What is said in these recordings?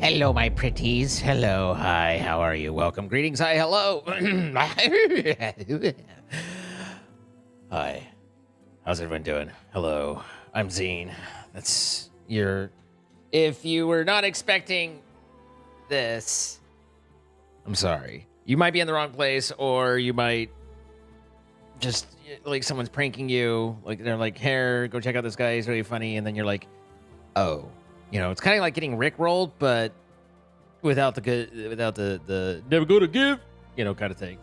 Hello, my pretties. Hello, hi, how are you? Welcome, greetings, hi, hello. Hi, how's everyone doing? Hello, I'm Zine. That's your. If you were not expecting this, I'm sorry. You might be in the wrong place, or you might just like someone's pranking you. Like they're like, "Here, go check out this guy. He's really funny," and then you're like, "Oh." It's kind of like getting rickrolled, but without the never go to give, kind of thing.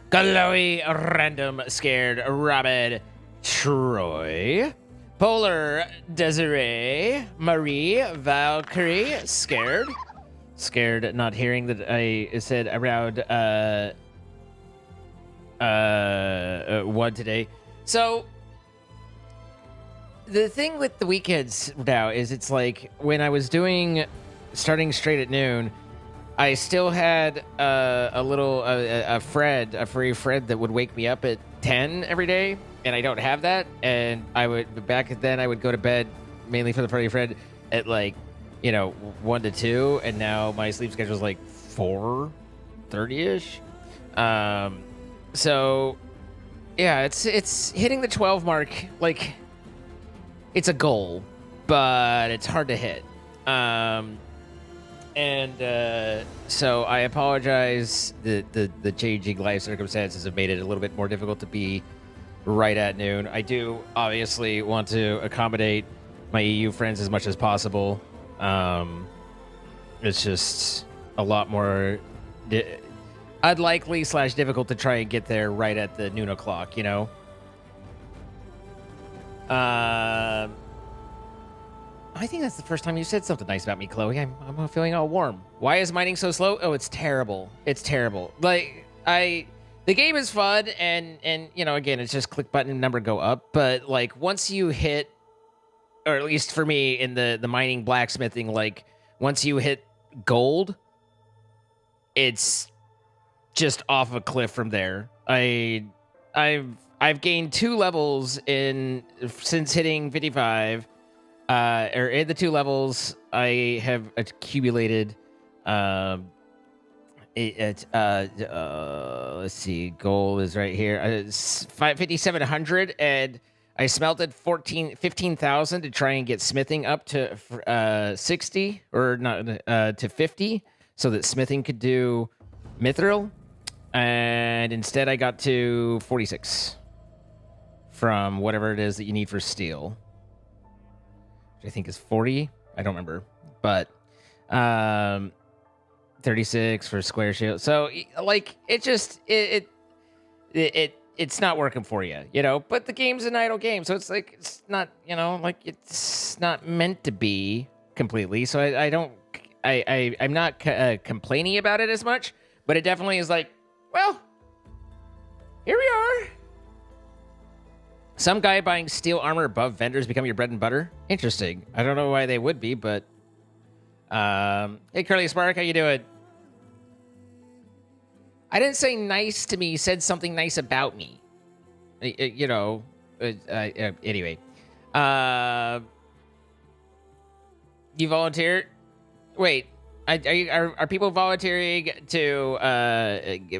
Chloe, Random, Scared, Robin, Troy, Polar, Desiree, Marie, Valkyrie, Scared, not hearing that I said around one today. So the thing with the weekends now is it's like when I was starting straight at noon, I still had a free Fred that would wake me up at 10 every day, and I don't have that. And back then I would go to bed mainly for the Freddy Fred at 1 to 2, and now my sleep schedule is like 4:30ish. So yeah, it's hitting the 12 mark. Like, it's a goal, but it's hard to hit. So I apologize. The changing life circumstances have made it a little bit more difficult to be right at noon. I do obviously want to accommodate my EU friends as much as possible. It's just a lot more unlikely / difficult to try and get there right at the noon o'clock, I think that's the first time you said something nice about me, Chloe. I'm feeling all warm. Why is mining so slow? Oh, it's terrible. It's terrible. The game is fun, and again, it's just click button and number go up. But once you hit, or at least for me in the mining blacksmithing, once you hit gold, it's just off a cliff from there. I've gained 2 levels since hitting 55. Or in the 2 levels, I have accumulated. Let's see, goal is right here. It's 5,700, and I smelted 15,000 to try and get smithing up to 60, or not to 50, so that smithing could do mithril. And instead, I got to 46 from whatever it is that you need for steel. I think is 40. I don't remember, but 36 for square shield. So it's not working for you, But the game's an idle game, so it's not, it's not meant to be completely. So I'm not complaining about it as much, but it definitely is well, here we are. Some guy buying steel armor above vendors become your bread and butter. Interesting. I don't know why they would be, but hey, Curly Spark, how you doing? I didn't say nice to me. You said something nice about me. Anyway, you volunteered. Wait, are people volunteering to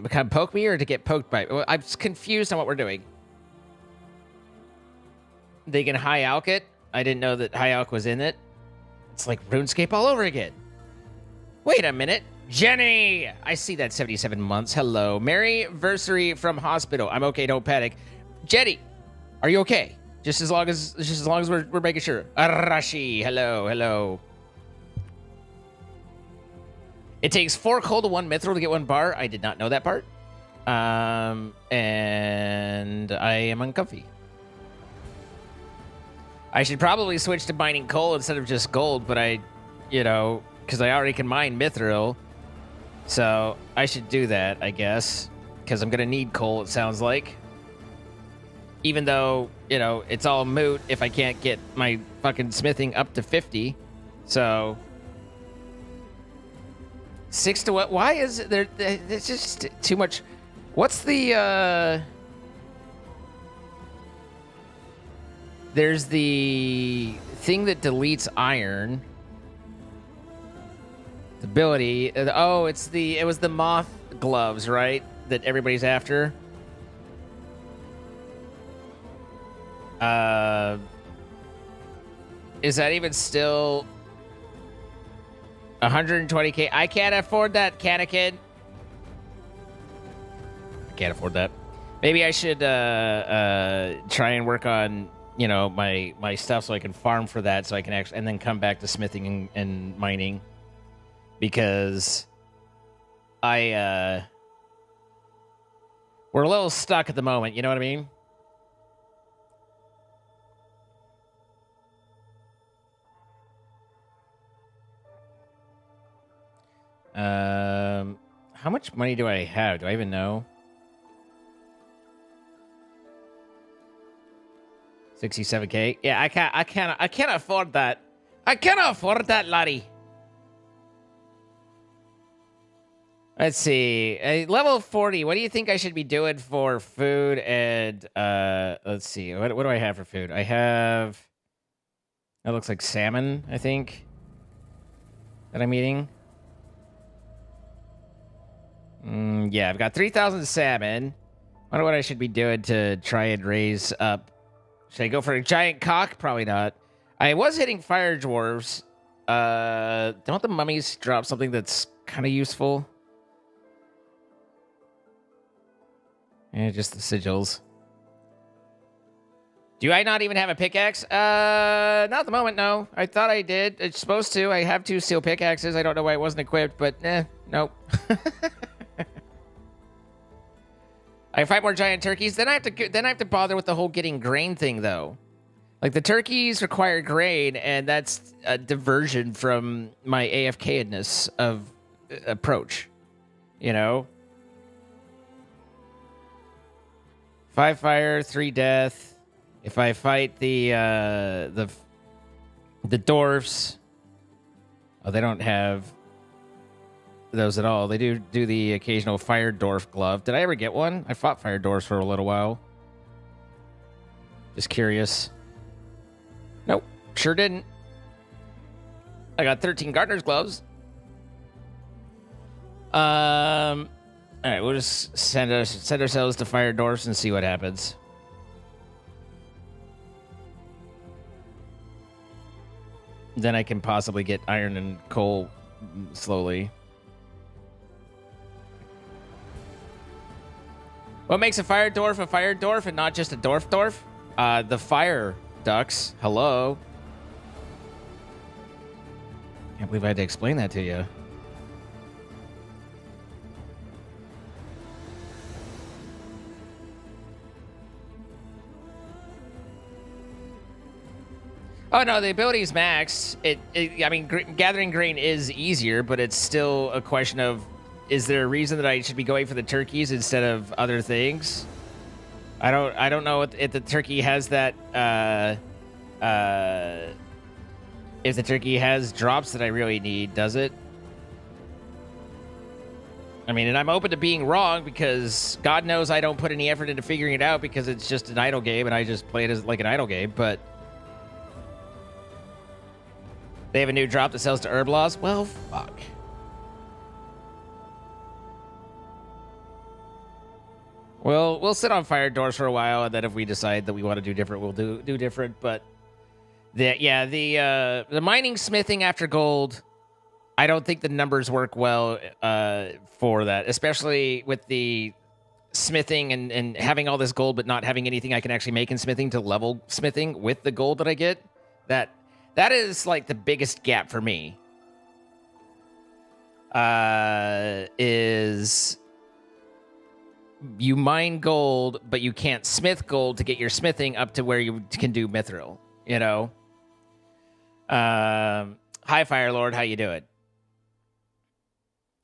come poke me or to get poked by? Well, I'm confused on what we're doing. They can high alch it. I didn't know that high alch was in it. It's like RuneScape all over again. Wait a minute. Jenny! I see that 77 months. Hello. Merry Versary from hospital. I'm okay, don't panic. Jenny, are you okay? Just as long as we're making sure. Arashi, hello. It takes 4 coal to 1 mithril to get 1 bar. I did not know that part. And I am uncomfy. I should probably switch to mining coal instead of just gold, but because I already can mine mithril. So I should do that, I guess, because I'm going to need coal, it sounds like. Even though, it's all moot if I can't get my fucking smithing up to 50. So 6 to what? Why is there? It's just too much. What's the, there's the thing that deletes iron. ability. Oh, it was the moth gloves, right? That everybody's after. Is that even still 120k? I can't afford that, Canakin. I can't afford that. Maybe I should try and work on, you know, my stuff so I can farm for that, so I can actually, and then come back to smithing and mining, because we're a little stuck at the moment. You know what I mean? How much money do I have? Do I even know? 67k. Yeah, I can't afford that. I can't afford that, laddie. Let's see. Level 40. What do you think I should be doing for food and let's see. What do I have for food? I have, that looks like salmon, I think, that I'm eating. Yeah, I've got 3,000 salmon. I wonder what I should be doing to try and raise up. Should I go for a giant cock? Probably not. I was hitting fire dwarves. Don't the mummies drop something that's kind of useful? Yeah, just the sigils. Do I not even have a pickaxe? Not at the moment, no. I thought I did. It's supposed to. I have 2 steel pickaxes. I don't know why it wasn't equipped, but nope. I fight more giant turkeys. Then I have to bother with the whole getting grain thing, though. Like, the turkeys require grain, and that's a diversion from my AFK-edness of approach. You know? 5 fire, 3 death. If I fight the dwarfs, oh, they don't have those at all. They do the occasional fire dwarf glove. Did I ever get one? I fought fire dwarfs for a little while. Just curious. Nope, sure didn't. I got 13 gardener's gloves. All right, we'll just send ourselves to fire dwarfs and see what happens. Then I can possibly get iron and coal slowly. What makes a fire dwarf and not just a dwarf? The fire ducks. Hello. Can't believe I had to explain that to you. Oh no, the ability is maxed. I mean, gathering grain is easier, but it's still a question of, is there a reason that I should be going for the turkeys instead of other things? I don't know if the turkey has that. If the turkey has drops that I really need, does it? I mean, and I'm open to being wrong, because God knows I don't put any effort into figuring it out, because it's just an idle game and I just play it as like an idle game. But they have a new drop that sells to herb laws. Well, fuck. Well, we'll sit on fire doors for a while, and then if we decide that we want to do different, we'll do different. But the mining smithing after gold, I don't think the numbers work well for that, especially with the smithing and having all this gold, but not having anything I can actually make in smithing to level smithing with the gold that I get. That is like the biggest gap for me. Is you mine gold, but you can't smith gold to get your smithing up to where you can do mithril, you know? Hi, Fire Lord, how you doing?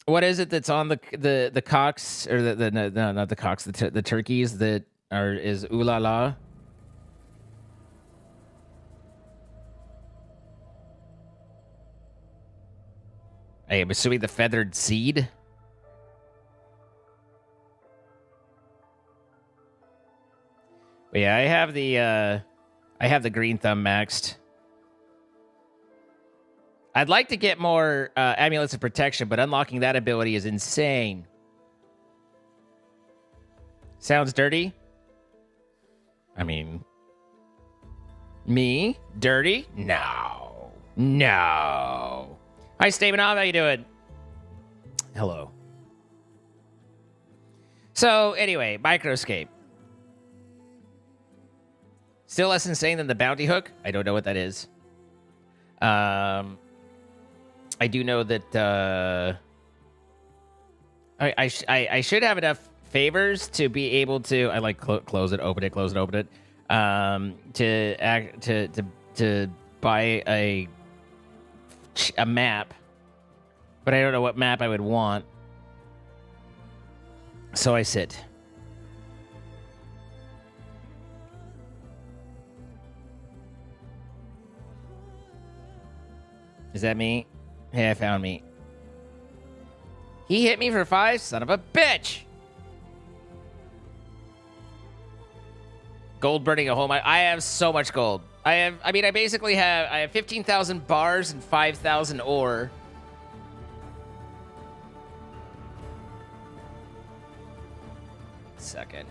What is it that's on the cocks, or no, not the cocks, the turkeys that is ooh la la? I am assuming the feathered seed. But yeah, I have the green thumb maxed. I'd like to get more amulets of protection, but unlocking that ability is insane. Sounds dirty? I mean, me? Dirty? No. No. Hi, Stavenov. How you doing? Hello. So, anyway, Microscape. Still less insane than the bounty hook? I don't know what that is. I do know that I should have enough favors to be able to. I like close it, open it, close it, open it. To buy a map, but I don't know what map I would want. So I sit. Is that me? Hey, I found me. He hit me for 5, son of a bitch. Gold burning a hole. I have so much gold. I basically have 15,000 bars and 5,000 ore. Second.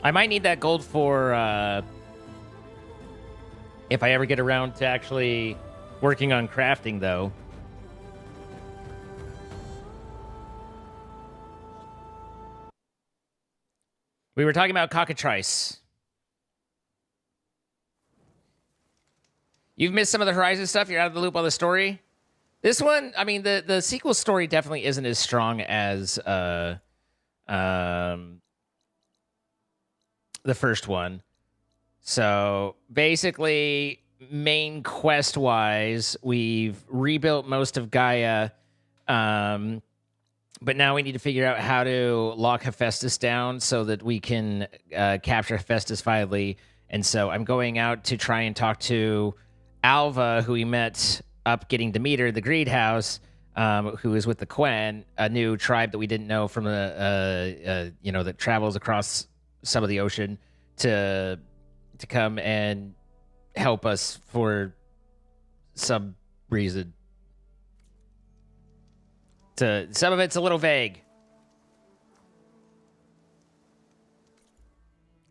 I might need that gold for if I ever get around to actually working on crafting, though. We were talking about cockatrice. You've missed some of the Horizon stuff. You're out of the loop on the story. This one, I mean, the sequel story definitely isn't as strong as the first one. So basically, main quest wise, we've rebuilt most of Gaia, but now we need to figure out how to lock Hephaestus down so that we can capture Hephaestus finally. And so I'm going out to try and talk to Alva, who we met up getting Demeter, the Greed House, who is with the Quen, a new tribe that we didn't know from the that travels across some of the ocean to come and help us for some reason. Some of it's a little vague.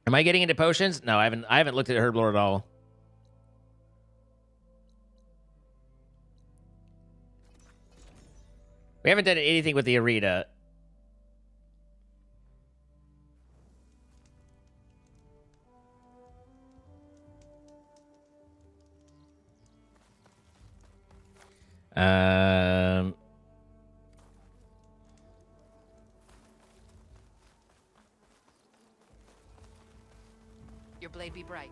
Am I getting into potions? No, I haven't looked at Herblore at all. We haven't done anything with the arena. Your blade be bright.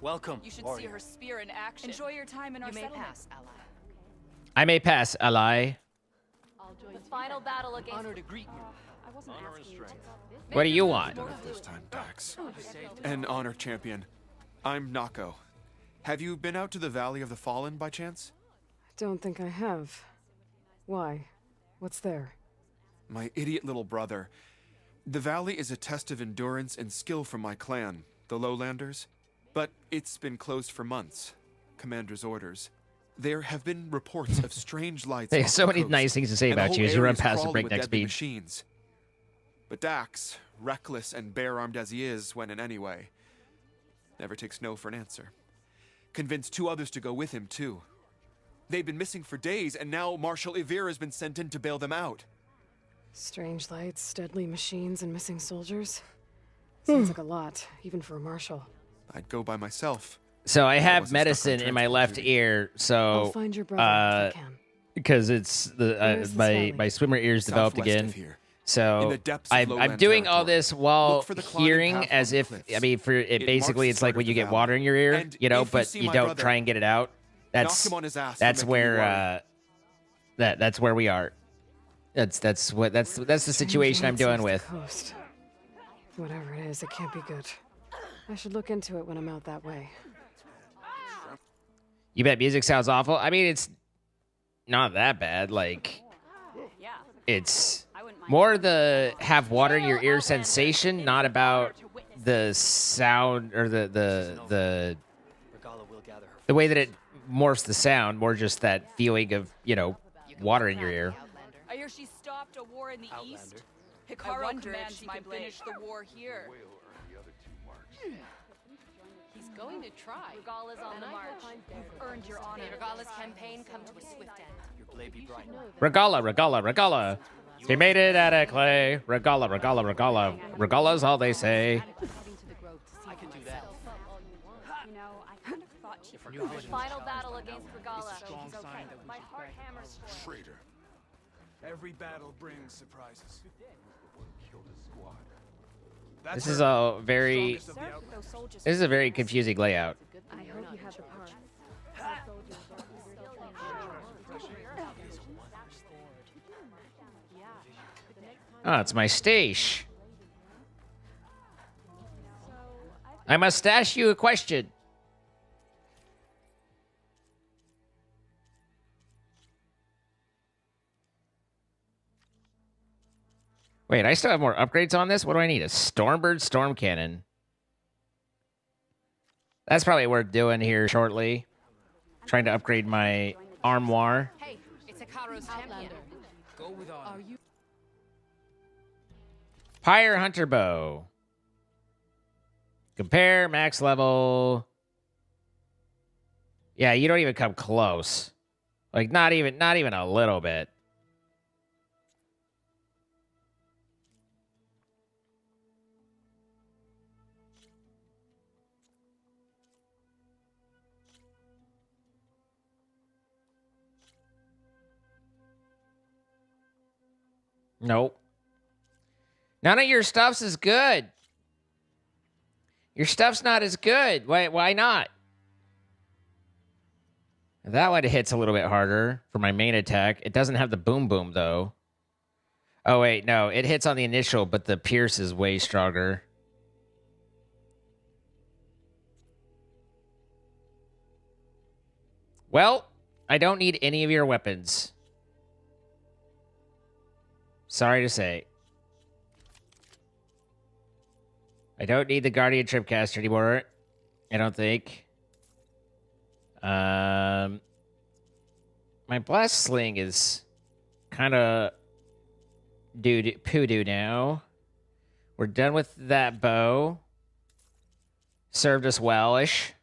Welcome. You should warrior. see her spear in action. Enjoy your time in our settlement. You may pass, ally. I may pass, ally. The final battle against. Honor to greet you. I wasn't asking you to. What do you want? This time, Dax. An honor champion. I'm Nako. Have you been out to the Valley of the Fallen by chance? Don't think I have. Why? What's there? My idiot little brother. The valley is a test of endurance and skill for my clan, the Lowlanders. But it's been closed for months. Commander's orders. There have been reports of strange lights. There's so many nice things to say about you as you run past at breakneck speed. Machines. But Dax, reckless and bare-armed as he is when in any way, never takes no for an answer. Convinced 2 others to go with him, too. They've been missing for days, and now Marshal Ivir has been sent in to bail them out. Strange lights, deadly machines, and missing soldiers. Sounds like a lot, even for a marshal. I'd go by myself. So I have medicine in my left ear, so I'll find your brother if I can. because it's the my swimmer ears developed Southwest again. of here. So the depths of I'm lowland doing all territory, this while look for the climbing hearing path as on the if, cliffs. I mean, for it basically, marks it's the like start when of you the get valley. water in your ear, And you know, if you but see you my don't brother, try and get it out. That's knock him on his ass for that's making where you worry. that's where we are. That's the situation I'm Strange dealing lights off with. the coast. Whatever it is, it can't be good. I should look into it when I'm out that way. You bet music sounds awful. I mean, it's not that bad. Like, it's more the have water in your ear sensation, not about the sound or the way that it morphs the sound. More just that feeling of, you know, water in your ear. I hear she stopped a war in the east. Hikaru commands my blade. Finish the war here. He's going to try. Regala's on the march. You've earned your honor. Regala's campaign come to a swift end. Your blade be bright. Regala. He made it out of clay. Regala. Regala's all they say. I can do that. You know, I kind of thought you If new vision Final is battle against Regala. It's a strong sign that we My should heart pray. hammers for it. Traitor. Every battle brings surprises. This is a very this is a very confusing layout. I hope you have the part. Oh, it's my stash. I must ask you a question. Wait, I still have more upgrades on this? What do I need? A Stormbird Storm Cannon. That's probably worth doing here shortly. Trying to upgrade my armoire. Hey, it's Hikaru's champion. Go with honor. Pyre Hunter Bow. Compare max level. Yeah, you don't even come close. Like not even a little bit. Nope. None of your stuff's as good. Your stuff's not as good. Why not? That one hits a little bit harder for my main attack. It doesn't have the boom boom though. Oh wait, no, it hits on the initial, but the pierce is way stronger. Well, I don't need any of your weapons. Sorry to say. I don't need the Guardian Tripcaster anymore. I don't think. My Blast Sling is kind of poo-doo now. We're done with that bow. Served us well-ish.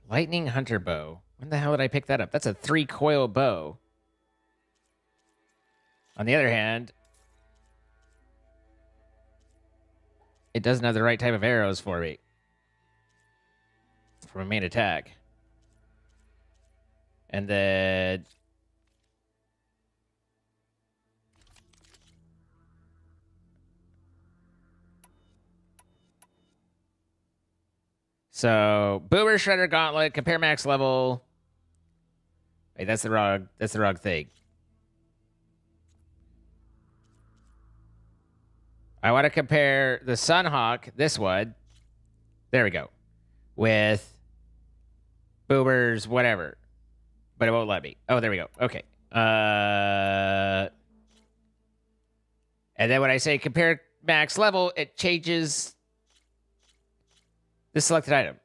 Lightning Hunter Bow. When the hell did I pick that up? That's a 3-coil bow. On the other hand, it doesn't have the right type of arrows for me. For my main attack. And then... So, Boomer Shredder Gauntlet, compare max level. Wait, that's the wrong thing. I want to compare the Sunhawk, this one. There we go. With Boomer's whatever. But it won't let me. Oh, there we go. Okay. And then when I say compare max level, it changes the selected item.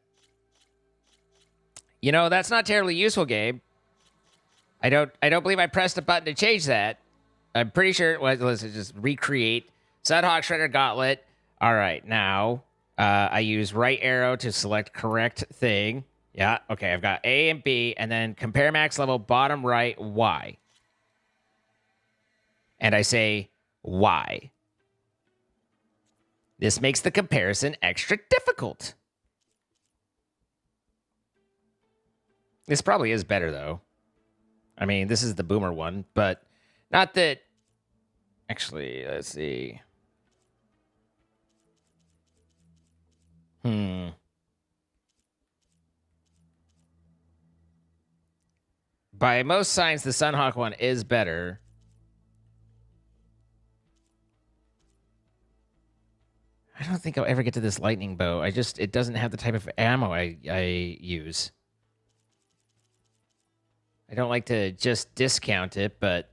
You know, that's not terribly useful, Gabe. I don't believe I pressed a button to change that. I'm pretty sure it was. Let's just recreate. Sunhawk Shredder Gauntlet. All right, now I use right arrow to select correct thing. Yeah, okay, I've got A and B, and then compare max level, bottom right, Y. And I say Y. This makes the comparison extra difficult. This probably is better, though. I mean, this is the Boomer one, but Not that. Actually, let's see. By most signs, the Sunhawk one is better. I don't think I'll ever get to this lightning bow. It doesn't have the type of ammo I use. I don't like to just discount it, but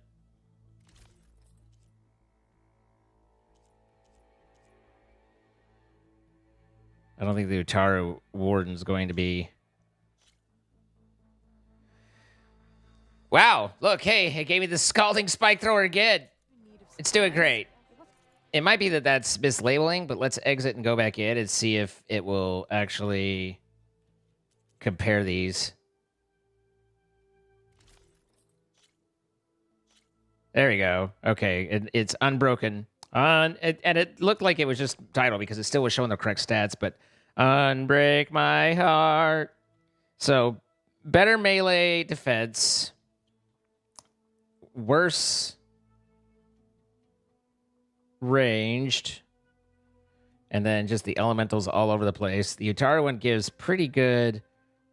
I don't think the Utaru Warden's going to be. Wow, look, hey, it gave me the Scalding Spike Thrower again. It's doing great. It might be that that's mislabeling, but let's exit and go back in and see if it will actually compare these. There we go. Okay, it's unbroken. And it looked like it was just title because it still was showing the correct stats, but unbreak my heart. So, better melee defense. Worse ranged. And then just the elementals all over the place. The Utaru one gives pretty good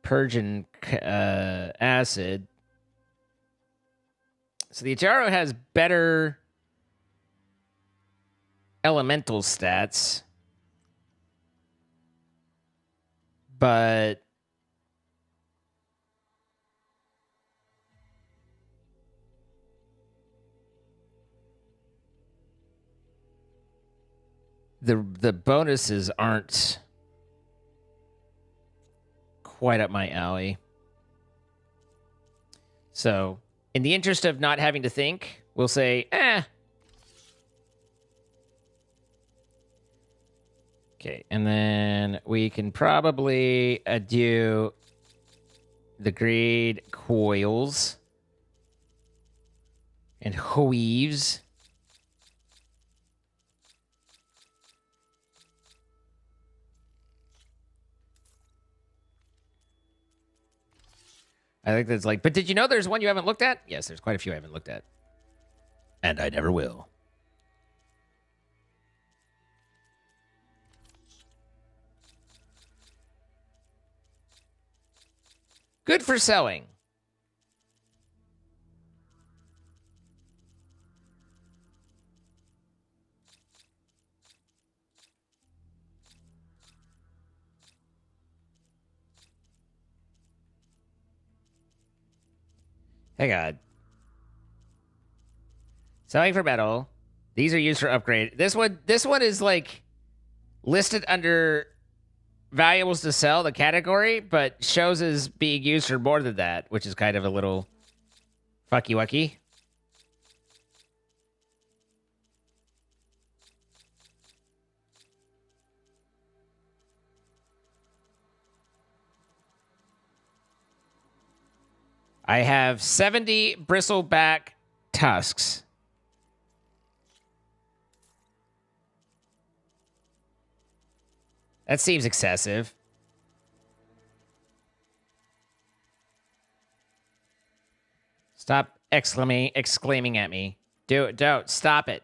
purge and acid. So the Utaru has better elemental stats. But the bonuses aren't quite up my alley. So, in the interest of not having to think, we'll say, Okay, and then we can probably do the Greed Coils and Weaves. I think that's like, but did you know there's one you haven't looked at? Yes, there's quite a few I haven't looked at. And I never will. Good for selling. Hang on. Selling for metal. These are used for upgrade. This one is like listed under valuables to sell, the category, but shows as being used for more than that, which is kind of a little fucky wucky. I have 70 bristleback tusks. That seems excessive. Stop exclaiming at me. Don't. Stop it.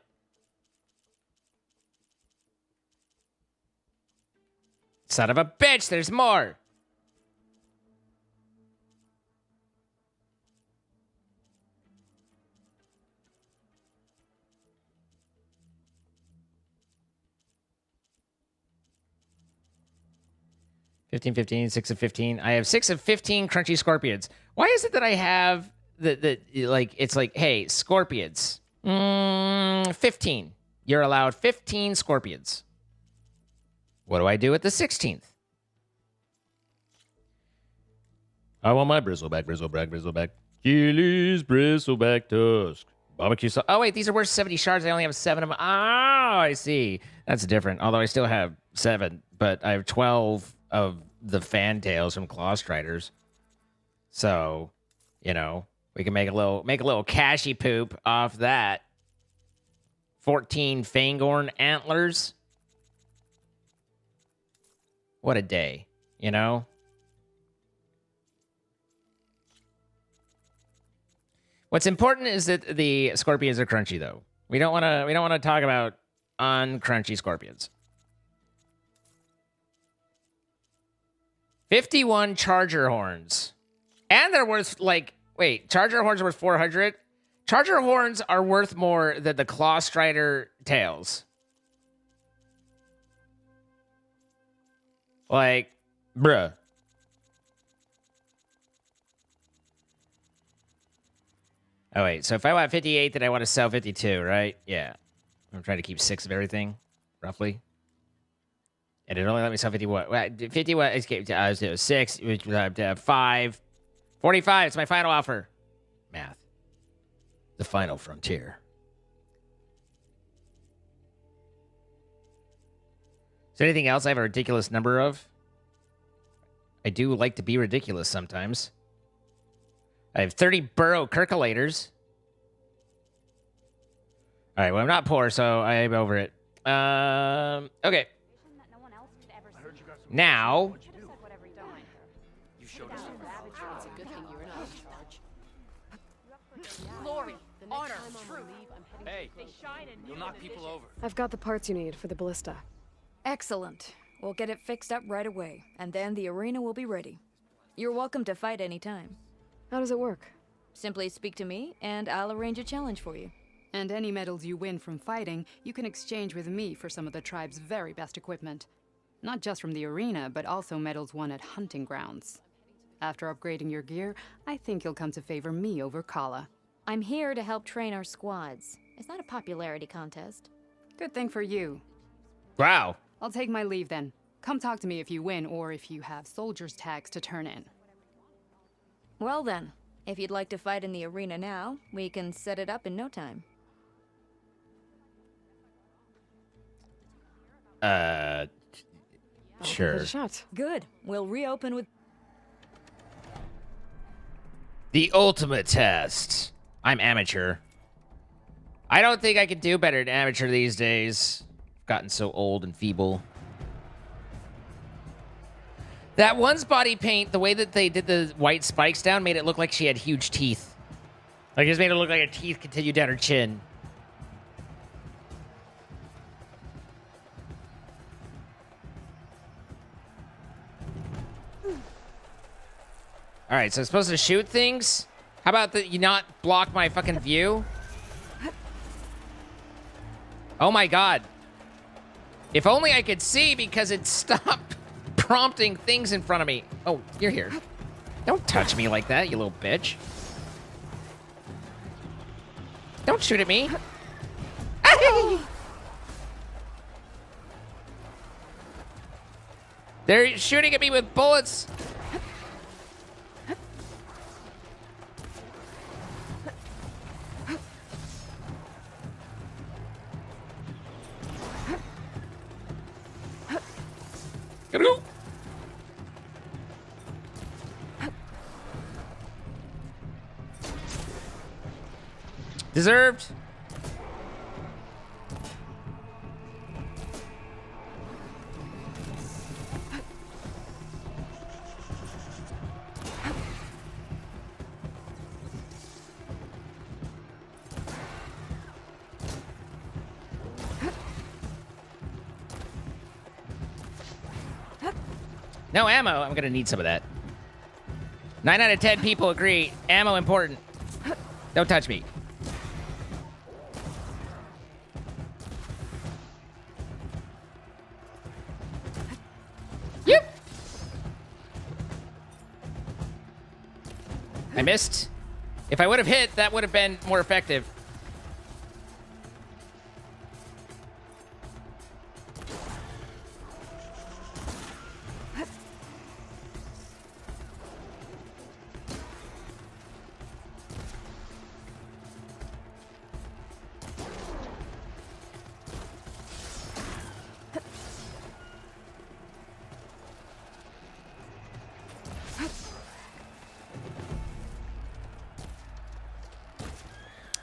Son of a bitch, there's more. $15, 6 of 15. I have 6 of 15 crunchy scorpions. Why is it that I have like it's like, hey, scorpions. 15. You're allowed 15 scorpions. What do I do with the 16th? I want my bristleback. Keely's bristleback tusk. Barbecue sauce. Oh, wait, these are worth 70 shards. I only have 7 of them. Oh, I see. That's different. Although I still have 7, but I have 12 of the fantails from Claw Striders. So, you know, we can make a little cashy poop off that. 14 Fangorn antlers. What a day, you know? What's important is that the scorpions are crunchy, though. We don't want to talk about uncrunchy scorpions. 51 charger horns, and they're worth like charger horns are worth 400. Charger horns are worth more than the Claw Strider tails. Like, bruh. Oh, wait. So if I want 58, then I want to sell 52, right? Yeah. I'm trying to keep 6 of everything, roughly. And it only let me sell 51. 51, 6, 5. 45. It's my final offer. Math. The final frontier. Is there anything else I have a ridiculous number of? I do like to be ridiculous sometimes. I have 30 burrow kirkulators. All right, well, I'm not poor, so I'm over it. Okay. Now. You showed us. It's a good thing you're not in charge. Glory, honor, I'm on truth. leave, I'm heading Hey, They shine in you'll new knock people vision. over. I've got the parts you need for the ballista. Excellent. We'll get it fixed up right away, and then the arena will be ready. You're welcome to fight anytime. How does it work? Simply speak to me, and I'll arrange a challenge for you. And any medals you win from fighting, you can exchange with me for some of the tribe's very best equipment. Not just from the arena, but also medals won at hunting grounds. After upgrading your gear, I think you'll come to favor me over Kala. I'm here to help train our squads. It's not a popularity contest. Good thing for you. Wow. I'll take my leave then. Come talk to me if you win or if you have soldiers' tags to turn in. Well then, if you'd like to fight in the arena now, we can set it up in no time. I'll give Sure. it a shot. Good. We'll reopen with... The ultimate test. I'm amateur. I don't think I can do better than amateur these days. I've gotten so old and feeble. That one's body paint, the way that they did the white spikes down, made it look like she had huge teeth. Like, it just made it look like her teeth continued down her chin. All right, so I'm supposed to shoot things? How about that you not block my fucking view? Oh my god. If only I could see because it stopped prompting things in front of me. Oh, you're here. Don't touch me like that, you little bitch. Don't shoot at me. They're shooting at me with bullets. Gotta go. Deserved. No ammo. I'm gonna need some of that. 9 out of 10 people agree. Ammo important. Don't touch me. Yep. I missed. If I would have hit, that would have been more effective.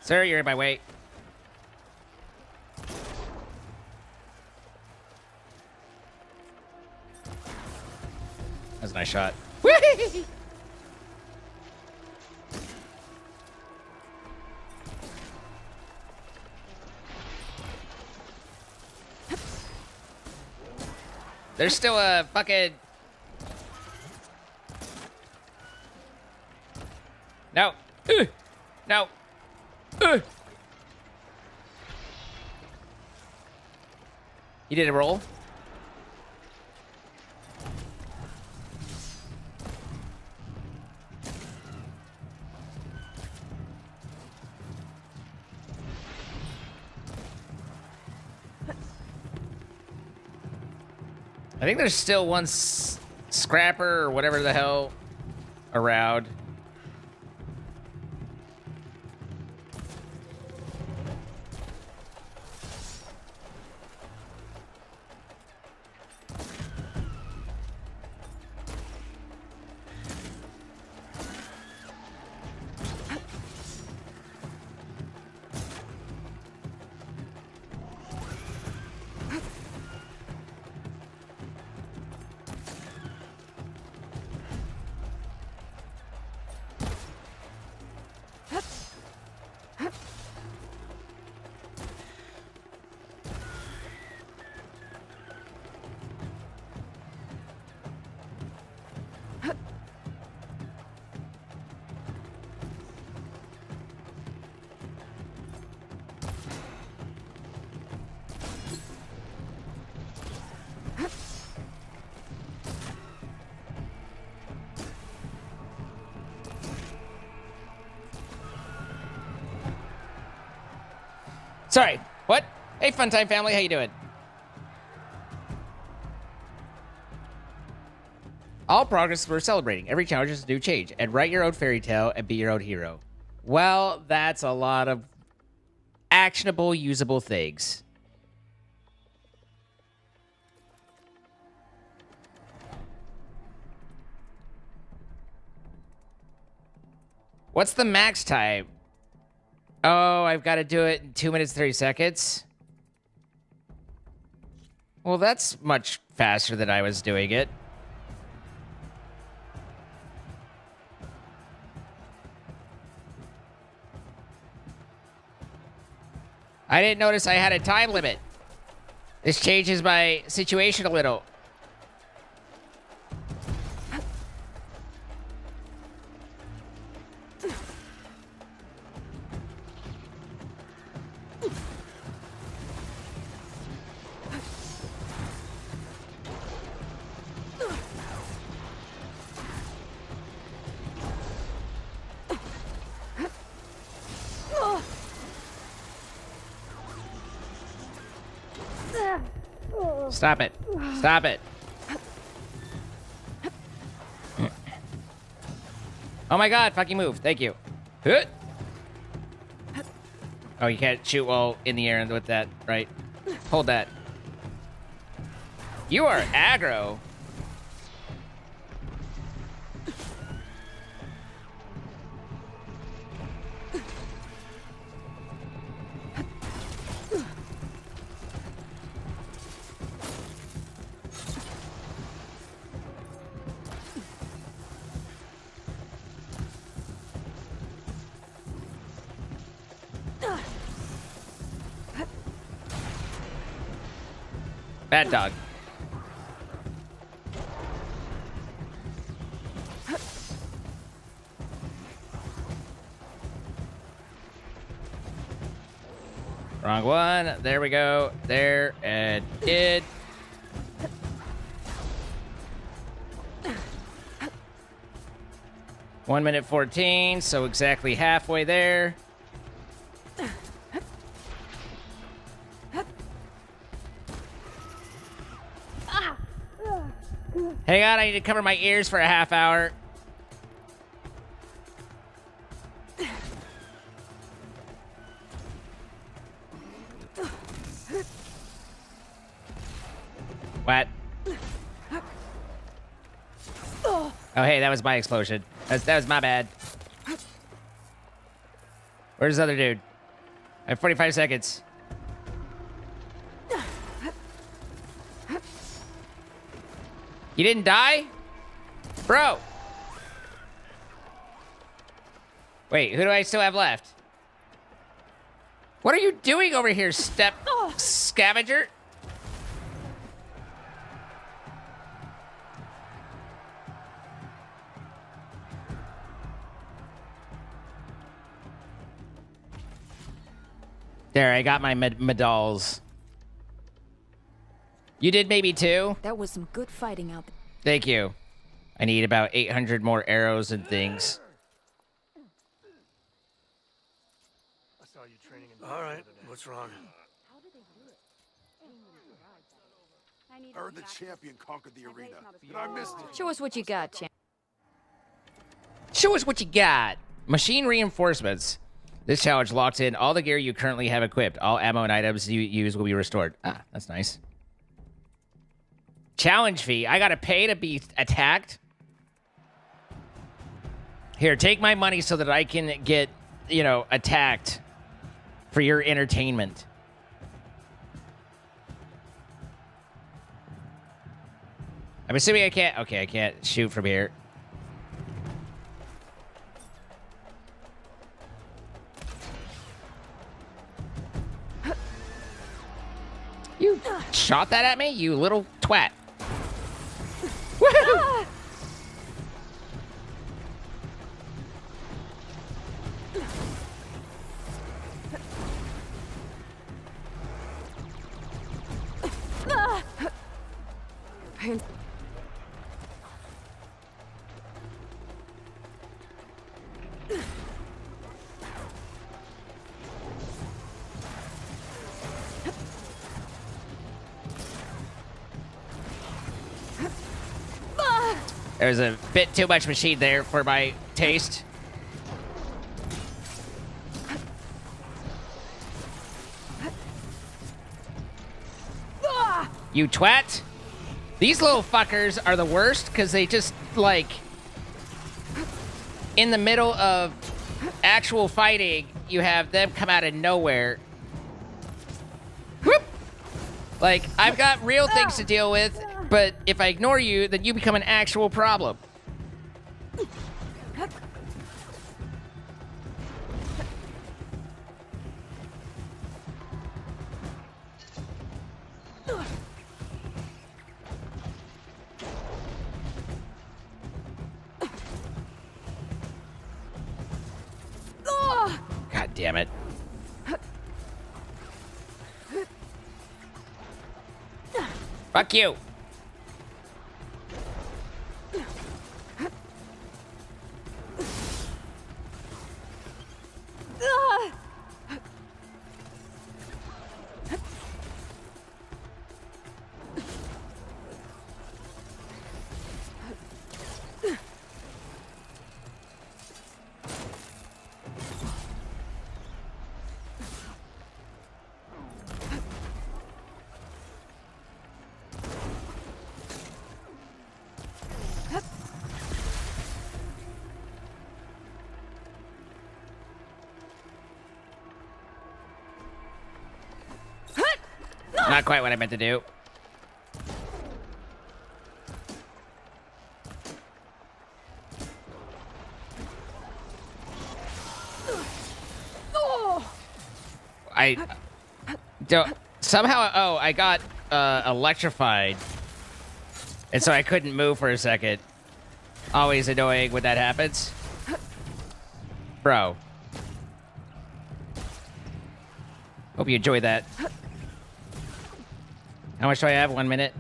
Sir, you're in my way. That was a nice shot. There's still a fucking... No. No. You did a roll? I think there's still one scrapper or whatever the hell around. Sorry, what? Hey, Funtime family, how you doing? All progress we're celebrating. Every challenge is a new change. And write your own fairy tale and be your own hero. Well, that's a lot of actionable, usable things. What's the max time? Oh, I've got to do it in 2 minutes, 30 seconds. Well, that's much faster than I was doing it. I didn't notice I had a time limit. This changes my situation a little. Stop it. Stop it. Oh my god, fucking move. Thank you. Oh, you can't shoot while in the air with that, right? Hold that. You are aggro. Bad dog. Wrong one. There we go. There and did. One minute 14, so exactly halfway there. Hang on, I need to cover my ears for a half hour. What? Oh, hey, that was my explosion. That was my bad. Where's this other dude? I have 45 seconds. You didn't die? Bro! Wait, who do I still have left? What are you doing over here, scavenger? There, I got my medals. You did maybe too? That was some good fighting out there. Thank you. I need about 800 more arrows and things. I saw you training in All right, what's wrong? I heard the champion conquered the arena, and I missed it. Show us what you got, champ. Show us what you got. Machine reinforcements. This challenge locks in all the gear you currently have equipped. All ammo and items you use will be restored. Ah, that's nice. Challenge fee. I gotta pay to be attacked? Here, take my money so that I can get, you know, attacked for your entertainment. I'm assuming I can't... Okay, I can't shoot from here. You shot that at me, you little twat. Woohoo! There's a bit too much machine there for my taste. You twat! These little fuckers are the worst because they just, like, in the middle of actual fighting, you have them come out of nowhere. Whoop! Like, I've got real things to deal with, but if I ignore you, then you become an actual problem. God damn it. Fuck you. Not quite what I meant to do. I don't somehow. Oh, I got electrified, and so I couldn't move for a second. Always annoying when that happens, bro. Hope you enjoyed that. How much do I have? 1 minute.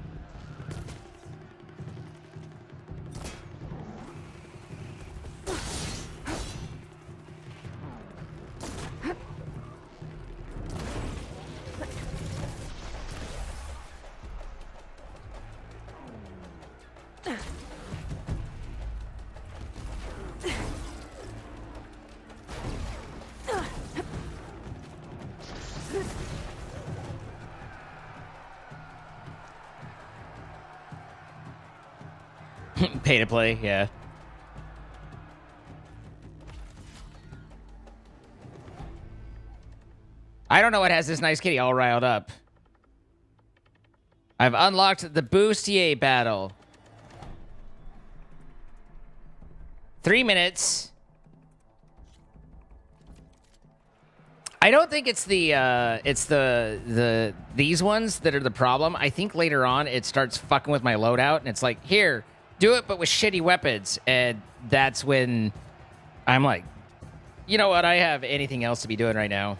Pay to play, yeah. I don't know what has this nice kitty all riled up. I've unlocked the Bustier battle. 3 minutes. I don't think it's the these ones that are the problem. I think later on it starts fucking with my loadout and it's like, here, do it, but with shitty weapons. And that's when I'm like, you know what? I have anything else to be doing right now.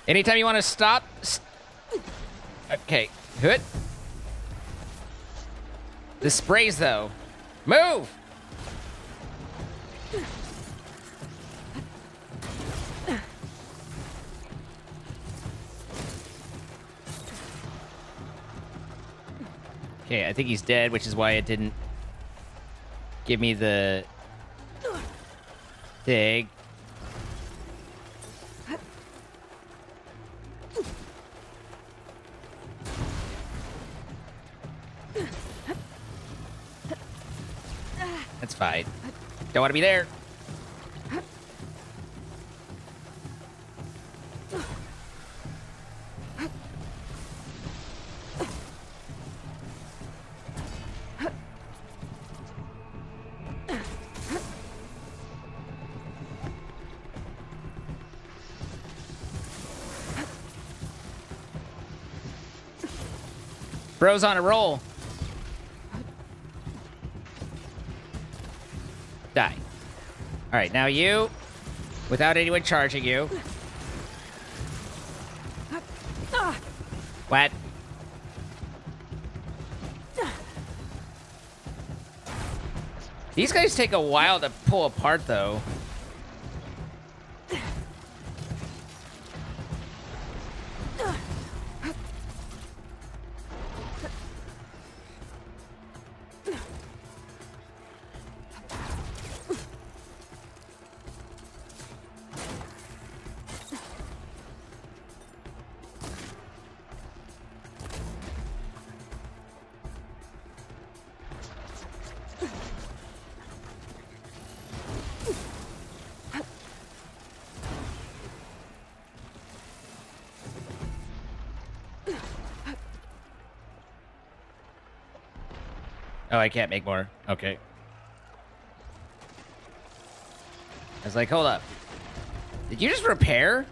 Anytime you want to stop. Okay, good. The sprays, though. Move! Okay, I think he's dead, which is why it didn't give me the thing. That's fine. Don't want to be there. Bro's on a roll. Die. All right, now you, without anyone charging you. What? These guys take a while to pull apart, though. Oh, I can't make more. Okay. I was like, hold up. Did you just repair?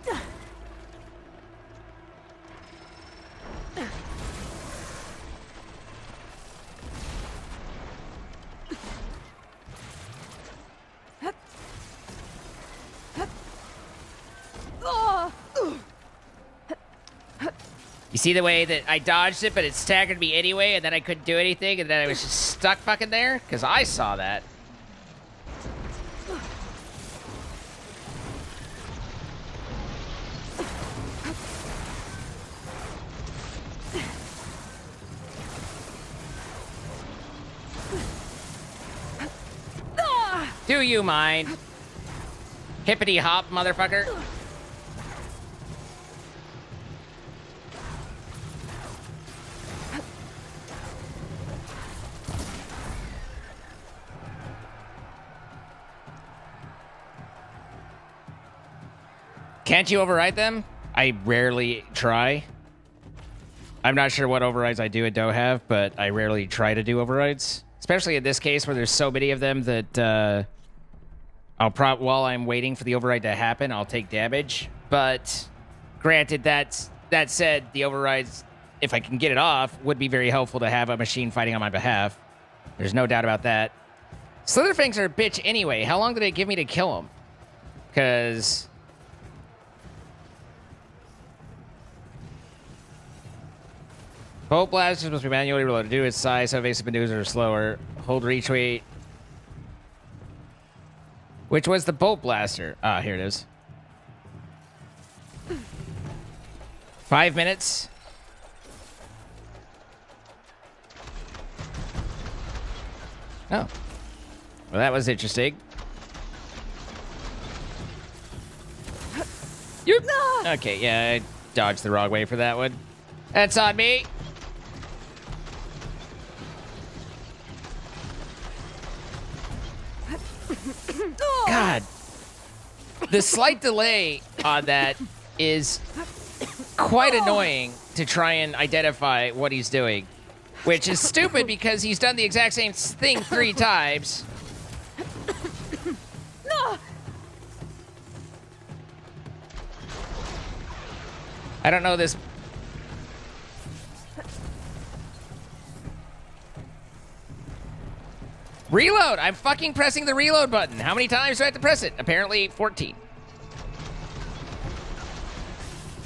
You see the way that I dodged it, but it staggered me anyway, and then I couldn't do anything, and then I was just stuck fucking there? Because I saw that. Do you mind? Hippity hop, motherfucker. Can't you override them? I rarely try. I'm not sure what overrides I do and don't have, but I rarely try to do overrides. Especially in this case where there's so many of them that while I'm waiting for the override to happen, I'll take damage. But granted, that said, the overrides, if I can get it off, would be very helpful to have a machine fighting on my behalf. There's no doubt about that. Slitherfangs are a bitch anyway. How long did it give me to kill them? Because... Bolt blasters must be manually reloaded due to its size, so evasive maneuvers are slower. Hold retweet. Which was the bolt blaster? Ah, here it is. 5 minutes. Oh. Well, that was interesting. Okay, yeah, I dodged the wrong way for that one. That's on me. God. The slight delay on that is quite annoying to try and identify what he's doing. Which is stupid because he's done the exact same thing 3 times. I don't know this. Reload! I'm fucking pressing the reload button. How many times do I have to press it? Apparently 14.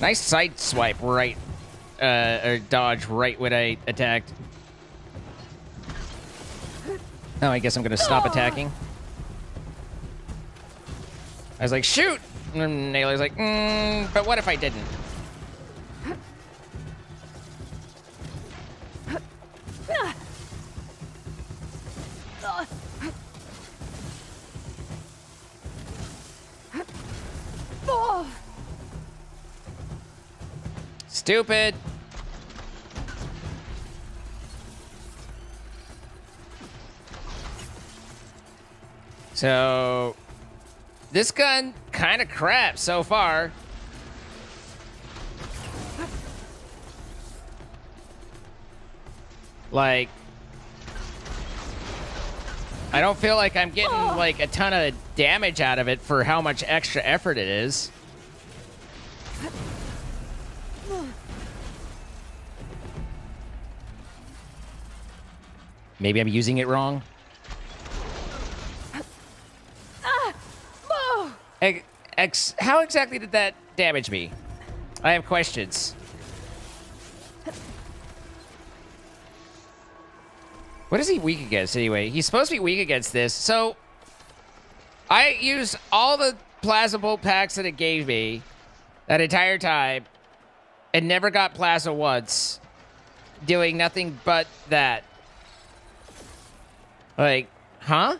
Nice side swipe right, or dodge right when I attacked. Oh, I guess I'm gonna stop attacking. I was like, shoot! And Naylor's like, but what if I didn't? Stupid. So, this gun kind of crap so far. Like, I don't feel like I'm getting like a ton of damage out of it for how much extra effort it is. Maybe I'm using it wrong. How exactly did that damage me? I have questions. What is he weak against anyway? He's supposed to be weak against this. So I used all the plasma bolt packs that it gave me that entire time and never got plasma once, doing nothing but that. Like, huh?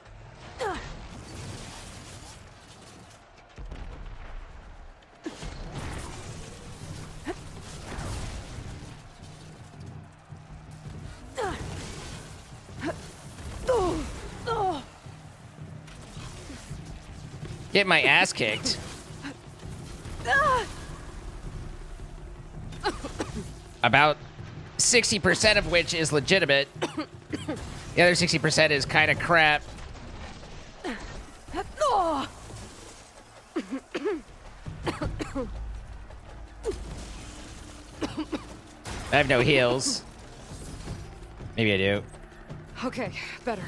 Get my ass kicked. About 60% of which is legitimate. The other 60% is kind of crap. I have no heals. Maybe I do. Okay, better.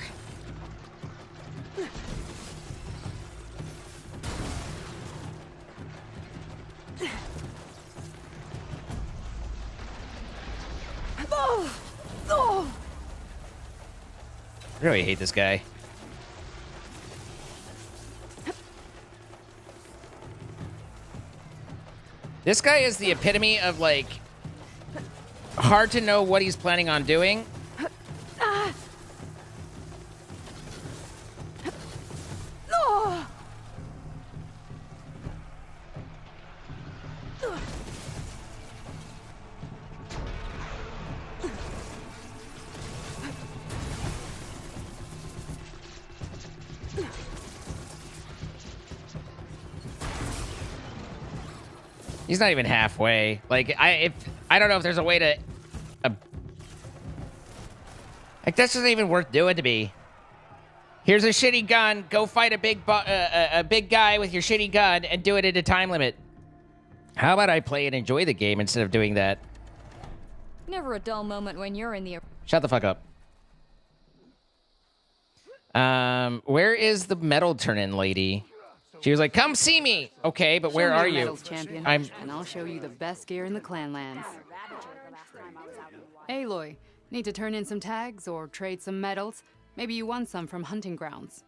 I really hate this guy. This guy is the epitome of, like, hard to know what he's planning on doing. He's not even halfway. Like, I don't know if there's a way to... like, that's just not even worth doing to me. Here's a shitty gun. Go fight a big guy with your shitty gun and do it at a time limit. How about I play and enjoy the game instead of doing that? Never a dull moment when you're in the... Shut the fuck up. Where is the metal turn-in lady? She was like, come see me. Okay, but where are you? Champion, and I'll show you the best gear in the Clanlands. Aloy, need to turn in some tags or trade some medals? Maybe you won some from hunting grounds.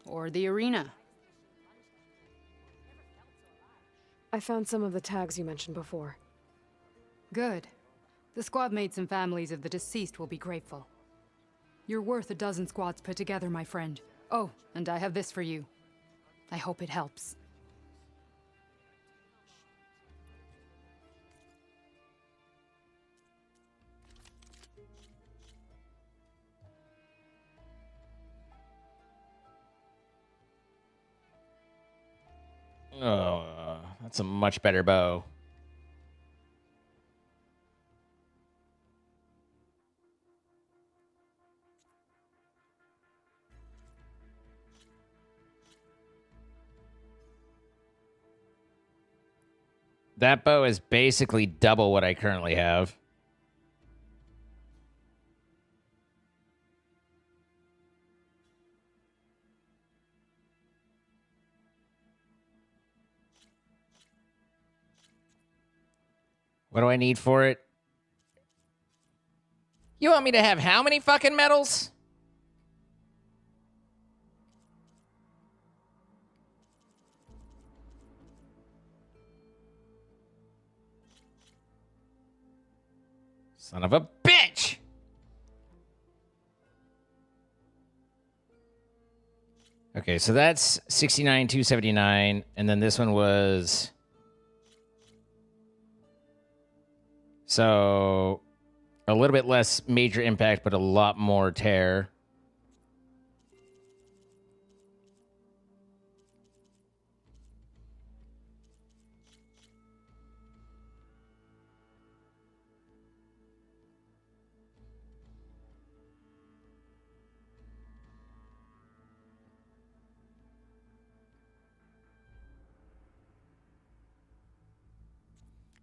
Or the arena. I found some of the tags you mentioned before. Good. The squad mates and families of the deceased will be grateful. You're worth a dozen squads put together, my friend. Oh, and I have this for you. I hope it helps. Oh, that's a much better bow. That bow is basically double what I currently have. What do I need for it? You want me to have how many fucking medals? Son of a bitch! Okay, so that's 69, 279, and then this one was... So, a little bit less major impact, but a lot more tear.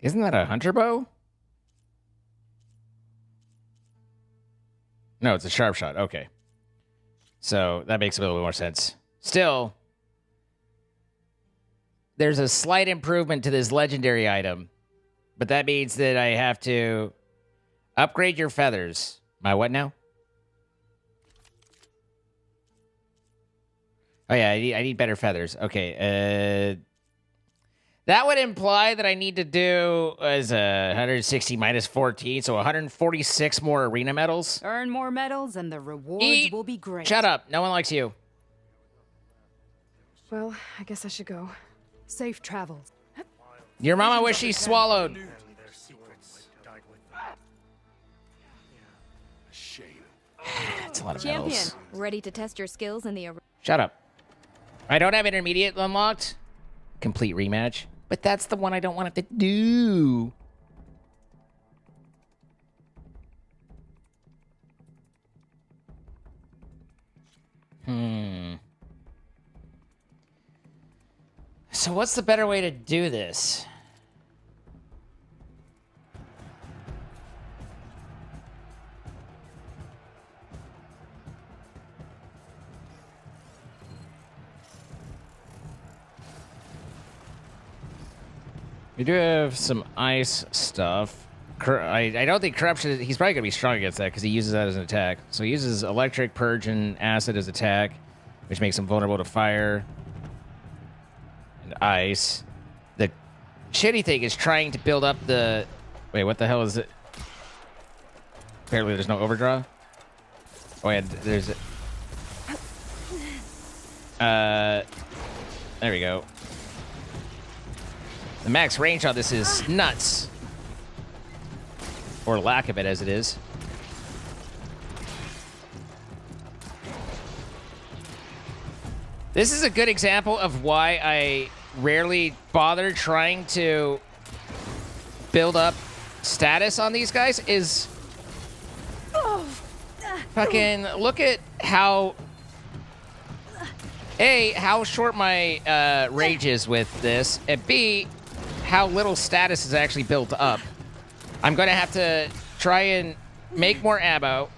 Isn't that a hunter bow? No, it's a sharp shot. Okay. So that makes a little bit more sense. Still, there's a slight improvement to this legendary item, but that means that I have to upgrade your feathers. My what now? Oh yeah, I need better feathers. Okay, that would imply that I need to do as 160 minus 14, so 146 more arena medals. Earn more medals and the rewards will be great. Shut up. No one likes you. Well, I guess I should go. Safe travels. Your mama wish she swallowed. Shame. That's a lot of Champion, medals. ready to test your skills in the arena? Shut up. I don't have intermediate unlocked. Complete rematch. But that's the one I don't want it to do. So what's the better way to do this? We do have some ice stuff. I don't think corruption. He's probably gonna be strong against that because he uses that as an attack. So he uses electric, purge, and acid as attack, which makes him vulnerable to fire and ice. The shitty thing is trying to build up the. Wait, what the hell is it? Apparently, there's no overdraw. Oh yeah, there's. There we go. The max range on this is nuts. Or lack of it, as it is. This is a good example of why I rarely bother trying to build up status on these guys is... Fucking look at how... A, how short my rage is with this, and B, how little status is actually built up. I'm going to have to try and make more ammo.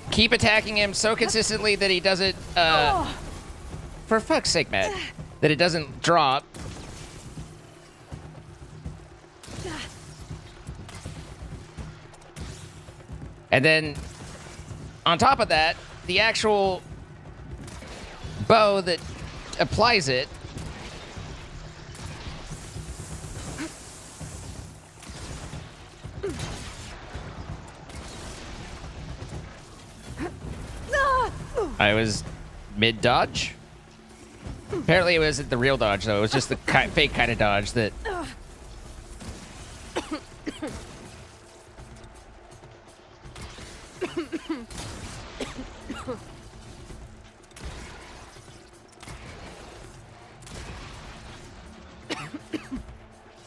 Keep attacking him so consistently that he doesn't, for fuck's sake, Matt, that it doesn't drop. And then, on top of that, the actual bow that applies it I was mid-dodge. Apparently it wasn't the real dodge, though. It was just the fake kind of dodge that...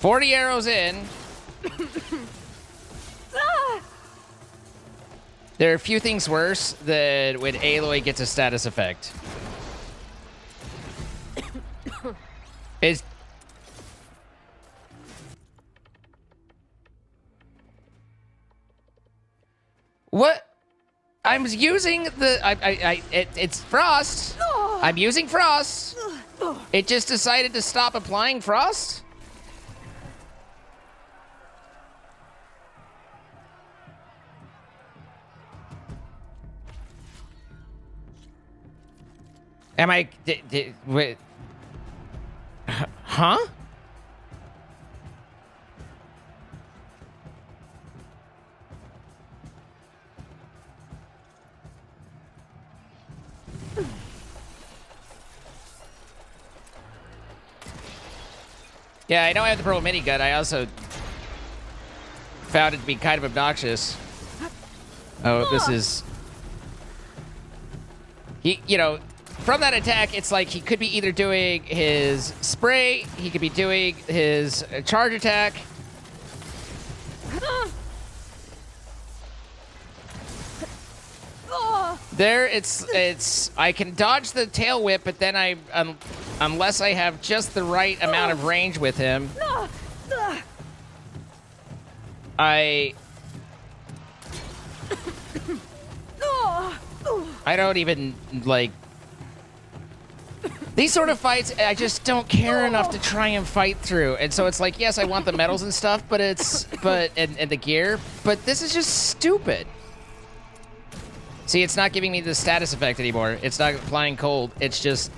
$40 arrows in. There are a few things worse than when Aloy gets a status effect. Is what? I'm using the... it's Frost. I'm using Frost. It just decided to stop applying Frost? Am I... wait. Huh? Yeah, I know I have the purple minigun. I also found it to be kind of obnoxious. Oh, this is... He, you know, from that attack, it's like he could be either doing his spray, he could be doing his charge attack. There, it's. I can dodge the tail whip, but then unless I have just the right amount of range with him, I don't even like these sort of fights. I just don't care enough to try and fight through, and so it's like, yes, I want the medals and stuff, but and the gear, but this is just stupid. See, it's not giving me the status effect anymore. It's not applying cold. It's just...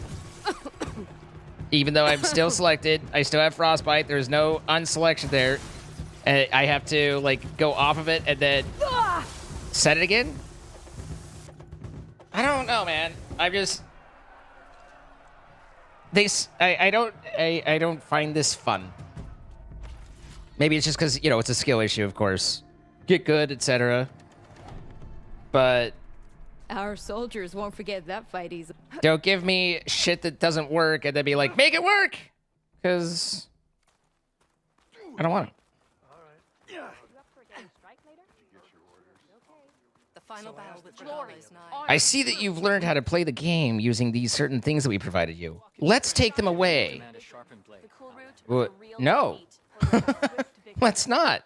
Even though I'm still selected, I still have frostbite. There's no unselection there. And I have to, like, go off of it and then set it again? I don't know, man. I'm just... I don't find this fun. Maybe it's just because, you know, it's a skill issue, of course. Get good, etc. But... Our soldiers won't forget that fight easily. Don't give me shit that doesn't work and then be like, make it work! Because I don't want it. The final battle with Glory is nigh. I see that you've learned how to play the game using these certain things that we provided you. Let's take them away. Well, no. Let's not.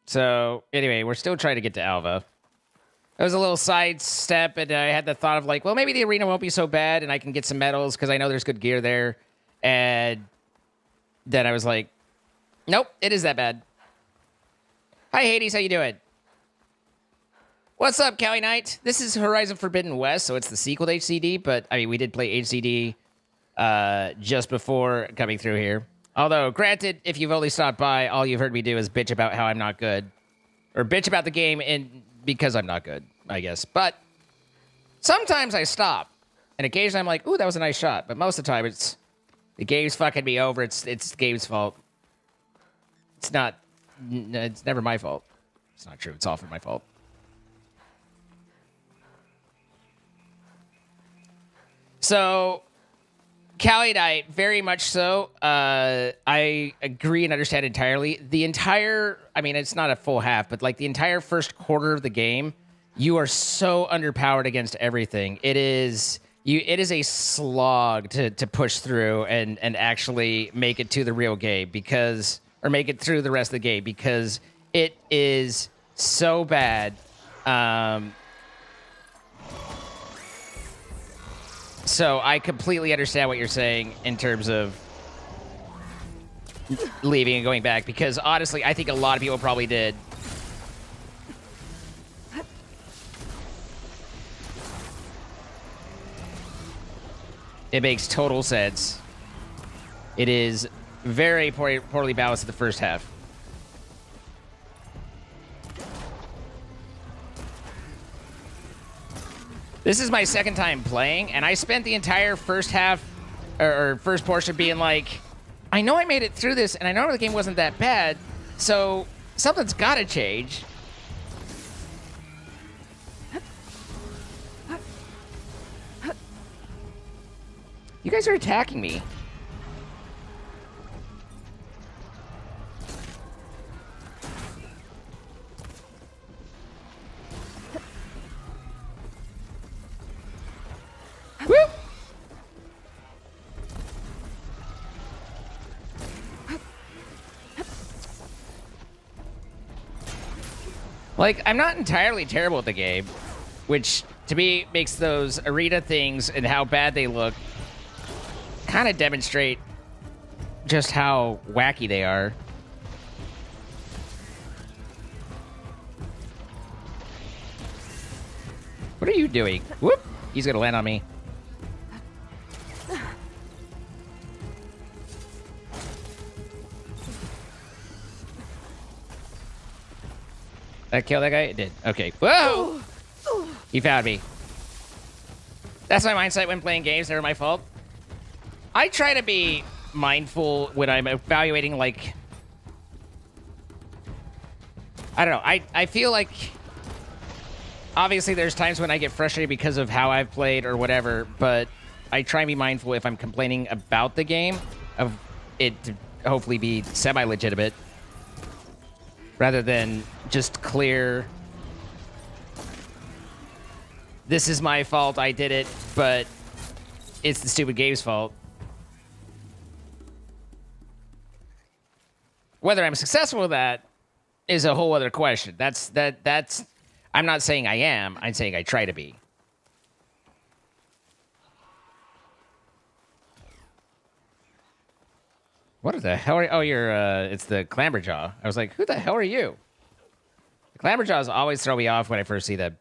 So, anyway, we're still trying to get to Alva. It was a little sidestep, and I had the thought of like, well, maybe the arena won't be so bad, and I can get some medals, because I know there's good gear there. And then I was like, nope, it is that bad. Hi, Hades, how you doing? What's up, Cali Knight? This is Horizon Forbidden West, so it's the sequel to HCD, but, I mean, we did play HCD just before coming through here. Although, granted, if you've only stopped by, all you've heard me do is bitch about how I'm not good. Or bitch about the game because I'm not good, I guess. But sometimes I stop. And occasionally I'm like, ooh, that was a nice shot. But most of the time, it's the game's fucking me over. It's the game's fault. It's not... It's never my fault. It's not true. It's often my fault. So... Cali Knight, very much so. I agree and understand entirely. The entire, I mean, it's not a full half, but like the entire first quarter of the game, you are so underpowered against everything. It is a slog to push through and actually make it to the real game or make it through the rest of the game because it is so bad. So I completely understand what you're saying in terms of leaving and going back, because honestly, I think a lot of people probably did. It makes total sense. It is very poorly balanced in the first half. This is my second time playing, and I spent the entire first half, or first portion being like, I know I made it through this, and I know the game wasn't that bad, so something's gotta change. You guys are attacking me. Like, I'm not entirely terrible at the game, which to me makes those arena things and how bad they look kind of demonstrate just how wacky they are. What are you doing? Whoop! He's gonna land on me. Did I kill that guy? It did. Okay. Whoa! He found me. That's my mindset when playing games. Never my fault. I try to be mindful when I'm evaluating, like... I don't know. I feel like... Obviously, there's times when I get frustrated because of how I've played or whatever, but I try and be mindful if I'm complaining about the game, of it to hopefully be semi-legitimate, rather than just clear, this is my fault, I did it, but it's the stupid game's fault. Whether I'm successful with that is a whole other question. That's I'm not saying I am, I'm saying I try to be. What the hell are you? Oh, you're, it's the Clamberjaw. I was like, who the hell are you? The Clamberjaws always throw me off when I first see them.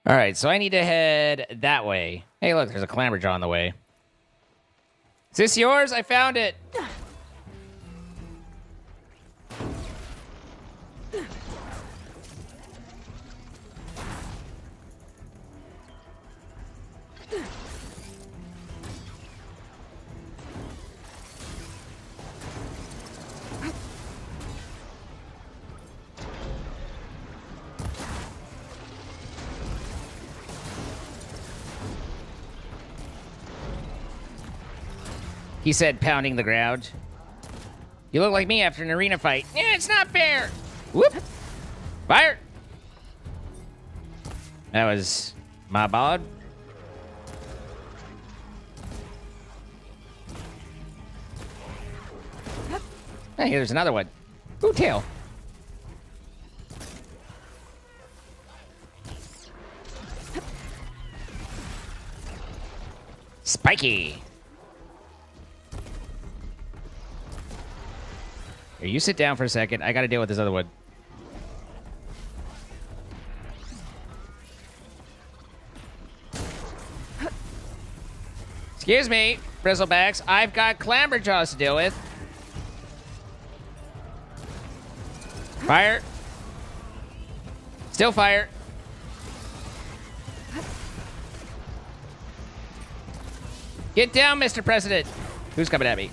All right, so I need to head that way. Hey, look, there's a Clamberjaw on the way. Is this yours? I found it. He said, pounding the ground. You look like me after an arena fight. Yeah, it's not fair. Whoop. Fire. That was my bod. Hey, here's another one. Ooh, tail. Spiky. Here, you sit down for a second. I gotta deal with this other one. Excuse me, Bristlebacks. I've got Clamberjaws to deal with. Fire. Still fire. Get down, Mr. President. Who's coming at me?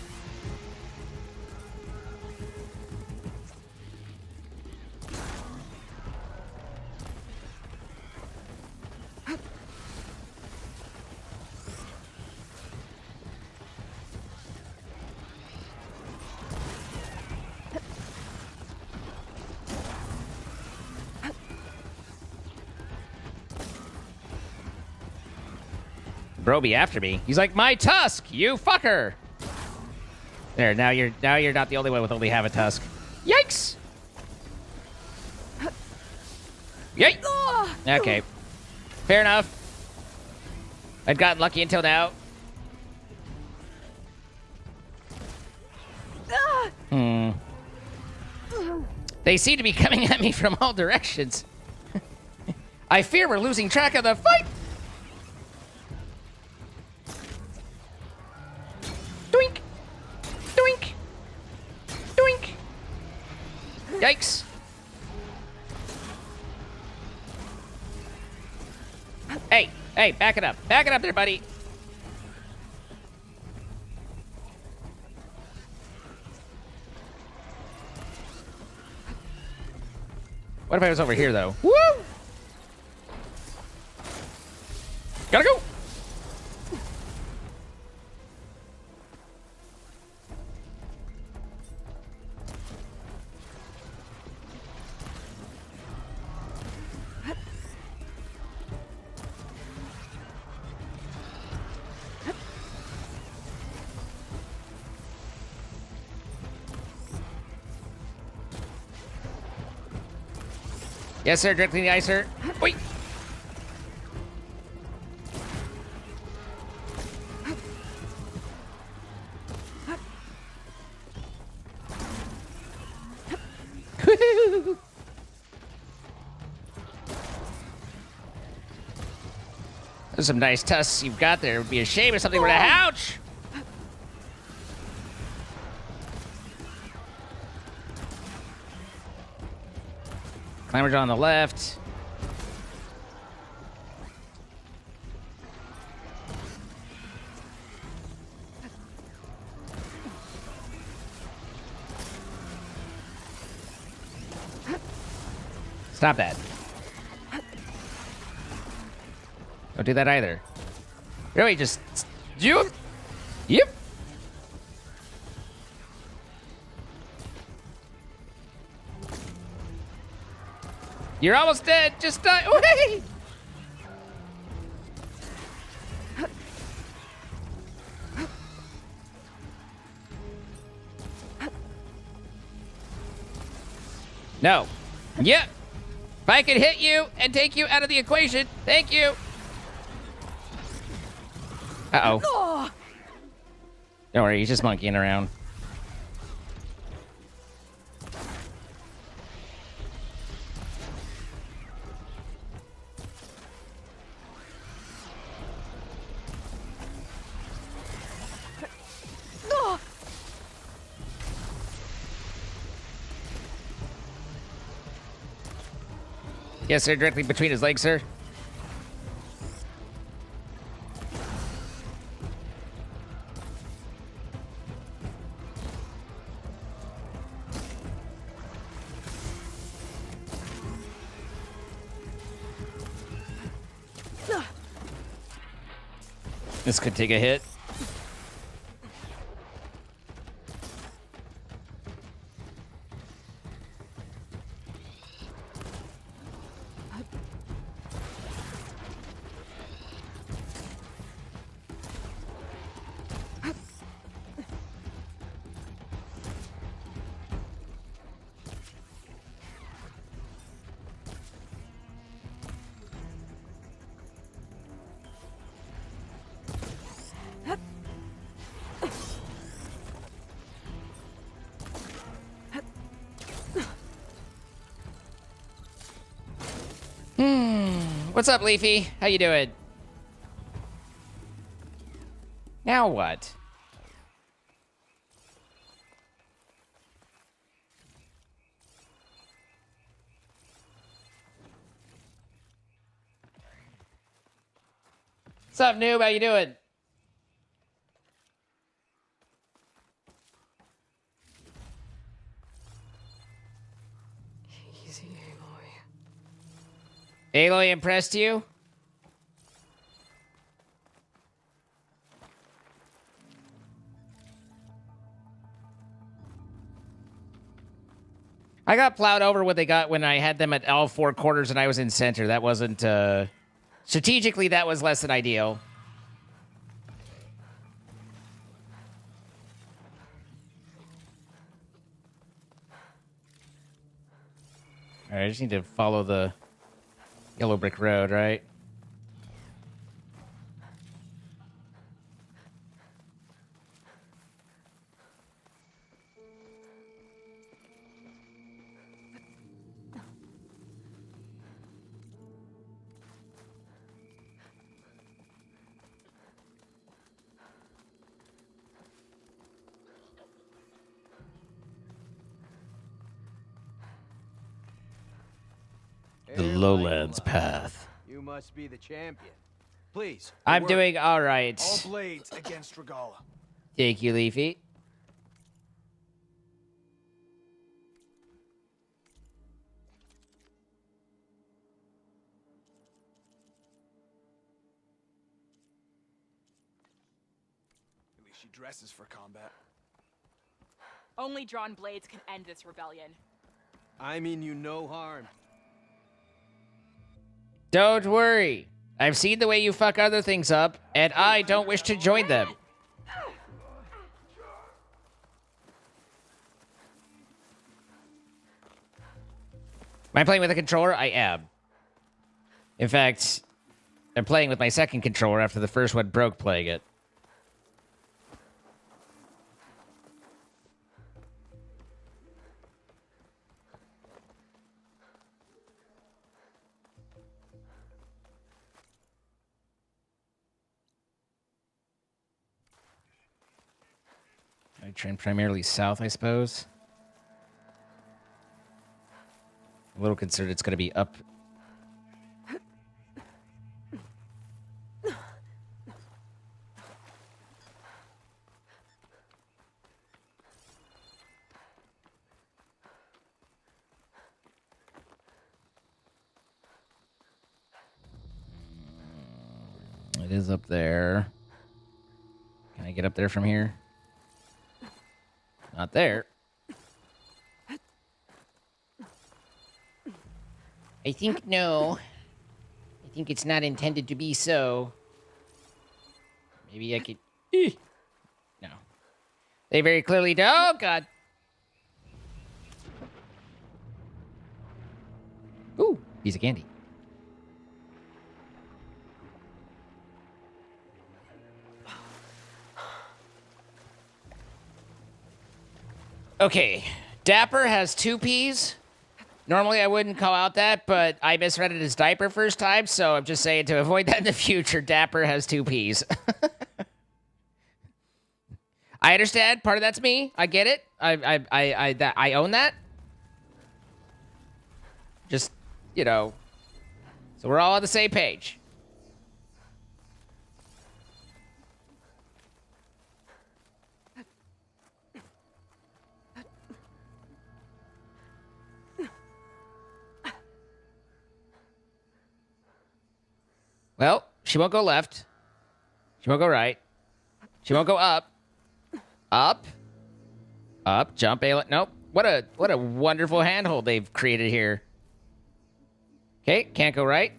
Bro be after me. He's like, my tusk, you fucker. There, now you're not the only one with only half a tusk. Yikes! Yikes! Okay. Fair enough. I'd gotten lucky until now. They seem to be coming at me from all directions. I fear we're losing track of the fight. Doink! Doink! Doink! Yikes! Hey! Hey, back it up. Back it up there, buddy. What if I was over here, though? Woo! Gotta go! Yes, sir. Directly in the eye, sir. Wait. There's some nice tusks you've got there. It would be a shame if something were to ouch. Climber's on the left. Stop that. Don't do that either. Really, just... Yep. Yep. You're almost dead. Just die. Wait. No. Yep. If I could hit you and take you out of the equation, thank you. Uh-oh. Don't worry, he's just monkeying around. Yes, sir, directly between his legs, sir. This could take a hit. What's up, Leafy? How you doing? Now what? What's up, noob? How you doing? Easy, Aloy. Aloy impressed you? I got plowed over what they got when I had them at all four quarters and I was in center. That wasn't, strategically, that was less than ideal. Alright, I just need to follow the yellow brick road, right? The Lowlands Path. You must be the champion. Please. I'm doing all right. All blades against Regala. Thank you, Leafy. At least she dresses for combat. Only drawn blades can end this rebellion. I mean you no harm. Don't worry. I've seen the way you fuck other things up, and I don't wish to join them. Am I playing with a controller? I am. In fact, I'm playing with my second controller after the first one broke playing it. I train primarily south, I suppose. A little concerned it's going to be up. It is up there. Can I get up there from here? Not there. I think no. I think it's not intended to be so. Maybe I could... No. They very clearly do. Oh, God. Ooh, piece of candy. Okay, Dapper has 2 Ps. Normally I wouldn't call out that, but I misread it as diaper first time, so I'm just saying to avoid that in the future, Dapper has 2 Ps. I understand. Part of that's me. I get it. I own that. Just, you know, so we're all on the same page. Well, she won't go left. She won't go right. She won't go up. Up. Up. Jump. Nope. What a wonderful handhold they've created here. Okay, can't go right.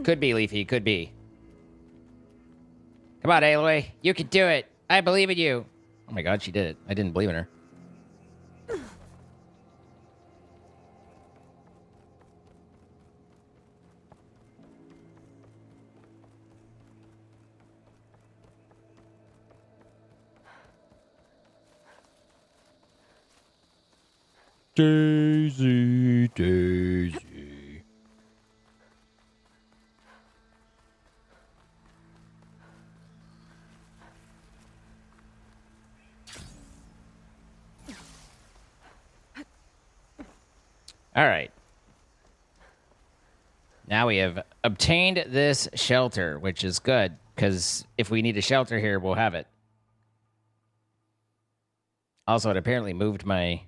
Could be, Leafy. Could be. Come on, Aloy. You can do it. I believe in you. Oh my God, she did it. I didn't believe in her. Daisy, Daisy. All right. Now we have obtained this shelter, which is good, because if we need a shelter here, we'll have it. Also, it apparently moved my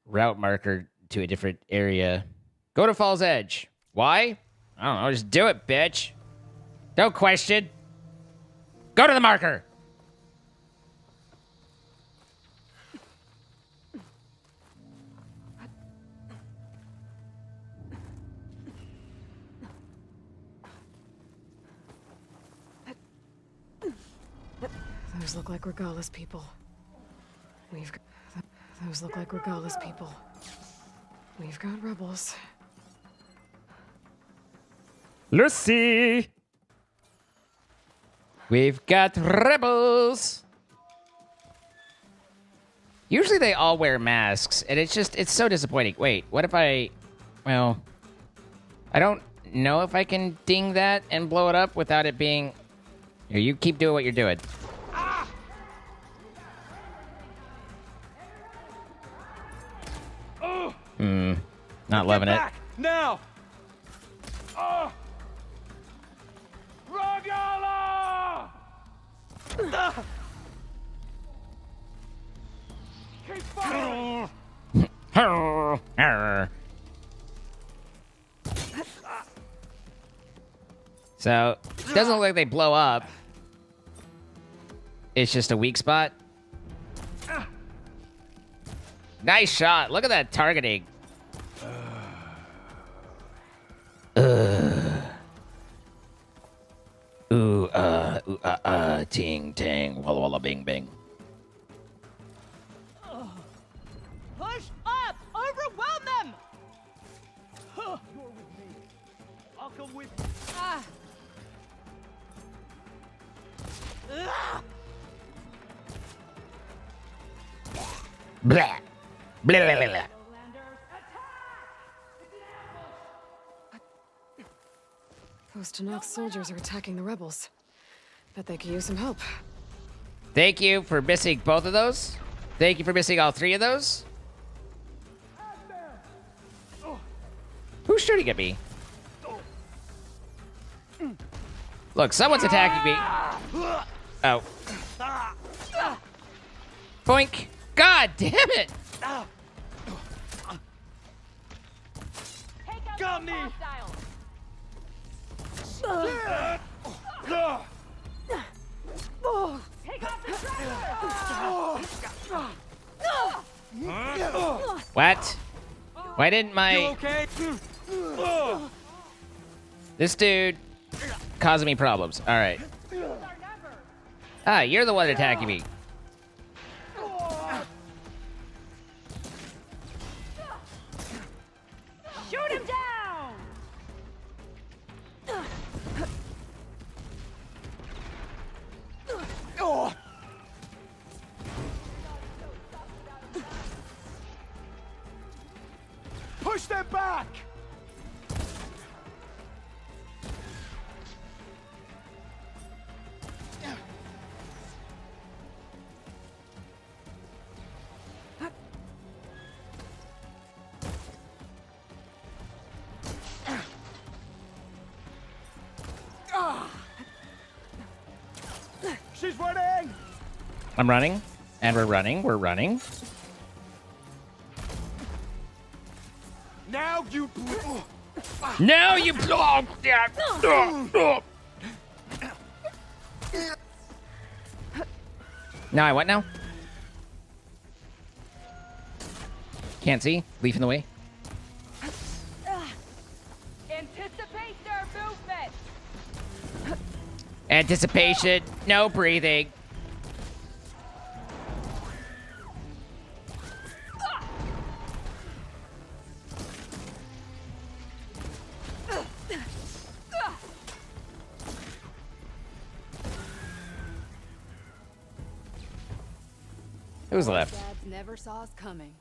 route marker to a different area. Go to Fall's Edge. Why? I don't know. Just do it, bitch. Don't question. Go to the marker. Those look like Regalis people. Those look like Regalis people. We've got rebels. Lucy! We've got rebels! Usually they all wear masks, and it's so disappointing. Wait, what if well, I don't know if I can ding that and blow it up without it being... Here, you keep doing what you're doing. Not loving it. Now! Regala! Keep firing! So, it doesn't look like they blow up. It's just a weak spot. Nice shot. Look at that targeting. ting, tang, walla, walla, bing, bing. Push up! Overwhelm them! You're with me. I'll come with you. Ah. Ah. Blah. Blah, blah, blah, blah. Those Tanakh soldiers are attacking the rebels. Bet they could use some help. Thank you for missing both of those. Thank you for missing all three of those. Who's shooting at me? Look, someone's attacking me. Oh. Boink. God damn it. Got me. What? Why didn't You my... okay? This dude causing me problems. All right. Ah, you're the one attacking me. Shoot him down! Push them back! She's running! I'm running, and we're running. We're running. Now you blew. Now you... Now I what now? Can't see. Leaf in the way. Anticipate their movement! Anticipation. No breathing. Who's left? Dads never saw us coming.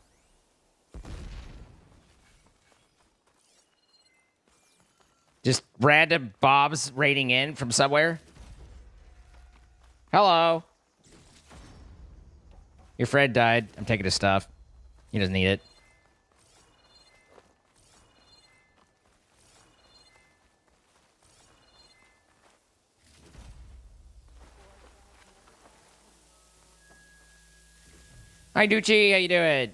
Just random Bobs raiding in from somewhere. Hello. Your friend died. I'm taking his stuff. He doesn't need it. Hi, Ducci. How you doing?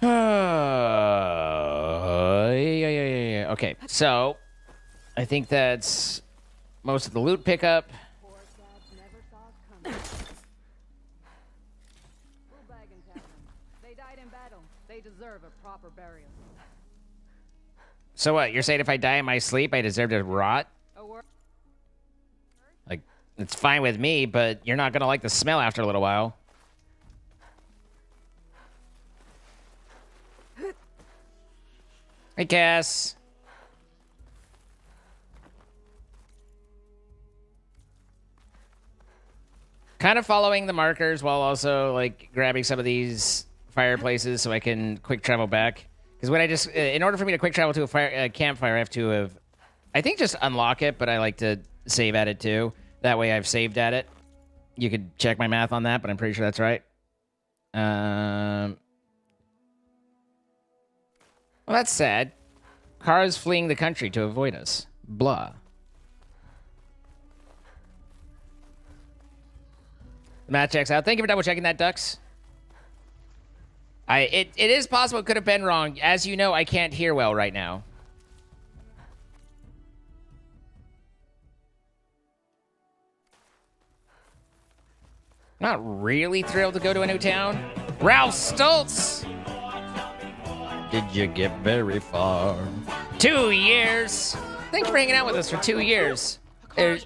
Yeah. Okay, so I think that's most of the loot pickup. Poor dads never saw us coming. We'll bag and tap them. They died in battle. They deserve a proper burial. So what? You're saying if I die in my sleep, I deserve to rot? Like, it's fine with me, but you're not gonna like the smell after a little while. Hey, Cass. Kind of following the markers while also, like, grabbing some of these fireplaces so I can quick travel back. Because when I just... in order for me to quick travel to a campfire, I have to have... I think just unlock it, but I like to save at it, too. That way I've saved at it. You could check my math on that, but I'm pretty sure that's right. Well, that's sad. Kara's fleeing the country to avoid us. Blah. The math checks out. Thank you for double checking that, Dux. It is possible it could have been wrong. As you know, I can't hear well right now. Not really thrilled to go to a new town. Ralph Stoltz! Did you get very far? 2 years. thanks for hanging out with us for 2 years. It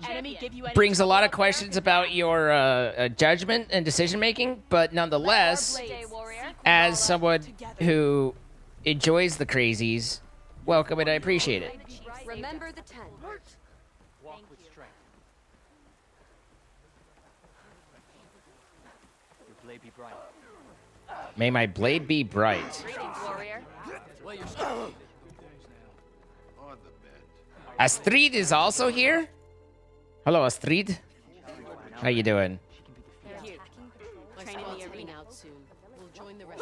brings a lot of questions about your judgment and decision making, but nonetheless, as someone who enjoys the crazies, welcome and I appreciate it. Remember the 10. Walk with strength. Your blade be bright. May my blade be bright. Warrior. Astrid is also here? Hello, Astrid. How you doing? Training the arena out soon. We'll join the rest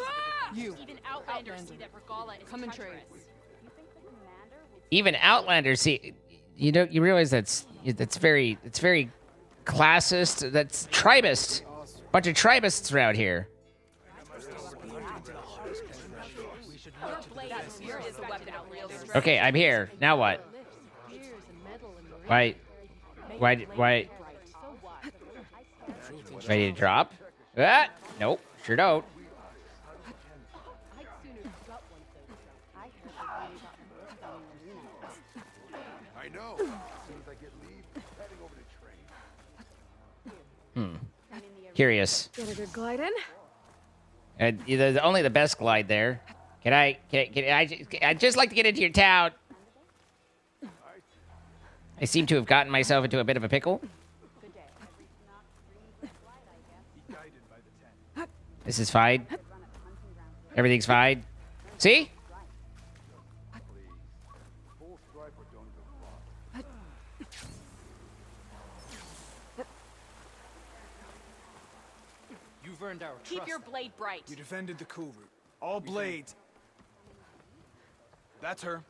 Even Outlanders see that Regala is Come and trade. Even Outlanders see. You realize that's very classist. That's tribist. Bunch of tribists around here. Okay, I'm here. Now what? Why? Ready to drop? Ah, nope, sure don't. I know. Curious. Get a good glide in. Only the best glide there. Can I'd just like to get into your town. I seem to have gotten myself into a bit of a pickle. This is fine. Everything's fine. See? You've earned our trust. Keep your blade bright. You defended the cool route. All blades. That's her.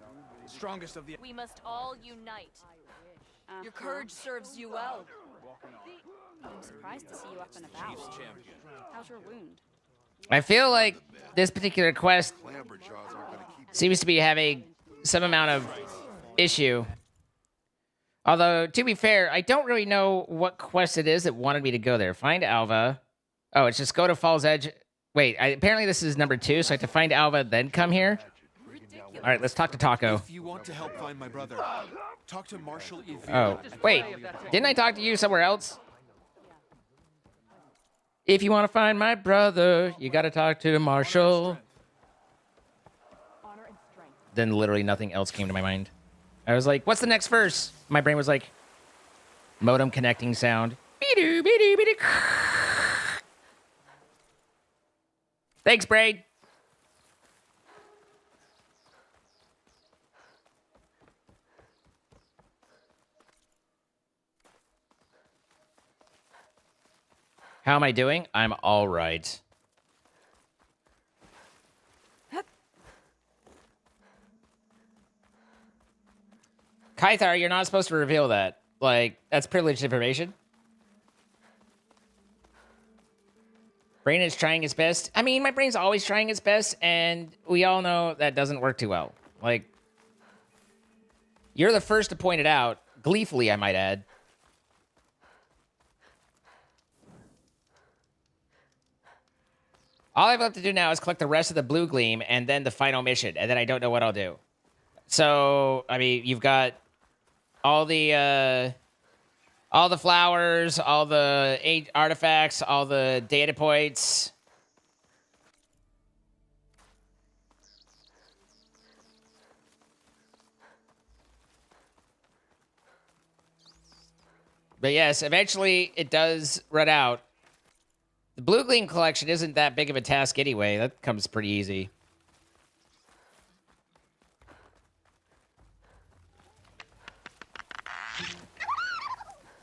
Strongest of the... We must all unite. Your courage serves you well. I'm surprised to see you up and about. How's your wound? I feel like this particular quest seems to be having some amount of issue. Although, to be fair, I don't really know what quest it is that wanted me to go there. Find Alva. Oh, it's just go to Fall's Edge. Wait, apparently this is number 2, so I have to find Alva, then come here? All right, let's talk to Taco. If you want to help find my brother, talk to Marshal Evie. Oh, wait. Didn't I talk to you somewhere else? If you want to find my brother, you got to talk to Marshal. Then literally nothing else came to my mind. I was like, what's the next verse? My brain was like, modem connecting sound. Be-doo, be-doo, be-doo. Thanks, Braid. How am I doing? I'm all right. Kythar, you're not supposed to reveal that. Like, that's privileged information. Brain is trying its best. I mean, my brain's always trying its best, and we all know that doesn't work too well. Like, you're the first to point it out. Gleefully, I might add. All I've left to do now is collect the rest of the blue gleam and then the final mission, and then I don't know what I'll do. So, I mean, you've got all the flowers, all the 8 artifacts, all the data points. But yes, eventually it does run out. The Blue Gleam collection isn't that big of a task anyway. That comes pretty easy.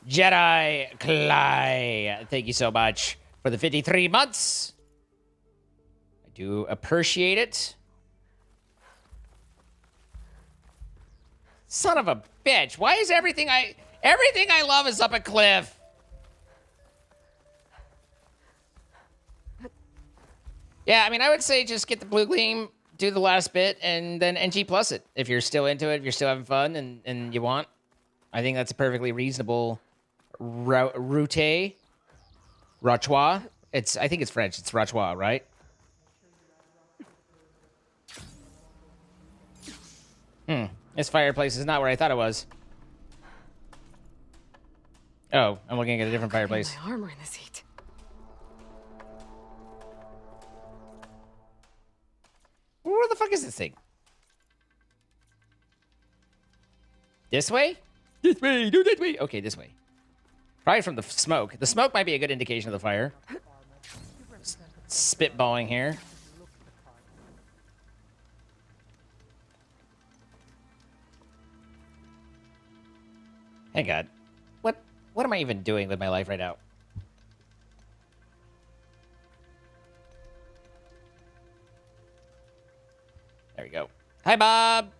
Jedi Clay, thank you so much for the 53 months. I do appreciate it. Son of a bitch. Why is everything I love is up a cliff? Yeah, I mean, I would say just get the Blue Gleam, do the last bit, and then NG plus it. If you're still into it, if you're still having fun and you want. I think that's a perfectly reasonable route. Rauchois. I think it's French. It's Rauchois, right? This fireplace is not where I thought it was. Oh, I'm looking at a different fireplace. My armor in this heat. Where the fuck is this thing? This way? This way, do this way. Okay, this way. Probably from the smoke. The smoke might be a good indication of the fire. Spitballing here. Hey God, what am I even doing with my life right now? There we go. Hi, Bob.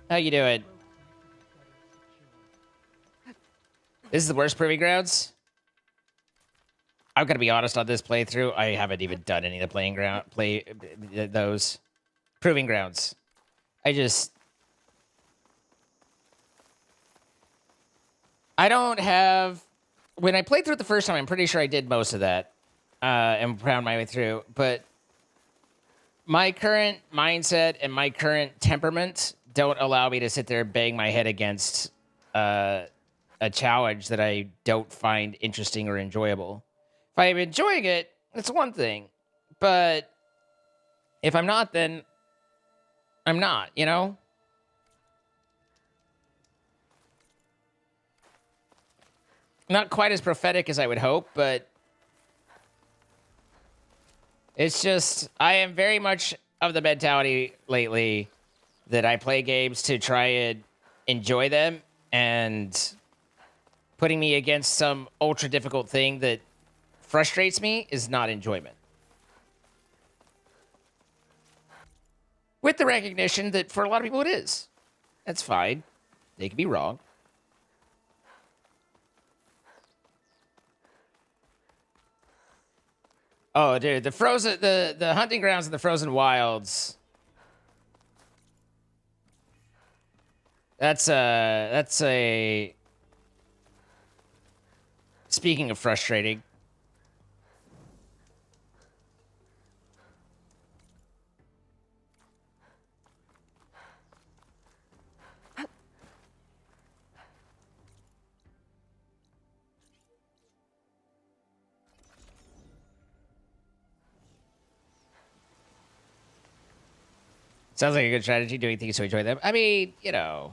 How you doing? This is the worst proving grounds. I've got to be honest on this playthrough. I haven't even done any of the those proving grounds. I don't have. When I played through it the first time, I'm pretty sure I did most of that and found my way through. But my current mindset and my current temperament don't allow me to sit there and bang my head against a challenge that I don't find interesting or enjoyable. If I'm enjoying it, it's one thing. But if I'm not, then I'm not, you know? Not quite as prophetic as I would hope, but it's just, I am very much of the mentality lately that I play games to try and enjoy them, and putting me against some ultra difficult thing that frustrates me is not enjoyment. With the recognition that for a lot of people it is. That's fine. They could be wrong. Oh, dude, the hunting grounds in the frozen wilds. That's a. Speaking of frustrating. Sounds like a good strategy, doing things to enjoy them. I mean, you know.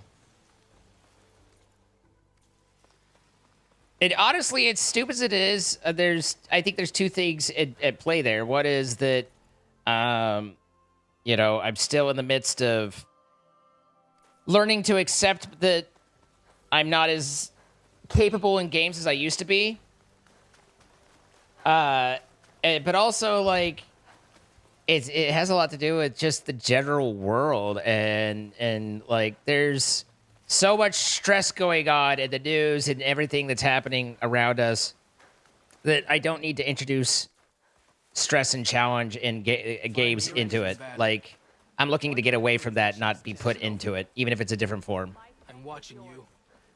And honestly, as stupid as it is, I think there's two things at play there. One is that, you know, I'm still in the midst of learning to accept that I'm not as capable in games as I used to be. But also, like, it has a lot to do with just the general world, and like there's so much stress going on in the news and everything that's happening around us that I don't need to introduce stress and challenge in games into it. Like, I'm looking to get away from that, not be put into it, even if it's a different form. I'm watching you.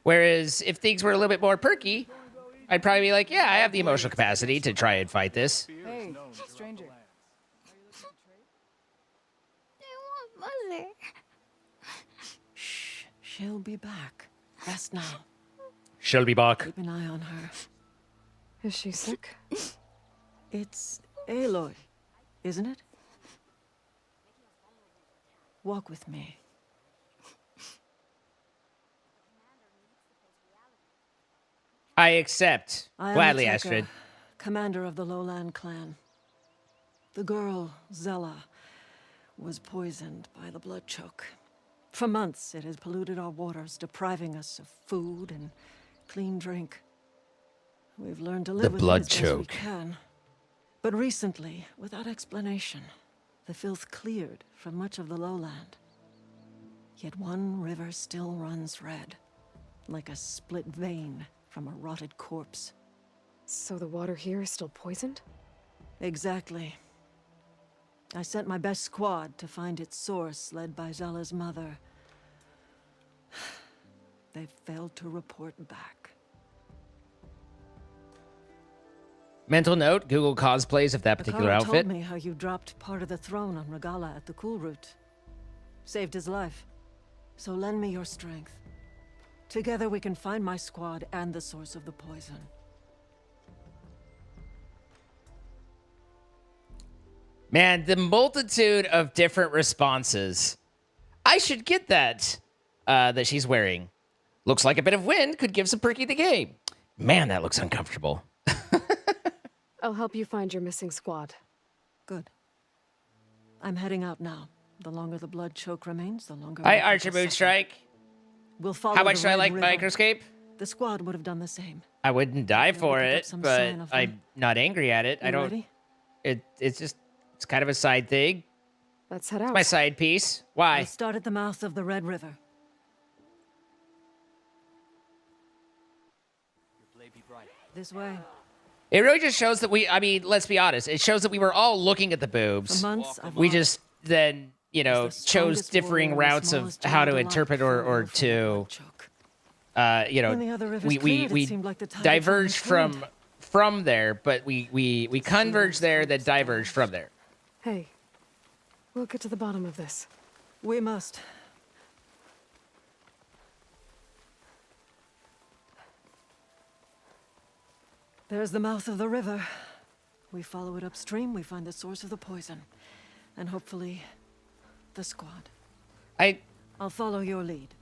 Whereas if things were a little bit more perky, I'd probably be like, yeah, I have the emotional capacity to try and fight this. Hey, stranger. Mother. Shh. She'll be back. Rest now. She'll be back. Keep an eye on her. Is she sick? It's Aloy, isn't it? Walk with me. I accept. I am Gladly, Ateka, Astrid. commander of the Lowland clan. The girl, Zella, was poisoned by the blood choke. For months, it has polluted our waters, depriving us of food and clean drink. We've learned to live with blood it as best we choke. can. But recently, without explanation, the filth cleared from much of the lowland. Yet one river still runs red, like a split vein from a rotted corpse. So the water here is still poisoned? Exactly. I sent my best squad to find its source, led by Zella's mother. They failed to report back. Mental note, Google cosplays of that particular Akara outfit. told me how you dropped part of the throne on Regala at the Cool Route. Saved his life. So lend me your strength. Together we can find my squad and the source of the poison. Man, the multitude of different responses. I should get that that she's wearing. Looks like a bit of wind could give some perky the game. Man, that looks uncomfortable. I'll help you find your missing squad. Good. I'm heading out now. The longer the blood choke remains, the longer... Hi, Archer Moonstrike. We'll follow How much the do I Red like River. Microscape? The squad would have done the same. I wouldn't die Maybe for pick up it, some but sign of them. I'm not angry at it. I You don't... ready? It's just... It's kind of a side thing. Let's head out. My side piece. Why? We'll start at the mouth of the Red River. This way. It really just shows that I mean, let's be honest. It shows that we were all looking at the boobs. For months, I've We watched just then, you know, as the chose strongest differing warrior and the routes of smallest how to child interpret alive or fell from the to, blood choke. you know, When the other rivers we cleared, it we seemed like the tide had diverged finally turned. from there, but we converged there, then diverged from there. Hey, we'll get to the bottom of this. We must. There's the mouth of the river. We follow it upstream, we find the source of the poison. And hopefully, the squad. I'll follow your lead.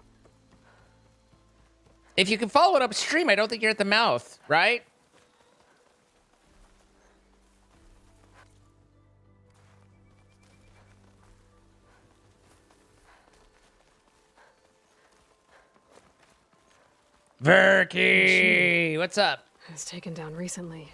If you can follow it upstream, I don't think you're at the mouth, right? Verky, what's up? It was taken down recently.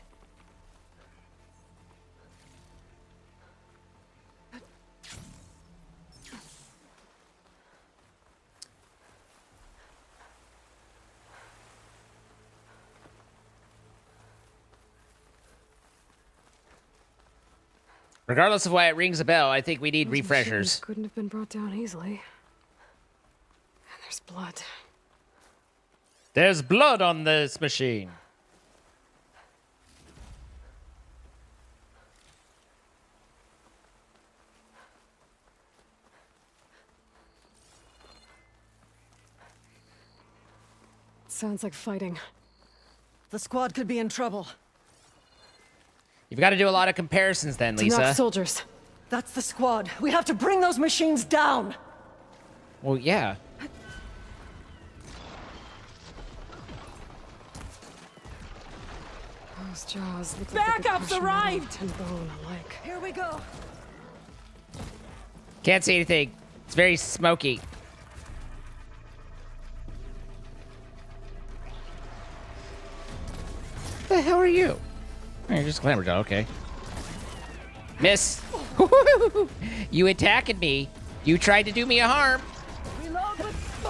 Regardless of why it rings a bell, I think we need Those refreshers. machines couldn't have been brought down easily. And there's blood. There's blood on this machine. Sounds like fighting. The squad could be in trouble. You've got to do a lot of comparisons then, It's enough Lisa. soldiers. That's the squad. We have to bring those machines down. Well, yeah. Those jaws look like they could Backups crush metal arrived! and bone alike. Here we go. Can't see anything. It's very smoky. The hell are you? Oh, you're just Glamour Doll, okay. Miss. You attacking me. You tried to do me a harm. Reload with...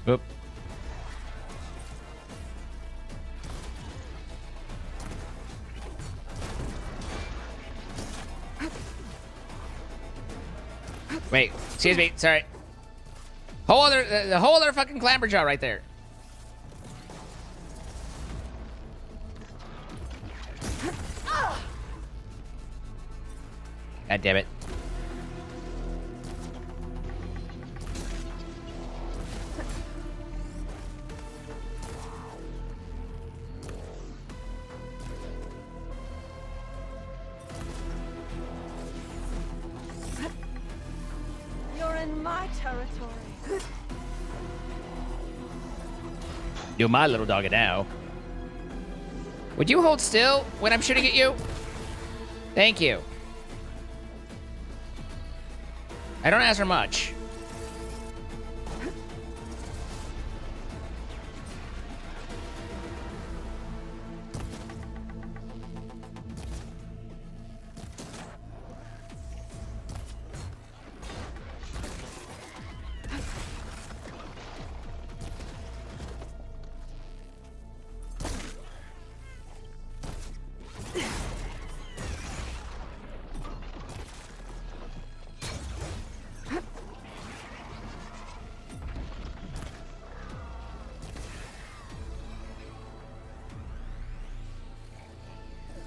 Oop. Wait, excuse me, sorry. The whole other fucking Glamour Jaw right there. God damn it. You're in my territory. You're my little doggy now. Would you hold still when I'm shooting at you? Thank you. I don't ask for much.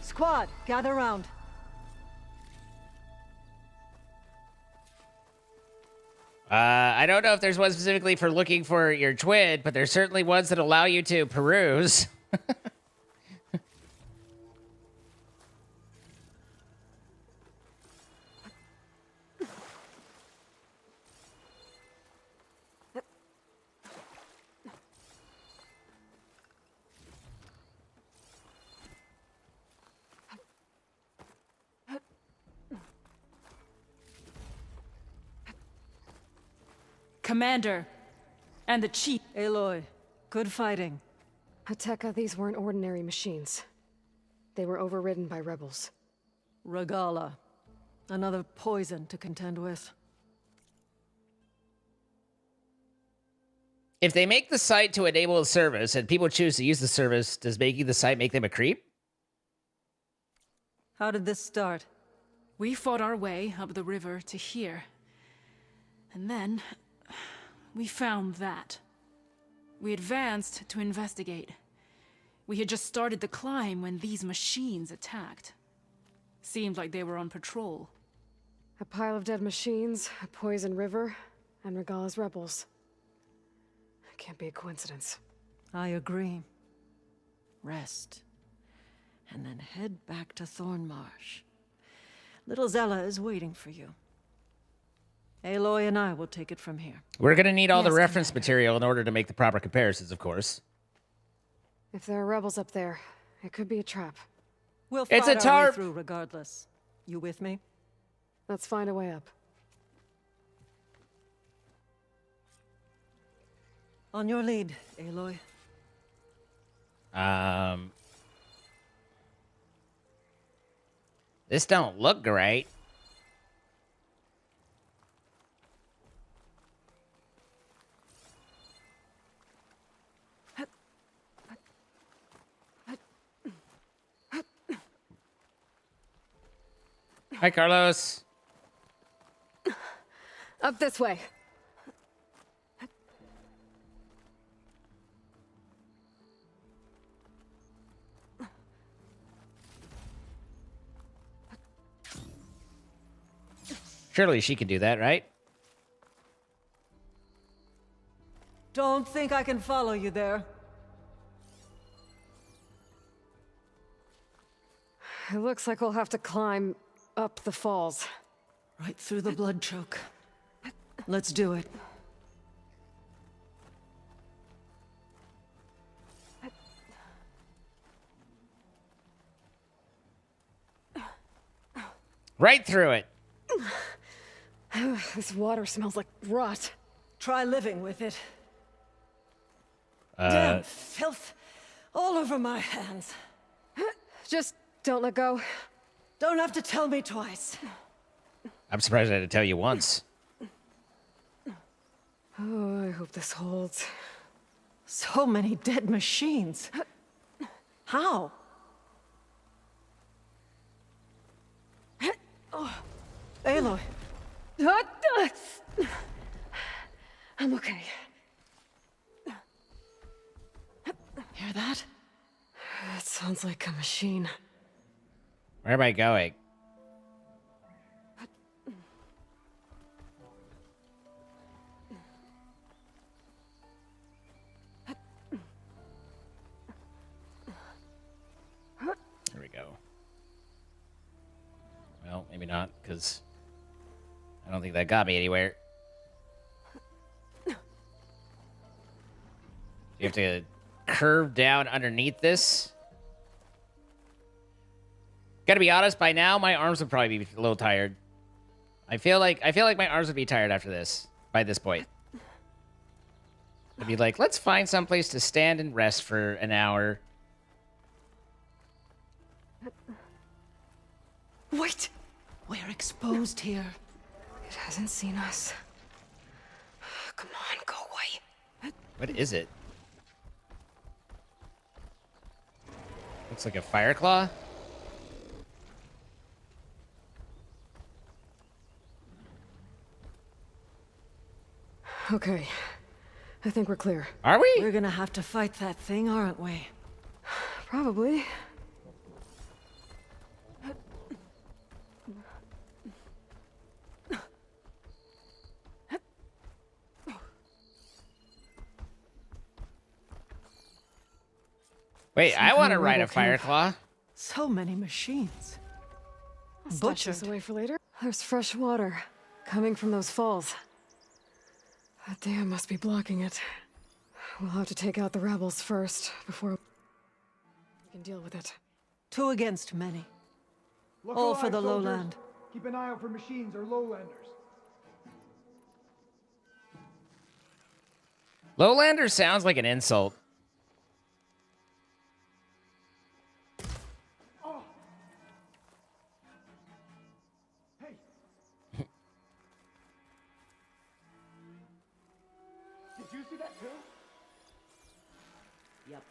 Squad, gather round. I don't know if there's one specifically for looking for your twin, but there's certainly ones that allow you to peruse. Commander, and the chief. Aloy, good fighting. Hateka, these weren't ordinary machines. They were overridden by rebels. Regala, another poison to contend with. If they make the site to enable a service and people choose to use the service, does making the site make them a creep? How did this start? We fought our way up the river to here. And then, we found that. We advanced to investigate. We had just started the climb when these machines attacked. Seemed like they were on patrol. A pile of dead machines, a poison river, and Regala's rebels. Can't be a coincidence. I agree. Rest. And then head back to Thornmarsh. Little Zella is waiting for you. Aloy and I will take it from here. We're going to need all the Yes, reference Commander. material in order to make the proper comparisons, of course. If there are rebels up there, it could be a trap. We'll It's fight a our way tarp. through regardless. You with me? Let's find a way up. On your lead, Aloy. This don't look great. Hi, Carlos. Up this way. Surely she can do that, right? Don't think I can follow you there. It looks like we'll have to climb up the falls. Right through the blood choke. Let's do it. Right through it. This water smells like rot. Try living with it. Damn filth all over my hands. Just don't let go. Don't have to tell me twice. I'm surprised I had to tell you once. Oh, I hope this holds. So many dead machines. How? Aloy. I'm okay. Hear that? That sounds like a machine. Where am I going? There we go. Well, maybe not, because I don't think that got me anywhere. You have to curve down underneath this. Gotta be honest, by now my arms would probably be a little tired. I feel like my arms would be tired after this, by this point. I'd be like, let's find someplace to stand and rest for an hour. Wait! We're exposed here. It hasn't seen us. Come on, go away. What is it? Looks like a fire claw. Okay. I think we're clear. Are we? We're gonna have to fight that thing, aren't we? Probably. Wait, Some I kind want to of ride a rebel camp. Fireclaw. So many machines. Stash this Butchered. away for later. There's fresh water coming from those falls. That dam must be blocking it. We'll have to take out the rebels first before we can deal with it. 2 against many. Look All alive, for the soldiers. lowland. Keep an eye out for machines or lowlanders. Lowlander sounds like an insult. Hey! Did you see that too? Yep.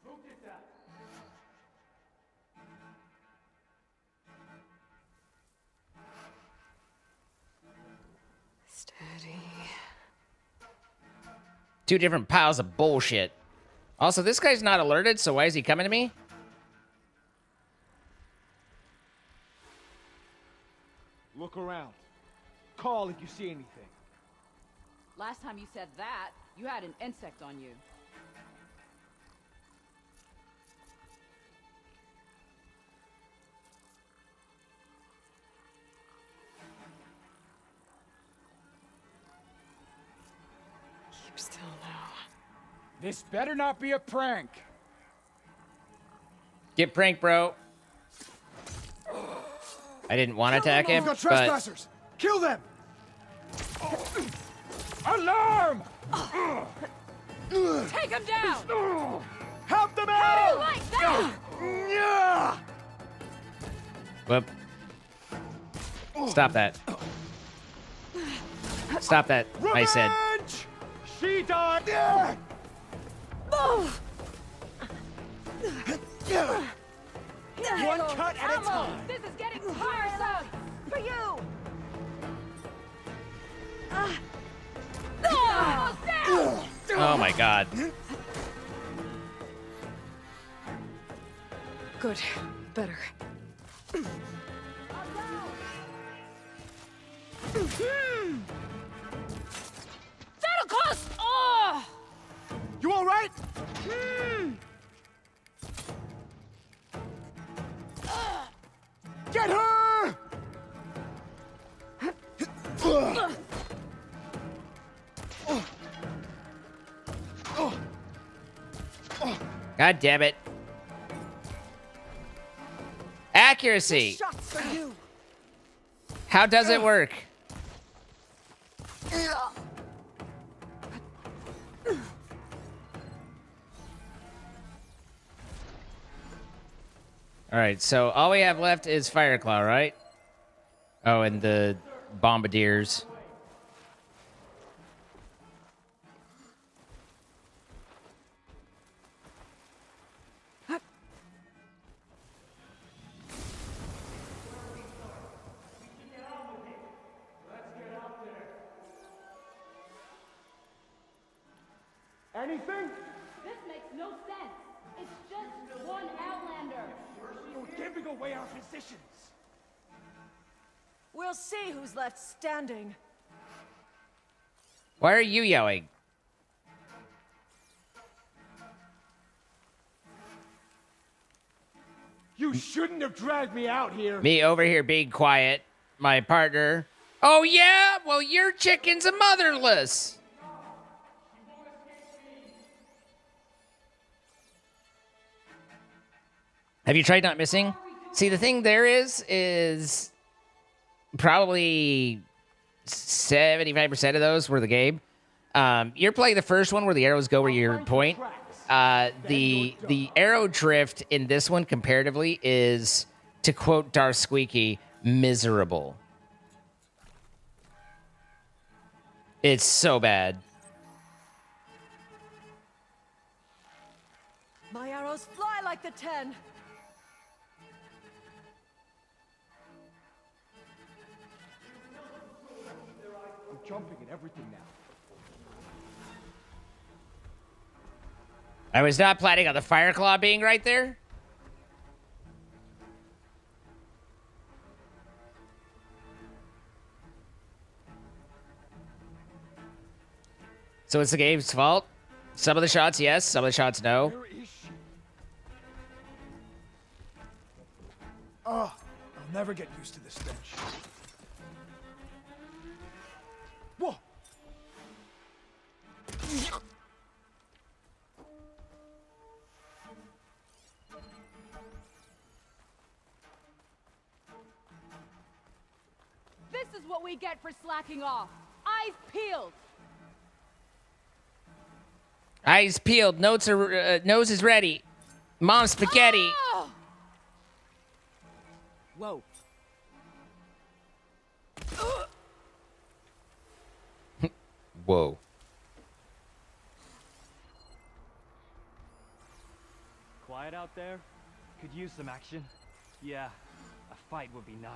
Who did that? Steady. 2 different piles of bullshit. Also, this guy's not alerted, so why is he coming to me? Look around. Call if you see anything. Last time you said that, you had an insect on you. Keep still now. This better not be a prank. Get pranked, bro. I didn't want to attack him, We've got but trespassers. Kill them. Alarm! Take him down! Help them How do you out! like that? Yeah! whoop. Stop that. Stop that, I said. Revenge! She died. Yeah! One cut at a Elmo, time. this is getting tiresome! For you! Almost down! Oh my god. Good. Better. That'll cost! Oh! You all right? Get her! God damn it. Accuracy. Shots for you. How does it work? All right, so all we have left is Fireclaw, right? Oh, and the Bombardiers. Anything? This makes no sense. It's just one Outlander. You're giving away our positions. We'll see who's left standing. Why are you yelling? You shouldn't have dragged me out here. Me over here being quiet. My partner. Oh, yeah? Well, your chickens are motherless. Have you tried not missing? See, the thing there is probably 75% of those were the game. You're playing the first one where the arrows go where you point. The arrow drift in this one comparatively is, to quote Darth Squeaky, miserable. It's so bad. My arrows fly like the 10. I'm jumping at everything now. I was not planning on the Fireclaw being right there. So it's the game's fault? Some of the shots, yes. Some of the shots, no. Where is she? Oh, I'll never get used to this stench. Whoa! This is what we get for slacking off. Eyes peeled. Eyes peeled. Nose is ready. Mom spaghetti. Oh! Whoa. Whoa. Quiet out there? Could use some action. Yeah, a fight would be nice.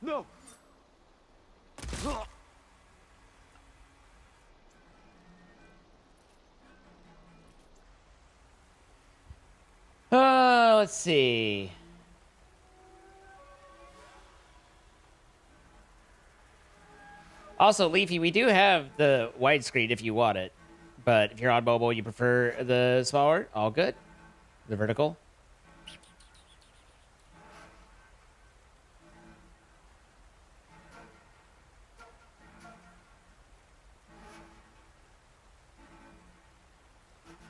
No! Let's see. Also, Leafy, we do have the widescreen if you want it. But if you're on mobile, you prefer the smaller, all good. The vertical.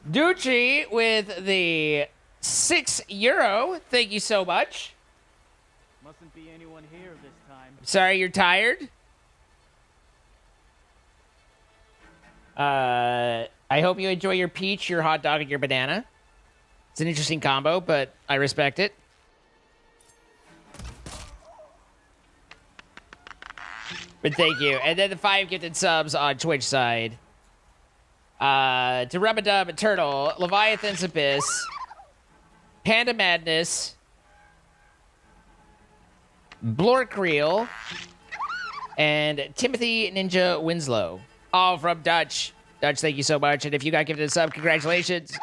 Ducci with the €6. Thank you so much. Mustn't be anyone here this time. Sorry you're tired. I hope you enjoy your peach, your hot dog, and your banana. It's an interesting combo, but I respect it. But thank you. And then the 5 gifted subs on Twitch side. To Rubadub Turtle, Leviathan's Abyss, Panda Madness, Blorkreel, and Timothy Ninja Winslow. All from Dutch. Dutch, thank you so much. And if you got gifted a sub, congratulations.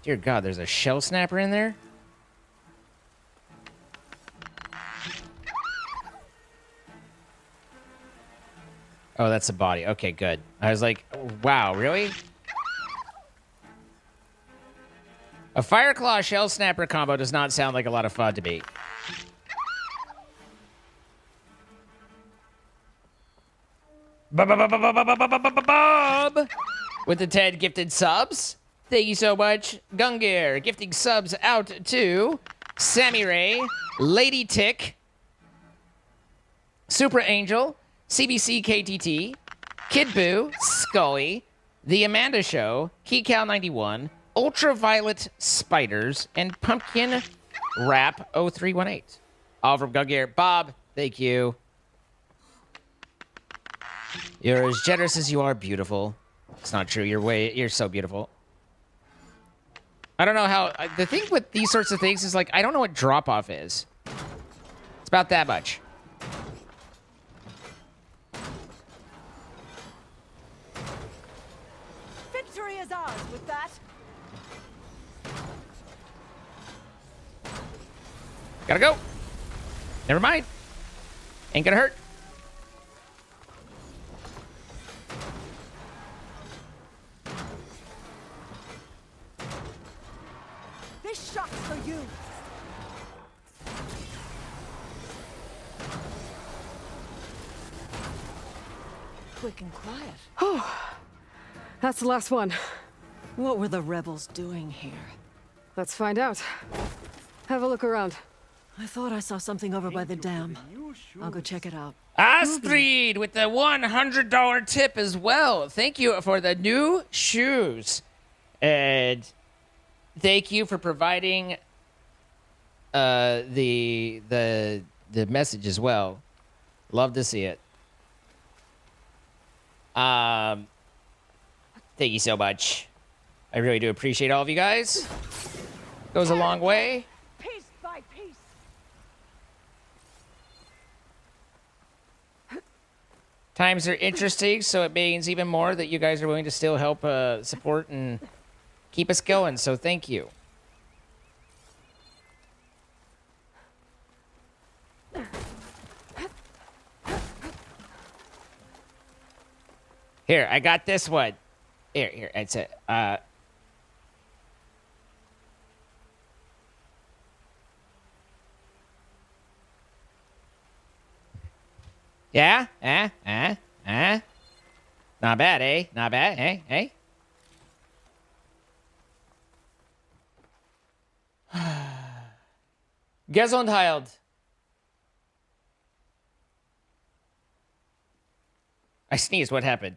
Dear God, there's a shell snapper in there? Oh, that's a body. Okay, good. I was like, wow, really? A Fireclaw Shell Snapper combo does not sound like a lot of fun to me. Bob with the 10 gifted subs. Thank you so much. Gungir gifting subs out to Sammy Ray, Lady Tick, Super Angel, CBC KTT, Kid Boo, Scully, The Amanda Show, KeyCal91, Ultraviolet Spiders, and Pumpkin Rap 0318. All from Gungir. Bob, thank you. You're as generous as you are beautiful. It's not true. You're so beautiful. I don't know how... The thing with these sorts of things is, like, I don't know what drop-off is. It's about that much. Victory is ours with that. Gotta go. Never mind. Ain't gonna hurt. This shot's for you. Quick and quiet. Oh, that's the last one. What were the rebels doing here? Let's find out. Have a look around. I thought I saw something over by the dam. I'll go check it out. Astrid with the $100 tip as well. Thank you for the new shoes. And thank you for providing the message as well. Love to see it. Thank you so much. I really do appreciate all of you guys. Goes a long way. Piece by piece. Times are interesting, so it means even more that you guys are willing to still help support and keep us going. So thank you. Here, I got this one. Here, it's it. Yeah? Not bad, eh? Not bad, eh? Gesundheit. I sneezed. What happened?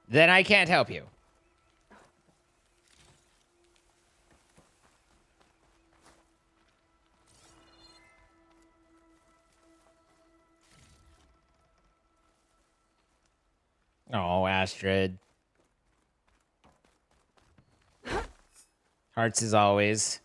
Then I can't help you. Oh, Astrid. Hearts as always.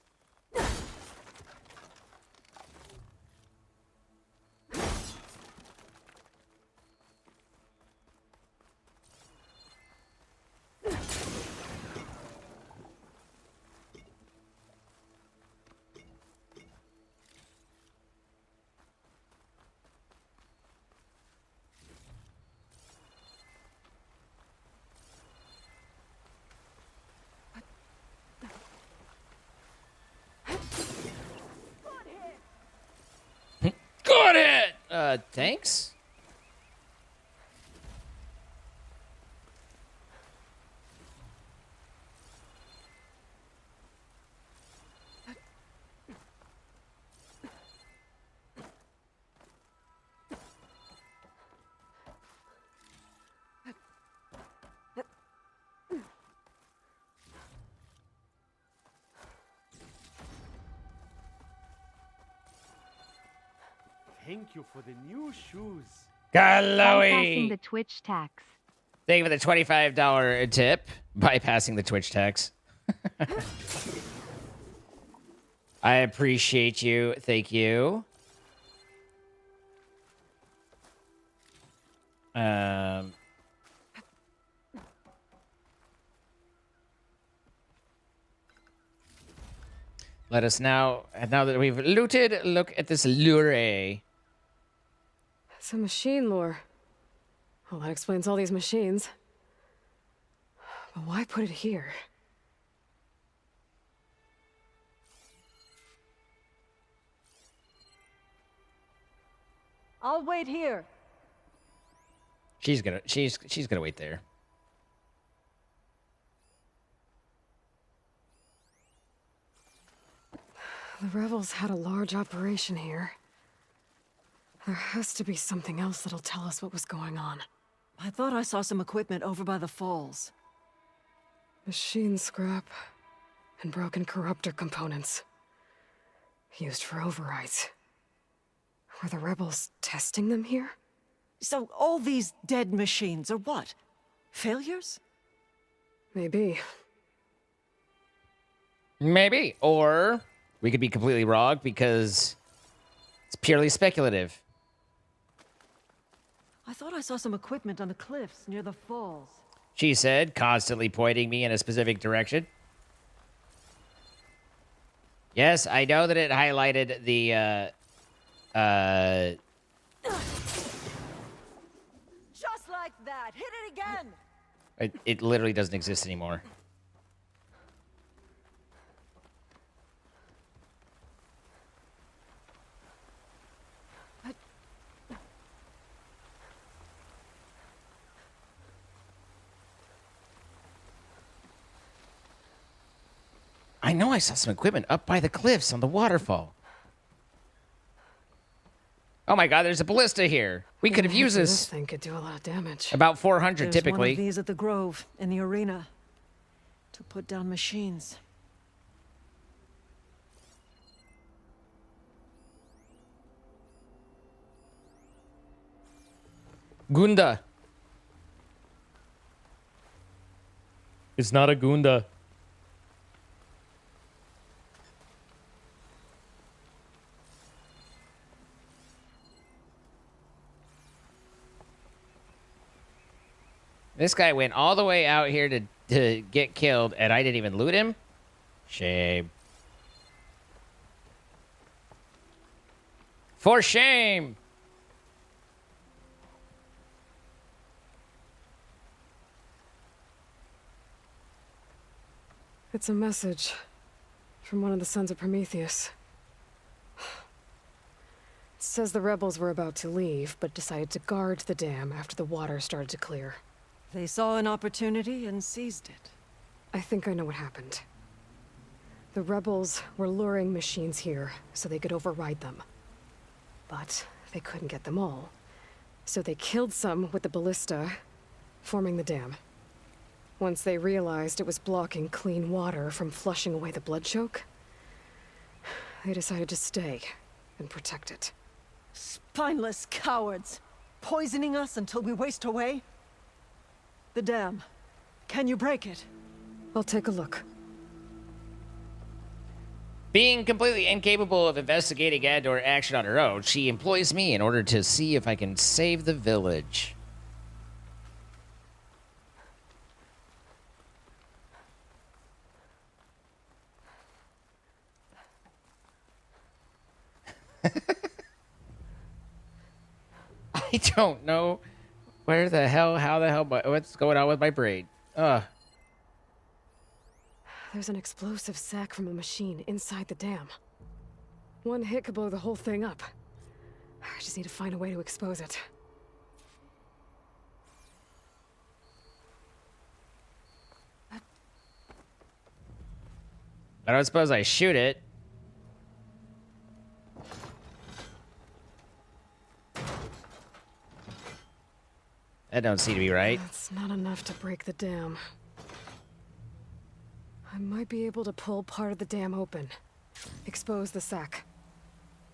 Got it! Thanks? Thank you for the new shoes. Bypassing the Twitch tax. Thank you for the $25 tip. Bypassing the Twitch tax. I appreciate you. Thank you. Let us now that we've looted, look at this lure. It's a machine lure. Well, that explains all these machines. But why put it here? I'll wait here. She's gonna wait there. The rebels had a large operation here. There has to be something else that'll tell us what was going on. I thought I saw some equipment over by the falls. Machine scrap and broken corruptor components. Used for overrides. Were the rebels testing them here? So all these dead machines are what? Failures? Maybe. Maybe. Or we could be completely wrong because it's purely speculative. I thought I saw some equipment on the cliffs near the falls. She said, constantly pointing me in a specific direction. Yes, I know that it highlighted the, Just like that! Hit it again! It literally doesn't exist anymore. I know I saw some equipment up by the cliffs on the waterfall. Oh my god, there's a ballista here. We could have used This thing could do a lot of damage. About 400 There's typically. one of these at the Grove, in the arena. To put down machines. Gunda. It's not a Gunda. This guy went all the way out here to get killed, and I didn't even loot him? Shame. For shame! It's a message from one of the Sons of Prometheus. It says the rebels were about to leave, but decided to guard the dam after the water started to clear. They saw an opportunity and seized it. I think I know what happened. The rebels were luring machines here so they could override them. But they couldn't get them all. So they killed some with the ballista, forming the dam. Once they realized it was blocking clean water from flushing away the blood choke, they decided to stay and protect it. Spineless cowards! Poisoning us until we waste away? The dam. Can you break it? I'll take a look. Being completely incapable of investigating and/or action on her own, she employs me in order to see if I can save the village. I don't know how the hell, what's going on with my brain. There's an explosive sac from a machine inside the dam. One hit could blow the whole thing up. I just need to find a way to expose it. I don't suppose I shoot it. That don't seem to be right. That's not enough to break the dam. I might be able to pull part of the dam open. Expose the sac.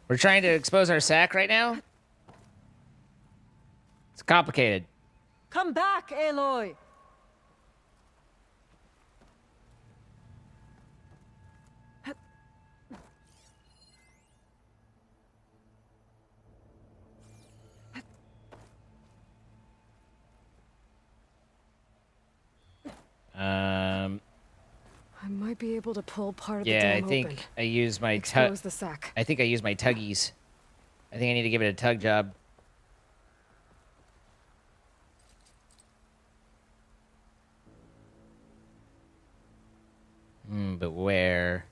We're trying to expose our sack right now? It's complicated. Come back, Aloy! I might be able to pull part of the Yeah, dam I think open. I used my Expose the sac. I think I used my tuggies. I think I need to give it a tug job. But where?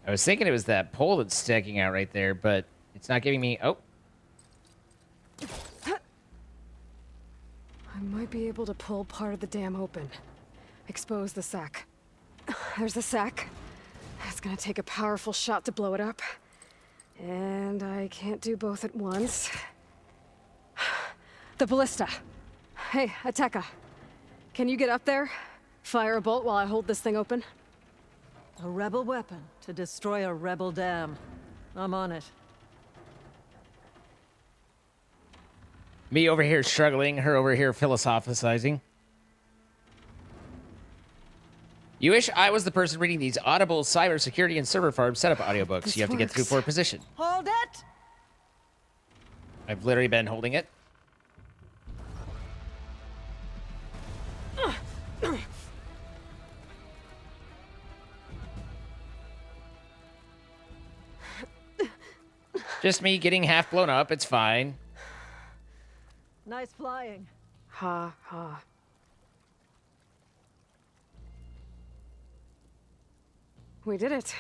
I was thinking it was that pole that's sticking out right there, but it's not giving me... Oh. I might be able to pull part of the dam open. Expose the sac. There's the sac. It's gonna take a powerful shot to blow it up. And I can't do both at once. The ballista. Hey, Ateka. Can you get up there? Fire a bolt while I hold this thing open? A rebel weapon to destroy a rebel dam. I'm on it. Me over here struggling, her over here philosophizing. You wish I was the person reading these audible cybersecurity and server farm setup audiobooks. This You have to get through works. for a position. Hold it! I've literally been holding it. Just me getting half blown up. It's fine. Nice flying. Ha ha. We did it.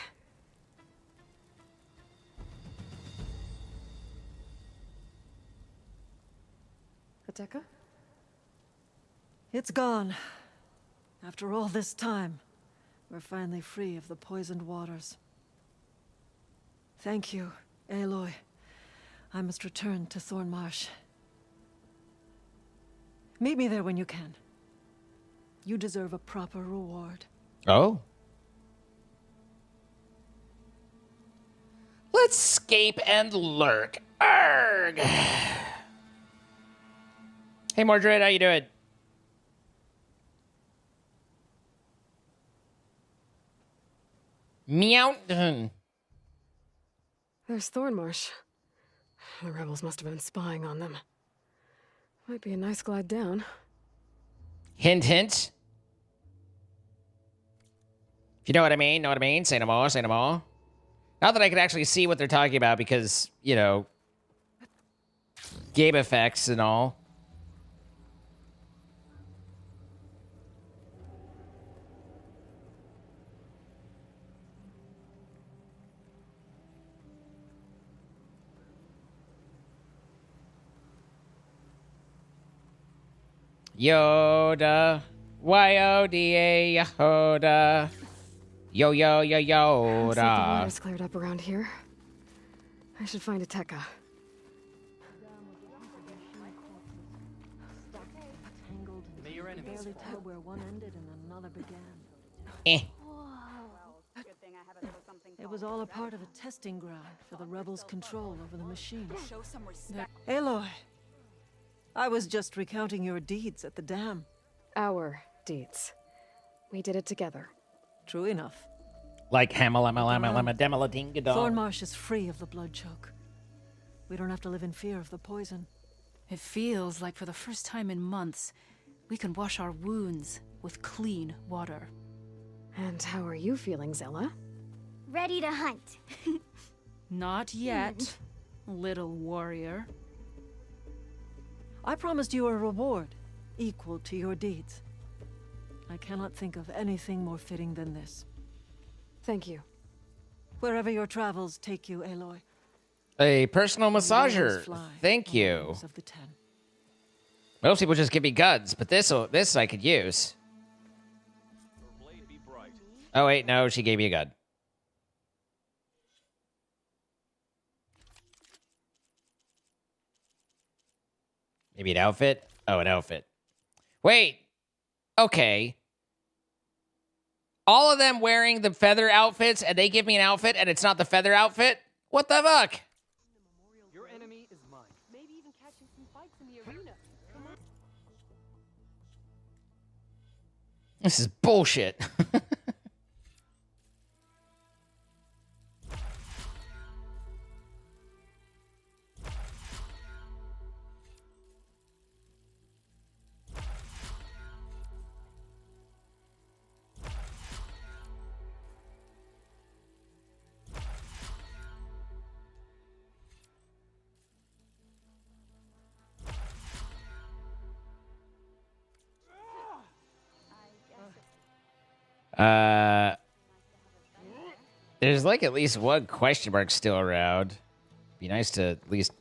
Ateka? It's gone. After all this time, we're finally free of the poisoned waters. Thank you, Aloy. I must return to Thornmarsh. Meet me there when you can. You deserve a proper reward. Oh. Let's escape and lurk. Arrgh. Hey, Mordred, how you doing? Meow. There's Thornmarsh. The rebels must have been spying on them. Might be a nice glide down. Hint, hint. If you know what I mean, Say no more, say no more. Not that I could actually see what they're talking about because, you know, game effects and all. Yoda. Y-O-D-A, Yoda. Yo, yo, yo, Looks like the Yoda. water's cleared up around here. I should find a Tekka. Tangled and May your you could enemies barely tell where one ended and another began. Eh. Good thing I have a little something. It was all a part of a testing ground for the rebels' control over the machines. Show some respect. Aloy, I was just recounting your deeds at the dam. Our deeds. We did it together. True enough. Like hamala-mala-mala-mala-demala-ding-a-dong. Thornmarsh is free of the blood choke. We don't have to live in fear of the poison. It feels like for the first time in months, we can wash our wounds with clean water. And how are you feeling, Zella? Ready to hunt. Not yet, little warrior. I promised you a reward equal to your deeds. I cannot think of anything more fitting than this. Thank you. Wherever your travels take you, Aloy. A personal you will always massager. fly Thank on the you. wings of the ten. Most people just give me guns, but this I could use. Oh wait, no, she gave me a gun. Maybe an outfit? Oh, an outfit. Wait. Okay. All of them wearing the feather outfits and they give me an outfit and it's not the feather outfit? What the fuck? Your enemy is mine. Maybe even catching some fights in the arena. Come on. This is bullshit. There's like at least one question mark still around. Be nice to at least.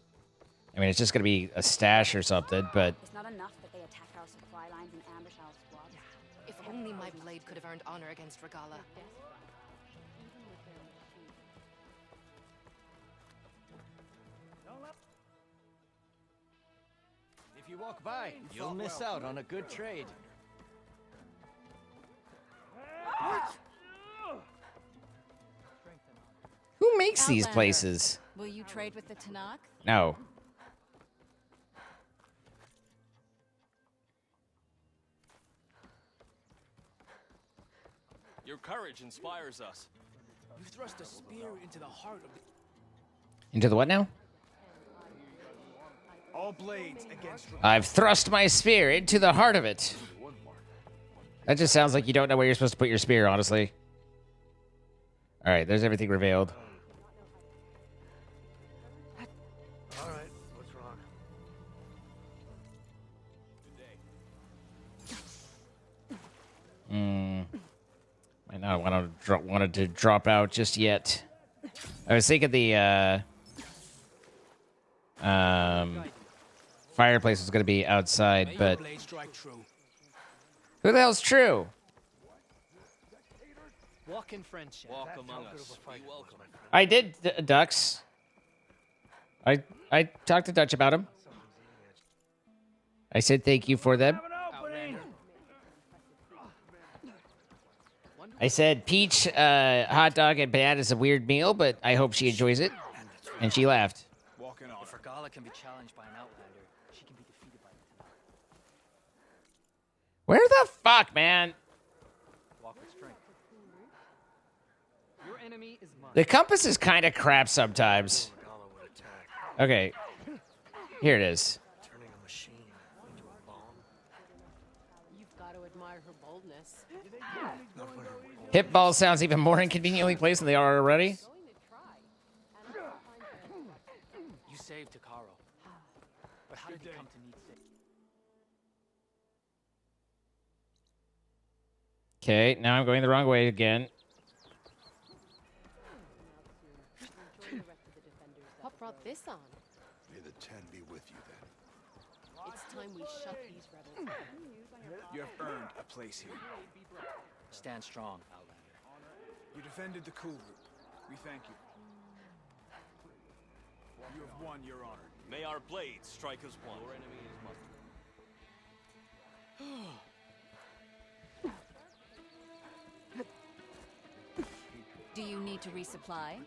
I mean, it's just gonna be a stash or something, but It's not enough that they attack our supply lines and ambush our squad. If only my blade could have earned honor against Regala. If you walk by, you'll miss out on a good trade. who makes these Outlander. places? Will you trade with the Tanakh? No. Your courage inspires us. You thrust a spear into the heart of the... Into the what now? All blades against... I've thrust my spear into the heart of it. That just sounds like you don't know where you're supposed to put your spear, honestly. All right, there's everything revealed. All right, what's wrong? Might not wanted to drop out just yet. I was thinking the fireplace was going to be outside, but who the hell's True? Walk in friendship. Walk among us. Be welcome. I did, Dux. I talked to Dutch about him. I said thank you for them. I said peach, hot dog, and banana is a weird meal, but I hope she enjoys it. And she laughed. Walking on. If Regala can be challenged by an outlander, she can be defeated by the Tanakh. Where the fuck, man? Walk with strength. Your enemy is mine. The compass is kind of crap sometimes. Okay, Here it is. Turning a machine into a bomb. You've got to admire her boldness. Not when her Hip ball sounds even more inconveniently placed than they are already. You saved Takaro. But how did you come to need saving? Okay, now I'm going the wrong way again. What brought this on? May the Ten be with you then. It's time we shut these rebels down. You have earned a place here. Stand strong, Outlander. You defended the cool route. We thank you. You have won your honor. May our blades strike as one. Your enemy is Do you need to resupply?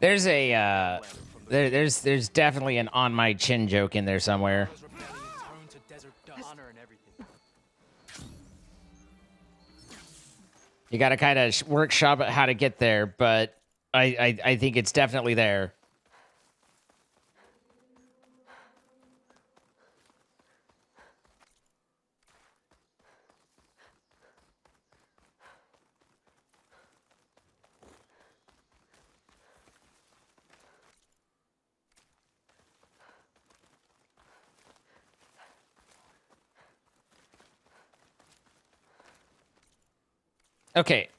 There's a there's definitely an on my chin joke in there somewhere. You got to kind of workshop at how to get there, but I think it's definitely there. Okay.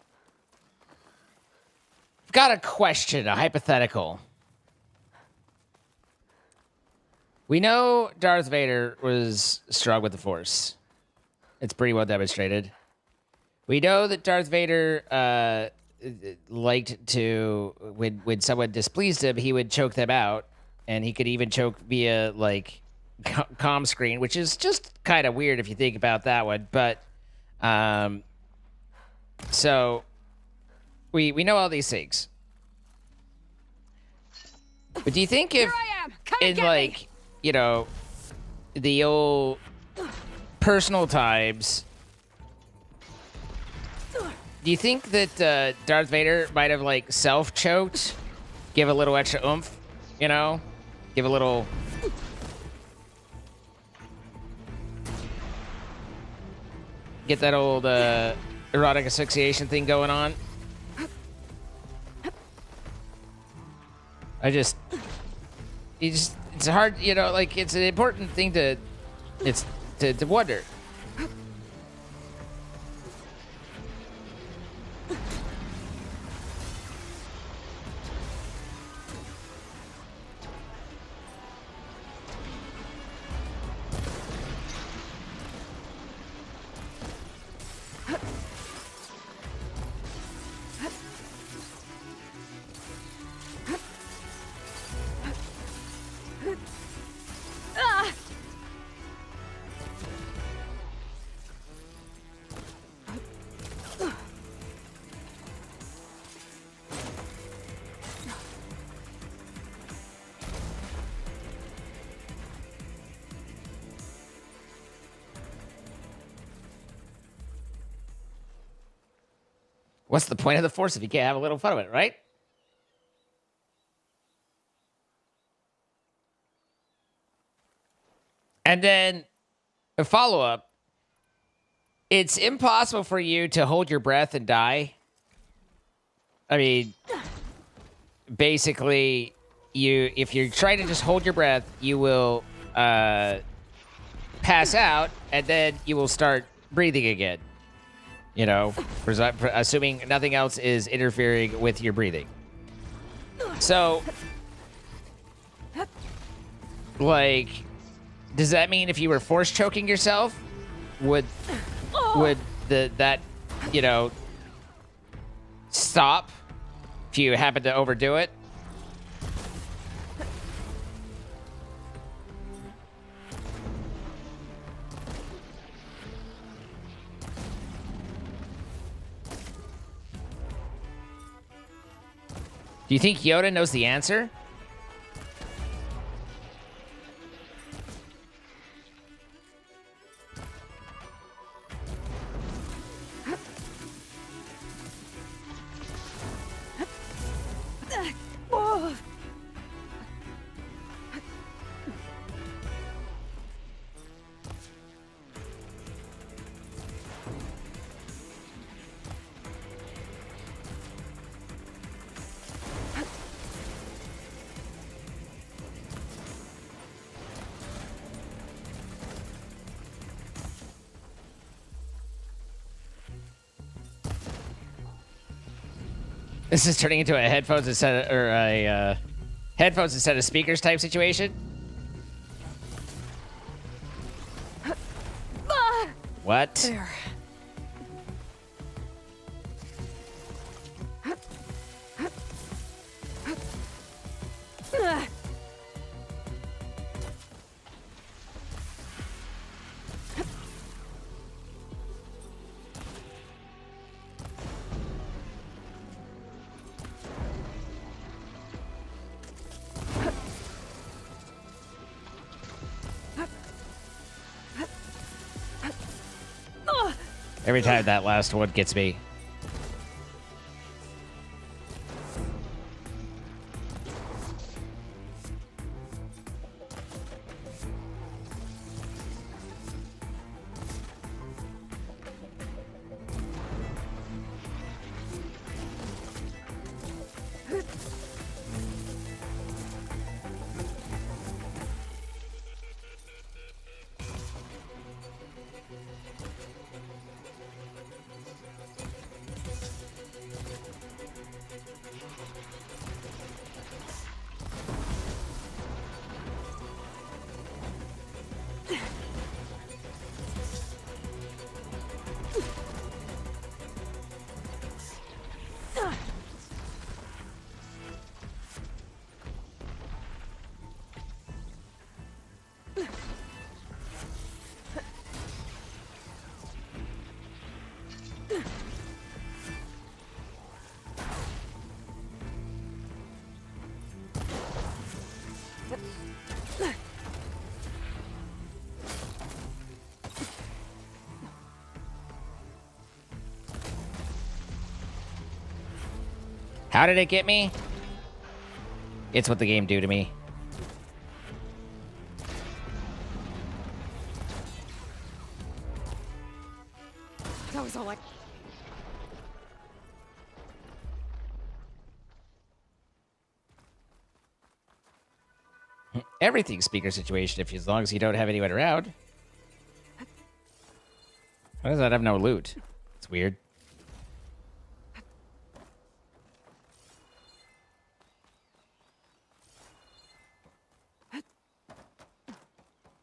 I've got a question, a hypothetical. We know Darth Vader was strong with the Force. It's pretty well demonstrated. We know that Darth Vader liked to, when someone displeased him, he would choke them out. And he could even choke via, like, comm screen, which is just kind of weird if you think about that one. But, so, we know all these things. But do you think if, in, like, you know, the old personal times, do you think that Darth Vader might have, like, self-choked? Give a little extra oomph, you know? Give a little... Get that old erotic asphyxiation thing going on. It's hard, you know, like, it's an important thing to wonder. What's the point of the Force if you can't have a little fun with it, right? And then a follow-up. It's impossible for you to hold your breath and die. I mean, basically, if you're trying to just hold your breath, you will pass out, and then you will start breathing again. You know, assuming nothing else is interfering with your breathing. So, like, does that mean if you were force choking yourself, would that, you know, stop if you happen to overdo it? Do you think Yoda knows the answer? This is turning into a headphones instead of, or a headphones instead of speakers type situation. What? There. Every time that last one gets me. How did it get me? It's what the game do to me. That was all I... Everything's speaker situation if as long as you don't have anyone around. Why does that have no loot? It's weird.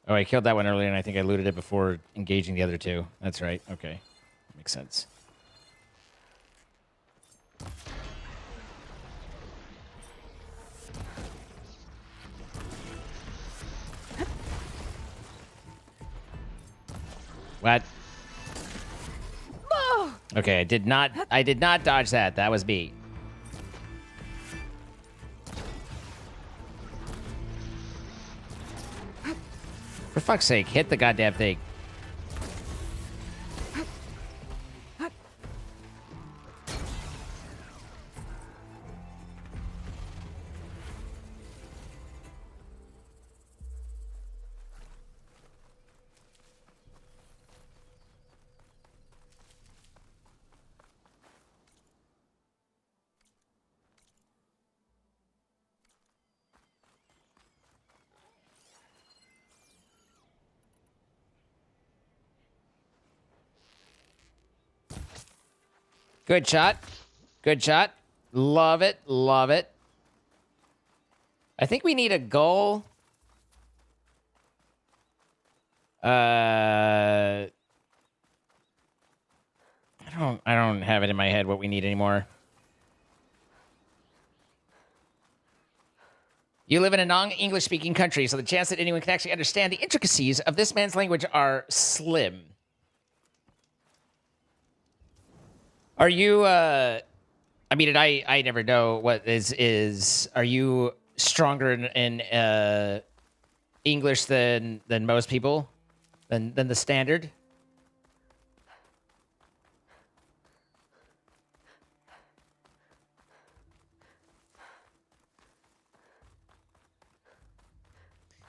Oh, I killed that one earlier, and I think I looted it before engaging the other two. That's right. Okay. Makes sense. What? Okay, I did not dodge that. That was me. For fuck's sake, hit the goddamn thing. Good shot. Good shot. Love it. Love it. I think we need a goal. I don't have it in my head what we need anymore. You live in a non-English speaking country, so the chance that anyone can actually understand the intricacies of this man's language are slim. Are you, I mean, and I never know what are you stronger in English than most people? Than the standard?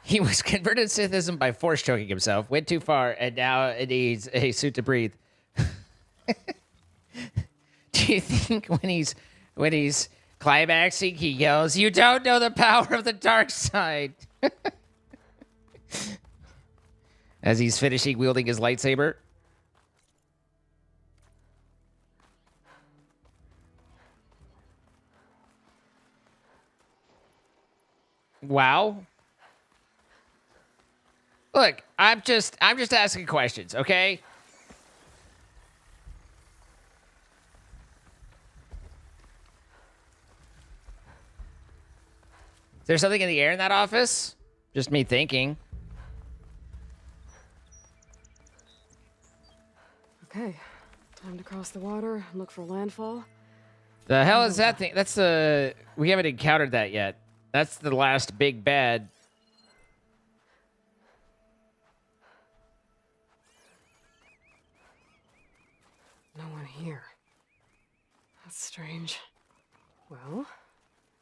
He was converted to Sithism by force choking himself, went too far, and now it needs a suit to breathe. Do you think when he's climaxing, he yells, "You don't know the power of the dark side," as he's finishing wielding his lightsaber? Wow. Look, I'm just asking questions, okay? Is there something in the air in that office? Just me thinking. Okay, time to cross the water and look for landfall. The hell is that thing? That's the... We haven't encountered that yet. That's the last big bad. No one here. That's strange. Well,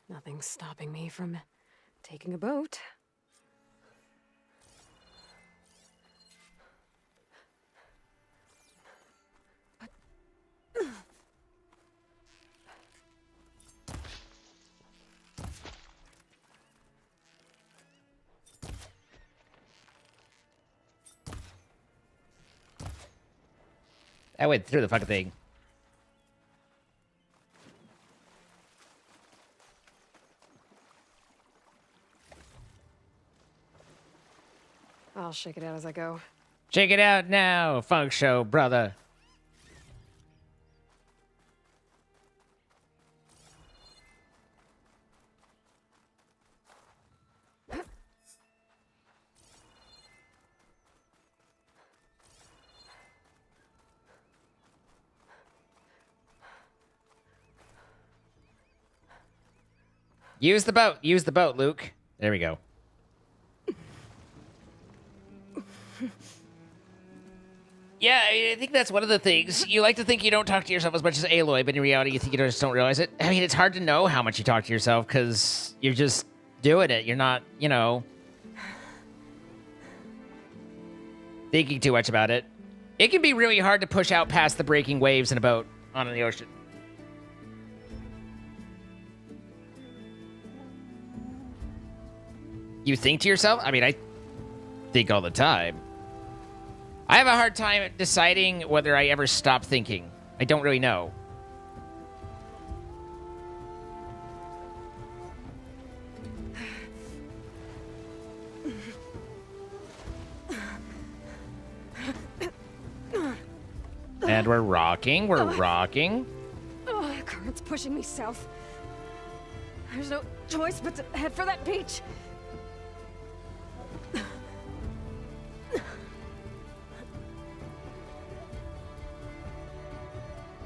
nothing's stopping me from taking a boat. I went through the fucking thing. I'll shake it out as I go. Check it out now, funk show, brother. Use the boat. Use the boat, Luke. There we go. Yeah, I think that's one of the things. You like to think you don't talk to yourself as much as Aloy, but in reality, you think you just don't realize it. I mean, it's hard to know how much you talk to yourself because you're just doing it. You're not, you know, thinking too much about it. It can be really hard to push out past the breaking waves in a boat on the ocean. You think to yourself? I mean, I think all the time. I have a hard time deciding whether I ever stop thinking. I don't really know. And we're rocking, we're rocking. Oh, the current's pushing me south. There's no choice but to head for that beach.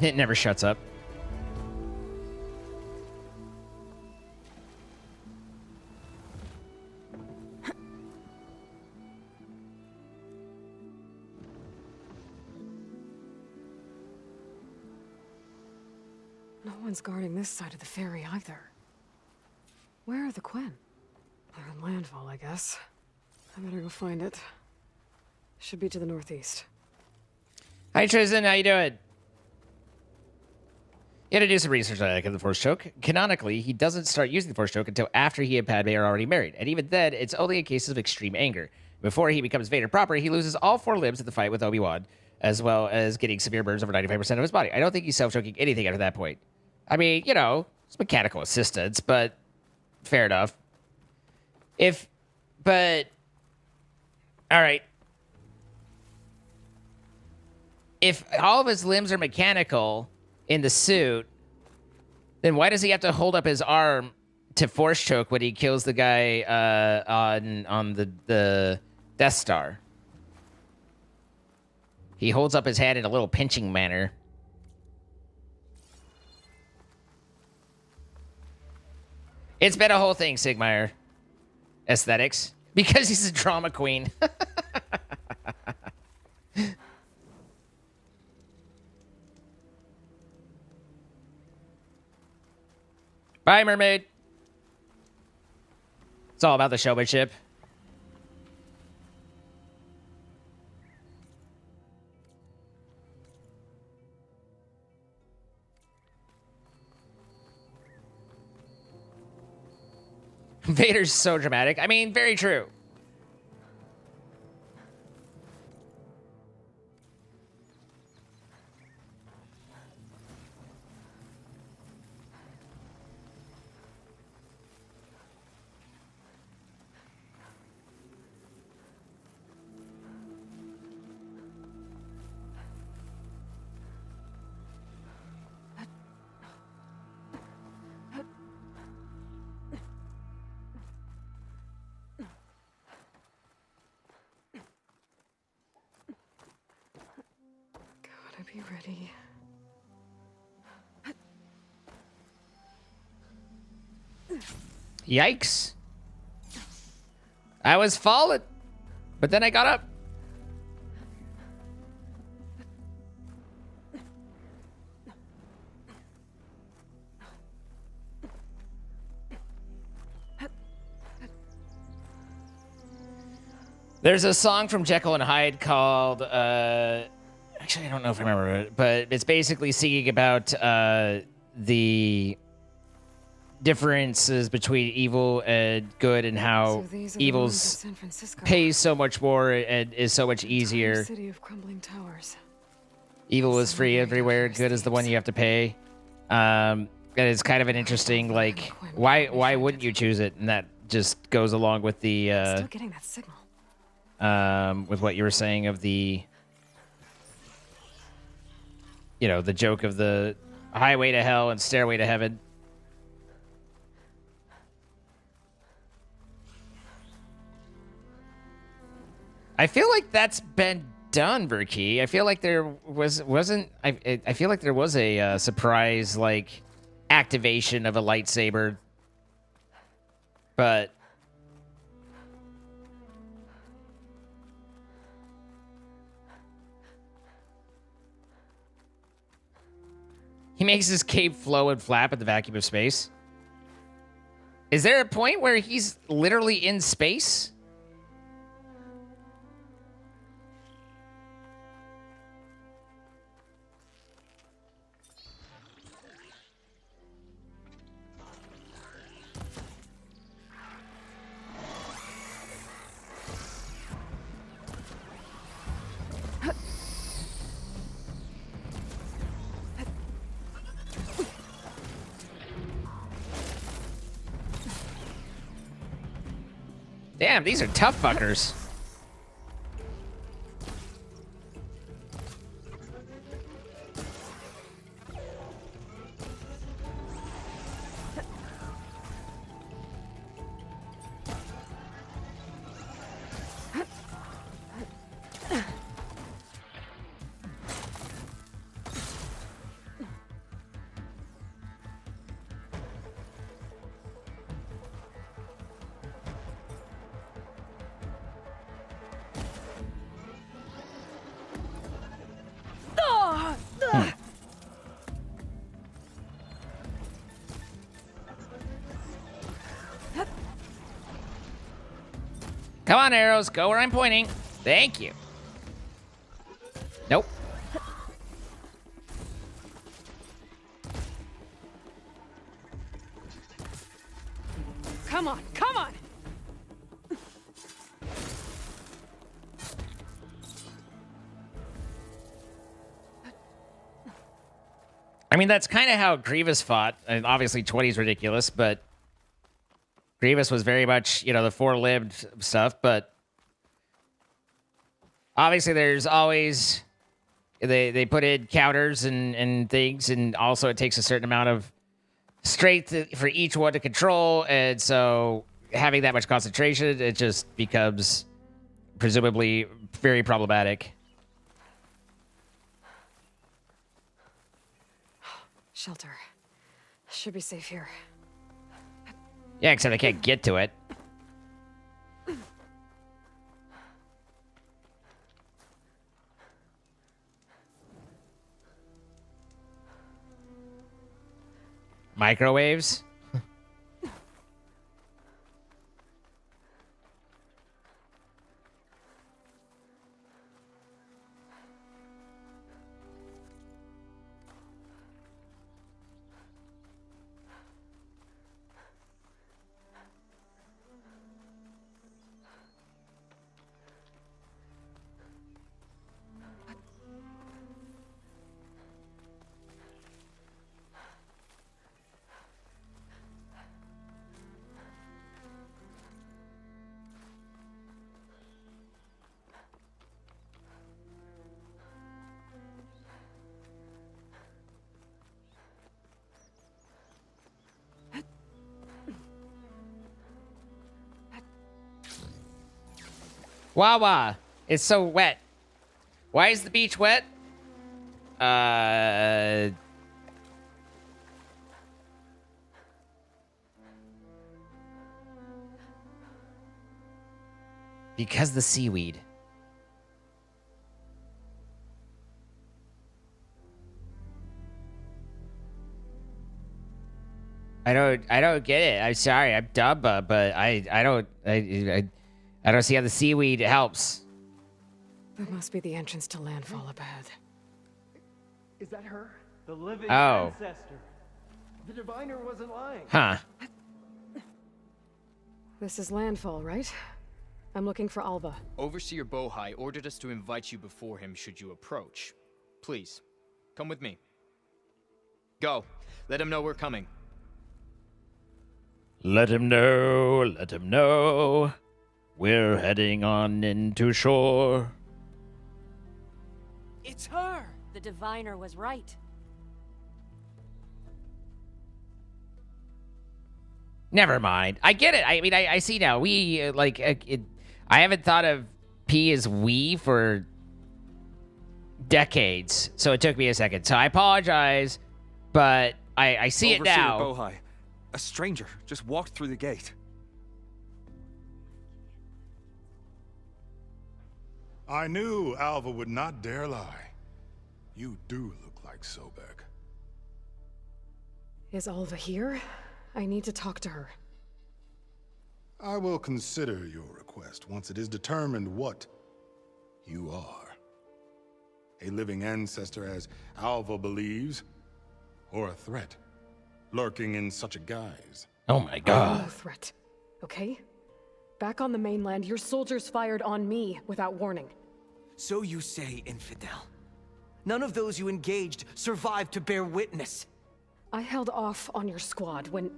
It never shuts up. No one's guarding this side of the ferry either. Where are the Quen? They're in landfall, I guess. I better go find it. Should be to the northeast. Hi, Tristan. How you doing? You had to do some research on the Force Choke. Canonically, he doesn't start using the Force Choke until after he and Padme are already married. And even then, it's only in cases of extreme anger. Before he becomes Vader proper, he loses all 4 limbs in the fight with Obi-Wan, as well as getting severe burns over 95% of his body. I don't think he's self-choking anything after that point. I mean, you know, it's mechanical assistance, but fair enough. All right. If all of his limbs are mechanical in the suit, then why does he have to hold up his arm to force choke when he kills the guy on the Death Star? He holds up his hand in a little pinching manner. It's been a whole thing, Sigmire. Aesthetics. Because he's a drama queen. Bye, mermaid. It's all about the showmanship. Vader's so dramatic. I mean, very true. Be ready. Yikes. I was falling, but then I got up. There's a song from Jekyll and Hyde called, actually, I don't know if I remember it, but it's basically singing about the differences between evil and good and how So these are the ruins of evil's San Francisco. pays so much more and is so much easier. City of crumbling towers. Evil is free everywhere. Good is the one you have to pay. And it's kind of an interesting, like, why wouldn't you choose it? And that just goes along with the Still getting that signal. with what you were saying of the, you know, the joke of the highway to hell and stairway to heaven. I feel like that's been done, Verkey. I feel like there wasn't. I feel like there was a surprise like activation of a lightsaber, but he makes his cape flow and flap in the vacuum of space. Is there a point where he's literally in space? Damn, these are tough fuckers. Come on, arrows. Go where I'm pointing. Thank you. Nope. Come on, come on! I mean, that's kind of how Grievous fought. And obviously, 20 is ridiculous, but Grievous was very much, you know, the four-limbed stuff. But obviously, there's always they put in counters and things, and also it takes a certain amount of strength for each one to control, and so having that much concentration, it just becomes presumably very problematic. Shelter. Should be safe here. Yeah, except I can't get to it. Microwaves? Wawa, it's so wet. Why is the beach wet? Because the seaweed. I don't get it. I'm sorry. I'm dumb, but I don't see how the seaweed helps. That must be the entrance to landfall up ahead. Is that her? The living Oh. ancestor. The diviner wasn't lying. Huh. This is landfall, right? I'm looking for Alva. Overseer Bohai ordered us to invite you before him should you approach. Please, come with me. Go. Let him know we're coming. Let him know. Let him know. We're heading on into shore. It's her! The diviner was right. Never mind. I get it. I mean, I see now. We, I haven't thought of P as we for decades, so it took me a second. So I apologize, but I see it now. Overseer Bohai, a stranger, just walked through the gate. I knew Alva would not dare lie. You do look like Sobek. Is Alva here? I need to talk to her. I will consider your request once it is determined what you are. A living ancestor, as Alva believes, or a threat, lurking in such a guise. Oh my god. No threat, okay? Back on the mainland, your soldiers fired on me without warning. So you say, infidel. None of those you engaged survived to bear witness. I held off on your squad when...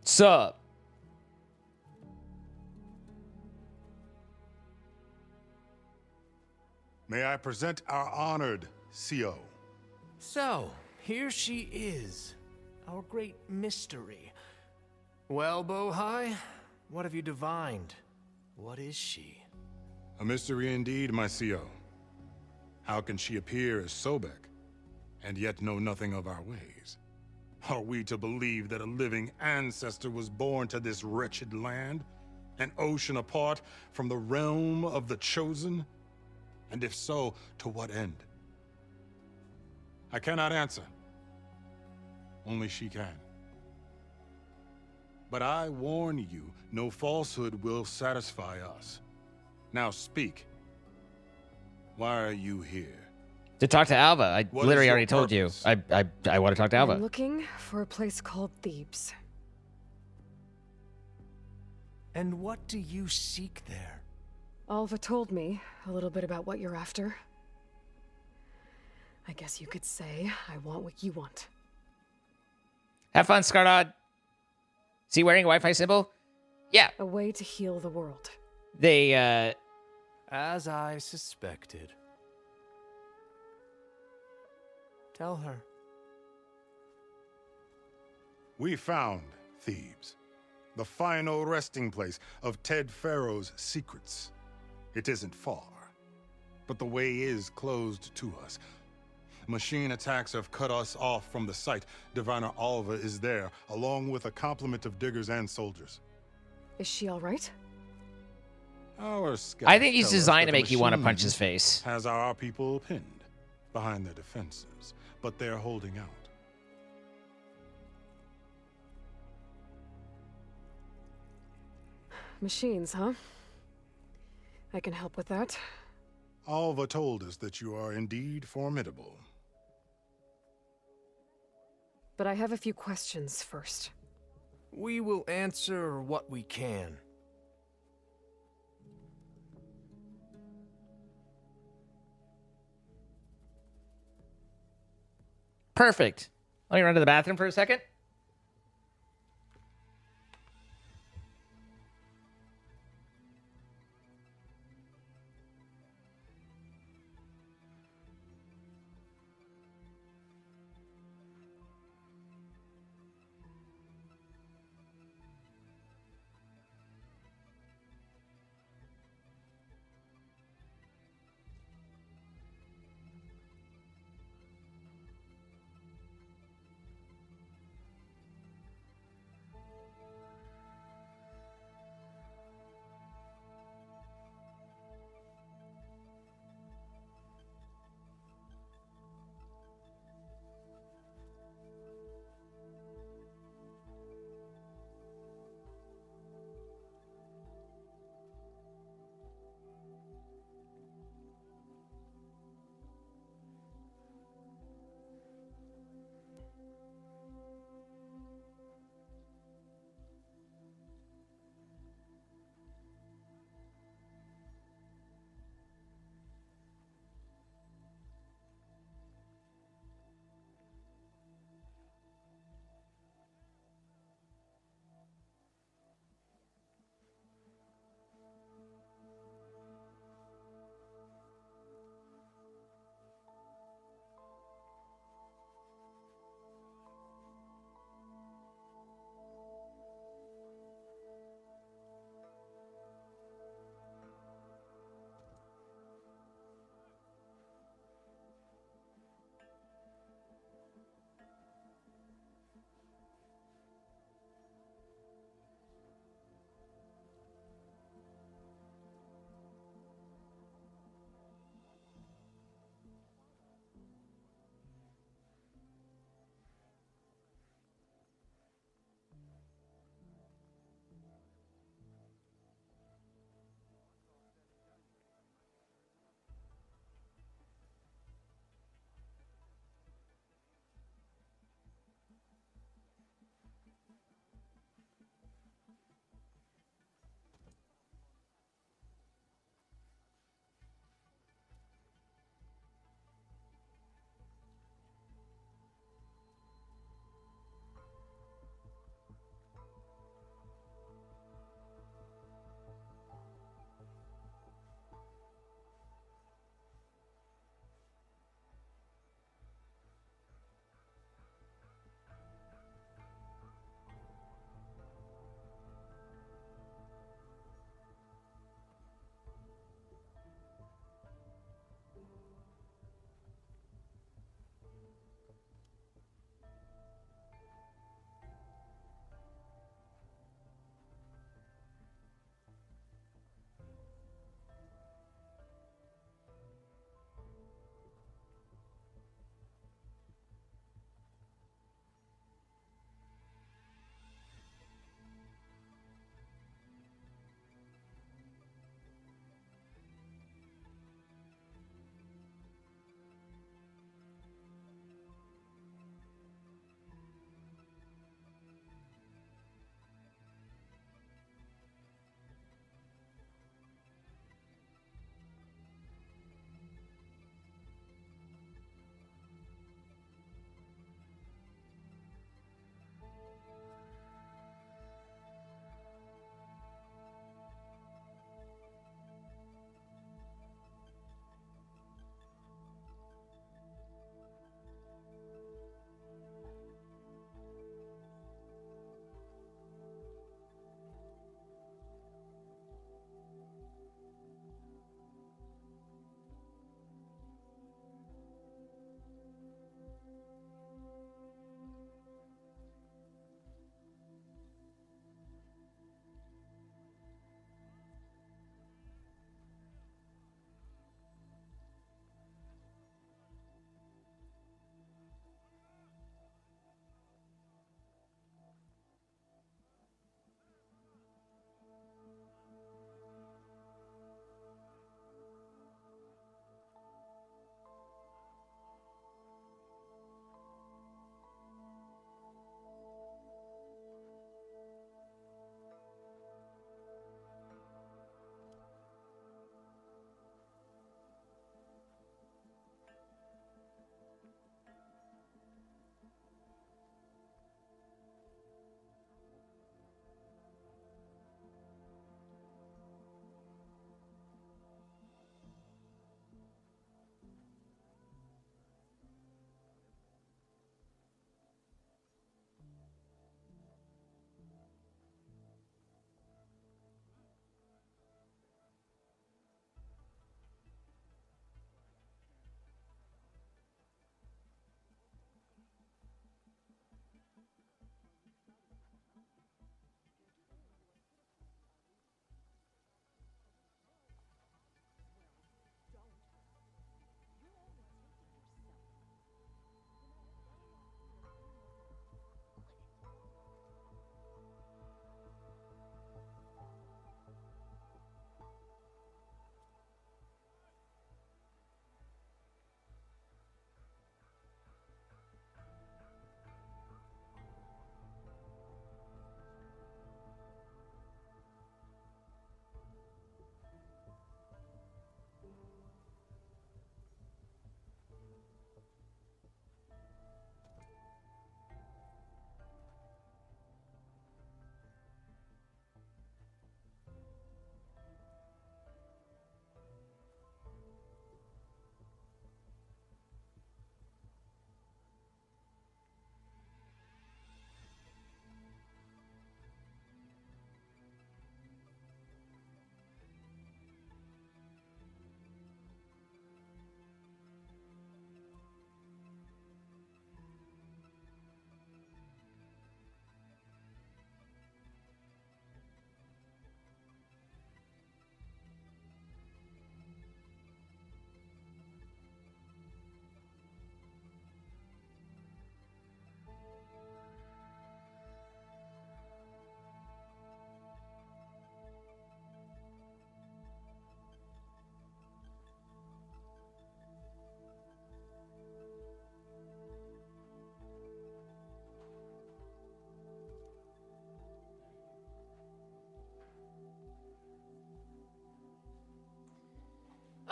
Sup? May I present our honored CO. So, here she is, our great mystery. Well, Bohai, what have you divined? What is she? A mystery indeed, my CO. How can she appear as Sobek, and yet know nothing of our ways? Are we to believe that a living ancestor was born to this wretched land, an ocean apart from the realm of the Chosen? And if so, to what end? I cannot answer. Only she can. But I warn you, no falsehood will satisfy us. Now speak. Why are you here? To talk to Alva. I What literally is your already told you. purpose? I want to talk to Alva. I'm looking for a place called Thebes. And what do you seek there? Alva told me a little bit about what you're after. I guess you could say I want what you want. Have fun, Scarnod. See wearing a Wi-Fi symbol? Yeah. A way to heal the world. They, As I suspected. Tell her. We found Thebes, the final resting place of Ted Pharaoh's secrets. It isn't far, but the way is closed to us. Machine attacks have cut us off from the site. Diviner Alva is there, along with a complement of diggers and soldiers. Is she all right? Our scouts I think he's tell us designed that to the make you want to machine punch his face. has our people pinned behind their defenses, but they're holding out. Machines, huh? I can help with that. Alva told us that you are indeed formidable. But I have a few questions first. We will answer what we can. Perfect. Let me run to the bathroom for a second.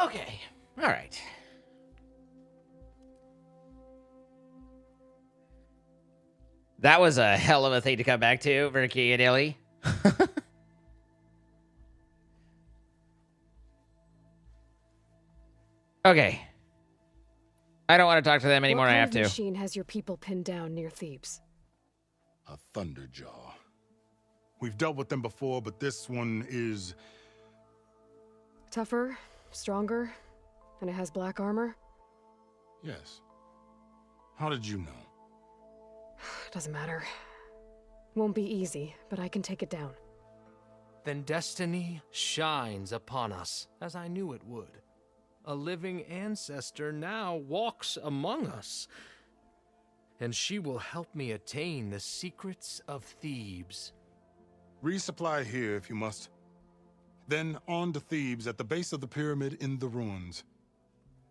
Okay. All right. That was a hell of a thing to come back to, Verki and Illy. Okay. I don't want to talk to them anymore. What I kind have of to. machine has your people pinned down near Thebes? A Thunderjaw. We've dealt with them before, but this one is... Tougher, stronger, and it has black armor? Yes. How did you know? Doesn't matter. Won't be easy, but I can take it down. Then destiny shines upon us, as I knew it would. A living ancestor now walks among us, and she will help me attain the secrets of Thebes. Resupply here if you must. Then on to Thebes at the base of the pyramid in the ruins.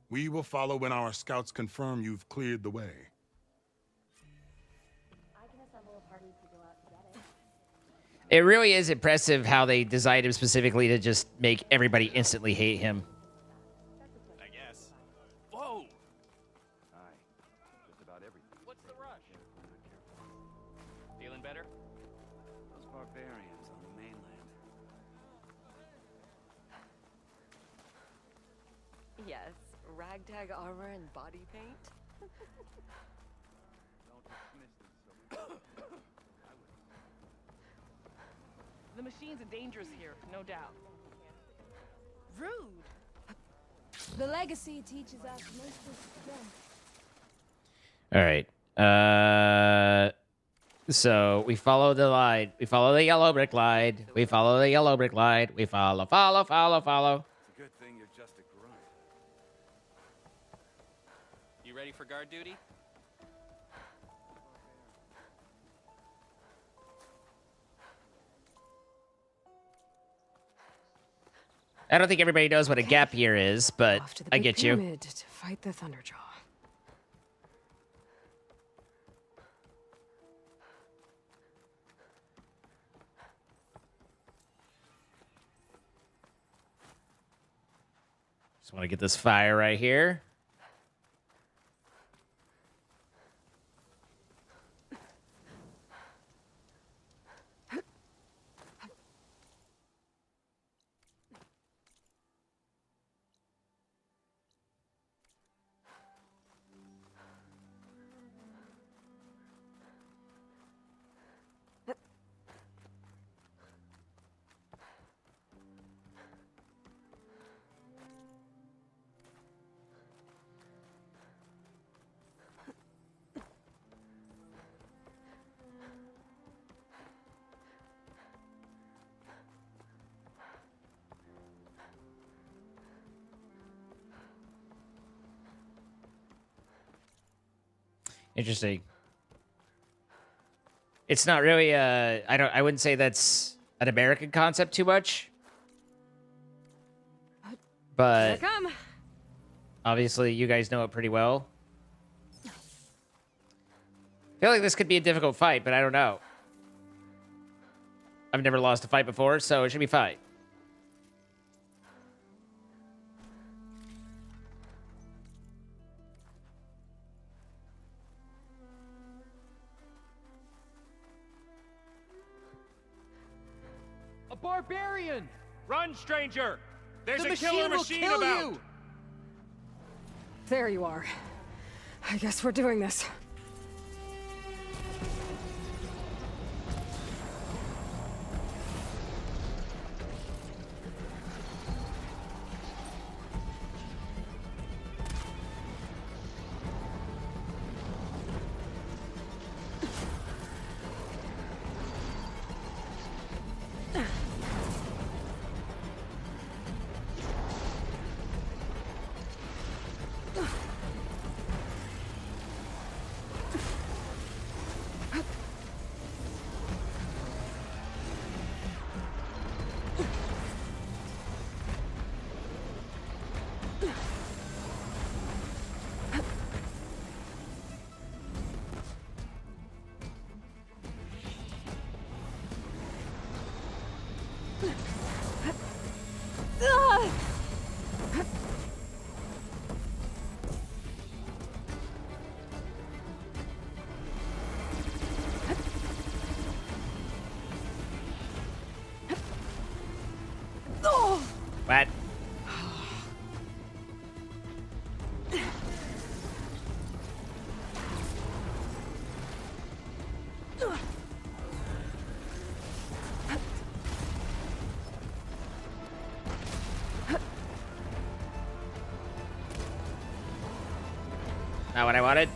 We will follow when our scouts confirm you've cleared the way. It really is impressive how they designed him specifically to just make everybody instantly hate him. I guess. Whoa! Hi. Just about everything. What's the rush? Feeling better? Those barbarians on the mainland. Yes, ragtag armor and body paint. The machines are dangerous here, no doubt. Rude! The legacy teaches us most of strength. All right. So we follow the line. We follow the yellow brick line. We follow the yellow brick line. We follow. It's a good thing you're just a grunt. You ready for guard duty? I don't think everybody knows what a gap year is, but Off to the I big get you. pyramid to fight the Thunderjaw. Just want to get this fire right here. Interesting. It's not really I wouldn't say that's an American concept too much. But Here I come. obviously you guys know it pretty well. I feel like this could be a difficult fight, but I don't know. I've never lost a fight before, so it should be fine. A barbarian! Run, stranger! There's The a killer will machine kill about! you! There you are. I guess we're doing this. What? Not what I wanted.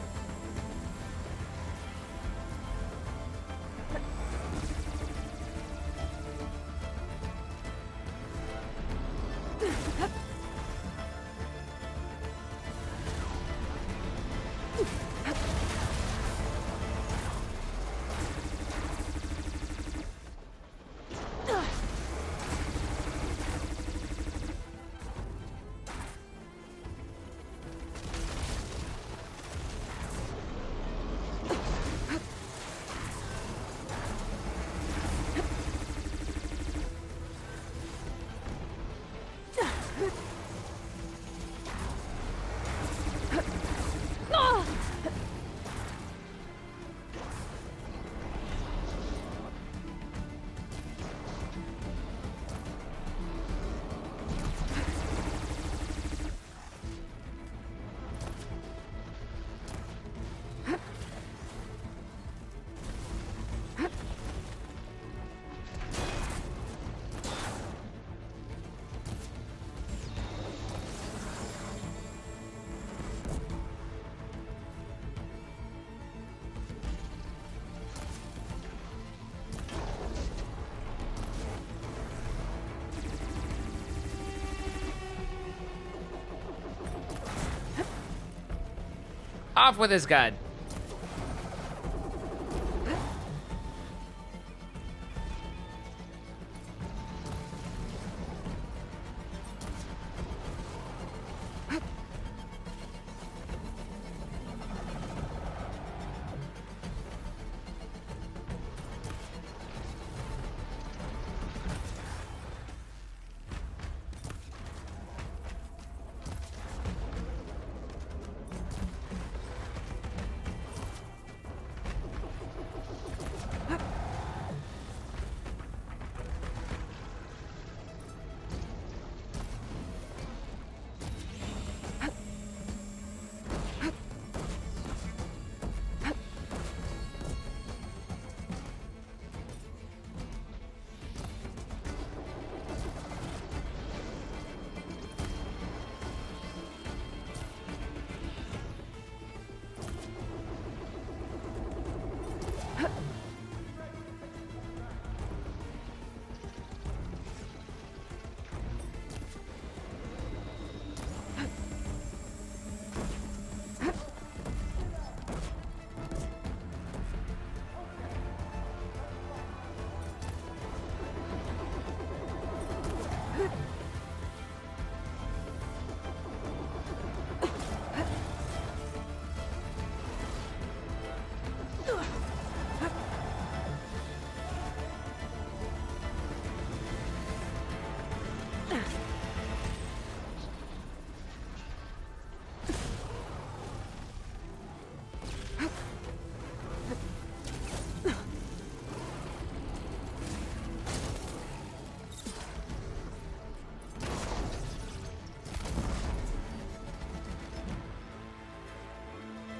Off with his gun.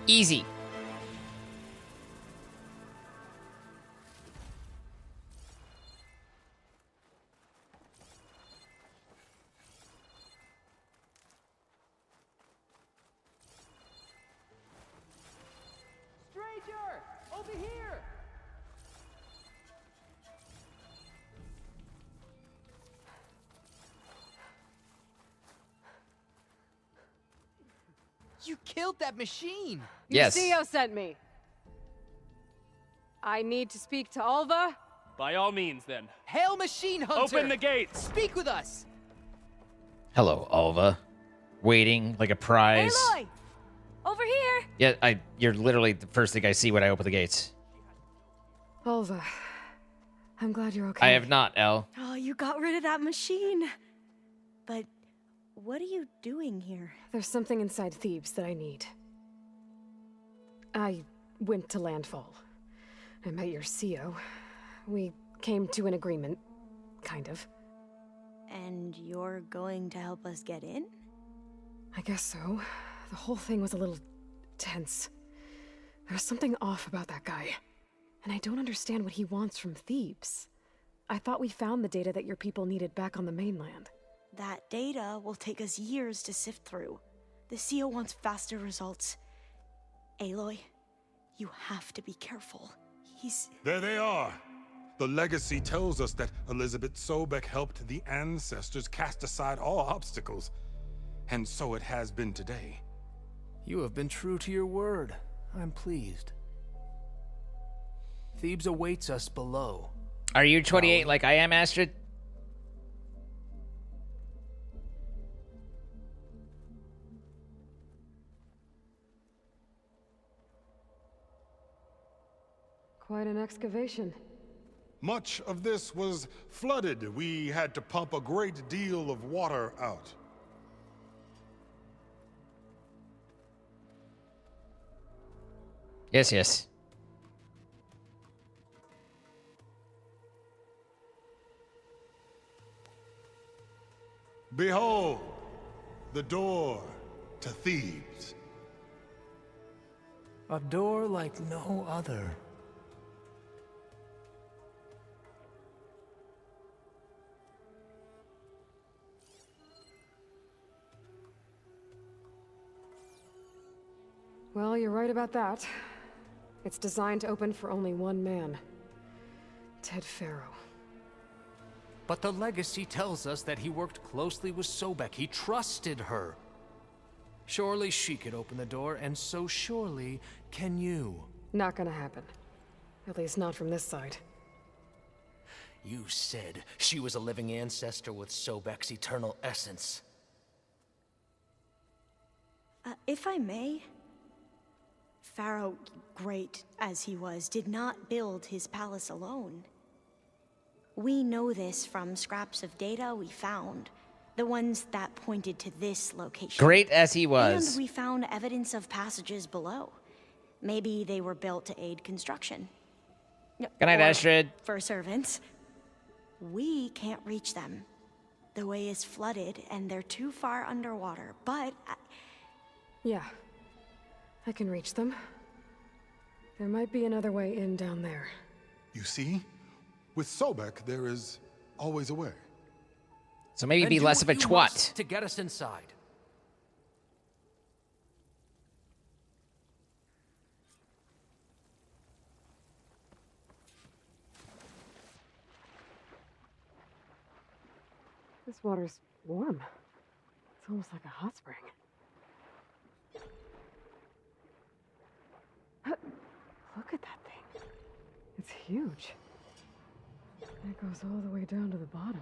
Easy. Stranger! Over here! You killed that machine! Yes. Museo sent me. I need to speak to Alva. By all means, then. Hail, Machine Hunter! Open the gates! Speak with us! Hello, Alva. Waiting like a prize. Aloy! Over here! Yeah, you're literally the first thing I see when I open the gates. Alva, I'm glad you're okay. I have not, Elle. Oh, you got rid of that machine. But what are you doing here? There's something inside Thebes that I need. I went to Landfall. I met your CO. We came to an agreement, kind of. And you're going to help us get in? I guess so. The whole thing was a little tense. There was something off about that guy. And I don't understand what he wants from Thebes. I thought we found the data that your people needed back on the mainland. That data will take us years to sift through. The CO wants faster results. Aloy, you have to be careful. There they are! The legacy tells us that Elizabeth Sobek helped the ancestors cast aside all obstacles. And so it has been today. You have been true to your word. I'm pleased. Thebes awaits us below. Are you 28 like I am, Astrid? Quite an excavation. Much of this was flooded. We had to pump a great deal of water out. Yes, yes. Behold, the door to Thebes. A door like no other. Well, you're right about that. It's designed to open for only one man. Ted Faro. But the legacy tells us that he worked closely with Sobek. He trusted her. Surely she could open the door, and so surely can you. Not gonna happen. At least not from this side. You said she was a living ancestor with Sobek's eternal essence. If I may, Pharaoh, great as he was, did not build his palace alone. We know this from scraps of data we found, the ones that pointed to this location. Great as he was. And we found evidence of passages below. Maybe they were built to aid construction. Good night, Or Astrid. for servants. We can't reach them. The way is flooded, and they're too far underwater, but... Yeah. I can reach them. There might be another way in down there. You see? With Sobek, there is always a way. So maybe be less of a twat. To get us inside. This water's warm. It's almost like a hot spring. Look at that thing. It's huge. And it goes all the way down to the bottom.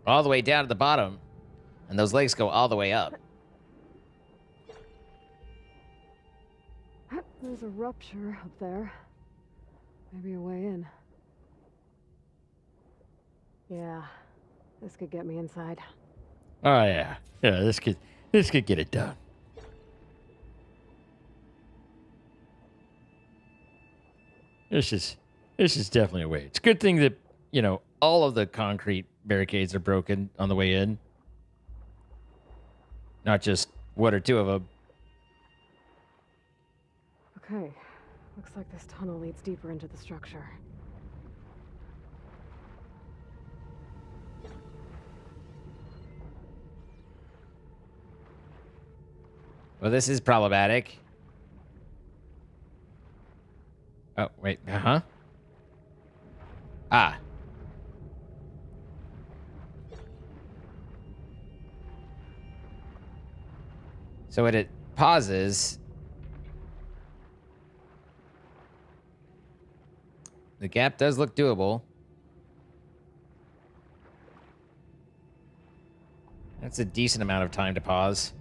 All the way down to the bottom. And those legs go all the way up. There's a rupture up there. Maybe a way in. Yeah, this could get me inside. Oh yeah. Yeah, this could get it done. This is definitely a way. It's a good thing that, you know, all of the concrete barricades are broken on the way in. Not just one or two of them. Okay, looks like this tunnel leads deeper into the structure. Well, this is problematic. Oh, wait. Uh-huh. Ah. So when it pauses, the gap does look doable. That's a decent amount of time to pause.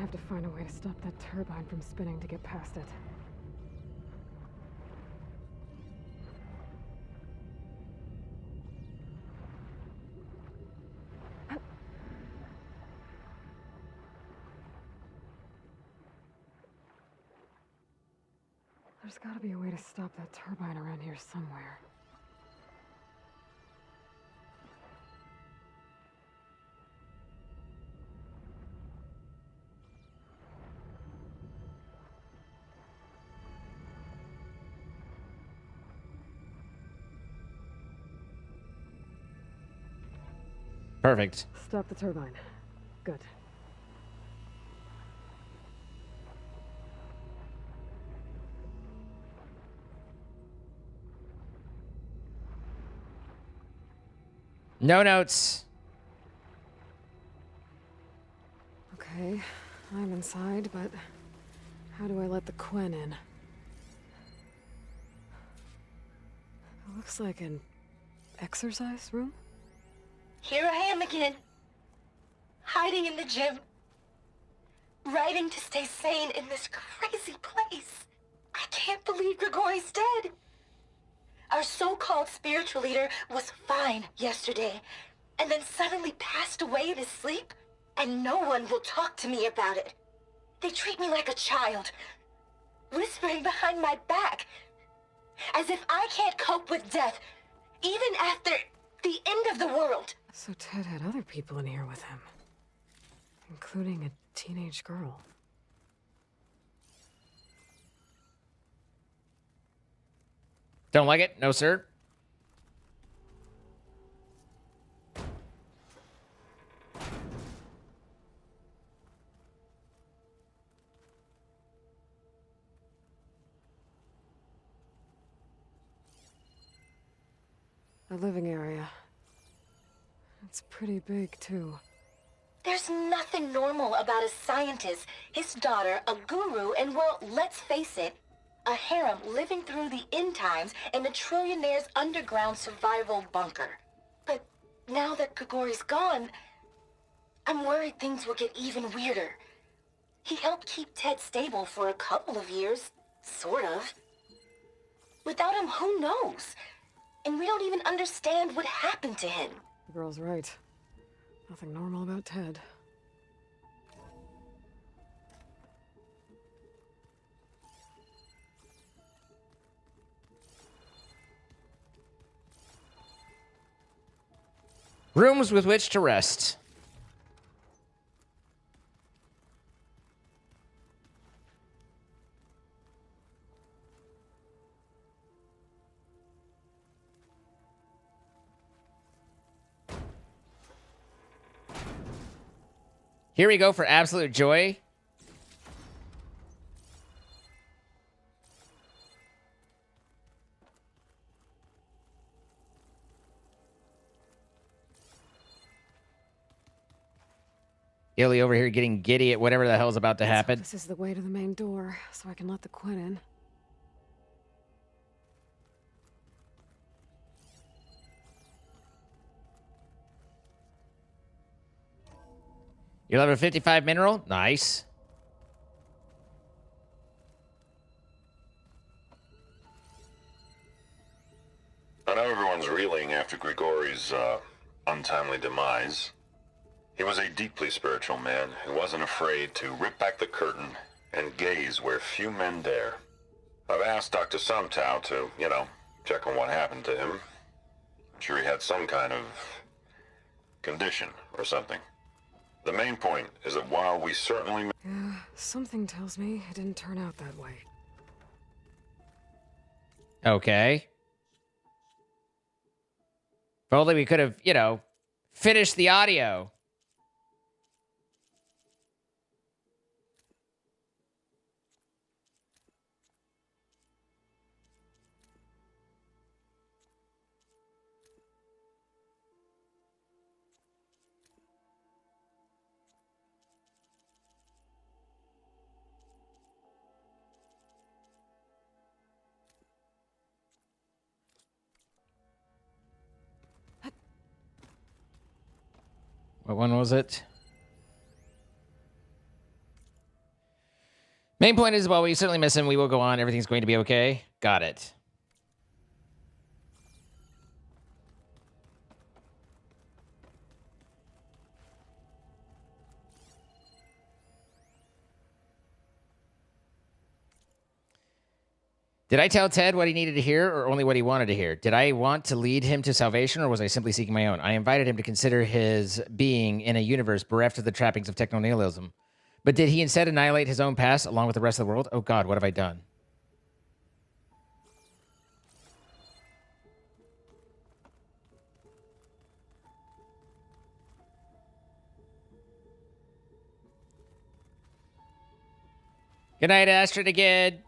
have to find a way to stop that turbine from spinning to get past it. There's gotta be a way to stop that turbine around here somewhere. Perfect. Stop the turbine. Good. No notes. Okay, I'm inside, but how do I let the Quen in? It looks like an exercise room? Here I am again. Hiding in the gym. Writing to stay sane in this crazy place. I can't believe Grigori's dead. Our so-called spiritual leader was fine yesterday, and then suddenly passed away in his sleep, and no one will talk to me about it. They treat me like a child, whispering behind my back, as if I can't cope with death, even after the end of the world. So Ted had other people in here with him, including a teenage girl. Don't like it? No, sir. The living area. It's pretty big, too. There's nothing normal about a scientist, his daughter, a guru, and well, let's face it, a harem living through the end times in a trillionaire's underground survival bunker. But now that Grigori's gone, I'm worried things will get even weirder. He helped keep Ted stable for a couple of years, sort of. Without him, who knows? And we don't even understand what happened to him. The girl's right. Nothing normal about Ted. Rooms with which to rest. Here we go for absolute joy. Illy over here getting giddy at whatever the hell's about to happen. This is the way to the main door, so I can let the Quen in. You're level 55 mineral? Nice. I know everyone's reeling after Grigori's untimely demise. He was a deeply spiritual man who wasn't afraid to rip back the curtain and gaze where few men dare. I've asked Dr. Sumtow to, check on what happened to him. I'm sure he had some kind of condition or something. The main point is that while we certainly... Yeah, something tells me it didn't turn out that way. Okay. If only we could have, finished the audio. What one was it? Main point is, while we certainly miss him, we will go on. Everything's going to be okay. Got it. Did I tell Ted what he needed to hear, or only what he wanted to hear? Did I want to lead him to salvation, or was I simply seeking my own? I invited him to consider his being in a universe bereft of the trappings of techno-nihilism. But did he instead annihilate his own past along with the rest of the world? Oh God, what have I done? Good night, Astrid again.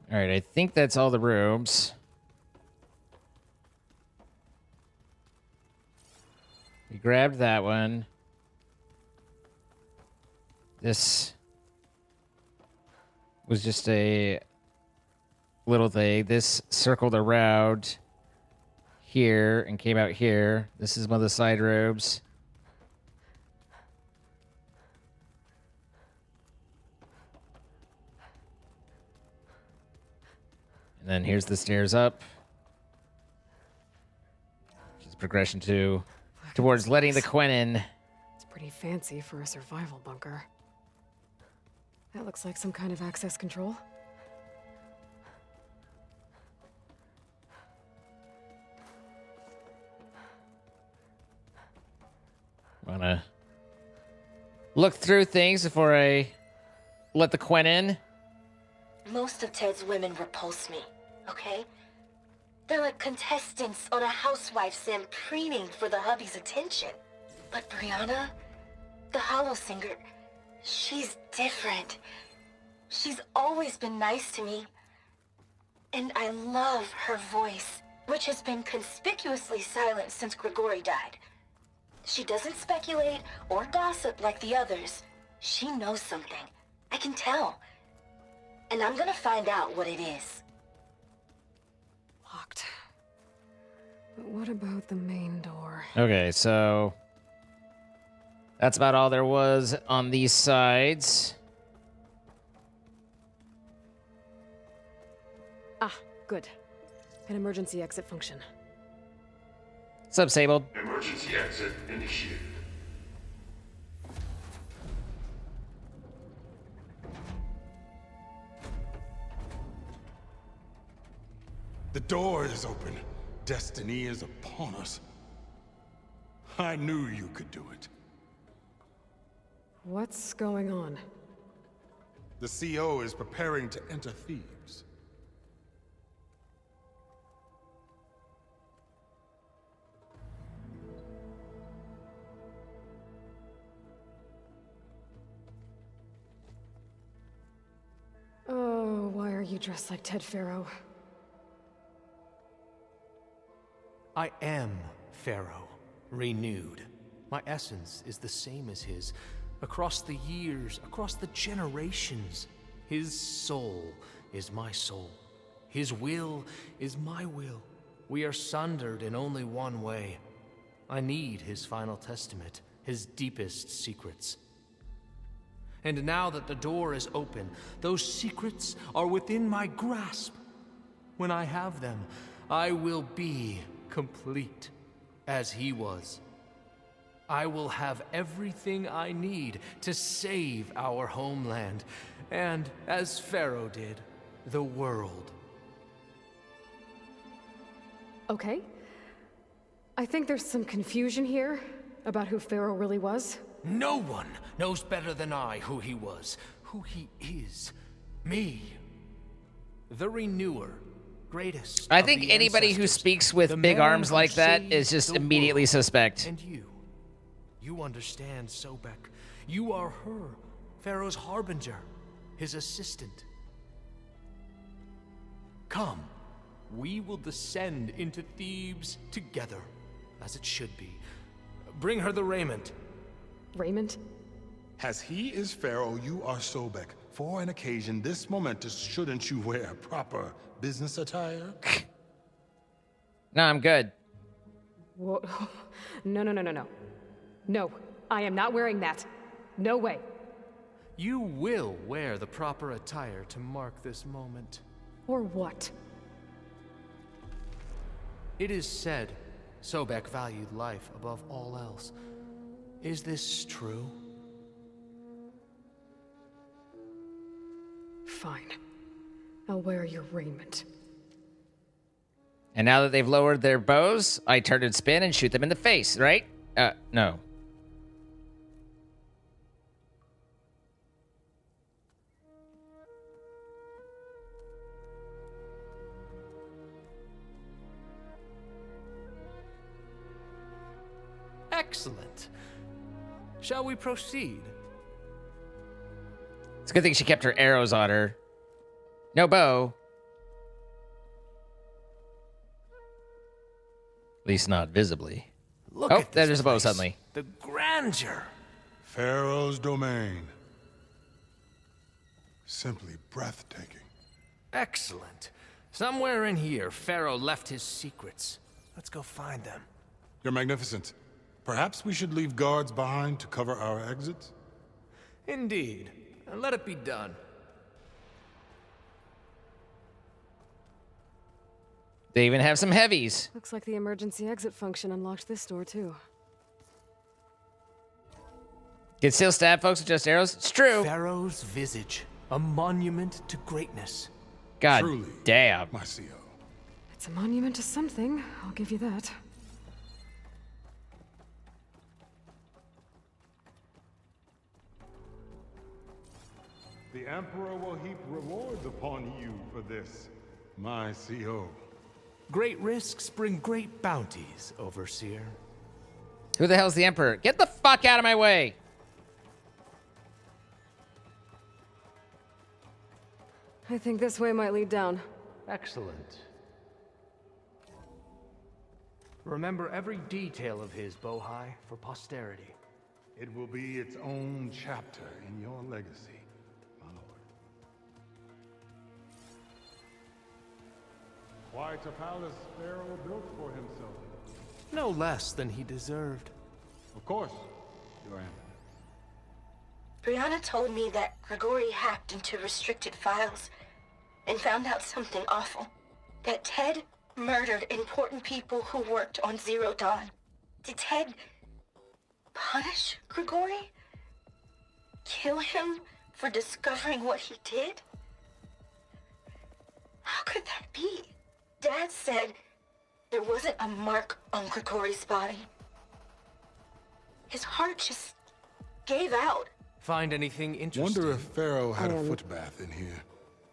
All right, I think that's all the rooms. We grabbed that one. This was just a little thing. This circled around here and came out here. This is one of the side robes. And then here's the stairs up. Which is progression towards letting the Quen in. It's pretty fancy for a survival bunker. That looks like some kind of access control. Wanna look through things before I let the Quen in? Most of Ted's women repulse me, okay? They're like contestants on a housewife sim preening for the hubby's attention. But Brianna, the Hollow Singer, she's different. She's always been nice to me. And I love her voice, which has been conspicuously silent since Grigori died. She doesn't speculate or gossip like the others. She knows something. I can tell. And I'm gonna find out what it is. Locked. But what about the main door? Okay, so that's about all there was on these sides. Ah, good. An emergency exit function. What's up, Sable? Emergency exit initiated. The door is open. Destiny is upon us. I knew you could do it. What's going on? The CO is preparing to enter Thebes. Oh, why are you dressed like Ted Pharaoh? I am Pharaoh, renewed. My essence is the same as his. Across the years, across the generations, his soul is my soul. His will is my will. We are sundered in only one way. I need his final testament, his deepest secrets. And now that the door is open, those secrets are within my grasp. When I have them, I will be complete, as he was. I will have everything I need to save our homeland, and, as Pharaoh did, the world. Okay. I think there's some confusion here about who Pharaoh really was. No one knows better than I who he was, who he is. Me. The Renewer. Greatest. I think anybody who speaks with big arms like that is just immediately suspect. And you understand Sobek. You are her, Pharaoh's harbinger, his assistant. Come, we will descend into Thebes together, as it should be. Bring her the raiment. Raiment? As he is Pharaoh, you are Sobek. For an occasion this momentous, shouldn't you wear proper business attire? No, I'm good. Whoa. No, no, no, no, no. No, I am not wearing that. No way. You will wear the proper attire to mark this moment. Or what? It is said Sobek valued life above all else. Is this true? Fine. I'll wear your raiment. And now that they've lowered their bows, I turn and spin and shoot them in the face, right? No. Excellent. Shall we proceed? It's a good thing she kept her arrows on her. No bow. At least not visibly. Look oh, at this there's a bow place. suddenly. The grandeur. Pharaoh's domain. Simply breathtaking. Excellent. Somewhere in here, Pharaoh left his secrets. Let's go find them. You're magnificent. Perhaps we should leave guards behind to cover our exits? Indeed. And let it be done. They even have some heavies. Looks like the emergency exit function unlocked this door, too. Can still stab folks with just arrows? It's true. Pharaoh's visage. A monument to greatness. God Truly, damn. Marcio. It's a monument to something, I'll give you that. The Emperor will heap rewards upon you for this, my CO. Great risks bring great bounties, Overseer. Who the hell's the Emperor? Get the fuck out of my way! I think this way might lead down. Excellent. Remember every detail of his, Bohai, for posterity. It will be its own chapter in your legacy, my lord. Quite a palace Pharaoh built for himself. No less than he deserved. Of course, Your Honor. Brianna told me that Grigori hacked into restricted files and found out something awful. That Ted murdered important people who worked on Zero Dawn. Did Ted punish Grigori? Kill him for discovering what he did? How could that be? Dad said there wasn't a mark on Grigori's body. His heart just gave out. Find anything interesting? Wonder if Pharaoh had a foot bath in here.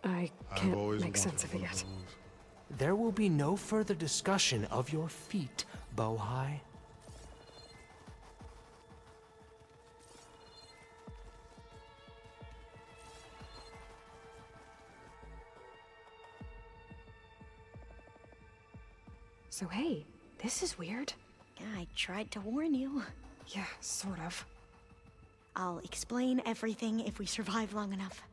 I can't make sense of it yet. There will be no further discussion of your feet, Bohai. So hey, this is weird. Yeah, I tried to warn you. Yeah, sort of. I'll explain everything if we survive long enough.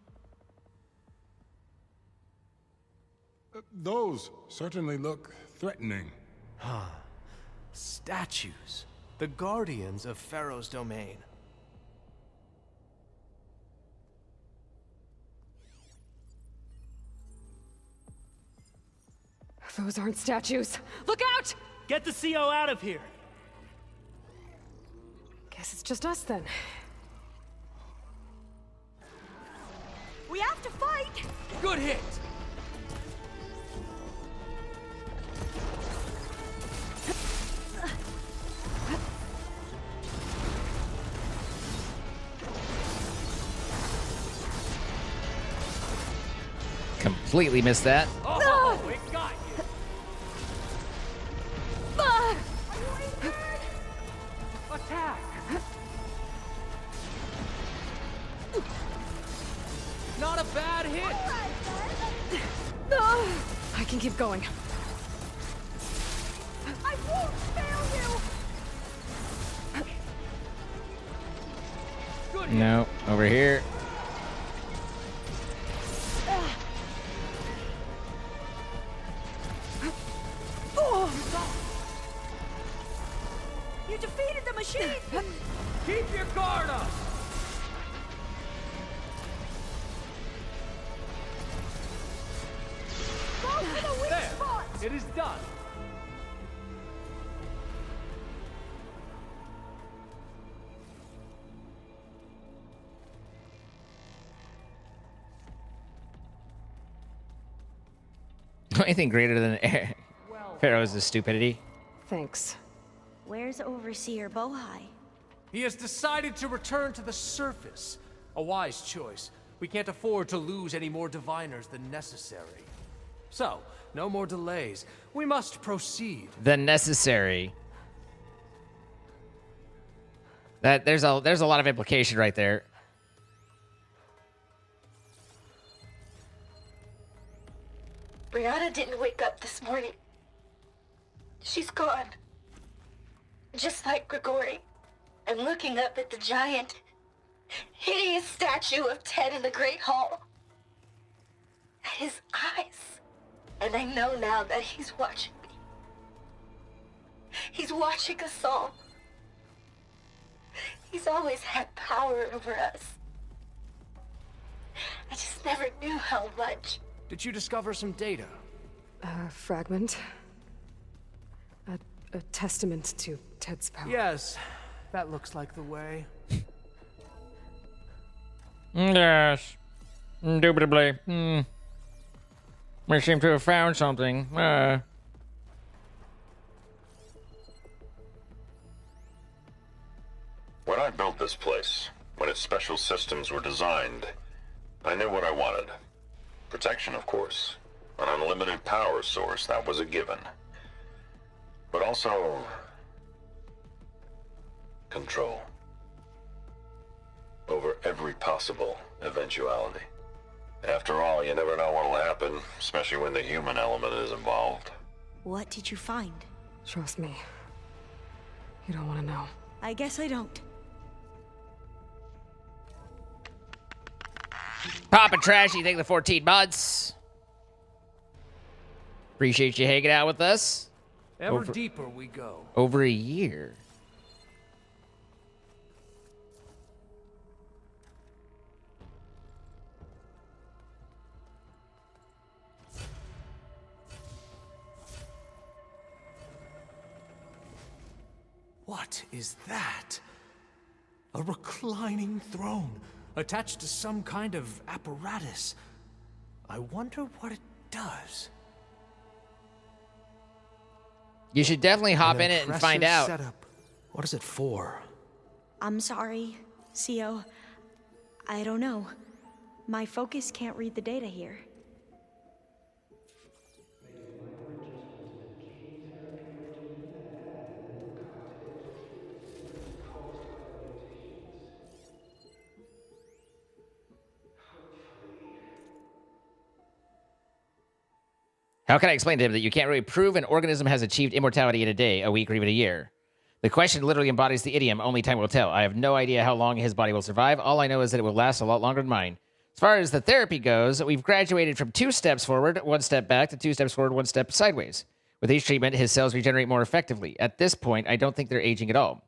Those certainly look threatening. Huh. Statues. The guardians of Pharaoh's domain. Those aren't statues. Look out! Get the CO out of here! Guess it's just us then. We have to fight! Good hit! Completely missed that. Oh, it got you! Attack! Not a bad hit! I can keep going. I won't fail you! No, over here. Guard us! There! It is done! Anything greater than Pharaoh's stupidity. Thanks. Where's Overseer Bohai? He has decided to return to the surface. A wise choice. We can't afford to lose any more diviners than necessary. So, no more delays. We must proceed. The necessary. There's a lot of implication right there. Brianna didn't wake up this morning. She's gone. Just like Grigori. I'm looking up at the giant, hideous statue of Ted in the Great Hall. At his eyes. And I know now that he's watching me. He's watching us all. He's always had power over us. I just never knew how much. Did you discover some data? A fragment. A testament to Ted's power. Yes, that looks like the way. Yes. Indubitably. We seem to have found something. When I built this place, when its special systems were designed, I knew what I wanted. Protection, of course. An unlimited power source, that was a given. But also... control. Over every possible eventuality. After all, you never know what'll happen, especially when the human element is involved. What did you find? Trust me. You don't want to know. I guess I don't. Papa Trashy, thank you for the 14 months. Appreciate you hanging out with us. Ever deeper we go. Over a year. What is that? A reclining throne, attached to some kind of apparatus. I wonder what it does. You should definitely hop in it and find out. Setup. What is it for? I'm sorry, Co. I don't know. My focus can't read the data here. How can I explain to him that you can't really prove an organism has achieved immortality in a day, a week, or even a year? The question literally embodies the idiom, only time will tell. I have no idea how long his body will survive. All I know is that it will last a lot longer than mine. As far as the therapy goes, we've graduated from 2 steps forward, 1 step back, to 2 steps forward, 1 step sideways. With each treatment, his cells regenerate more effectively. At this point, I don't think they're aging at all.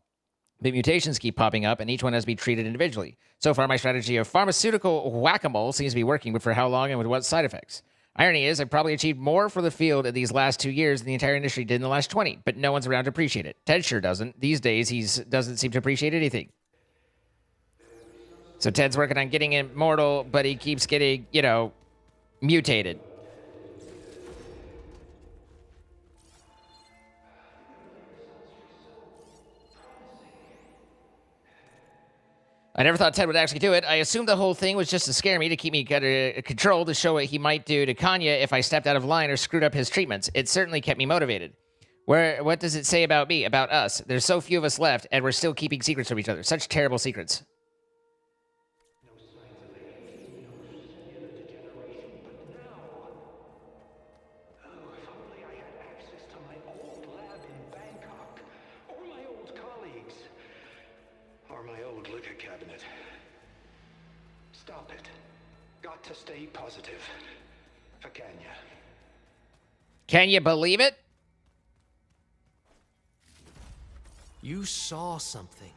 But mutations keep popping up, and each one has to be treated individually. So far, my strategy of pharmaceutical whack-a-mole seems to be working, but for how long and with what side effects? Irony is, I've probably achieved more for the field in these last 2 years than the entire industry did in the last 20, but no one's around to appreciate it. Ted sure doesn't. These days, he doesn't seem to appreciate anything. So Ted's working on getting immortal, but he keeps getting, mutated. I never thought Ted would actually do it. I assumed the whole thing was just to scare me, to keep me under control, to show what he might do to Kanya if I stepped out of line or screwed up his treatments. It certainly kept me motivated. What does it say about me, about us? There's so few of us left, and we're still keeping secrets from each other. Such terrible secrets. To stay positive for Kenya. Can you believe it? You saw something.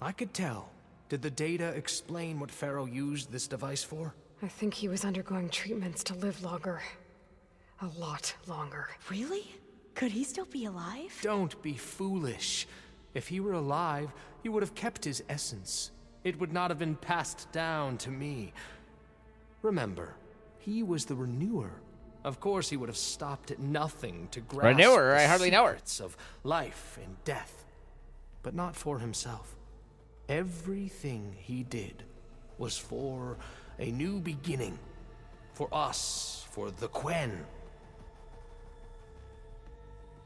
I could tell. Did the data explain what Pharaoh used this device for? I think he was undergoing treatments to live longer. A lot longer. Really? Could he still be alive? Don't be foolish. If he were alive, he would have kept his essence. It would not have been passed down to me. Remember, he was the renewer. Of course, he would have stopped at nothing to grasp Renewer? the I hardly know her. secrets of life and death, but not for himself. Everything he did was for a new beginning. For us, for the Quen.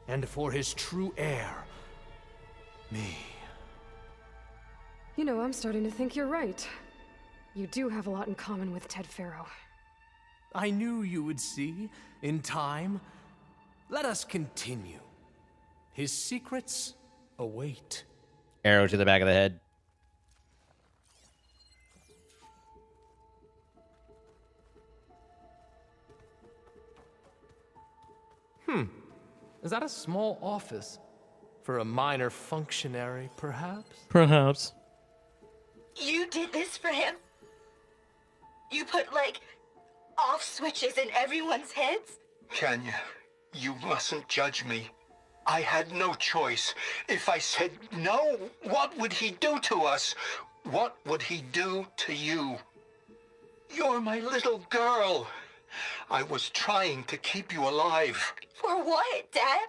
And for his true heir, me. You know, I'm starting to think you're right. You do have a lot in common with Ted Pharaoh. I knew you would see, in time. Let us continue. His secrets await. Arrow to the back of the head. Is that a small office? For a minor functionary, perhaps? Perhaps. You did this for him? You put, like, off switches in everyone's heads? Kenya, you mustn't judge me. I had no choice. If I said no, what would he do to us? What would he do to you? You're my little girl. I was trying to keep you alive. For what, Dad?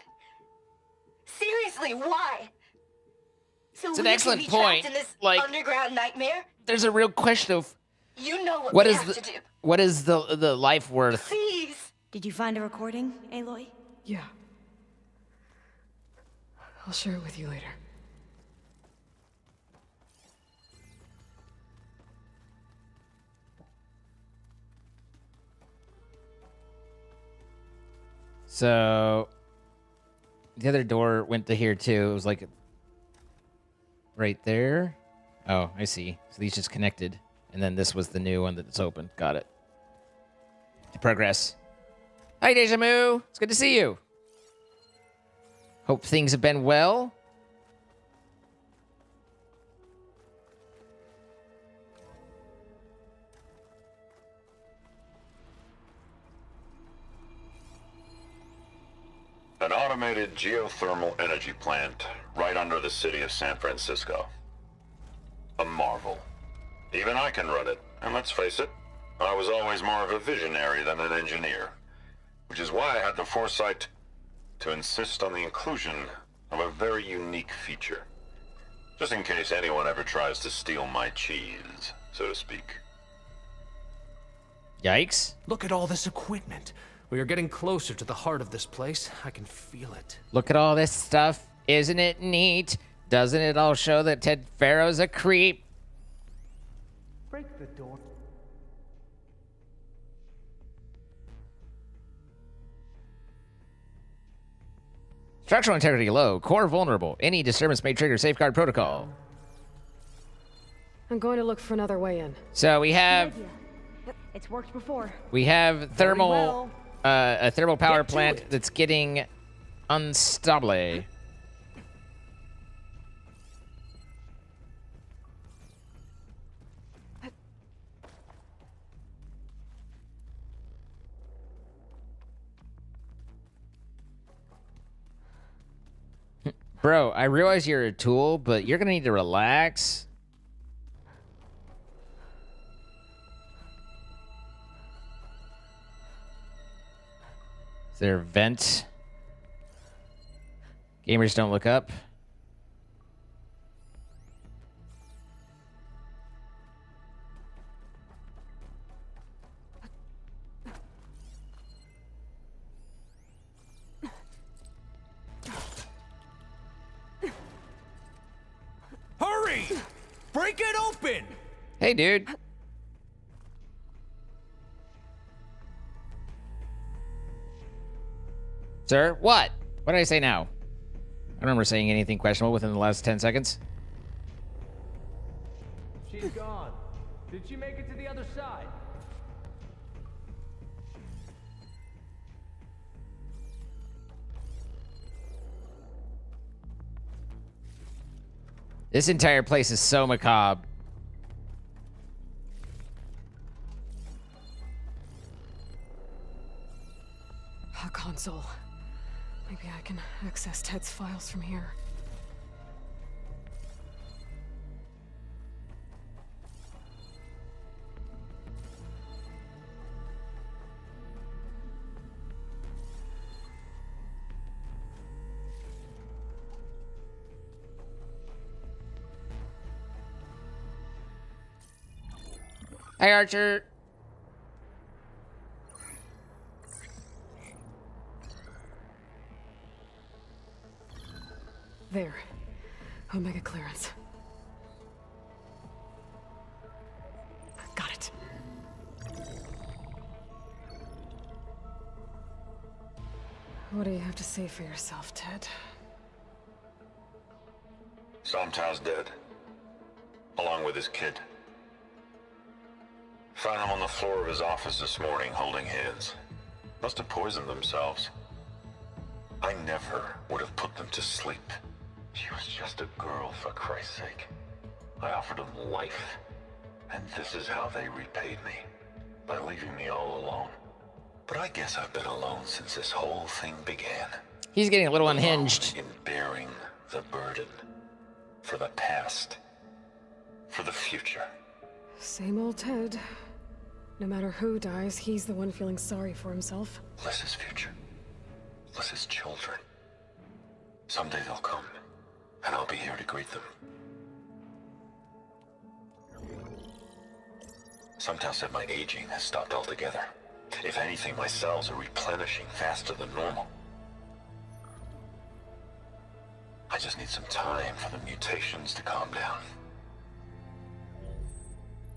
Seriously, why? So It's an we excellent can be point. trapped in this Like, underground nightmare? there's a real question of You know what what we is have the to do. what is the life worth? Please. Did you find a recording, Aloy? Yeah. I'll share it with you later. So the other door went to here too. It was like right there. Oh, I see. So these just connected. And then this was the new one that's open. Got it. Progress. Hi, Deja Mu. It's good to see you. Hope things have been well. An automated geothermal energy plant right under the city of San Francisco. A marvel. Even I can run it, and let's face it, I was always more of a visionary than an engineer, which is why I had the foresight to insist on the inclusion of a very unique feature, just in case anyone ever tries to steal my cheese, so to speak. Yikes. Look at all this equipment. We are getting closer to the heart of this place. I can feel it. Look at all this stuff. Isn't it neat? Doesn't it all show that Ted Pharaoh's a creep? Break the door. Structural integrity low. Core vulnerable. Any disturbance may trigger safeguard protocol. I'm going to look for another way in. So we have It's worked before. thermal a thermal power Get to plant it. that's getting unstable. Bro, I realize you're a tool, but you're gonna need to relax. Is there a vent? Gamers don't look up. Hurry! Break it open! Hey, dude. Sir, what? What did I say now? I don't remember saying anything questionable within the last 10 seconds. She's gone. Did she make it to the other side? This entire place is so macabre. A console. Maybe I can access Ted's files from here. Hi, Archer. There. Omega clearance. Got it. What do you have to say for yourself, Ted? Somtow's dead. Along with his kid. Found him on the floor of his office this morning, holding hands. Must have poisoned themselves. I never would have put them to sleep. She was just a girl, for Christ's sake. I offered them life, and this is how they repaid me. By leaving me all alone. But I guess I've been alone since this whole thing began. He's getting a little unhinged. In bearing the burden. For the past. For the future. Same old Ted. No matter who dies, he's the one feeling sorry for himself. Less his future. Less his children. Someday they'll come, and I'll be here to greet them. Somtow said my aging has stopped altogether. If anything, my cells are replenishing faster than normal. I just need some time for the mutations to calm down.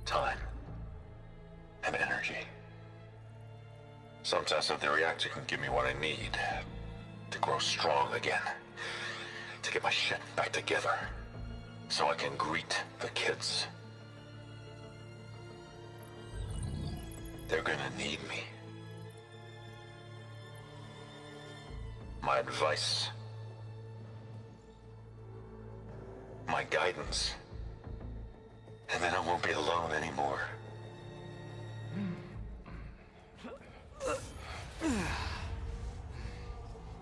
Time. And energy. Somtow said the reactor can give me what I need to grow strong again. To get my shit back together. So I can greet the kids. They're gonna need me. My advice. My guidance. And then I won't be alone anymore.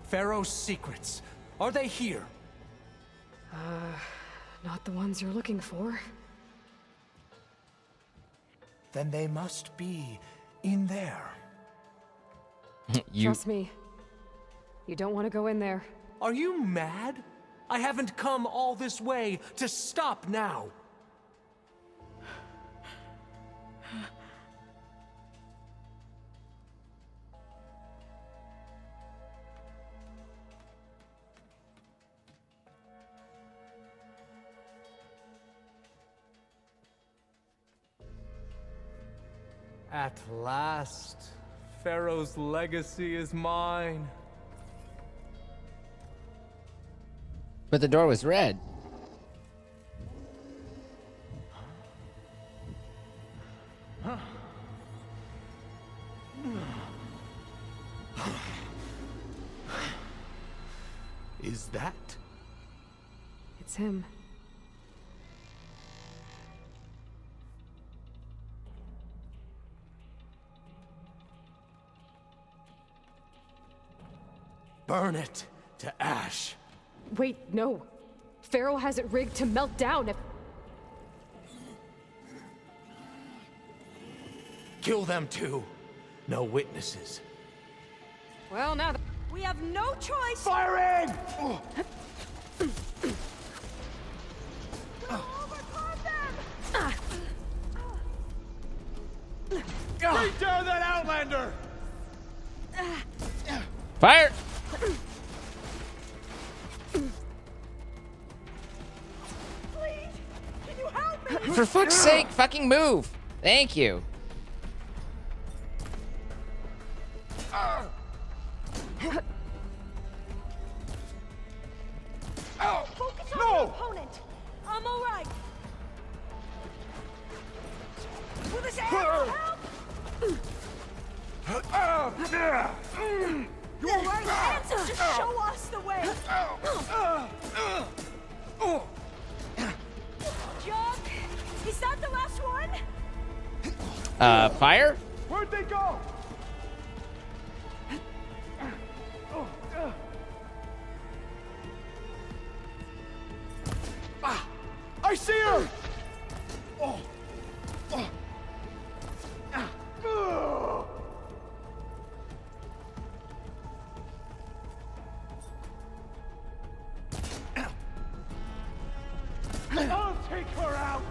Pharaoh's secrets. Are they here? Not the ones you're looking for. Then they must be in there. Trust me. You don't want to go in there. Are you mad? I haven't come all this way to stop now. At last, Pharaoh's legacy is mine. But the door was red. Is that? It's him. Burn it to ash. Wait, no. Pharaoh has it rigged to melt down if... Kill them too. No witnesses. Well, now we have no choice. Firing! Bring down that Outlander! Fire! Please, can you help me? For fuck's sake, fucking move! Thank you. Focus on your opponent. I'm all right. Will this arrow help? You all right? Just show us the way. John, is that the last one? Fire? Where'd they go? I see her! Oh. I'll take her out!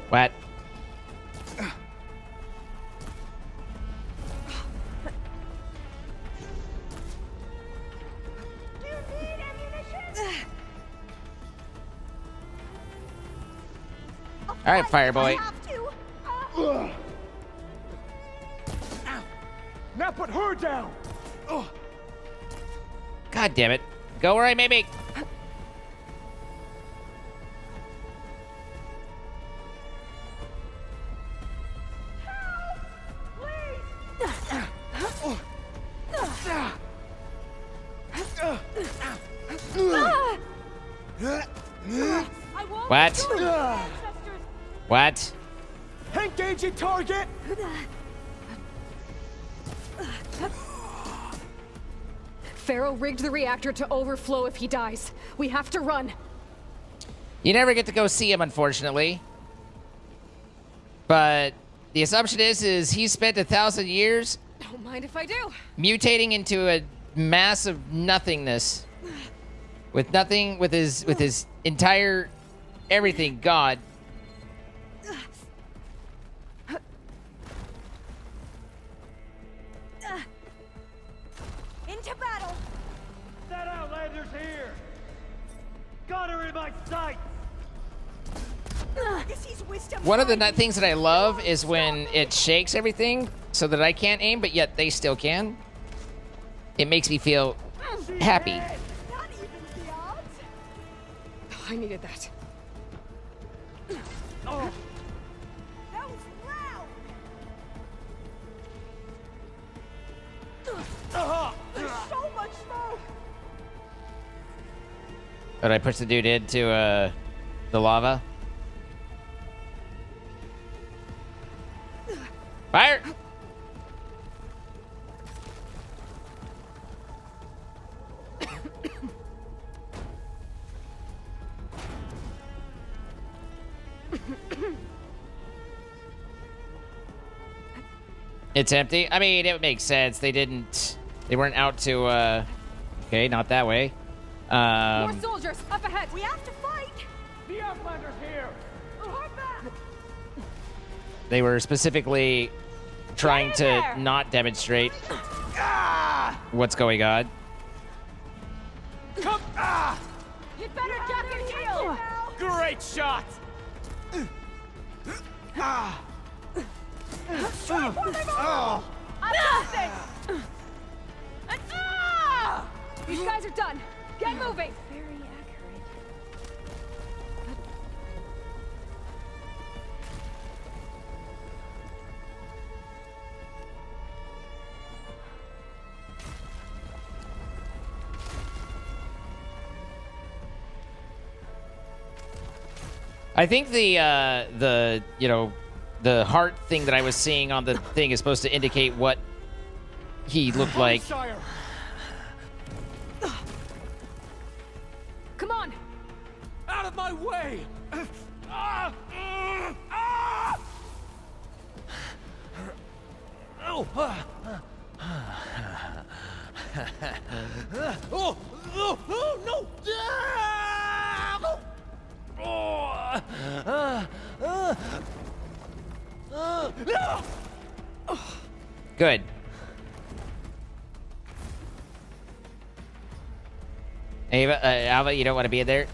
What? All right, Fireboy. Now put her down! God damn it. Go where I may be. What? What? Engaging target! Pharaoh rigged the reactor to overflow if he dies. We have to run. You never get to go see him, unfortunately. But the assumption is he spent 1,000 years Don't mind if I do. mutating into a mass of nothingness. With nothing, with his entire everything gone. Into battle! That Outlander's here! Got her in my sight! One of the things that I love is when it shakes everything so that I can't aim, but yet they still can. It makes me feel happy. I needed that. Oh. That was loud! There's so much smoke! But I push the dude into the lava. Fire! It's empty. I mean, it makes sense. They weren't out to, okay, not that way. More soldiers, up ahead! We have to fight! The Outlander's here! They were specifically trying to not demonstrate what's going on. Come! You'd better duck and heal! Great shot! I'm These guys are done. Get moving. Very accurate. I think the you know, the heart thing that I was seeing on the thing is supposed to indicate what he looked like. Come on! Out of my way! Oh! No! Good. Ava, Alva, you don't want to be in there?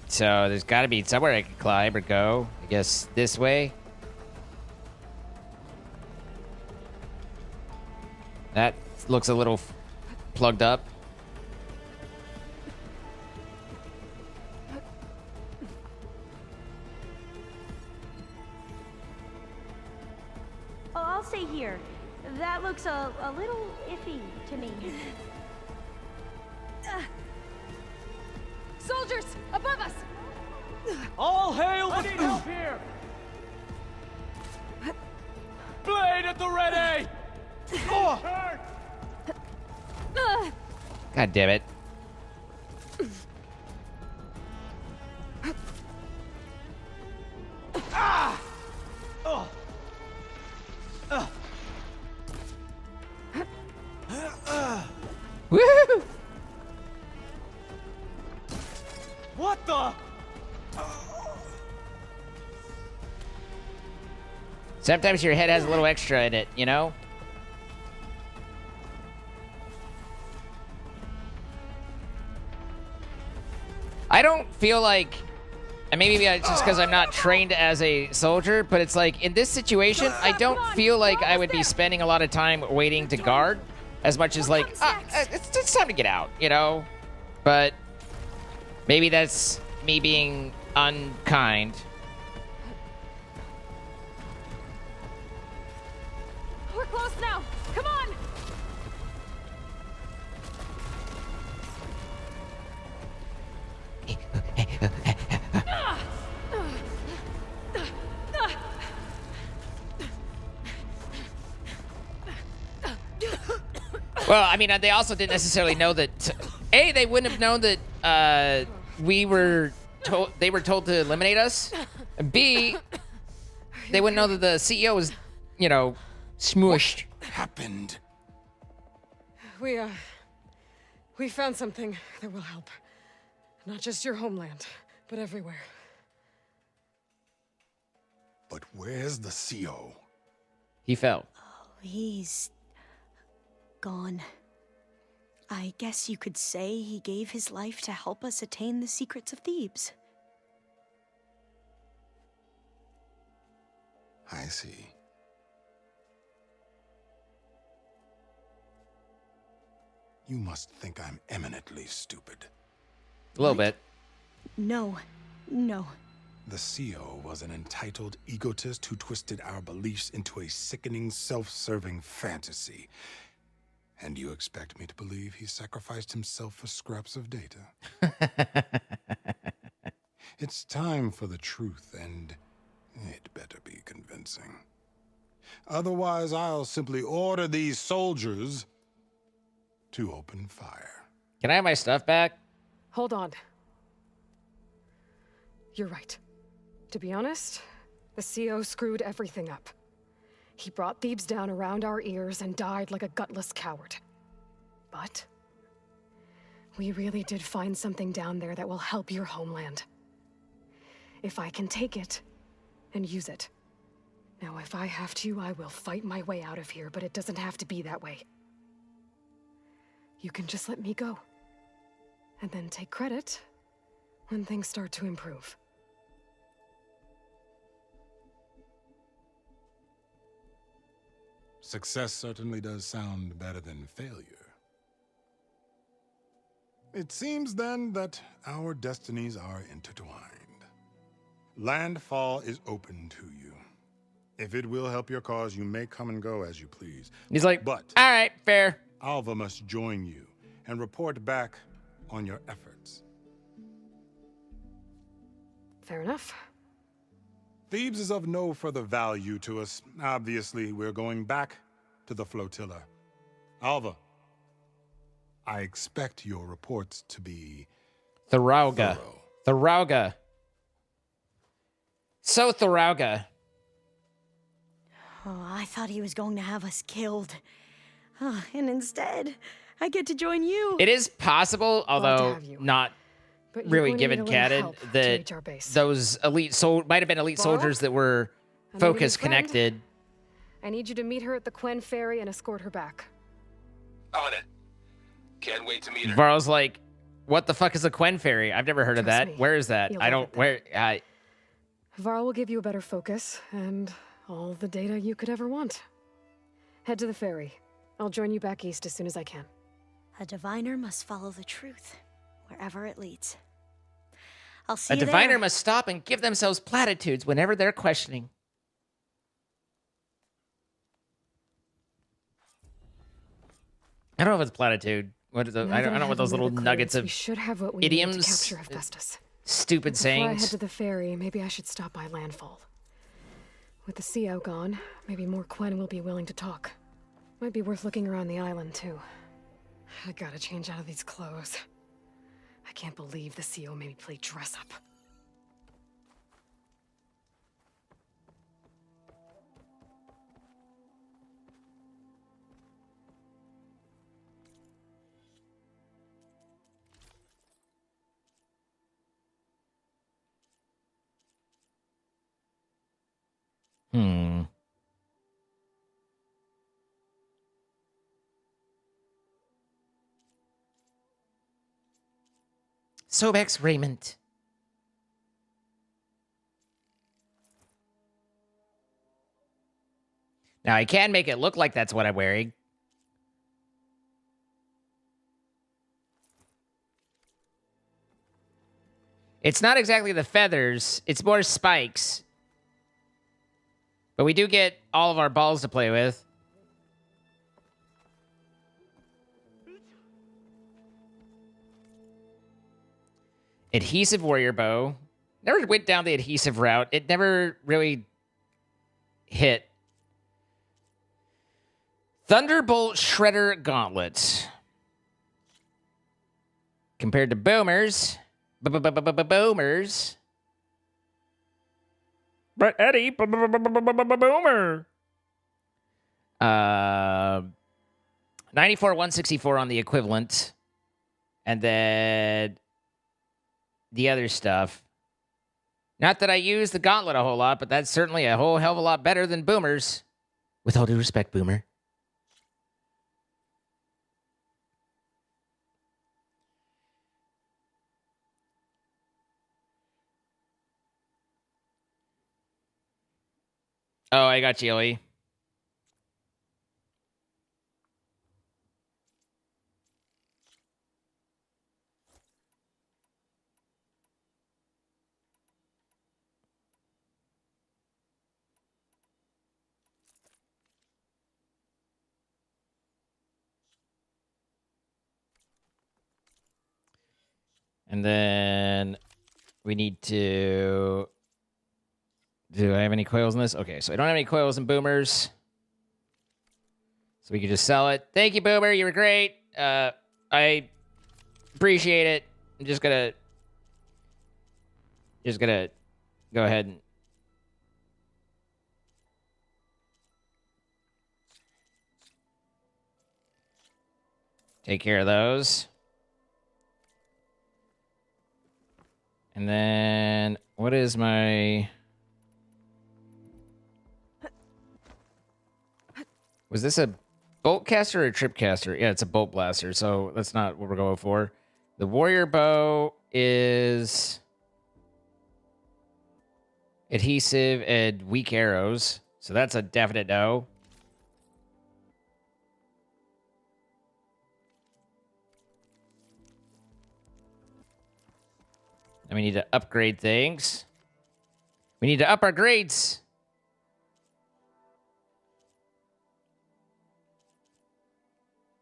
So there's got to be somewhere I can climb or go. I guess this way. That looks a little plugged up. Oh, I'll stay here. a little iffy to me. Soldiers, above us! All hail! We need help here! Blade at the ready! Oh. God damn it. Ah! Oh. Woo! What the? Sometimes your head has a little extra in it, you know? I don't feel like, and maybe it's just because I'm not trained as a soldier, but it's like in this situation, I don't feel like I would be spending a lot of time waiting to guard as much as like, it's time to get out, you know? But maybe that's me being unkind. We're close now. Come on. Well, I mean, they also didn't necessarily know that. A, they wouldn't have known that they were told to eliminate us. B, they wouldn't know that the CEO was, you know, smooshed. What happened? We found something that will help. Not just your homeland, but everywhere. But where's the CO? He fell. Oh, he's gone. I guess you could say he gave his life to help us attain the secrets of Thebes. I see. You must think I'm eminently stupid. A little bit. No. The CO was an entitled egotist who twisted our beliefs into a sickening, self-serving fantasy. And you expect me to believe he sacrificed himself for scraps of data? It's time for the truth, and it better be convincing. Otherwise, I'll simply order these soldiers to open fire. Can I have my stuff back? Hold on. You're right. To be honest, the CO screwed everything up. He brought Thebes down around our ears and died like a gutless coward. But we really did find something down there that will help your homeland. If I can take it and use it. Now, if I have to, I will fight my way out of here, but it doesn't have to be that way. You can just let me go. And then take credit when things start to improve. Success certainly does sound better than failure. It seems then that our destinies are intertwined. Landfall is open to you. If it will help your cause, you may come and go as you please. He's like, but all right, fair. Alva must join you and report back on your efforts. Fair enough. Thebes is of no further value to us. Obviously, we're going back to the flotilla. Alva, I expect your reports to be Thorauga. Thorauga. So Thorauga. Oh, I thought he was going to have us killed. Oh, and instead, I get to join you. It is possible, although not really given canon, that those elite might have been elite soldiers that were focus connected. I need you to meet her at the Quen Ferry and escort her back. On it. Can't wait to meet her. Varl's like, what the fuck is a Quen Ferry? I've never heard of that. Me. Where is that? You'll I don't, where, Varl will give you a better focus and all the data you could ever want. Head to the ferry. I'll join you back east as soon as I can. A diviner must follow the truth, wherever it leads. I'll see a you diviner there. must stop and give themselves platitudes whenever they're questioning. I don't know if it's platitude. What is the, I don't know what those little nuggets of we should have what we idioms. need to capture Hephaestus. Stupid Before I head sayings. to the ferry, maybe I should stop by Landfall. With the CO gone, maybe more Quen will be willing to talk. Might be worth looking around the island, too. I gotta change out of these clothes. I can't believe the CO made me play dress-up. Sobek's raiment. Now, I can make it look like that's what I'm wearing. It's not exactly the feathers. It's more spikes. But we do get all of our balls to play with. Adhesive warrior bow. Never went down the adhesive route. It never really hit. Thunderbolt Shredder Gauntlet. Compared to Boomers. Boomers. But Eddie, Boomer. 94, 164 on the equivalent. And then the other stuff. Not that I use the gauntlet a whole lot, but that's certainly a whole hell of a lot better than Boomers. With all due respect, Boomer. Oh, I got you, Ellie. And then we need to... Do I have any coils in this? Okay, so I don't have any coils in Boomers. So we can just sell it. Thank you, Boomer. You were great. I appreciate it. I'm just gonna go ahead and take care of those. And then what is my... Was this a bolt caster or a trip caster? Yeah, it's a bolt blaster, so that's not what we're going for. The warrior bow is adhesive and weak arrows, so that's a definite no. And we need to upgrade things. We need to up our grades.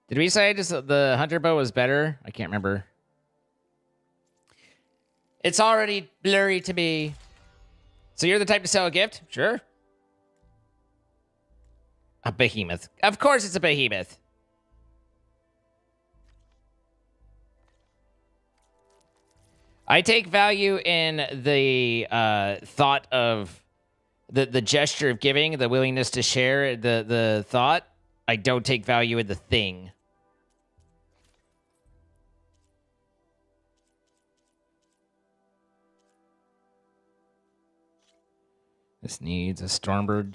Did we say just the hunter bow was better? I can't remember. It's already blurry to me. So you're the type to sell a gift? Sure. A behemoth. Of course it's a behemoth. I take value in the thought of the gesture of giving, the willingness to share the thought. I don't take value in the thing. This needs a Stormbird.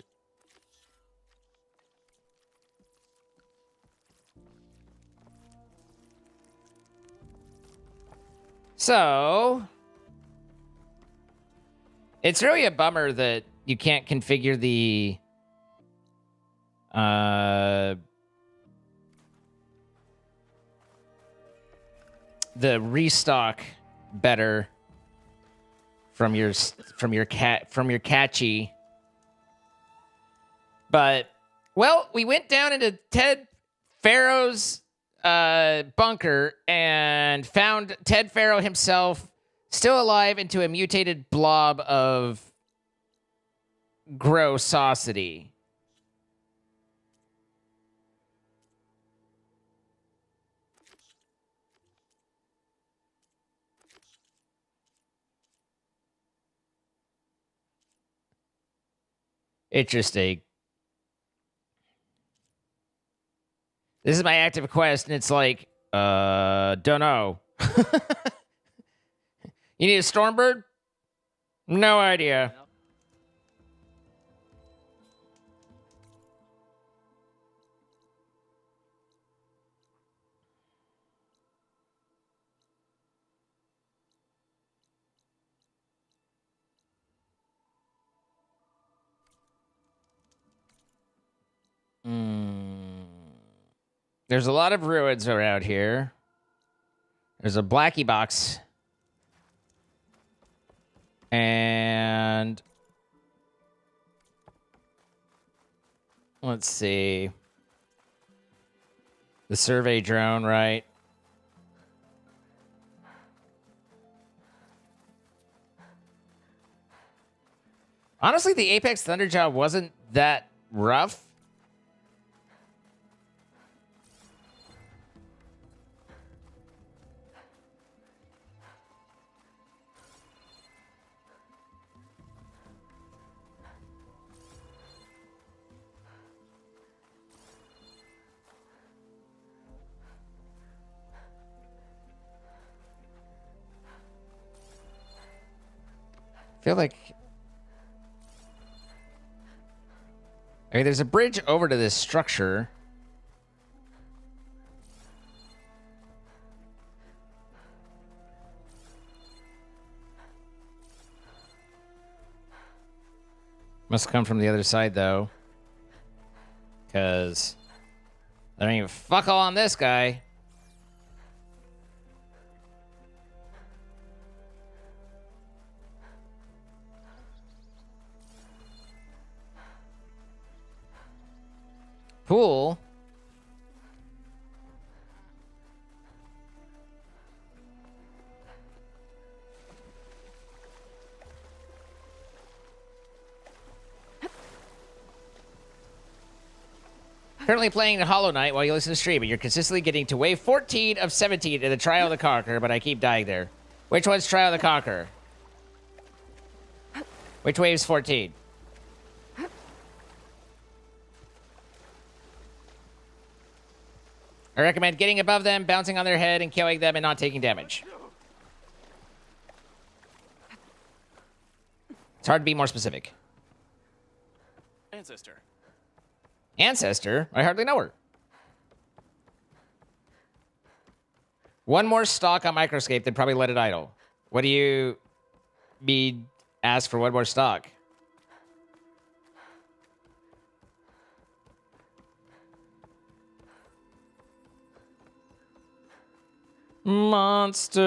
So, it's really a bummer that you can't configure the restock better from your catchy. But well, we went down into Ted Pharaoh's bunker and found Ted Farrow himself still alive into a mutated blob of grossosity. Interesting. This is my active quest, and it's like, don't know. You need a Stormbird? No idea. There's a lot of ruins around here. There's a Blackie box. And let's see. The survey drone, right? Honestly, the Apex Thunder job wasn't that rough. I feel like... I mean, there's a bridge over to this structure. Must come from the other side, though. Because... I don't even fuck all on this guy. Pool. Currently playing the Hollow Knight while you listen to stream, and you're consistently getting to wave 14 of 17 in the Trial of the Conqueror, but I keep dying there. Which one's Trial of the Conqueror? Which wave's 14? I recommend getting above them, bouncing on their head, and killing them and not taking damage. It's hard to be more specific. Ancestor. Ancestor? I hardly know her. One more stock on Microscape, then probably let it idle. What do you mean, ask for one more stock? Monster.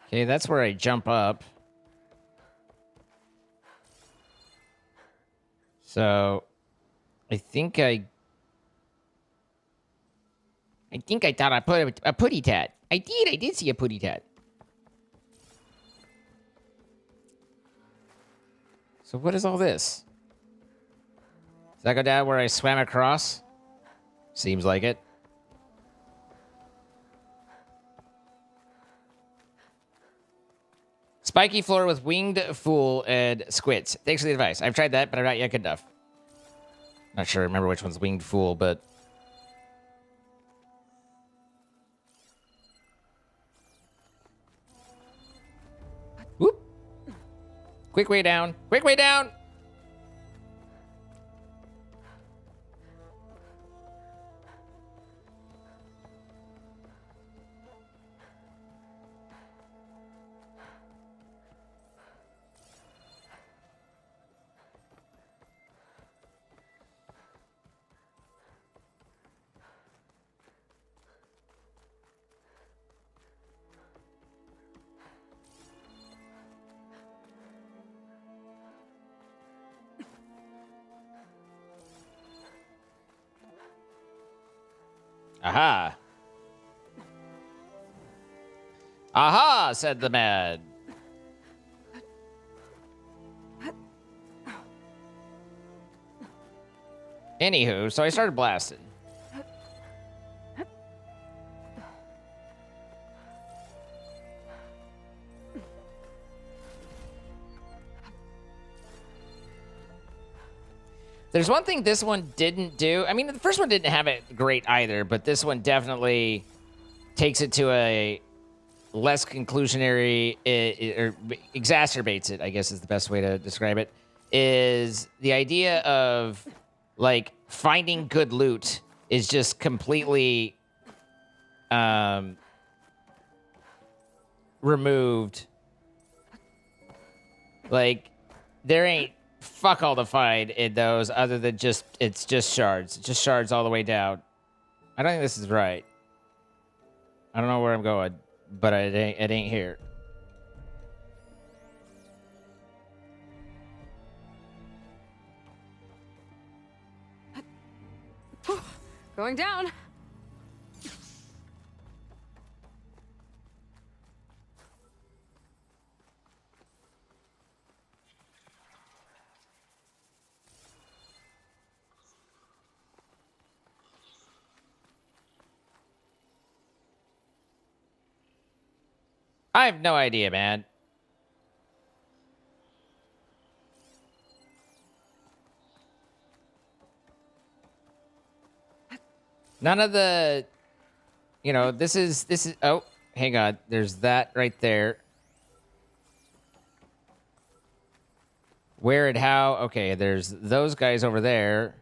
Okay, that's where I jump up. So, I think I thought I put a putty tat. I did see a putty tat. So what is all this? Does that go down where I swam across? Seems like it. Spiky floor with winged fool and squids. Thanks for the advice. I've tried that, but I'm not yet good enough. Not sure I remember which one's winged fool, but... Whoop! Quick way down. Quick way down! Aha. Aha, said the man. Anywho, so I started blasting. There's one thing this one didn't do. I mean, the first one didn't have it great either, but this one definitely takes it to a less conclusionary, or exacerbates it, I guess is the best way to describe it, is the idea of, like, finding good loot is just completely removed. Like, there ain't fuck all to find in those other than just, it's just shards. It's just shards all the way down. I don't think this is right. I don't know where I'm going, but it ain't here. Going down. I have no idea, man. None of the, you know, this is, oh, hang on. There's that right there. Where and how? Okay, there's those guys over there.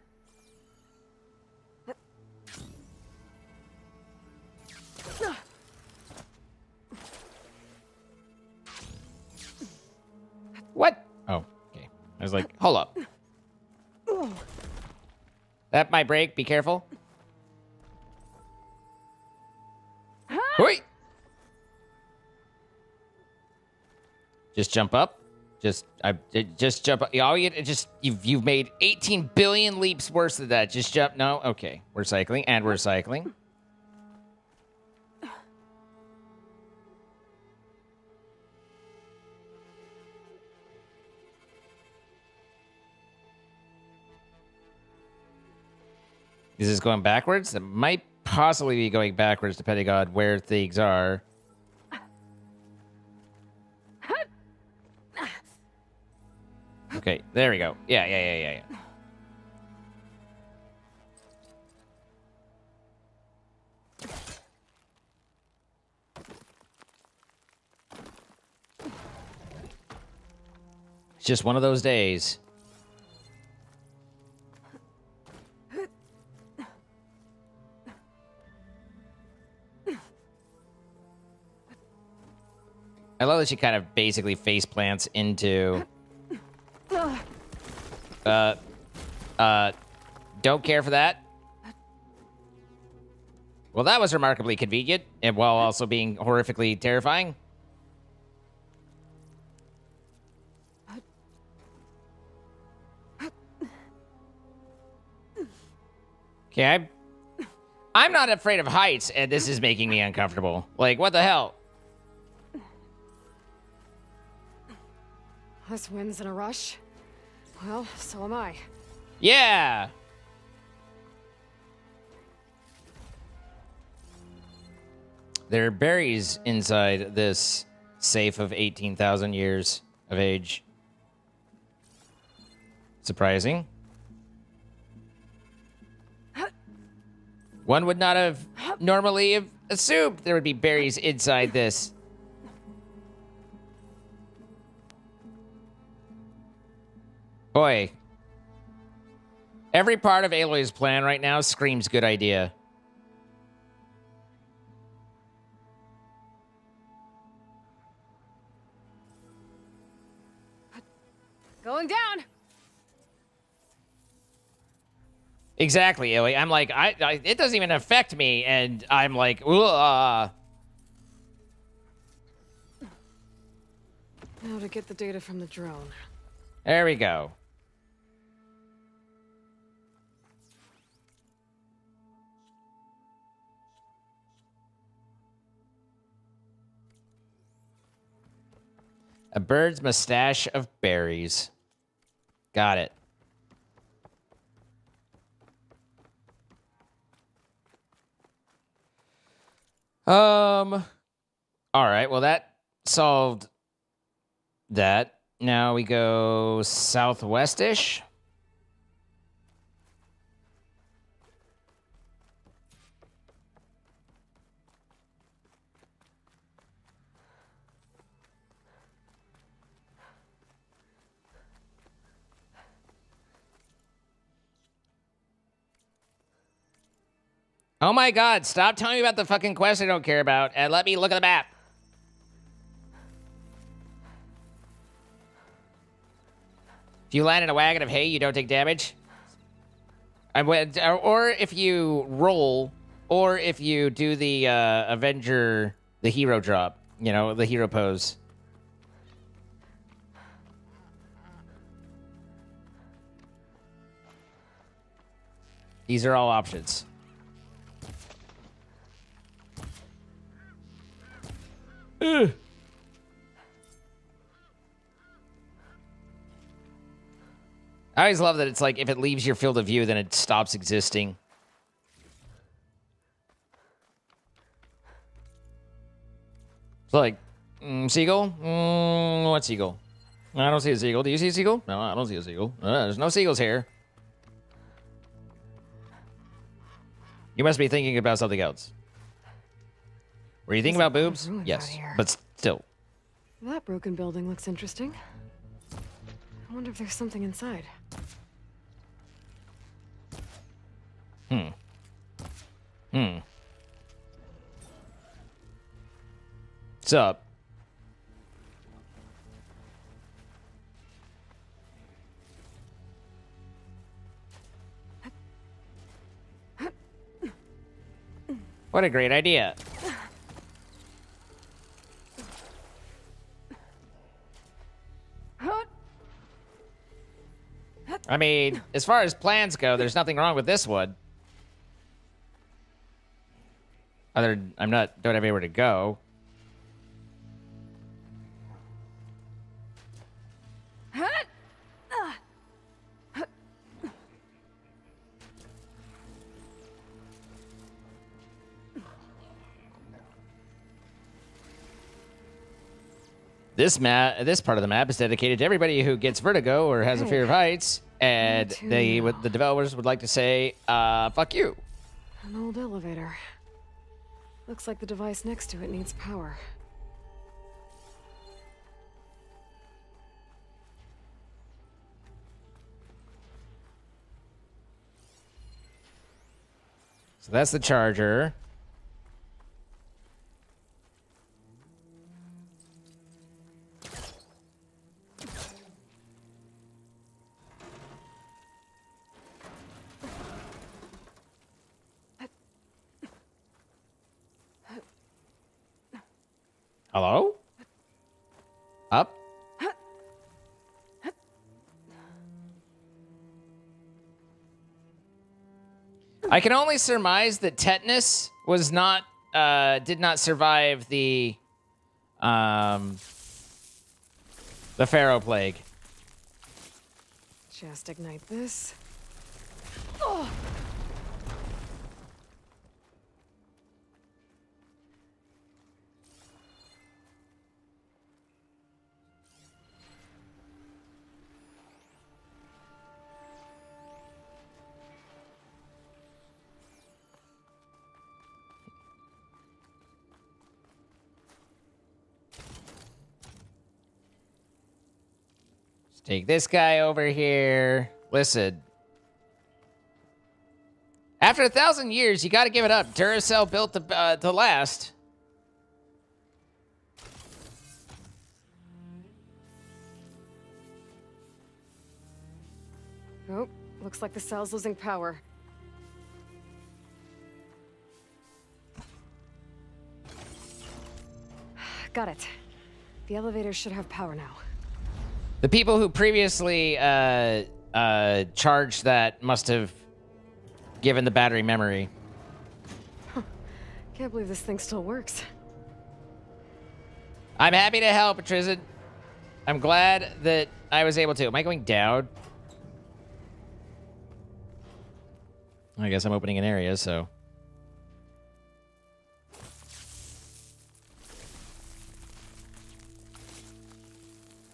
What? Oh, okay. I was like, hold up. That might break. Be careful. Wait. Just jump up. Just jump up. You've made 18 billion leaps worse than that. Just jump. No. Okay. We're cycling and we're cycling. Is this going backwards? It might possibly be going backwards depending on where things are. Okay, there we go. Yeah. It's just one of those days. I love that she kind of basically face plants into... don't care for that. Well, that was remarkably convenient, and while also being horrifically terrifying. Okay, I'm not afraid of heights, and this is making me uncomfortable. Like, what the hell? This wind's in a rush. Well, so am I. Yeah! There are berries inside this safe of 18,000 years of age. Surprising. One would not have normally have assumed there would be berries inside this. Boy. Every part of Aloy's plan right now screams good idea. Going down. Exactly, Aloy. I'm like, it doesn't even affect me, and I'm like, ugh. Now to get the data from the drone. There we go. A bird's mustache of berries. Got it. All right, well that solved that. Now we go southwest-ish. Oh my god, stop telling me about the fucking quest I don't care about and let me look at the map. If you land in a wagon of hay, you don't take damage. Or if you roll, or if you do the Avenger, the hero drop, you know, the hero pose. These are all options. Ugh. I always love that it's like if it leaves your field of view, then it stops existing. It's like, seagull? What seagull? I don't see a seagull. Do you see a seagull? No, I don't see a seagull. There's no seagulls here. You must be thinking about something else. Were you thinking about boobs? Yes, but still. That broken building looks interesting. I wonder if there's something inside. What's up? What a great idea. I mean, as far as plans go, there's nothing wrong with this one. Don't have anywhere to go. This part of the map is dedicated to everybody who gets vertigo or has a fear of heights, and the developers would like to say, fuck you. An old elevator. Looks like the device next to it needs power. So that's the charger. Hello? Up? I can only surmise that tetanus was not, did not survive the Pharaoh plague. Just ignite this. Oh. Take this guy over here. Listen. After 1,000 years, you got to give it up. Duracell built to last. Oh, looks like the cell's losing power. Got it. The elevator should have power now. The people who previously charged that must have given the battery memory. Huh. Can't believe this thing still works. I'm happy to help, Trizid. I'm glad that I was able to. Am I going down? I guess I'm opening an area, so.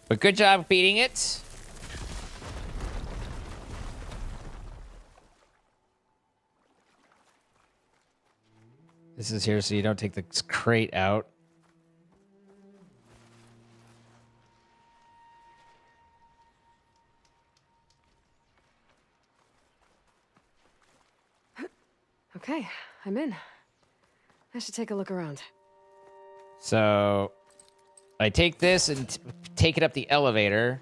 But good job beating it. This is here so you don't take the crate out. Okay, I'm in. I should take a look around. So I take this and take it up the elevator.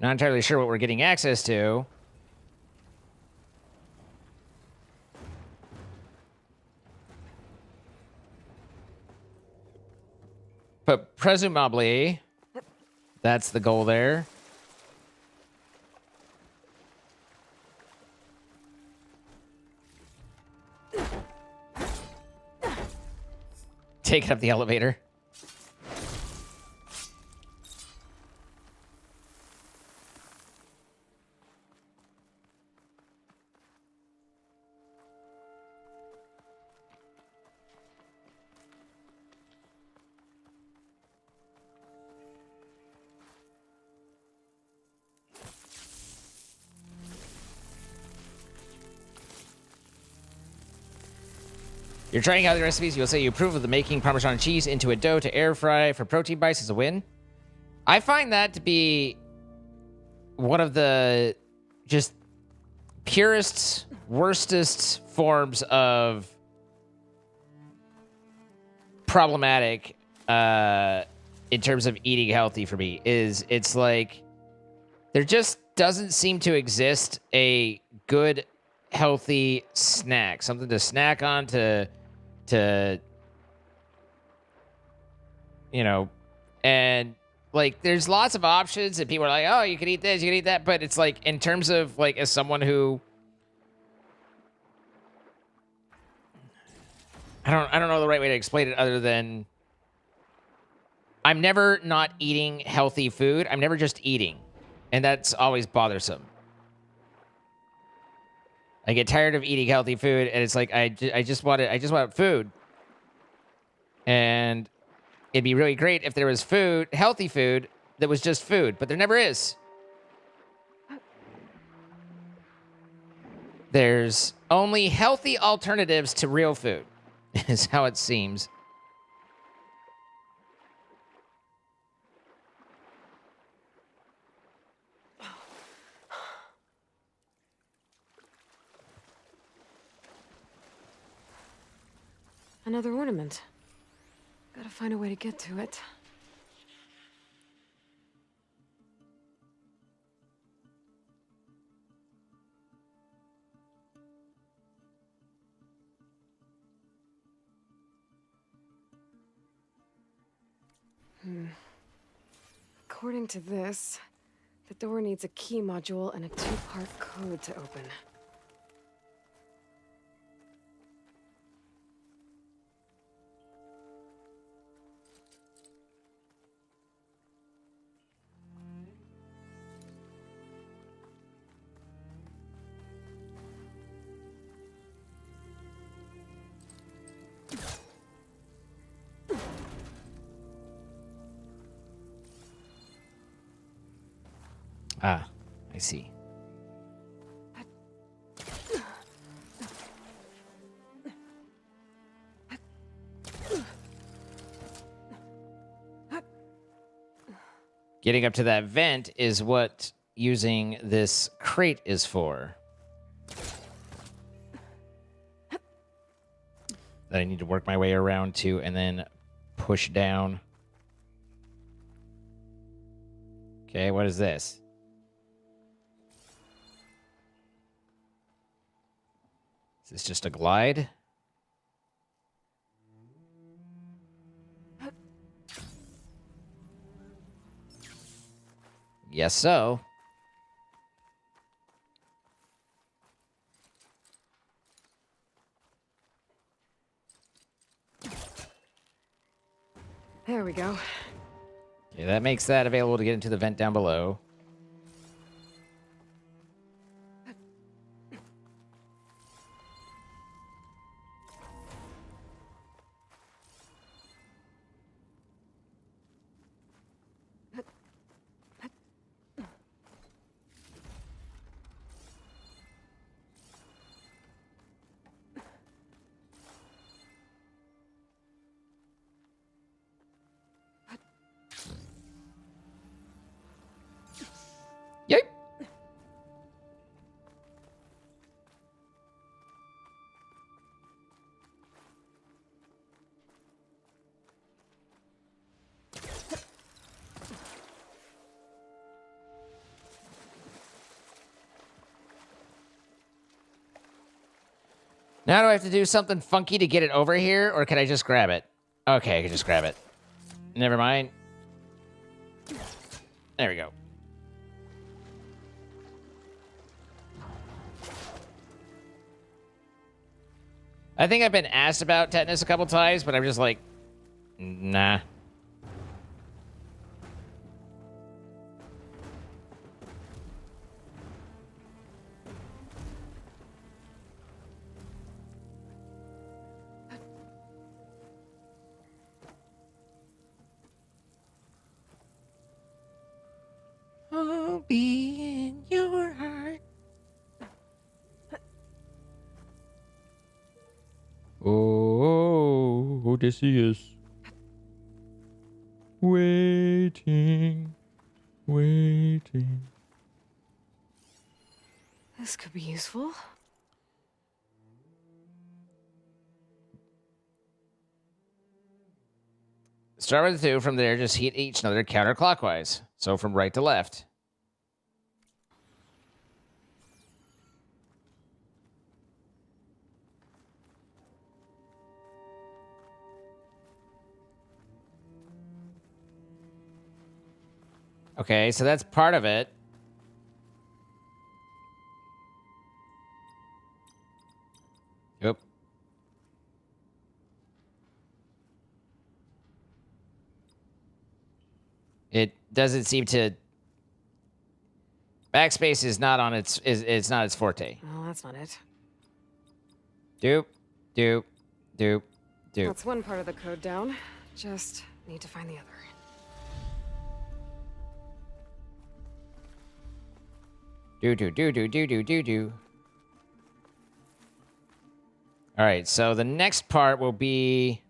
Not entirely sure what we're getting access to. But presumably, that's the goal there. Take it up the elevator. You're trying out the recipes. You'll say you approve of the making Parmesan cheese into a dough to air fry for protein bites as a win. I find that to be one of the just purest, worstest forms of problematic in terms of eating healthy for me. It's like there just doesn't seem to exist a good, healthy snack, something to snack on to you know, and like there's lots of options and people are like, oh, you can eat this, you can eat that, but it's like in terms of like as someone who I don't know the right way to explain it other than I'm never not eating healthy food. I'm never just eating, and that's always bothersome. I get tired of eating healthy food, and it's like I just want food. And it'd be really great if there was food, healthy food, that was just food, but there never is. There's only healthy alternatives to real food, is how it seems. Another ornament. Gotta find a way to get to it. According to this, the door needs a key module and a 2-part code to open. Ah, I see. Getting up to that vent is what using this crate is for. That I need to work my way around to and then push down. Okay, what is this? Is this just a glide? Yes, so. we go. Okay, that makes that available to get into the vent down below. Yep. Now do I have to do something funky to get it over here, or can I just grab it? Okay, I can just grab it. Never mind. There we go. I think I've been asked about tetanus a couple times, but I'm just like, nah. I'll be in your heart. Oh, Odysseus. Waiting, waiting. This could be useful. Start with the two. From there, just hit each another counterclockwise. So from right to left. Okay, so that's part of it. Yep. It doesn't seem to. Backspace is not on its it's not its forte. Well, that's not it. Doop, doop, doop, doop. That's one part of the code down. Just need to find the other. Do do do do do do do do. All right, so the next part will be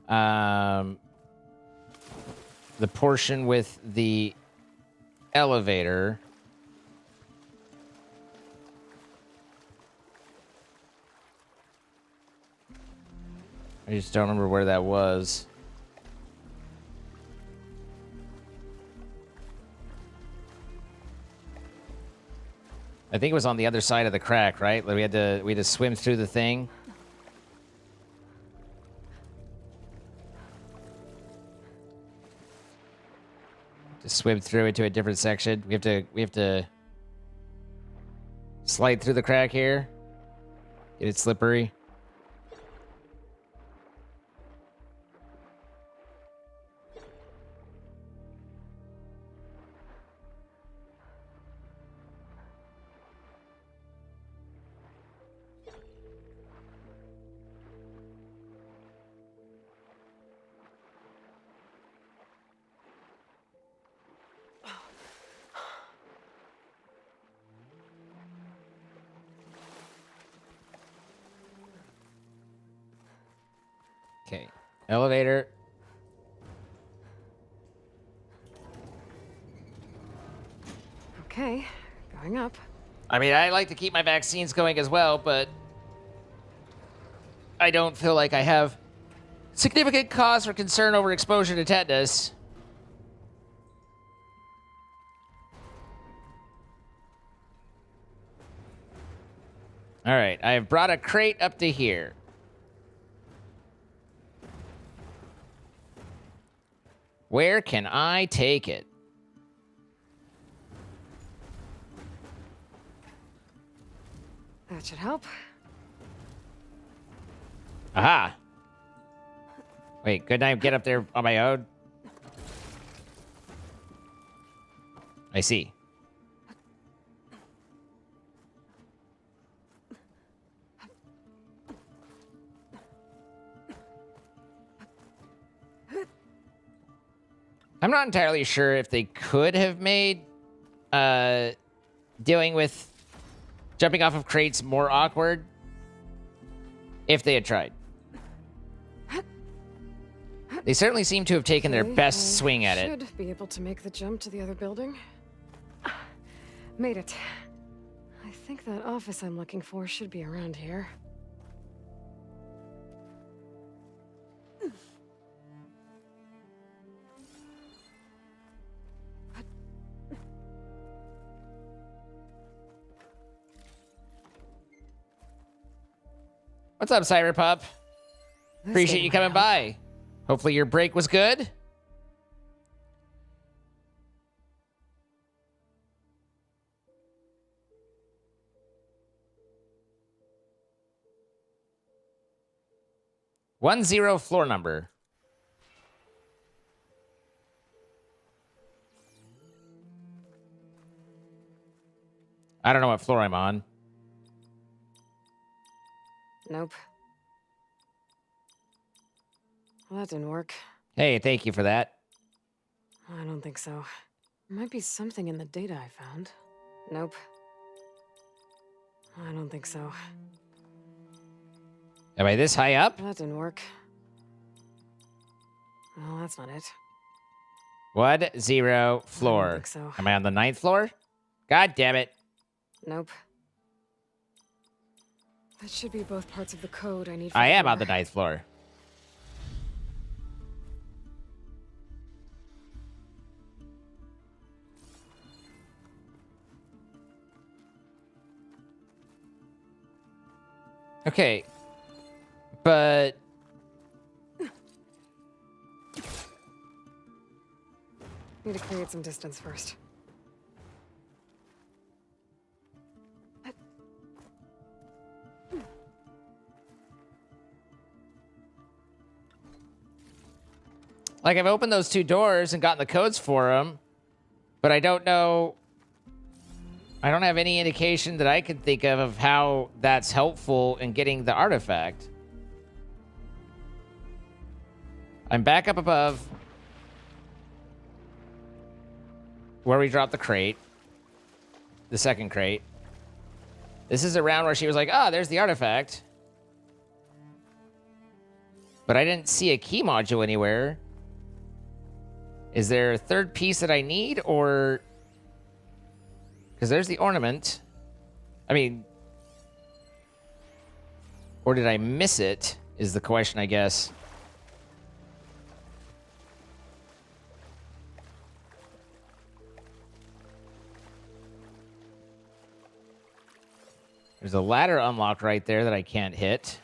the portion with the elevator. I just don't remember where that was. I think it was on the other side of the crack, right? Like we had to swim through the thing. To swim through into a different section. We have to slide through the crack here. Get it slippery. Okay, elevator. Okay, going up. I mean, I like to keep my vaccines going as well, but I don't feel like I have significant cause for concern over exposure to tetanus. All right, I have brought a crate up to here. Where can I take it? That should help. Aha. Wait, couldn't I get up there on my own? I see. I'm not entirely sure if they could have made dealing with jumping off of crates more awkward if they had tried. They certainly seem to have taken their best swing at it. Should be able to make the jump to the other building. Made it. I think that office I'm looking for should be around here. What's up, Cyberpup? Appreciate you coming by. Hopefully your break was good. One zero floor number. I don't know what floor I'm on. Nope. Well, that didn't work. Hey, thank you for that. I don't think so. Might be something in the data I found. Nope. I don't think so. Am I this high up? That didn't work. Well, that's not it. 10 floor. I don't think so. Am I on the 9th floor? God damn it. Nope. That should be both parts of the code I need for I am the on the door. 9th floor. Okay. But Need to create some distance first. like I've opened those 2 doors and gotten the codes for them, but I don't know. I don't have any indication that I can think of how that's helpful in getting the artifact. I'm back up above where we dropped the crate. The second crate. This is around where she was like, "Ah, there's the artifact." But I didn't see a key module anywhere. Is there a third piece that I need, or... Because there's the ornament. I mean... Or did I miss it, is the question, I guess. There's a ladder unlocked right there that I can't hit.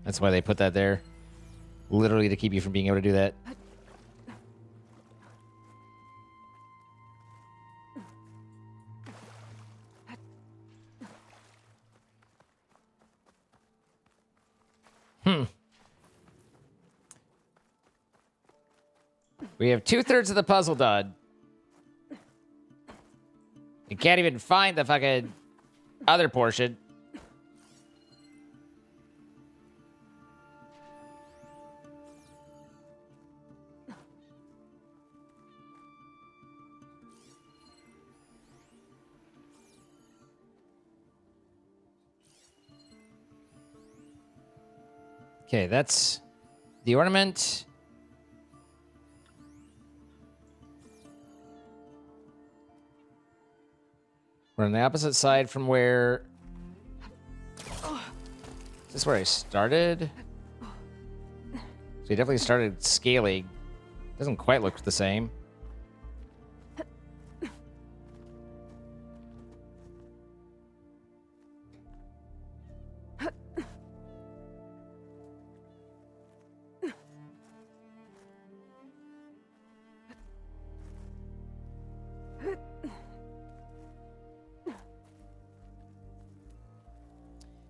That's why they put that there. Literally to keep you from being able to do that. We have 2/3 of the puzzle done. You can't even find the fucking other portion. Okay, that's the ornament. We're on the opposite side from where... Is this where I started? So you definitely started scaling. Doesn't quite look the same.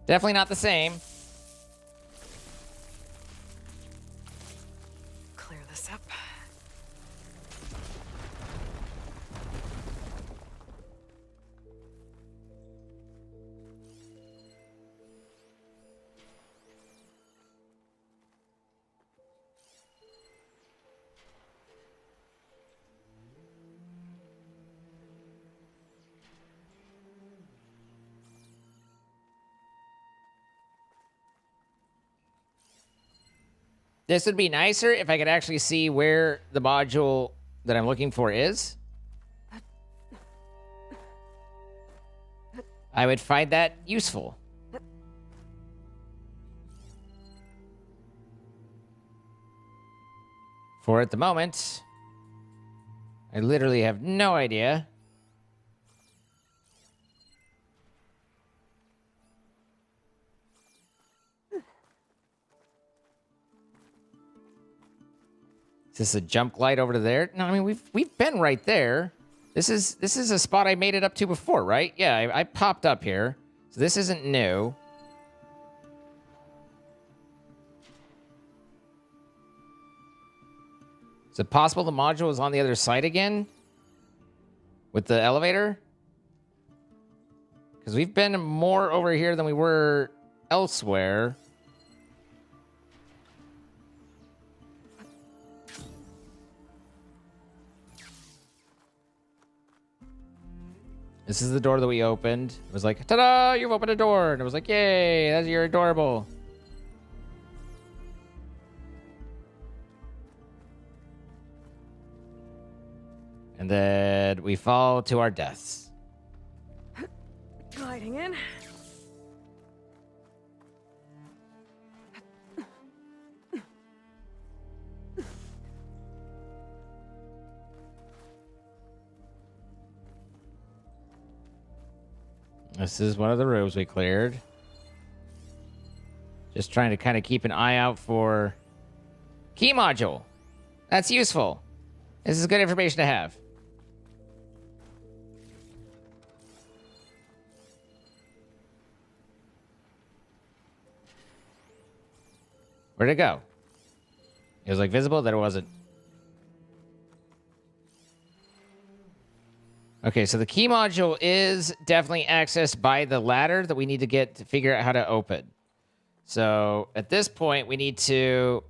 Definitely not the same. Clear this up. This would be nicer if I could actually see where the module that I'm looking for is. I would find that useful. For at the moment, I literally have no idea. Is this a jump glide over to there? No, I mean we've been right there. This is a spot I made it up to before, right? Yeah, I popped up here. So this isn't new. Is it possible the module is on the other side again? With the elevator? Because we've been more over here than we were elsewhere. This is the door that we opened. It was like, ta-da, you've opened a door. And it was like, yay, that's, you're adorable. And then we fall to our deaths. Gliding in. This is one of the rooms we cleared. Just trying to kind of keep an eye out for key module. That's useful. This is good information to have. Where'd it go? It was like visible, then it wasn't. Okay, so the key module is definitely accessed by the ladder that we need to get to figure out how to open. So at this point, we need to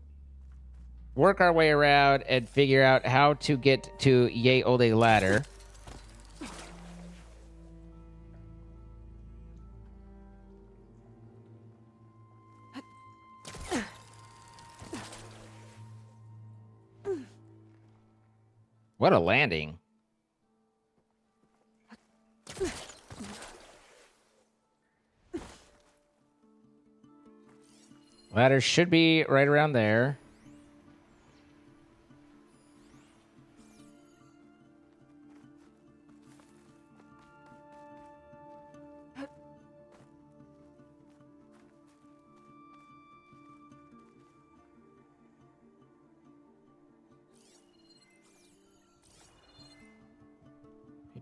work our way around and figure out how to get to Ye Olde ladder. What a landing. Ladder should be right around there. I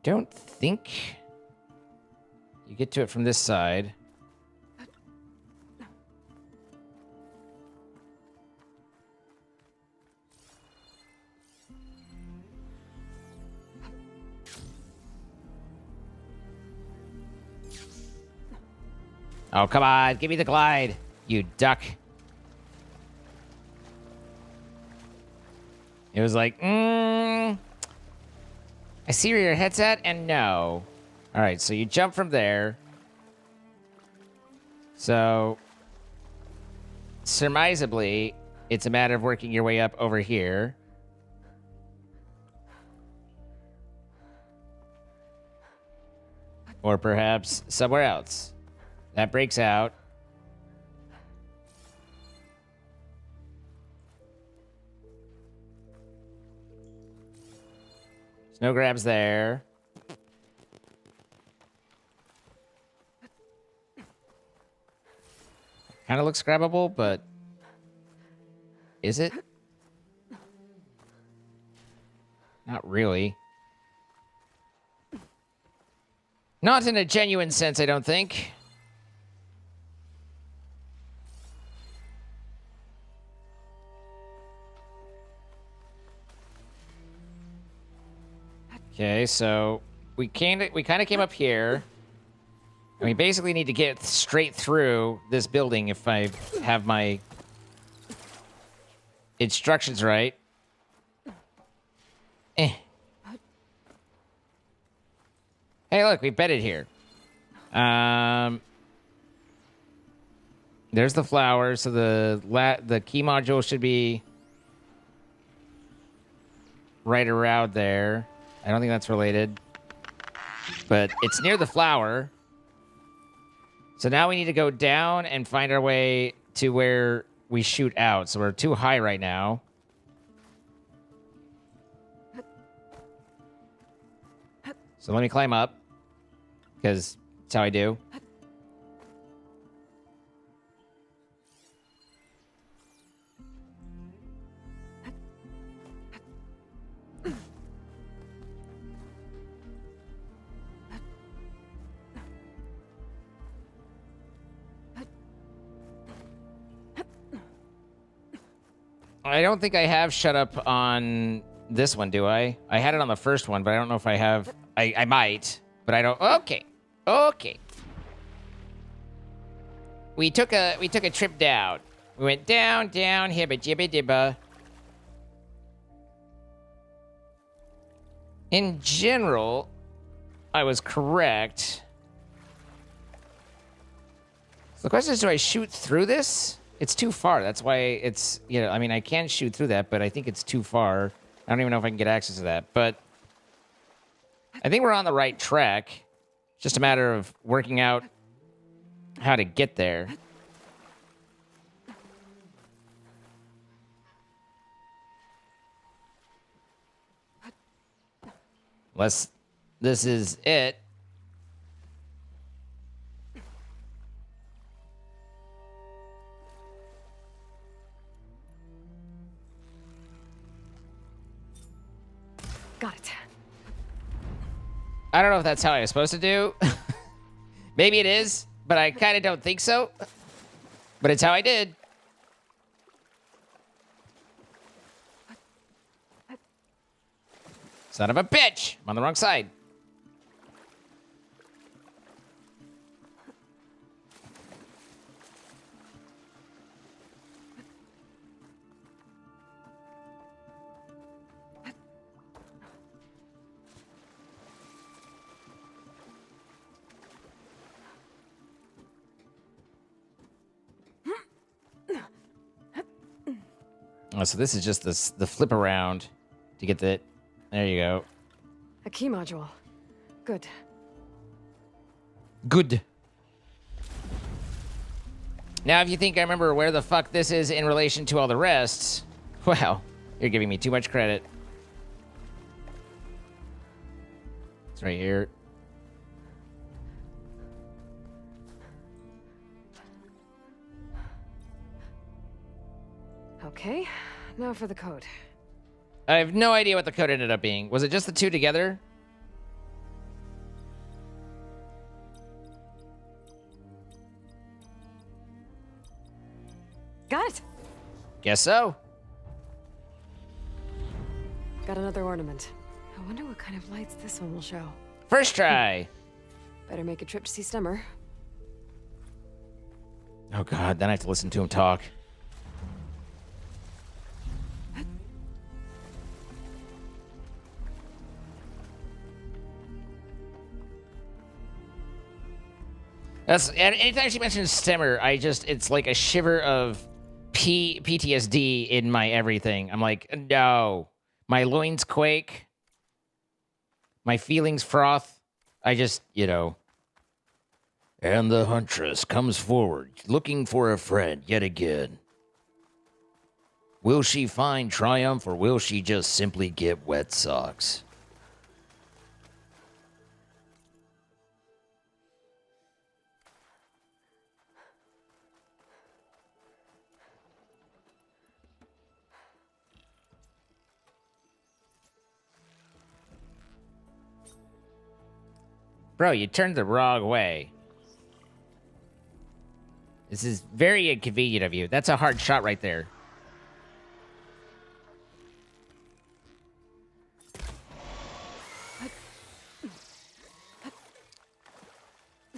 don't think you get to it from this side. Oh, come on. Give me the glide, you duck. It was like, I see where your head's at, and no. All right, so you jump from there. So, surmisably, it's a matter of working your way up over here. Or perhaps somewhere else. That breaks out. Snow grabs there. Kind of looks grabbable, but is it? Not really. Not in a genuine sense, I don't think. Okay, so we kind of came up here. And we basically need to get straight through this building if I have my instructions right. Hey, look, we bedded here. There's the flowers, so the key module should be right around there. I don't think that's related, but it's near the flower. So now we need to go down and find our way to where we shoot out. So we're too high right now. So let me climb up, because that's how I do. I don't think I have shut up on this one, do I? I had it on the first one, but I don't know if I have. I might, but I don't. Okay. Okay. We took a trip down. We went down, hibba jibba dibba. In general, I was correct. So the question is, do I shoot through this? It's too far. That's why it's, I mean, I can shoot through that, but I think it's too far. I don't even know if I can get access to that, but I think we're on the right track. It's just a matter of working out how to get there. Unless this is it. Got it. I don't know if that's how I was supposed to do. Maybe it is, but I kind of don't think so. But it's how I did. Son of a bitch! I'm on the wrong side. Oh, so this is just the flip around to get the... There you go. A key module. Good. Good. Now, if you think I remember where the fuck this is in relation to all the rest, well, you're giving me too much credit. It's right here. Okay, now for the code. I have no idea what the code ended up being. Was it just the two together? Got it. Guess so. Got another ornament. I wonder what kind of lights this one will show. First try. Better make a trip to see Stemmer. Oh god, then I have to listen to him talk. And anytime she mentions Stemmer, it's like a shiver of PTSD in my everything. I'm like, no. My loins quake. My feelings froth. I just, And the huntress comes forward, looking for a friend yet again. Will she find triumph, or will she just simply get wet socks? Bro, you turned the wrong way. This is very inconvenient of you. That's a hard shot right there.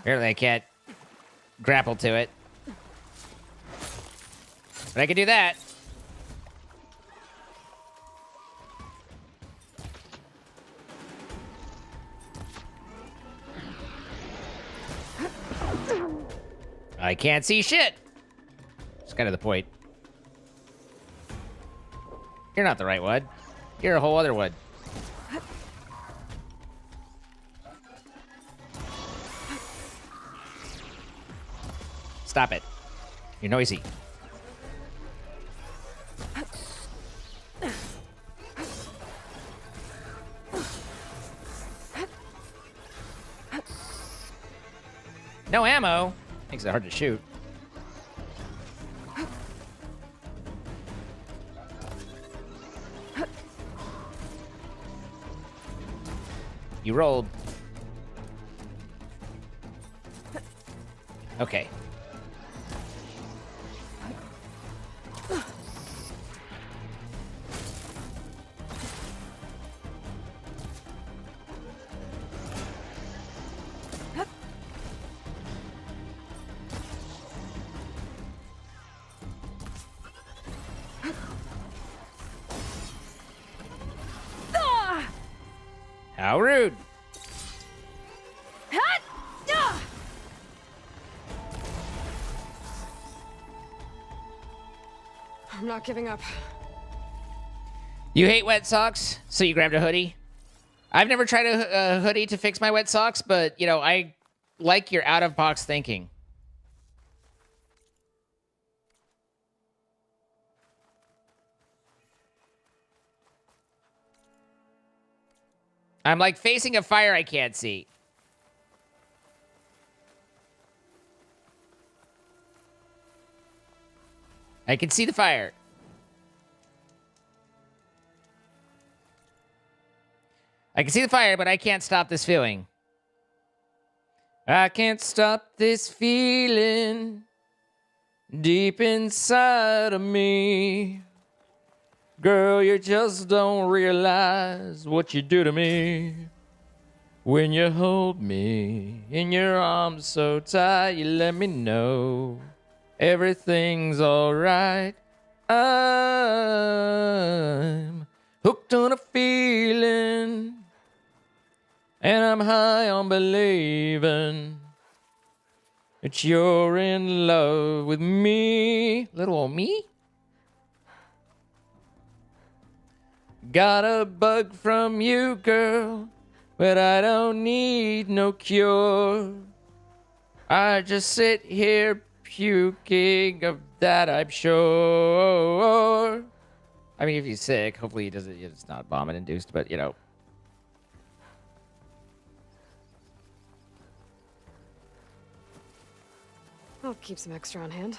Apparently I can't grapple to it. But I can do that. I can't see shit. It's kind of the point. You're not the right one. You're a whole other one. Stop it. You're noisy. No ammo. Makes it hard to shoot. You rolled. Okay. How rude. I'm not giving up. You hate wet socks, so you grabbed a hoodie? I've never tried a hoodie to fix my wet socks, but, you know, I like your out-of-box thinking. I'm like facing a fire I can't see. I can see the fire. I can see the fire, but I can't stop this feeling. I can't stop this feeling deep inside of me. Girl, you just don't realize what you do to me. When you hold me in your arms so tight, you let me know everything's alright. I'm hooked on a feeling, and I'm high on believing that you're in love with me. Little old me? Got a bug from you, girl, but I don't need no cure. I just sit here puking of that, I'm sure. I mean, if he's sick, hopefully he doesn't. It's not vomit induced, but you know. I'll keep some extra on hand.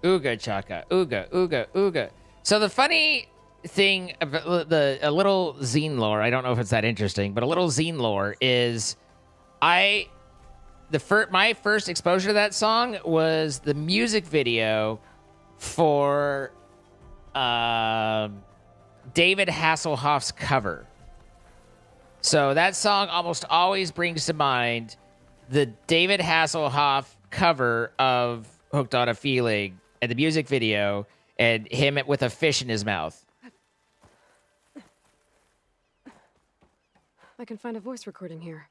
Ooga chaka, ooga, ooga, ooga. So the funny thing about a little zine lore, I don't know if it's that interesting, but a little zine lore is my first exposure to that song was the music video for David Hasselhoff's cover. So that song almost always brings to mind the David Hasselhoff cover of Hooked on a Feeling and the music video and him with a fish in his mouth. I can find a voice recording here.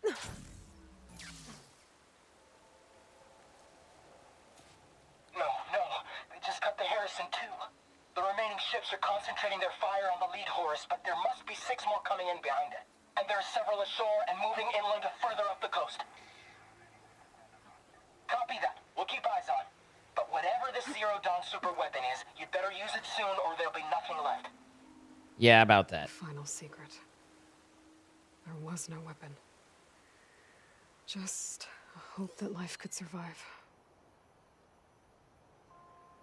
No, they just cut the Harrison too. The remaining ships are concentrating their fire on the lead Horus, but there must be 6 more coming in behind it. And there are several ashore and moving inland further up the coast. Copy that. We'll keep eyes on. But whatever this Zero Dawn super weapon is, you'd better use it soon or there'll be nothing left. Yeah, about that. Final secret. There was no weapon. Just a hope that life could survive.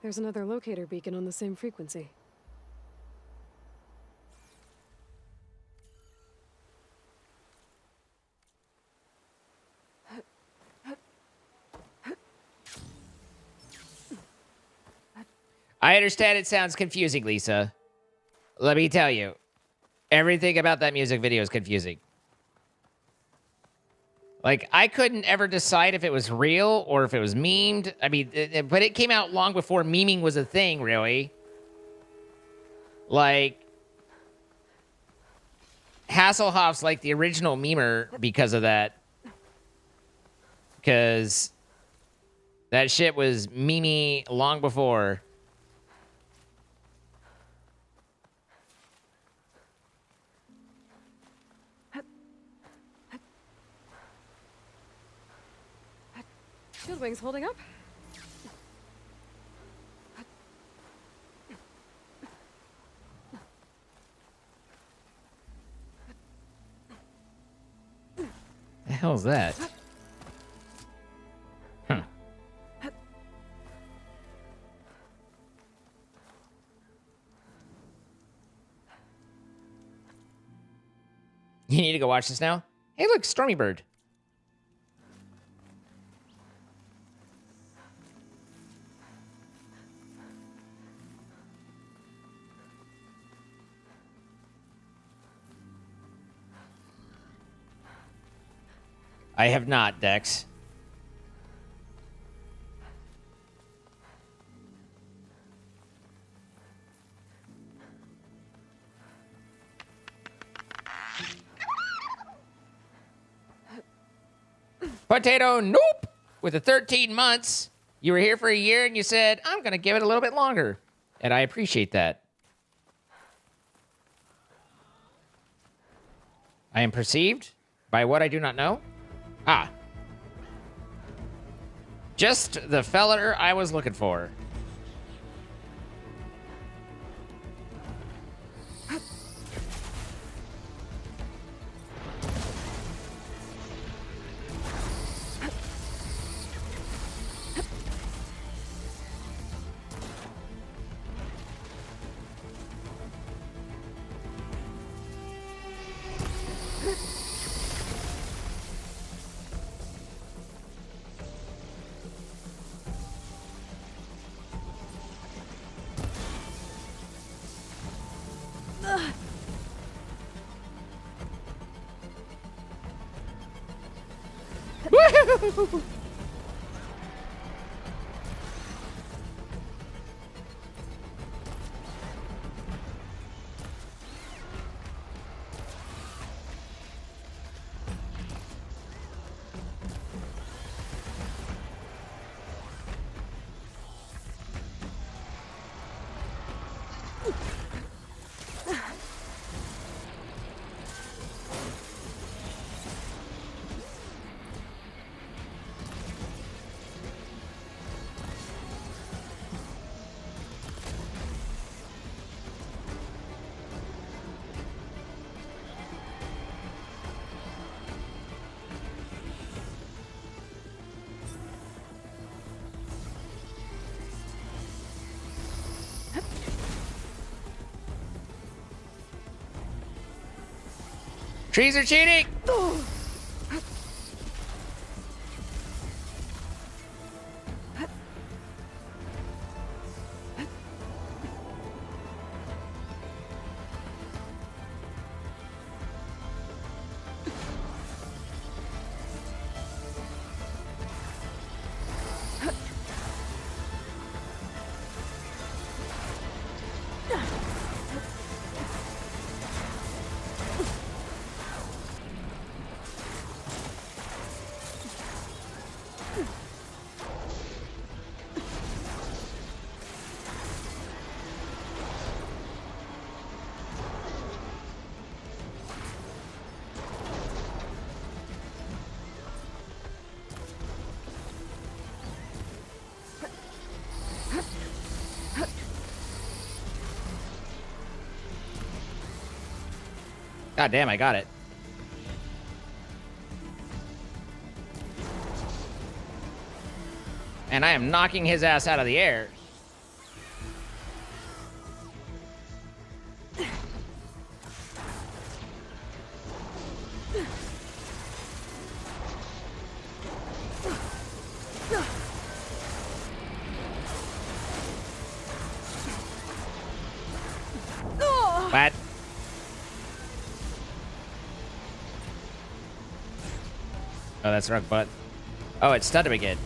There's another locator beacon on the same frequency. I understand it sounds confusing, Lisa. Let me tell you, everything about that music video is confusing. Like, I couldn't ever decide if it was real or if it was memed. I mean, but it came out long before memeing was a thing, really. Like, Hasselhoff's like the original memer because of that. Because that shit was memey long before. Shield wings holding up? The hell is that? Huh. You need to go watch this now? Hey, look, Stormy Bird. I have not, Dex. Potato, nope. With the 13 months, you were here for a year and you said, I'm going to give it a little bit longer. And I appreciate that. I am perceived by what I do not know. Ah. Just the feller I was looking for. Woo! Trees are cheating! God damn, I got it. And I am knocking his ass out of the air. What? Oh, that's the wrong button. Oh, it stunned him again.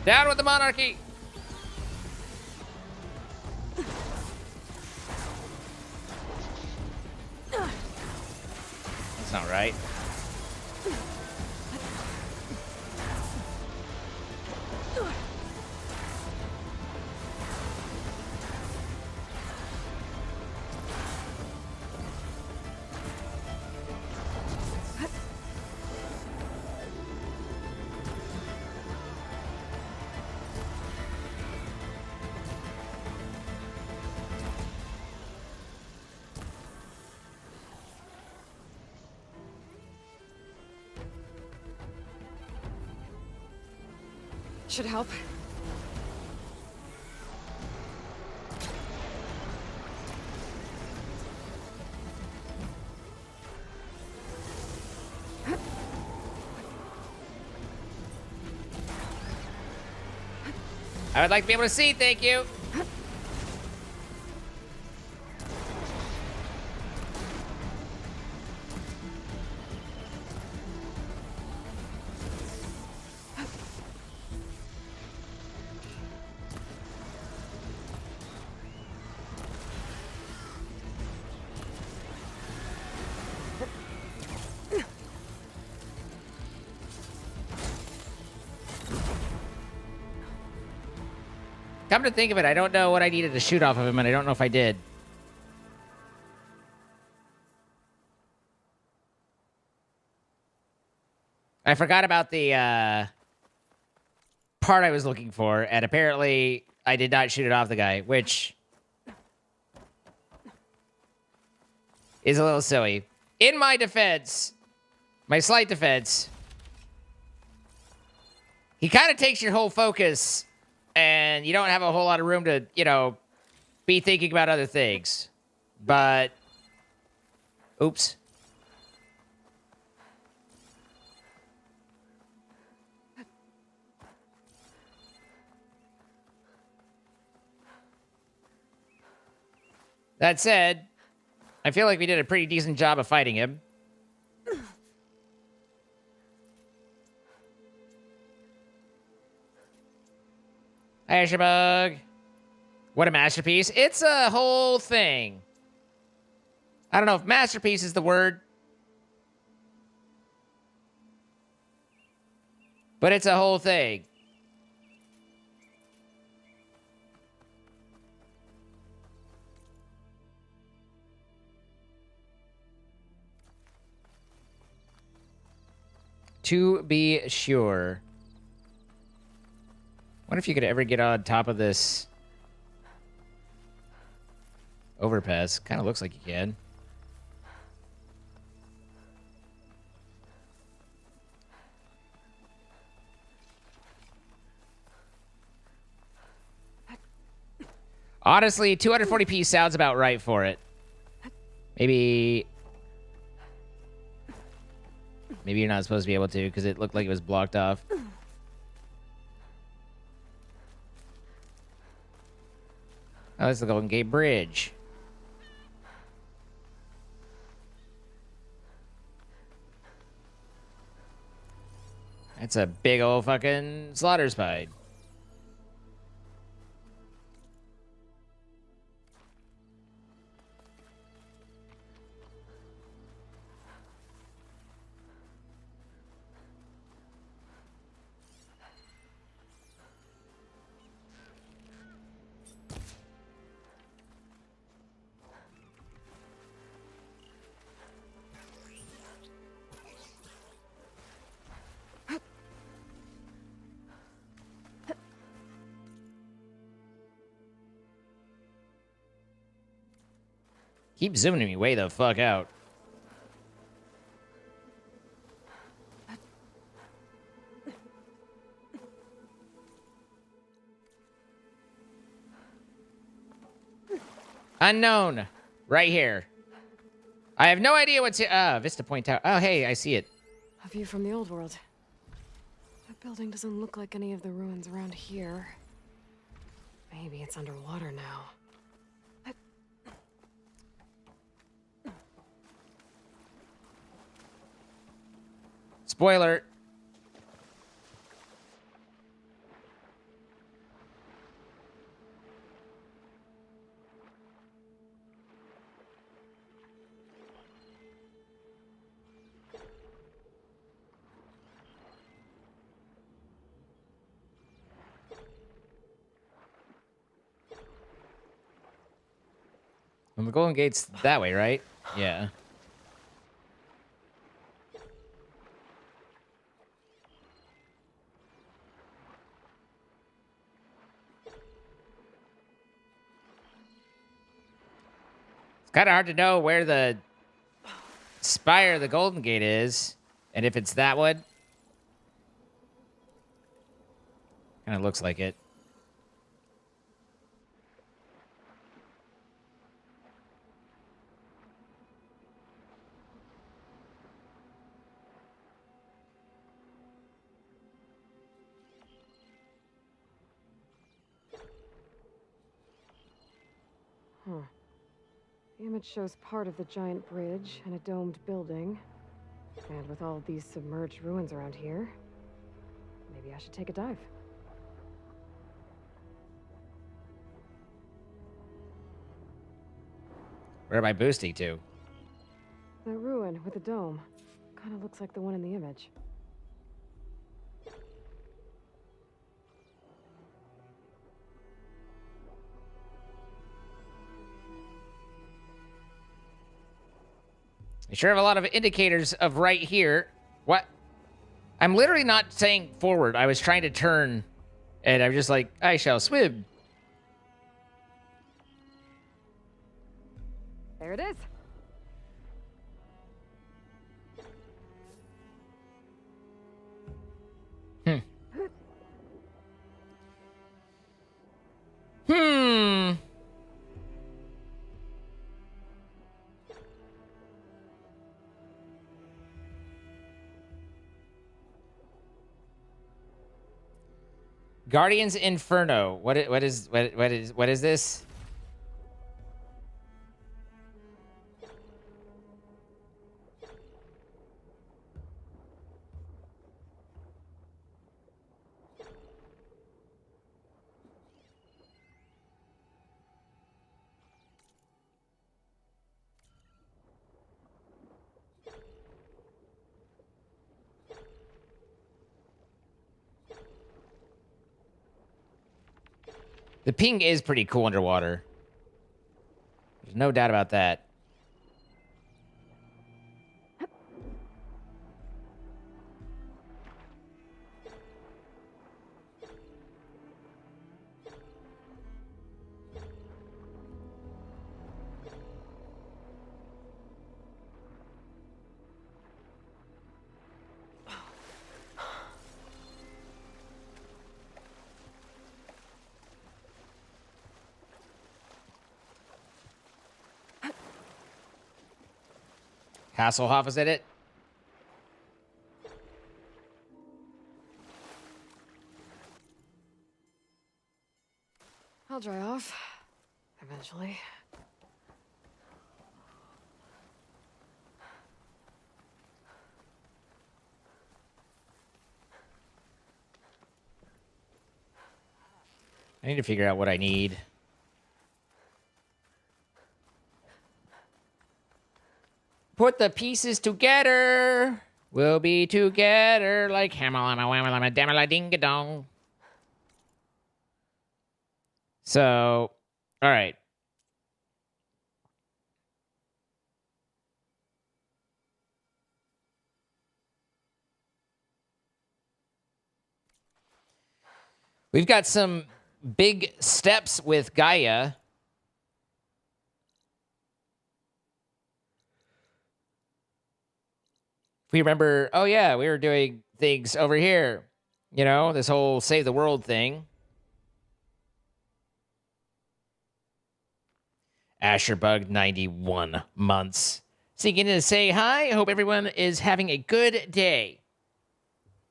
Down with the monarchy! That's not right. Should help. I would like to be able to see, thank you. Come to think of it, I don't know what I needed to shoot off of him, and I don't know if I did. I forgot about the part I was looking for, and apparently I did not shoot it off the guy, which is a little silly. In my defense, my slight defense, he kind of takes your whole focus, and you don't have a whole lot of room to, you know, be thinking about other things. But, oops. That said, I feel like we did a pretty decent job of fighting him. Asherbug. What a masterpiece. It's a whole thing. I don't know if masterpiece is the word. But it's a whole thing. To be sure. What if you could ever get on top of this overpass? Kind of looks like you can. Honestly, 240p sounds about right for it. Maybe you're not supposed to be able to because it looked like it was blocked off. Oh, that's the Golden Gate Bridge. It's a big old fucking slaughter spide. Keep zooming me way the fuck out. Unknown. Right here. I have no idea what's here. Vista Point Tower. Oh, hey, I see it. A view from the old world. That building doesn't look like any of the ruins around here. Maybe it's underwater now. Spoiler. And the Golden Gate's that way, right? Yeah. It's kind of hard to know where the spire of the Golden Gate is, and if it's that one. Kind of looks like it. Huh. The image shows part of the giant bridge and a domed building. And with all these submerged ruins around here, maybe I should take a dive. Where am I boosting to? That ruin with the dome kind of looks like the one in the image. I sure have a lot of indicators of right here. What? I'm literally not saying forward. I was trying to turn, and I'm just like, I shall swim. There it is. Hmm. Guardians Inferno. What is this? The ping is pretty cool underwater. There's no doubt about that. Hasselhoff is in it. I'll dry off. Eventually. I need to figure out what I need. Put the pieces together. We'll be together like hammer-lamma-whamma-lamma-damma-la-ding-a-dong. So, all right. We've got some big steps with Gaia. If we remember, oh yeah, we were doing things over here. You know, this whole save the world thing. Asherbug, 91 months. Seeking to say hi. I hope everyone is having a good day.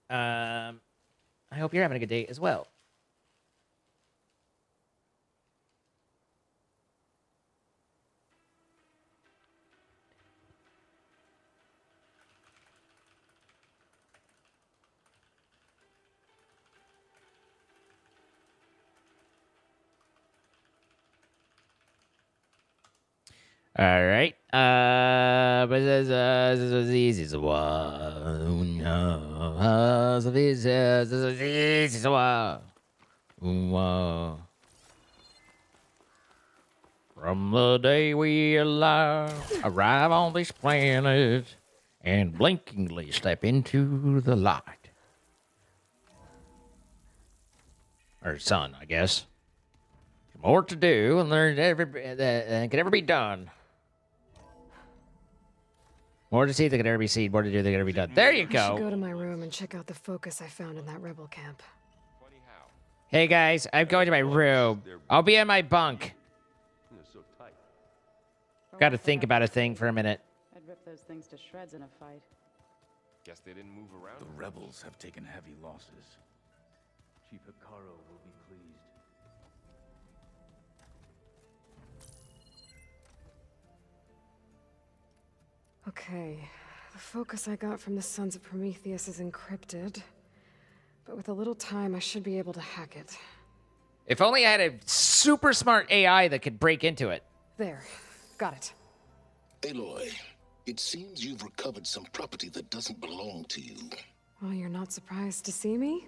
I hope you're having a good day as well. All right. But this is easy one. This is easy one. From the day we arrive on this planet and blinkingly step into the light. Or sun, I guess. More to do and there's that can ever be done. More to see that can ever be seen. More to do that can ever be done. There you I go. should go to my room and check out the focus I found in that rebel camp. Hey guys, I'm going to my room. I'll be in my bunk. Got to think about a thing for a minute. I'd rip those things to shreds in a fight. Guess they didn't move around. The rebels have taken heavy losses. Chief Hikaru will be pleased. Okay, the focus I got from the Sons of Prometheus is encrypted. But with a little time, I should be able to hack it. If only I had a super smart AI that could break into it. There. Got it. Aloy, it seems you've recovered some property that doesn't belong to you. Well, you're not surprised to see me?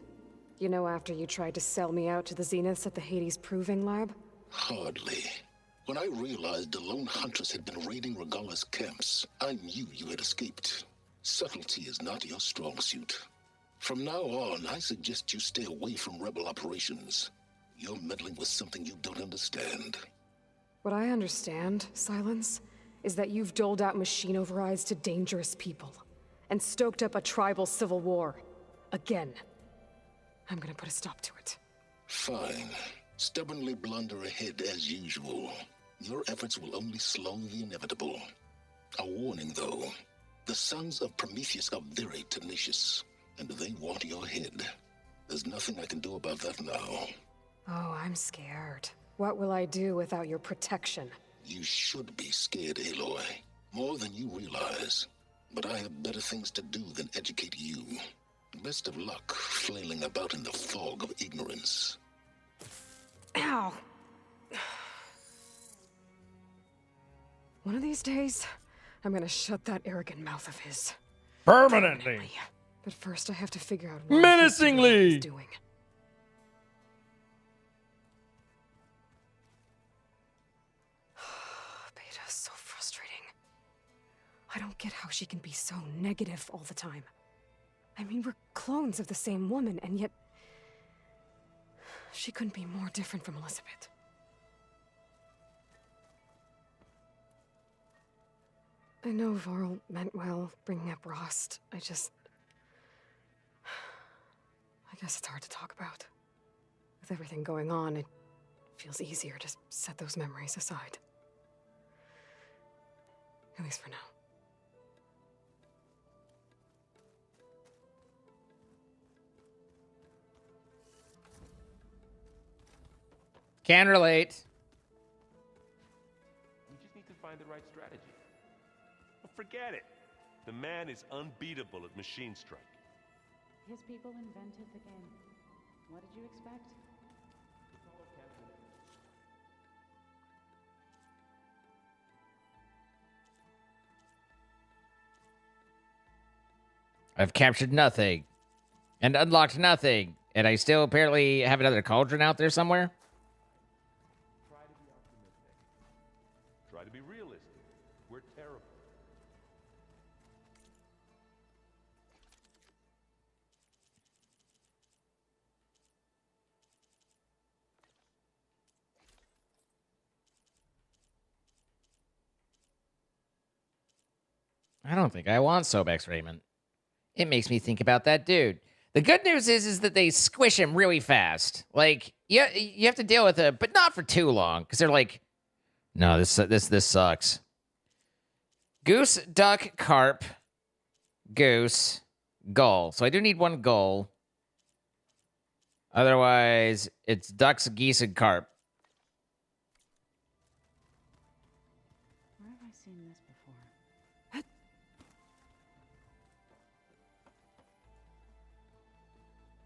You know, after you tried to sell me out to the Zeniths at the Hades Proving Lab? Hardly. When I realized the lone huntress had been raiding Regala's camps, I knew you had escaped. Subtlety is not your strong suit. From now on, I suggest you stay away from rebel operations. You're meddling with something you don't understand. What I understand, Silence, is that you've doled out machine overrides to dangerous people, and stoked up a tribal civil war. Again. I'm gonna put a stop to it. Fine. Stubbornly blunder ahead as usual. Your efforts will only slow the inevitable. A warning, though. The Sons of Prometheus are very tenacious, and they want your head. There's nothing I can do about that now. Oh, I'm scared. What will I do without your protection? You should be scared, Aloy. More than you realize. But I have better things to do than educate you. Best of luck flailing about in the fog of ignorance. Ow! One of these days, I'm gonna shut that arrogant mouth of his. Permanently. But first I have to figure out what menacingly he's doing. Beta's so frustrating. I don't get how she can be so negative all the time. I mean, we're clones of the same woman, and yet she couldn't be more different from Elizabeth. I know Varl meant well, bringing up Rost. I guess it's hard to talk about. With everything going on, it feels easier to set those memories aside. At least for now. Can relate. We just need to find the right strategy. Well, forget it. The man is unbeatable at machine strike. His people invented the game. What did you expect? It's all okay. I've captured nothing and unlocked nothing, and I still apparently have another cauldron out there somewhere. Try to be realistic. We're terrible. I don't think I want Sobek's raiment. It makes me think about that dude. The good news is that they squish him really fast. Like, you have to deal with it, but not for too long, because they're like, no, this sucks. Goose, duck, carp, goose, gull. So I do need one gull. Otherwise, it's ducks, geese, and carp. Where have I seen this before?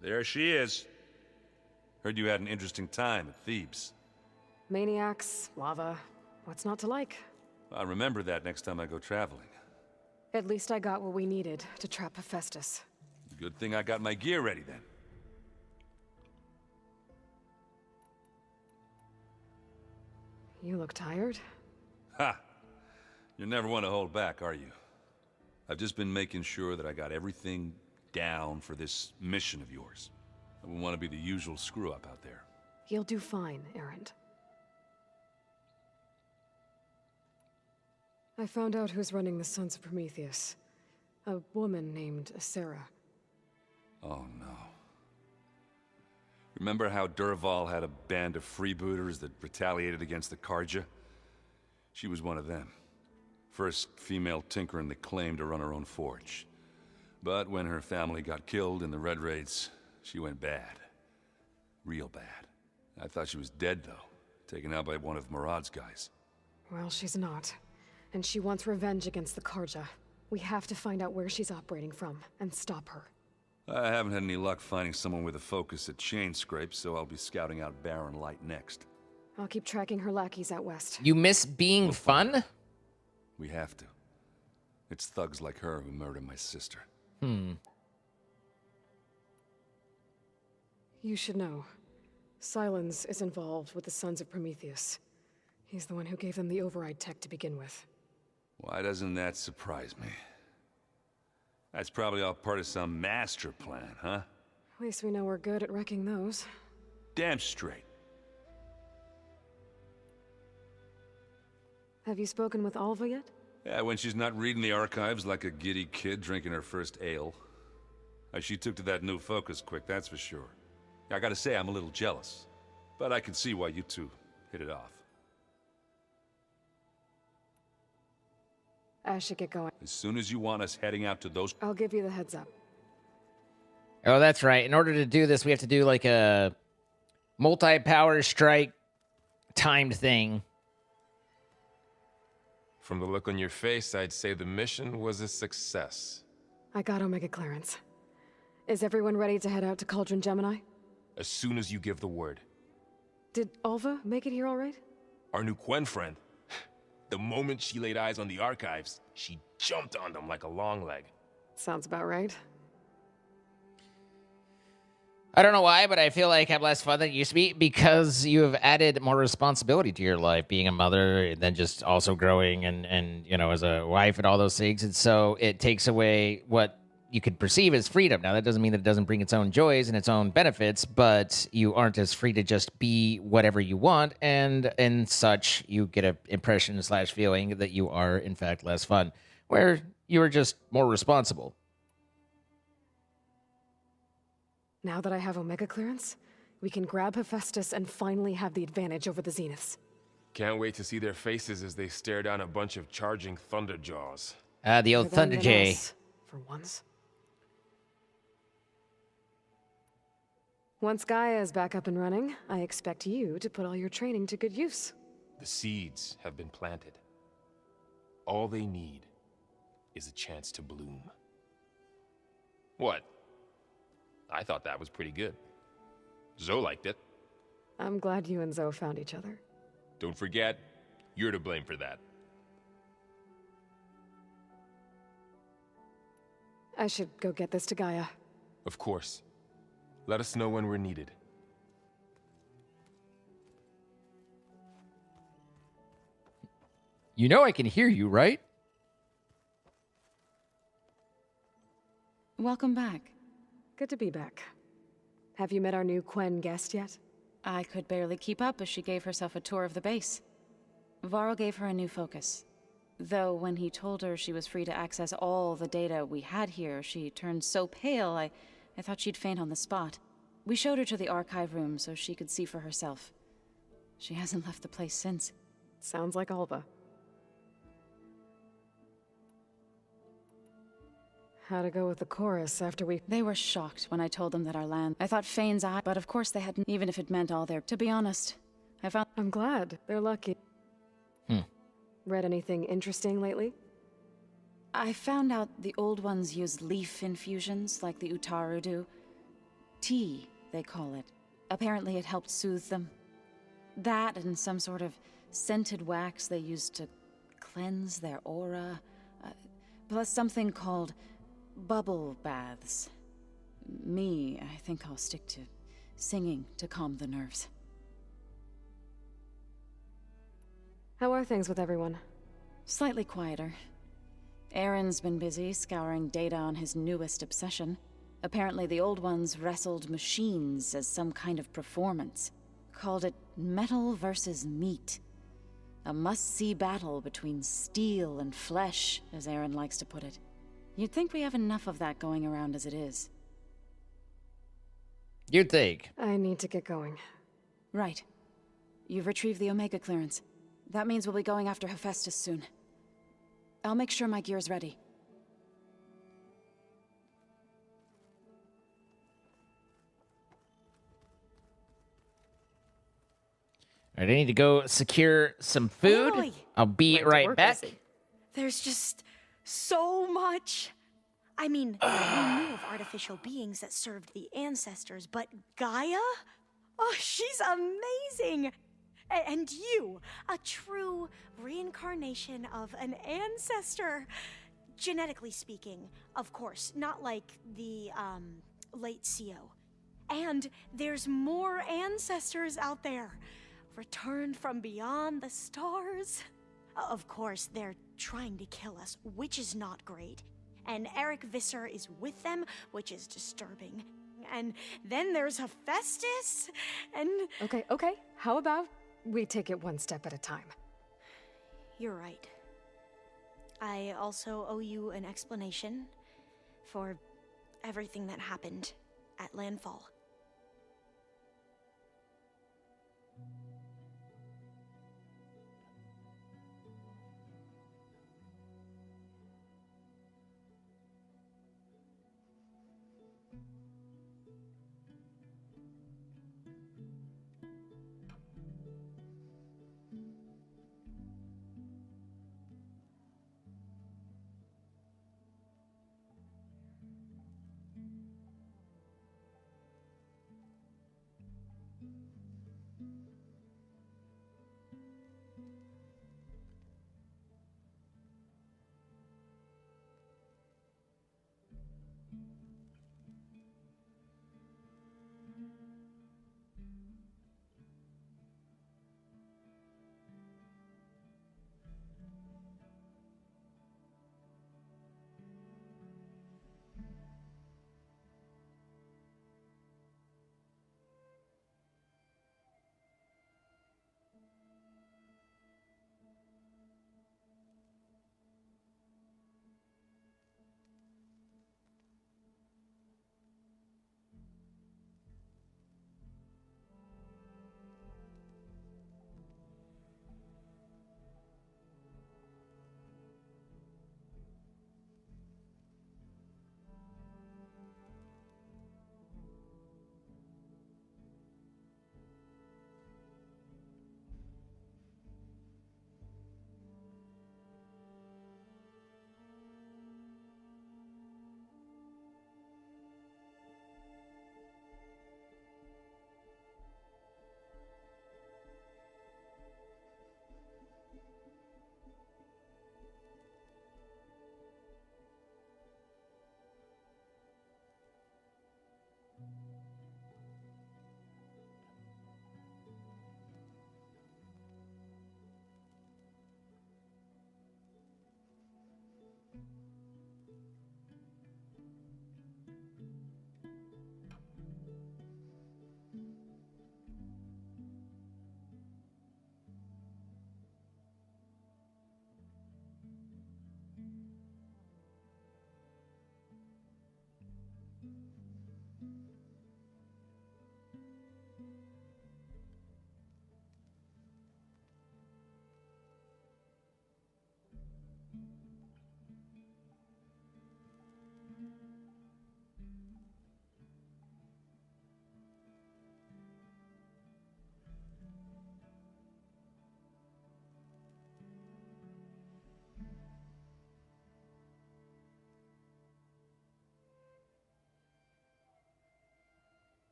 There she is. Heard you had an interesting time at Thebes. Maniacs, lava. What's not to like? I'll remember that next time I go traveling. At least I got what we needed to trap Hephaestus. Good thing I got my gear ready then. You look tired. Ha! You never want to hold back, are you? I've just been making sure that I got everything down for this mission of yours. I wouldn't want to be the usual screw-up out there. You'll do fine, Errand. I found out who's running the Sons of Prometheus. A woman named Sarah. Oh no. Remember how Durval had a band of freebooters that retaliated against the Karja? She was one of them. First female tinker in the claim to run her own forge. But when her family got killed in the Red Raids, she went bad. Real bad. I thought she was dead, though. Taken out by one of Murad's guys. Well, she's not. And she wants revenge against the Karja. We have to find out where she's operating from, and stop her. I haven't had any luck finding someone with a focus at chain scrapes, so I'll be scouting out Baron Light next. I'll keep tracking her lackeys out west. You miss being fun? We have to. It's thugs like her who murdered my sister. You should know. Silence is involved with the Sons of Prometheus. He's the one who gave them the override tech to begin with. Why doesn't that surprise me? That's probably all part of some master plan, huh? At least we know we're good at wrecking those. Damn straight. Have you spoken with Alva yet? Yeah, when she's not reading the archives like a giddy kid drinking her first ale. She took to that new focus quick, that's for sure. I gotta say, I'm a little jealous. But I can see why you two hit it off. I should get going. As soon as you want us heading out to those... I'll give you the heads up. Oh, that's right. In order to do this, we have to do like a multi-power strike timed thing. From the look on your face, I'd say the mission was a success. I got Omega clearance. Is everyone ready to head out to Cauldron Gemini? As soon as you give the word. Did Alva make it here all right? Our new Quen friend. The moment she laid eyes on the archives, she jumped on them like a long leg. Sounds about right. I don't know why, but I feel like I'm less fun than it used to be because you have added more responsibility to your life, being a mother, and then just also growing and you know, as a wife and all those things. And so it takes away what you could perceive as freedom. Now, that doesn't mean that it doesn't bring its own joys and its own benefits, but you aren't as free to just be whatever you want, and in such, you get an impression / feeling that you are, in fact, less fun, where you are just more responsible. Now that I have Omega clearance, we can grab Hephaestus and finally have the advantage over the Zeniths. Can't wait to see their faces as they stare down a bunch of charging Thunderjaws. The old Thunderjay. For once. Once Gaia is back up and running, I expect you to put all your training to good use. The seeds have been planted. All they need is a chance to bloom. What? I thought that was pretty good. Zoe liked it. I'm glad you and Zoe found each other. Don't forget, you're to blame for that. I should go get this to Gaia. Of course. Let us know when we're needed. You know I can hear you, right? Welcome back. Good to be back. Have you met our new Quen guest yet? I could barely keep up as she gave herself a tour of the base. Varl gave her a new focus. Though when he told her she was free to access all the data we had here, she turned so pale I thought she'd faint on the spot. We showed her to the archive room so she could see for herself. She hasn't left the place since. Sounds like Alva. How'd it go with the chorus after we... They were shocked when I told them that our land... I thought Fane's eye, but of course they hadn't, even if it meant all their... To be honest, I found... I'm glad. They're lucky. Read anything interesting lately? I found out the old ones use leaf infusions like the Utaru do. Tea, they call it. Apparently it helped soothe them. That and some sort of scented wax they used to cleanse their aura. Plus something called bubble baths. Me, I think I'll stick to singing to calm the nerves. How are things with everyone? Slightly quieter. Aaron's been busy scouring data on his newest obsession. Apparently the old ones wrestled machines as some kind of performance. Called it metal versus meat. A must-see battle between steel and flesh, as Aaron likes to put it. You'd think we have enough of that going around as it is. You'd think. I need to get going. Right. You've retrieved the Omega clearance. That means we'll be going after Hephaestus soon. I'll make sure my gear's ready. All right, I need to go secure some food. Oi. I'll be right back. There's just so much. I mean, we knew of artificial beings that served the ancestors, but Gaia? Oh, she's amazing! And you, a true reincarnation of an ancestor. Genetically speaking, of course, not like the, late CO. And there's more ancestors out there, returned from beyond the stars. Of course, they're trying to kill us, which is not great. And Eric Visser is with them, which is disturbing. And then there's Hephaestus, and... Okay. How about we take it one step at a time? You're right. I also owe you an explanation for everything that happened at Landfall.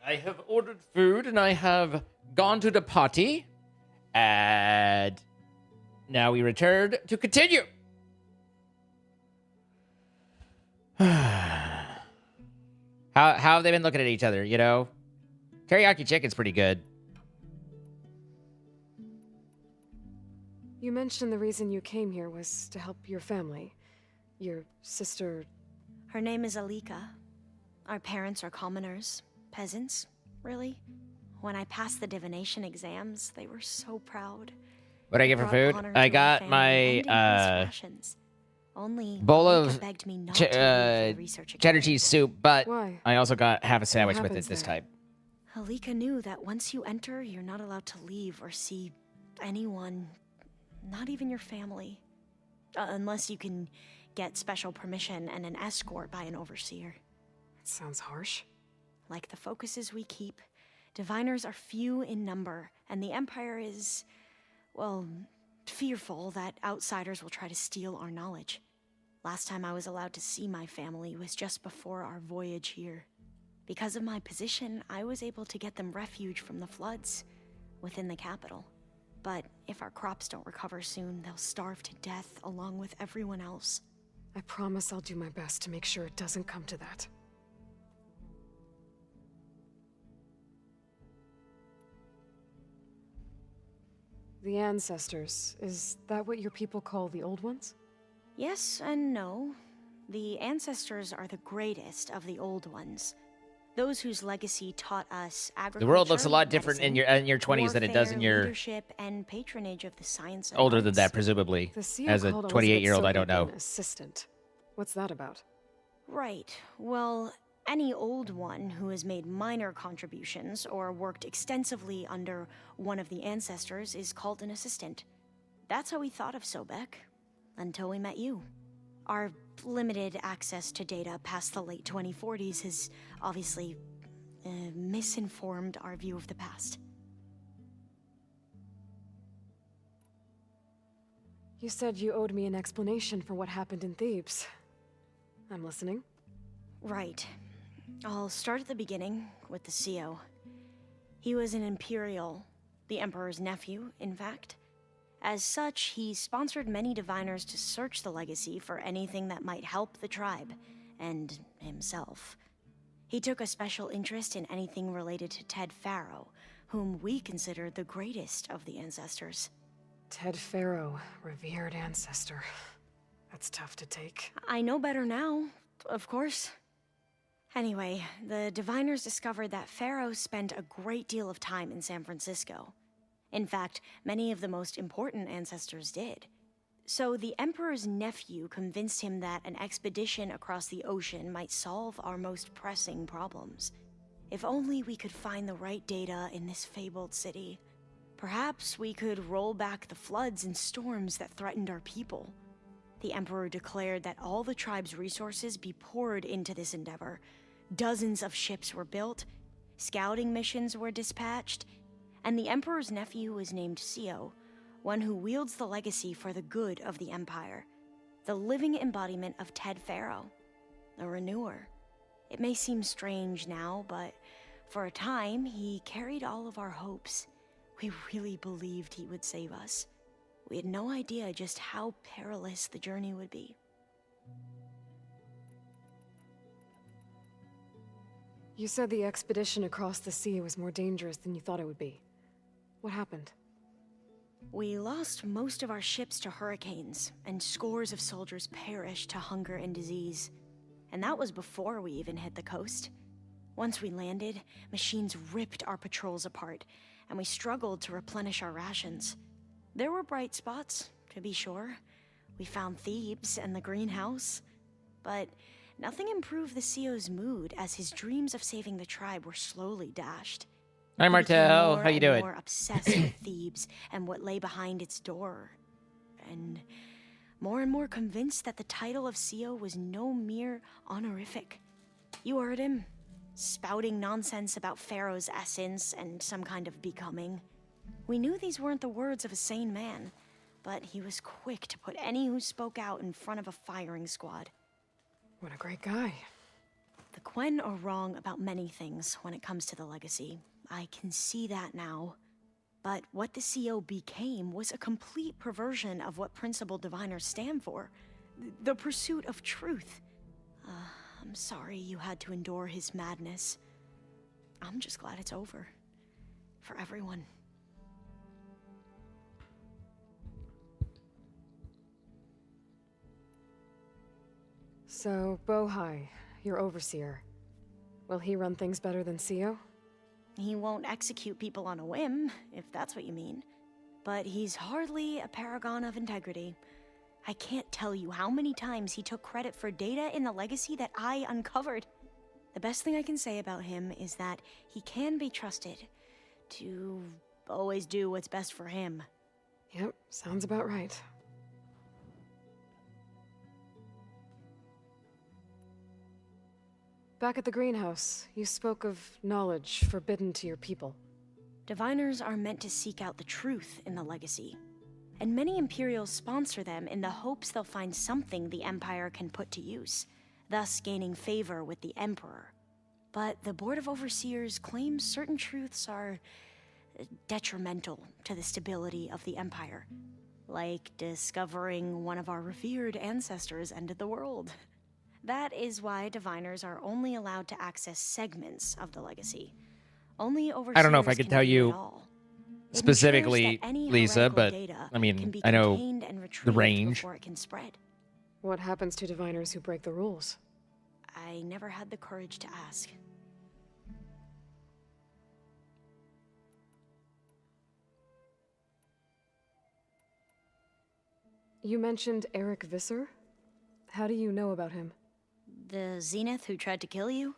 I have ordered food and I have gone to the potty. And now we return to continue. How have they been looking at each other, you know? Teriyaki chicken's pretty good. You mentioned the reason you came here was to help your family. Your sister... Her name is Alika. Our parents are commoners. Peasants, really. When I passed the divination exams, they were so proud. What did I get for food? I got my Only bowl Alika of begged me not to leave for the research cheddar cheese soup, but Why? I also got half a sandwich with it happens this there? time. Alika knew that once you enter, you're not allowed to leave or see anyone, not even your family. Unless you can get special permission and an escort by an overseer. That sounds harsh. Like the focuses we keep, diviners are few in number, and the Empire is, well, fearful that outsiders will try to steal our knowledge. Last time I was allowed to see my family was just before our voyage here. Because of my position, I was able to get them refuge from the floods within the capital. But if our crops don't recover soon, they'll starve to death along with everyone else. I promise I'll do my best to make sure it doesn't come to that. The ancestors, is that what your people call the old ones? Yes and no. The ancestors are the greatest of the old ones. Those whose legacy taught us agriculture, The world looks a lot different in your 20s than it does in your leadership and patronage of the science and older than arts. that, presumably. The CEO As a called 28-year-old, I Elizabeth don't know. Sobek an assistant. What's that about? Right. Well, any old one who has made minor contributions or worked extensively under one of the ancestors is called an assistant. That's how we thought of Sobek, until we met you. Our limited access to data past the late 2040s has obviously misinformed our view of the past. You said you owed me an explanation for what happened in Thebes. I'm listening. Right. I'll start at the beginning with the CEO. He was an Imperial, the Emperor's nephew, in fact. As such, he sponsored many diviners to search the legacy for anything that might help the tribe, and himself. He took a special interest in anything related to Ted Faro, whom we consider the greatest of the ancestors. Ted Faro, revered ancestor. That's tough to take. I know better now, of course. Anyway, the diviners discovered that Faro spent a great deal of time in San Francisco. In fact, many of the most important ancestors did. So the Emperor's nephew convinced him that an expedition across the ocean might solve our most pressing problems. If only we could find the right data in this fabled city. Perhaps we could roll back the floods and storms that threatened our people. The Emperor declared that all the tribe's resources be poured into this endeavor. Dozens of ships were built, scouting missions were dispatched, and the Emperor's nephew was named CEO, one who wields the legacy for the good of the Empire. The living embodiment of Ted Faro, a renewer. It may seem strange now, but for a time, he carried all of our hopes. We really believed he would save us. We had no idea just how perilous the journey would be. You said the expedition across the sea was more dangerous than you thought it would be. What happened? We lost most of our ships to hurricanes, and scores of soldiers perished to hunger and disease. And that was before we even hit the coast. Once we landed, machines ripped our patrols apart, and we struggled to replenish our rations. There were bright spots, to be sure. We found Thebes and the greenhouse. But nothing improved the CEO's mood as his dreams of saving the tribe were slowly dashed. Hi, Martel. How you doing? More obsessed with Thebes and what lay behind its door. And more convinced that the title of CEO was no mere honorific. You heard him, spouting nonsense about Pharaoh's essence and some kind of becoming. We knew these weren't the words of a sane man, but he was quick to put any who spoke out in front of a firing squad. What a great guy. The Quen are wrong about many things when it comes to the legacy. I can see that now. But what the CO became was a complete perversion of what principal diviners stand for. The pursuit of truth. I'm sorry you had to endure his madness. I'm just glad it's over. For everyone. So, Bohai, your overseer. Will he run things better than CO? He won't execute people on a whim, if that's what you mean. But he's hardly a paragon of integrity. I can't tell you how many times he took credit for data in the legacy that I uncovered. The best thing I can say about him is that he can be trusted to always do what's best for him. Yep, sounds about right. Back at the greenhouse, you spoke of knowledge forbidden to your people. Diviners are meant to seek out the truth in the legacy. And many Imperials sponsor them in the hopes they'll find something the Empire can put to use, thus gaining favor with the Emperor. But the Board of Overseers claims certain truths are detrimental to the stability of the Empire. Like discovering one of our revered ancestors ended the world. That is why diviners are only allowed to access segments of the legacy. Only overseers I don't know if I could can tell view you it all. It specifically, ensures that any Lisa, heretical but data I mean, can be I know contained and the retrieved range. before it can spread. What happens to diviners who break the rules? I never had the courage to ask. You mentioned Eric Visser? How do you know about him? The Zenith who tried to kill you?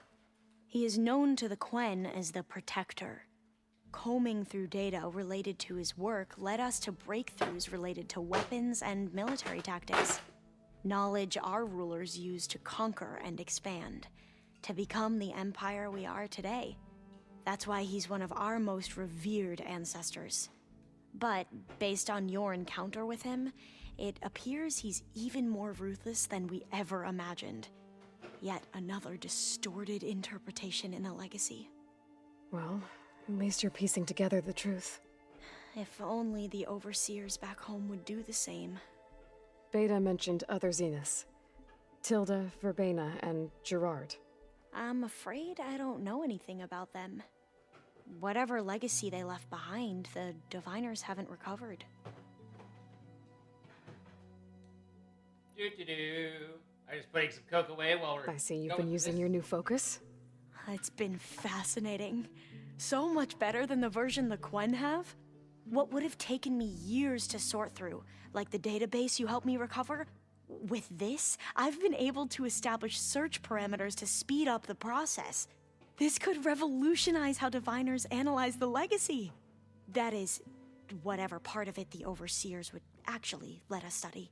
He is known to the Quen as the Protector. Combing through data related to his work led us to breakthroughs related to weapons and military tactics. Knowledge our rulers used to conquer and expand, to become the empire we are today. That's why he's one of our most revered ancestors. But based on your encounter with him, it appears he's even more ruthless than we ever imagined. Yet another distorted interpretation in the legacy. Well, at least you're piecing together the truth. If only the overseers back home would do the same. Beta mentioned other Zeniths. Tilda, Verbena, and Gerard. I'm afraid I don't know anything about them. Whatever legacy they left behind, the diviners haven't recovered. I just putting some coke away while we're. I see you've been using your new focus. It's been fascinating. So much better than the version the Quen have. What would have taken me years to sort through, like the database you helped me recover, with this, I've been able to establish search parameters to speed up the process. This could revolutionize how diviners analyze the legacy. That is, whatever part of it the overseers would actually let us study.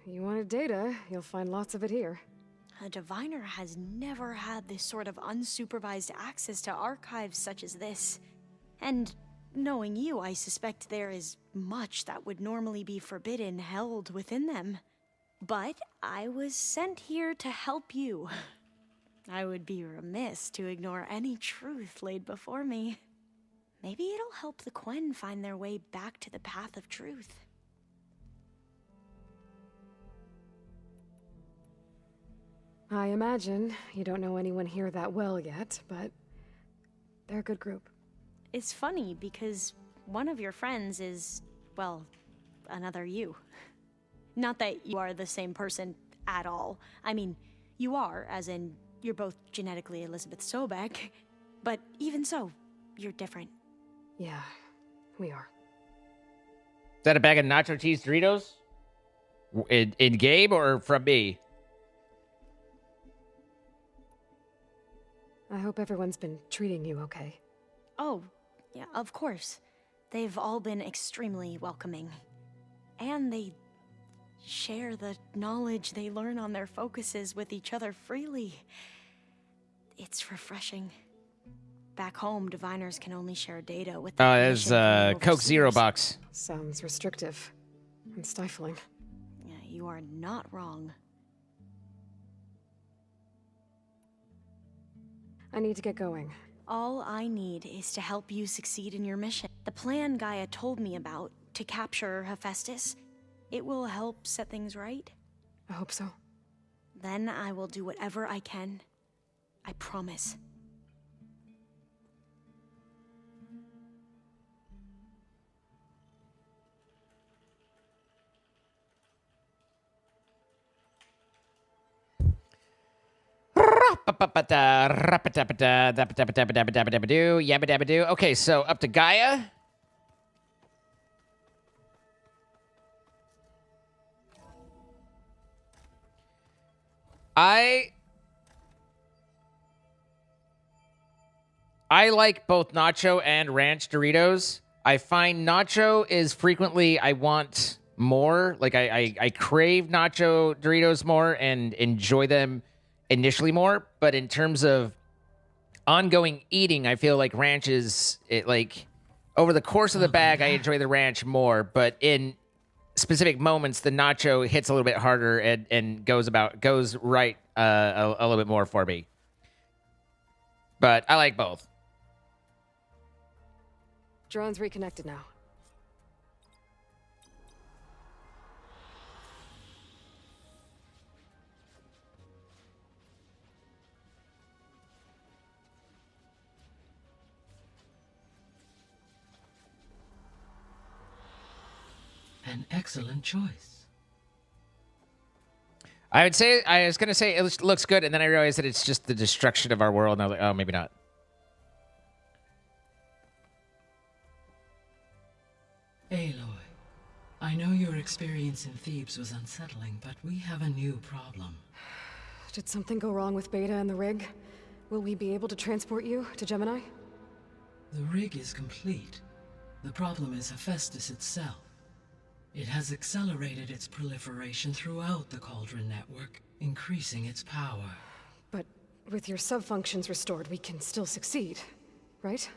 You wanted data, you'll find lots of it here. A diviner has never had this sort of unsupervised access to archives such as this. And knowing you, I suspect there is much that would normally be forbidden held within them. But I was sent here to help you. I would be remiss to ignore any truth laid before me. Maybe it'll help the Quen find their way back to the path of truth. I imagine you don't know anyone here that well yet, but they're a good group. It's funny because one of your friends is, well, another you. Not that you are the same person at all. I mean, you are, as in, you're both genetically Elizabeth Sobek, but even so, you're different. Yeah, we are. Is that a bag of nacho cheese Doritos? In game or from me? I hope everyone's been treating you okay. Oh, yeah, of course. They've all been extremely welcoming. And they share the knowledge they learn on their focuses with each other freely. It's refreshing. Back home, diviners can only share data with the There's Coke Zero box. Sounds restrictive and stifling. Yeah, you are not wrong. I need to get going. All I need is to help you succeed in your mission. The plan Gaia told me about to capture Hephaestus, it will help set things right. I hope so. Then I will do whatever I can. I promise. Okay, so up to Gaia. I like both nacho and ranch Doritos. I find nacho is frequently I want more. Like I crave nacho Doritos more and enjoy them initially more, but in terms of ongoing eating, I feel like ranch is like over the course of the bag, I enjoy the ranch more, but in specific moments, the nacho hits a little bit harder and goes right a little bit more for me. But I like both. Drone's reconnected now. An excellent choice. I was going to say it looks good, and then I realized that it's just the destruction of our world, and I was like, oh, maybe not. Aloy, I know your experience in Thebes was unsettling, but we have a new problem. Did something go wrong with Beta and the rig? Will we be able to transport you to Gemini? The rig is complete. The problem is Hephaestus itself. It has accelerated its proliferation throughout the Cauldron network, increasing its power. But with your sub-functions restored, we can still succeed, right?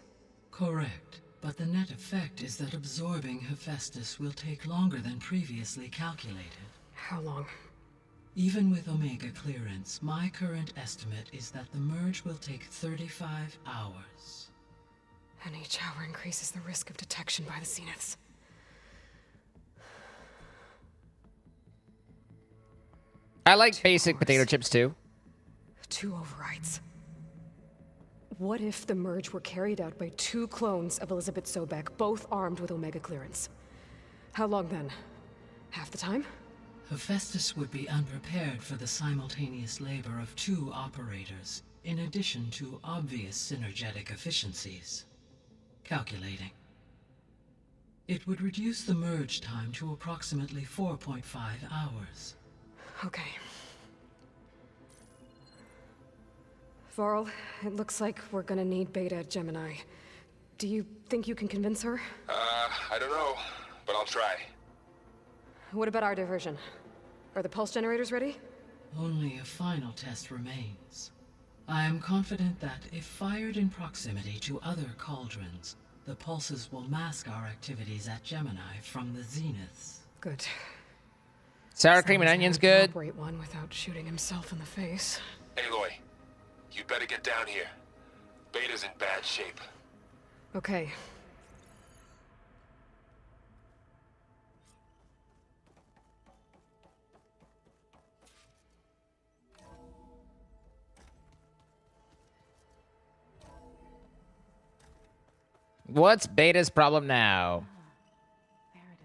Correct. But the net effect is that absorbing Hephaestus will take longer than previously calculated. How long? Even with Omega clearance, my current estimate is that the merge will take 35 hours. And each hour increases the risk of detection by the Zeniths. I like basic potato chips too. 2 overrides. What if the merge were carried out by 2 clones of Elizabeth Sobek, both armed with Omega clearance? How long then? Half the time? Hephaestus would be unprepared for the simultaneous labor of 2 operators, in addition to obvious synergetic efficiencies. Calculating. It would reduce the merge time to approximately 4.5 hours. Okay. Varl, it looks like we're gonna need Beta at Gemini. Do you think you can convince her? I don't know, but I'll try. What about our diversion? Are the pulse generators ready? Only a final test remains. I am confident that if fired in proximity to other cauldrons, the pulses will mask our activities at Gemini from the zeniths. Good. Sour cream and onions good. Operate one without shooting himself in the face. Aloy, you better get down here. Beta's in bad shape. Okay. What's Beta's problem now? There it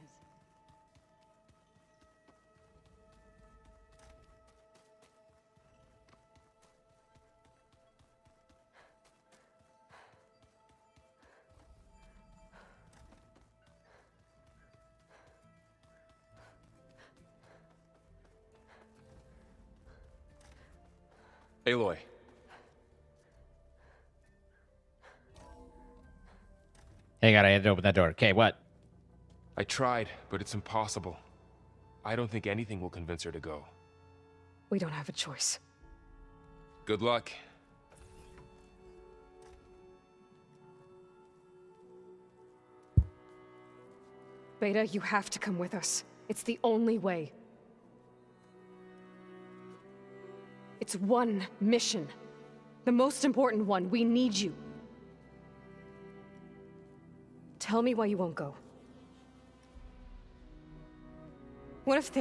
is. Aloy. Hang on, I had to open that door. Okay, what? I tried, but it's impossible. I don't think anything will convince her to go. We don't have a choice. Good luck. Beta, you have to come with us. It's the only way. It's one mission. The most important one. We need you. Tell me why you won't go. What if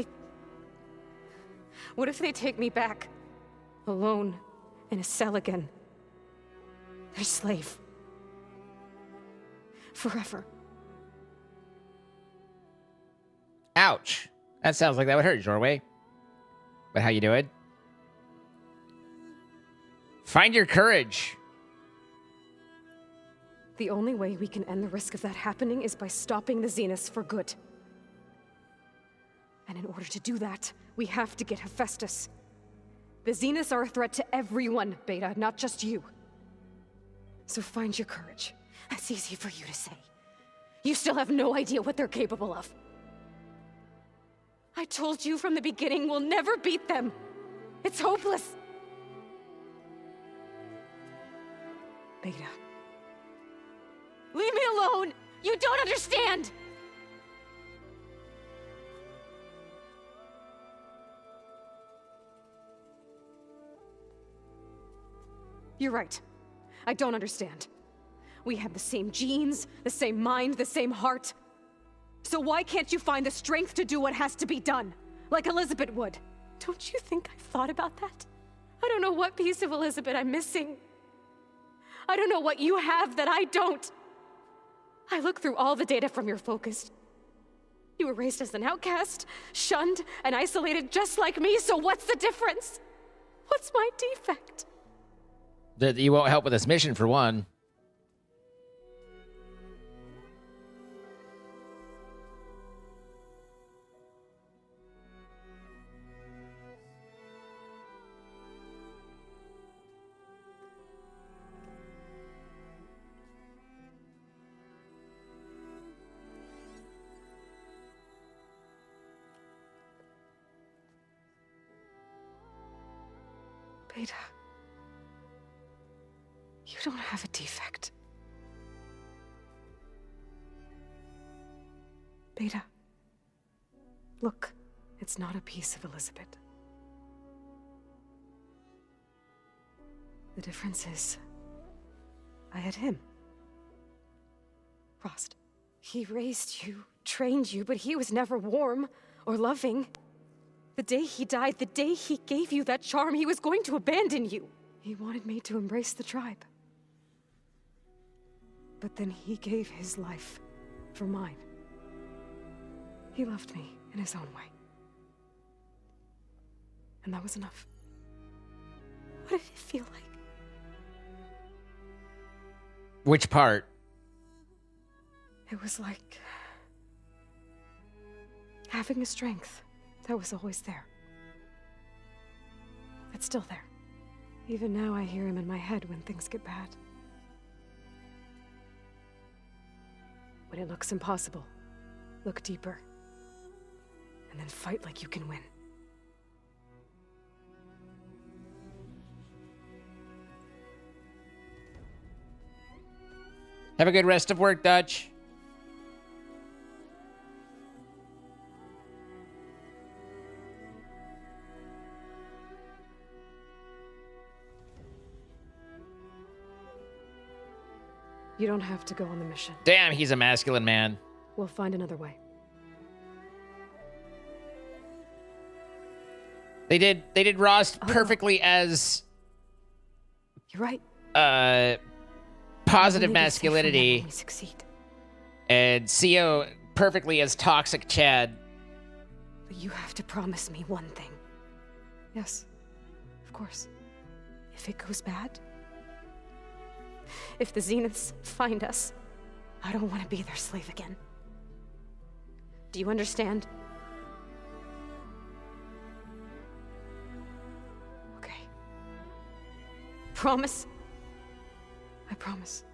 they take me back? Alone, in a cell again. Their slave. Forever. Ouch. That sounds like that would hurt, Jorway. But how you doing? Find your courage. The only way we can end the risk of that happening is by stopping the Zeniths for good. And in order to do that, we have to get Hephaestus. The Zeniths are a threat to everyone, Beta, not just you. So find your courage. That's easy for you to say. You still have no idea what they're capable of. I told you from the beginning, we'll never beat them. It's hopeless. Beta. Leave me alone! You don't understand! You're right. I don't understand. We have the same genes, the same mind, the same heart. So why can't you find the strength to do what has to be done? Like Elizabeth would. Don't you think I've thought about that? I don't know what piece of Elizabeth I'm missing. I don't know what you have that I don't. I look through all the data from your focus. You were raised as an outcast, shunned, and isolated just like me, so what's the difference? What's my defect? That you won't help with this mission, for one. Beta. You don't have a defect. Beta. Look, it's not a piece of Elizabeth. The difference is, I had him. Rost. He raised you, trained you, but he was never warm or loving. The day he died, the day he gave you that charm, he was going to abandon you. He wanted me to embrace the tribe. But then he gave his life for mine. He loved me in his own way. And that was enough. What did it feel like? Which part? It was like having a strength that was always there. It's still there. Even now I hear him in my head when things get bad. When it looks impossible, look deeper. And then fight like you can win. Have a good rest of work, Dutch. You don't have to go on the mission. Damn, he's a masculine man. We'll find another way. They did Rost perfectly as You're right. Positive masculinity. We succeed. And CO perfectly as toxic Chad. But you have to promise me one thing. Yes, of course. If it goes bad, if the Zeniths find us, I don't want to be their slave again. Do you understand? Okay. Promise? I promise.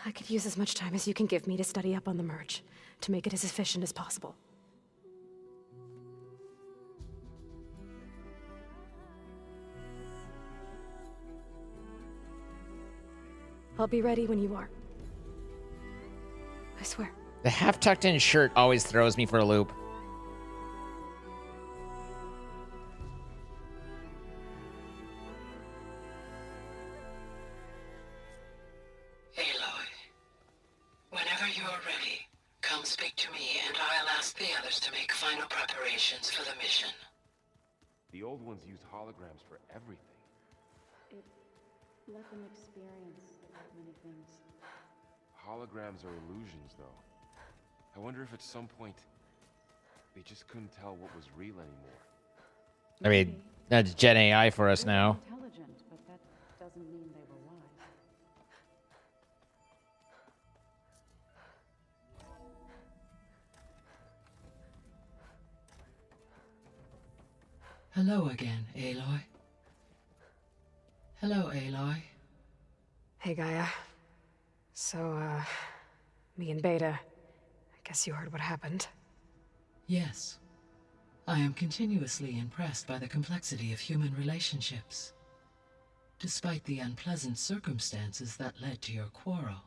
I could use as much time as you can give me to study up on the merge, to make it as efficient as possible. I'll be ready when you are. I swear. The half-tucked-in shirt always throws me for a loop. Aloy, whenever you are ready, come speak to me and I'll ask the others to make final preparations for the mission. The old ones used holograms for everything. It let them experience many things. Holograms are illusions, though. I wonder if at some point they just couldn't tell what was real anymore. I mean, that's Gen AI for us now. Intelligent, but that doesn't mean they were wise. Hello again, Aloy. Hello, Aloy. Hey, Gaia. So, me and Beta, I guess you heard what happened. Yes. I am continuously impressed by the complexity of human relationships. Despite the unpleasant circumstances that led to your quarrel,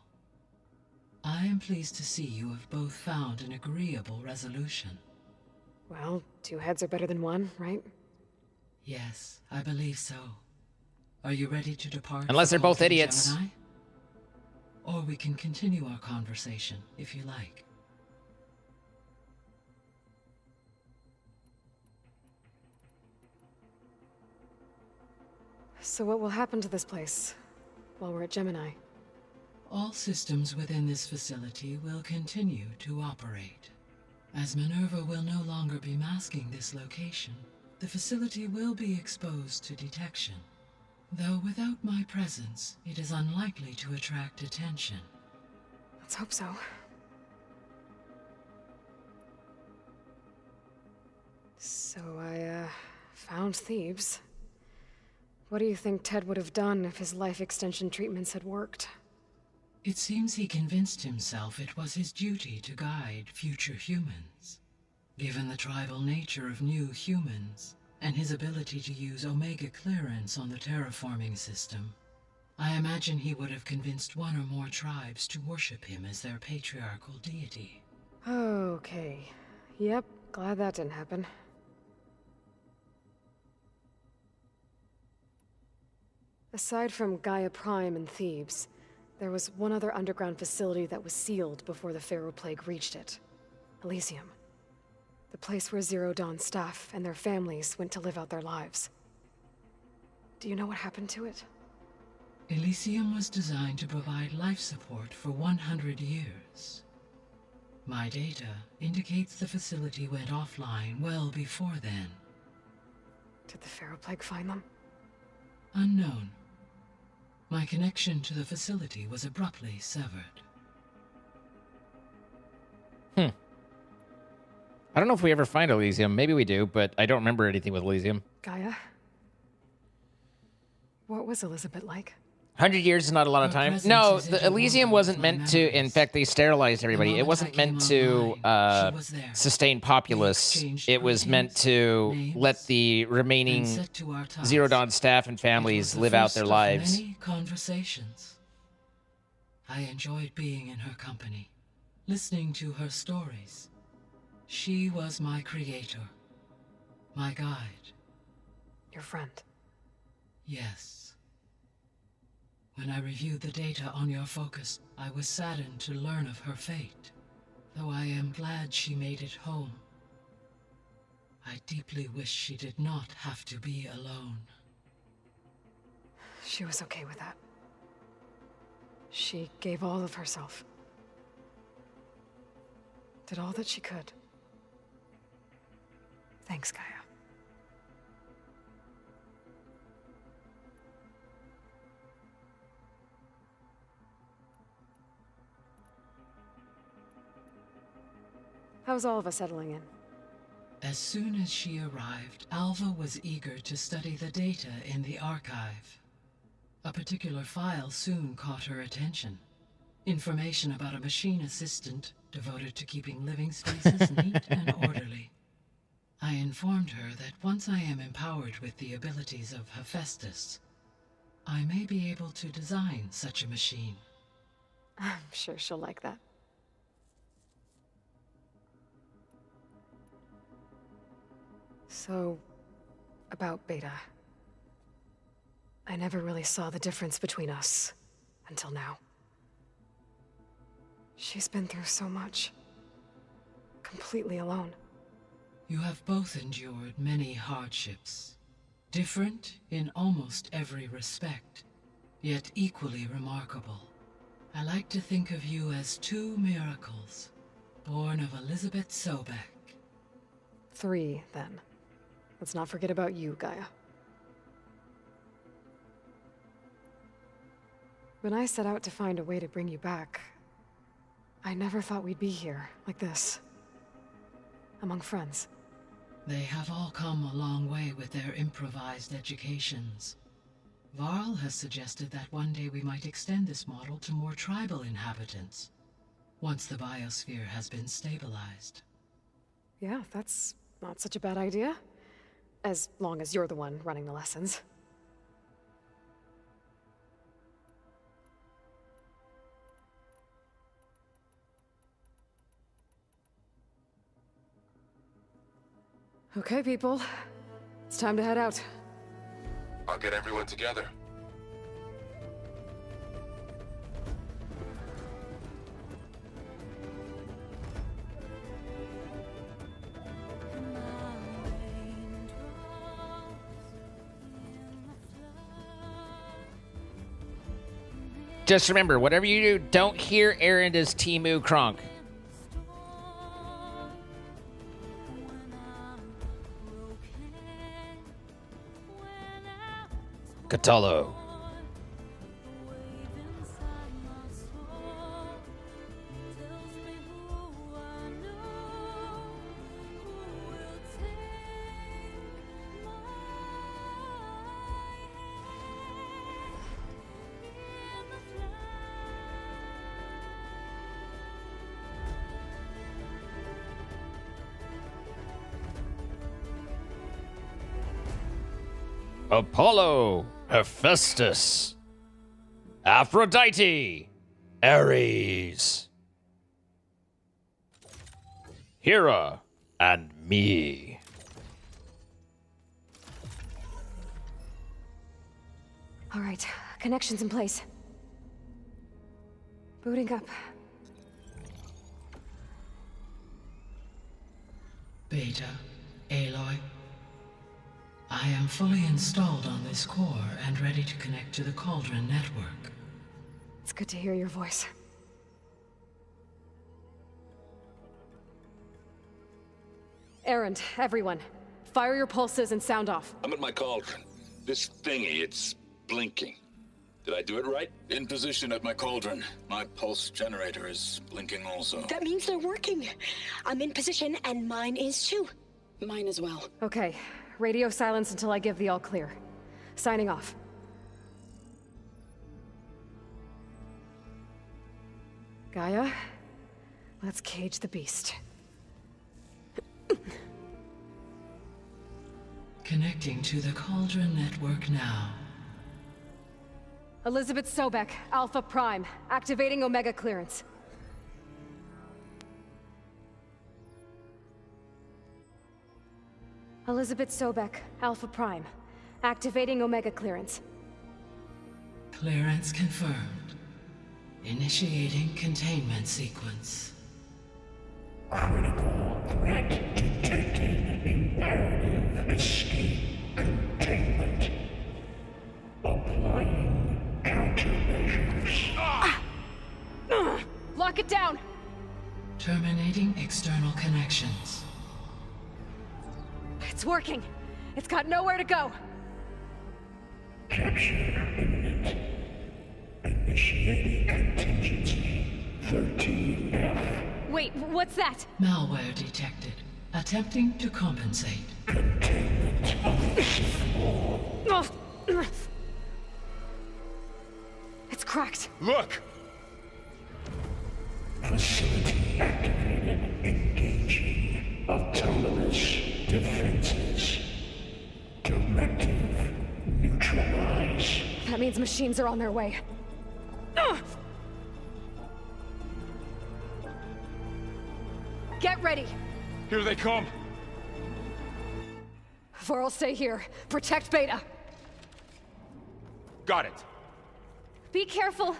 I am pleased to see you have both found an agreeable resolution. Well, 2 heads are better than 1, right? Yes, I believe so. Are you ready to depart? Unless they're both for idiots. Gemini? Or we can continue our conversation, if you like. So what will happen to this place while we're at Gemini? All systems within this facility will continue to operate. As Minerva will no longer be masking this location, the facility will be exposed to detection. Though without my presence, it is unlikely to attract attention. Let's hope so. So I, found Thebes. What do you think Ted would have done if his life extension treatments had worked? It seems he convinced himself it was his duty to guide future humans. Given the tribal nature of new humans, and his ability to use Omega clearance on the terraforming system, I imagine he would have convinced one or more tribes to worship him as their patriarchal deity. Okay. Yep, glad that didn't happen. Aside from Gaia Prime and Thebes, there was one other underground facility that was sealed before the Pharaoh Plague reached it. Elysium. The place where Zero Dawn staff and their families went to live out their lives. Do you know what happened to it? Elysium was designed to provide life support for 100 years. My data indicates the facility went offline well before then. Did the Pharaoh Plague find them? Unknown. My connection to the facility was abruptly severed. I don't know if we ever find Elysium. Maybe we do, but I don't remember anything with Elysium. Gaia? What was Elizabeth like? 100 years is not a lot of time. No, the Elysium wasn't meant to. In fact, they sterilized everybody. It wasn't meant to sustain populace. It was meant to let the remaining Zero Dawn staff and families live out their lives. Many conversations. I enjoyed being in her company, listening to her stories. She was my creator, my guide. Your friend? Yes. When I reviewed the data on your focus, I was saddened to learn of her fate, though I am glad she made it home. I deeply wish she did not have to be alone. She was okay with that. She gave all of herself. Did all that she could. Thanks, Gaia. How's all of us settling in? As soon as she arrived, Alva was eager to study the data in the archive. A particular file soon caught her attention. Information about a machine assistant devoted to keeping living spaces neat and orderly. I informed her that once I am empowered with the abilities of Hephaestus, I may be able to design such a machine. I'm sure she'll like that. So, about Beta. I never really saw the difference between us until now. She's been through so much. Completely alone. You have both endured many hardships. Different in almost every respect, yet equally remarkable. I like to think of you as two miracles, born of Elizabeth Sobek. 3, then. Let's not forget about you, Gaia. When I set out to find a way to bring you back, I never thought we'd be here, like this. Among friends. They have all come a long way with their improvised educations. Varl has suggested that one day we might extend this model to more tribal inhabitants, once the biosphere has been stabilized. Yeah, that's not such a bad idea. As long as you're the one running the lessons. Okay, people. It's time to head out. I'll get everyone together. Just remember, whatever you do, don't hear Erend as Timu Kronk. Catalo. Apollo, Hephaestus, Aphrodite, Ares, Hera, and me. All right, connections in place. Booting up. Beta, Aloy. I am fully installed on this core and ready to connect to the Cauldron network. It's good to hear your voice. Erend, everyone. Fire your pulses and sound off. I'm at my cauldron. This thingy, it's blinking. Did I do it right? In position at my cauldron. My pulse generator is blinking also. That means they're working. I'm in position, and mine is too. Mine as well. Okay. Radio silence until I give the all clear. Signing off. Gaia, let's cage the beast. Connecting to the Cauldron network now. Elizabeth Sobek, Alpha Prime, activating Omega clearance. Elizabeth Sobek, Alpha Prime, activating Omega clearance. Clearance confirmed. Initiating containment sequence. Critical threat detected. Imperative escape containment. Applying countermeasures. Lock it down! Terminating external connections. It's working! It's got nowhere to go! Capture imminent. Initiating contingency 13F. Wait, what's that? Malware detected. Attempting to compensate. Containment of this floor. It's cracked. Look! Facility activated. Engaging autonomous defenses. Directive neutralize. That means means machines are on their way. Ugh! Get ready! Here they come! Varl, stay here. Protect Beta. Got it. Be careful!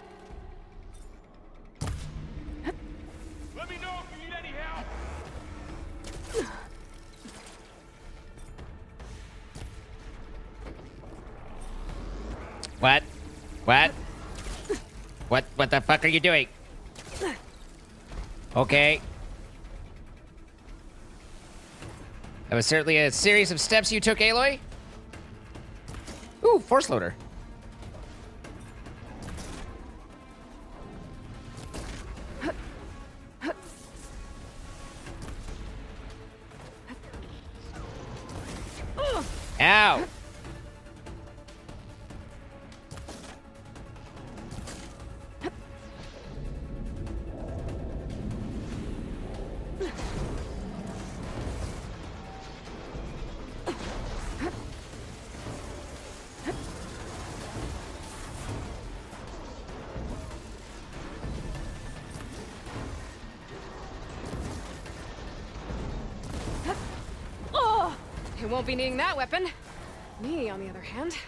Let me know if you need any help! What? What? What the fuck are you doing? Okay. That was certainly a series of steps you took, Aloy. Ooh, force loader. Ow! It won't be needing that weapon. Me, on the other hand.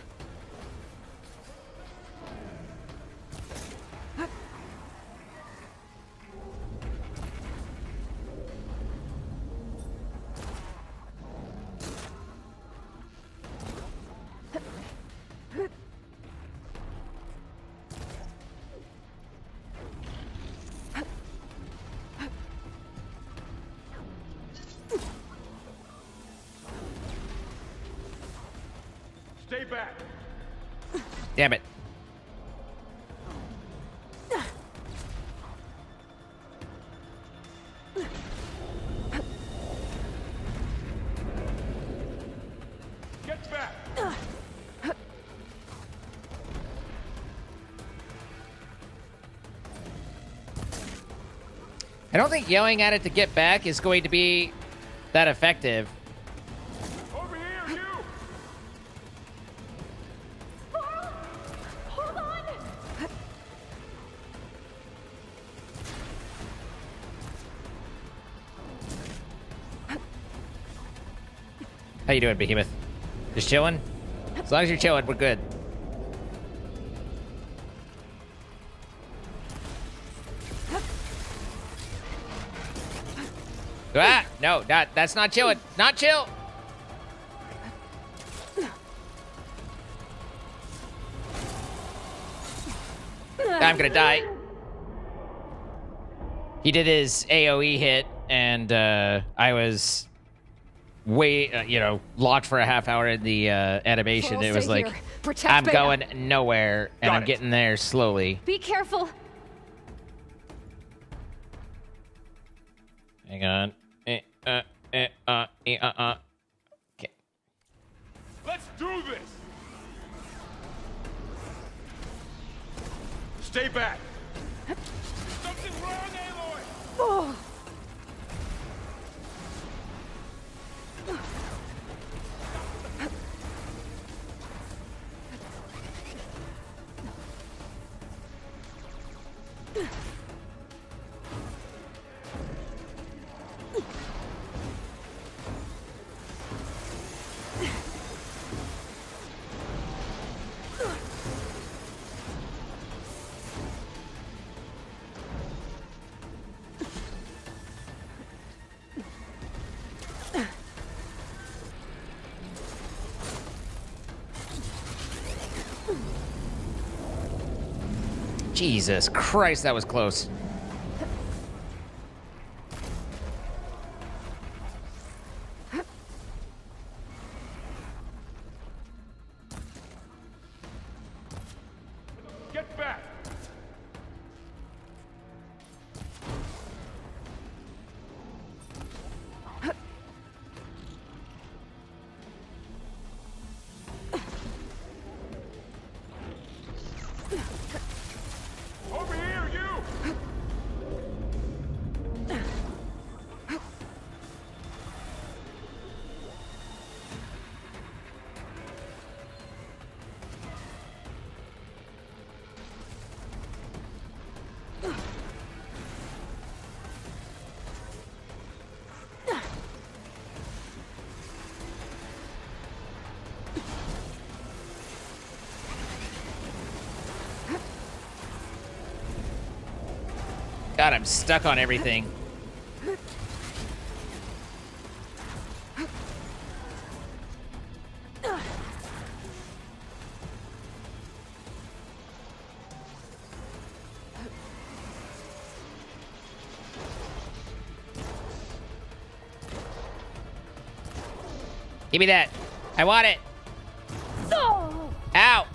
Stay back! Damn it. Get back! I don't think yelling at it to get back is going to be that effective. Over here, you! Hold on! How you doing, Behemoth? Just chilling? As long as you're chilling, we're good. Ah! No, that's not chilling. Not chill! I'm gonna die. He did his AoE hit, and I was way, locked for a half hour in the animation. Varl, It was stay like, here. Protect I'm Beta. going nowhere, and Got I'm it. getting there slowly. Be careful! Hang on. Okay. Let's do this! Stay back! Something wrong, Aloy! Oh. Jesus Christ, that was close. Get back! Over here, you! God, I'm stuck on everything. Give me that. I want it. Ow.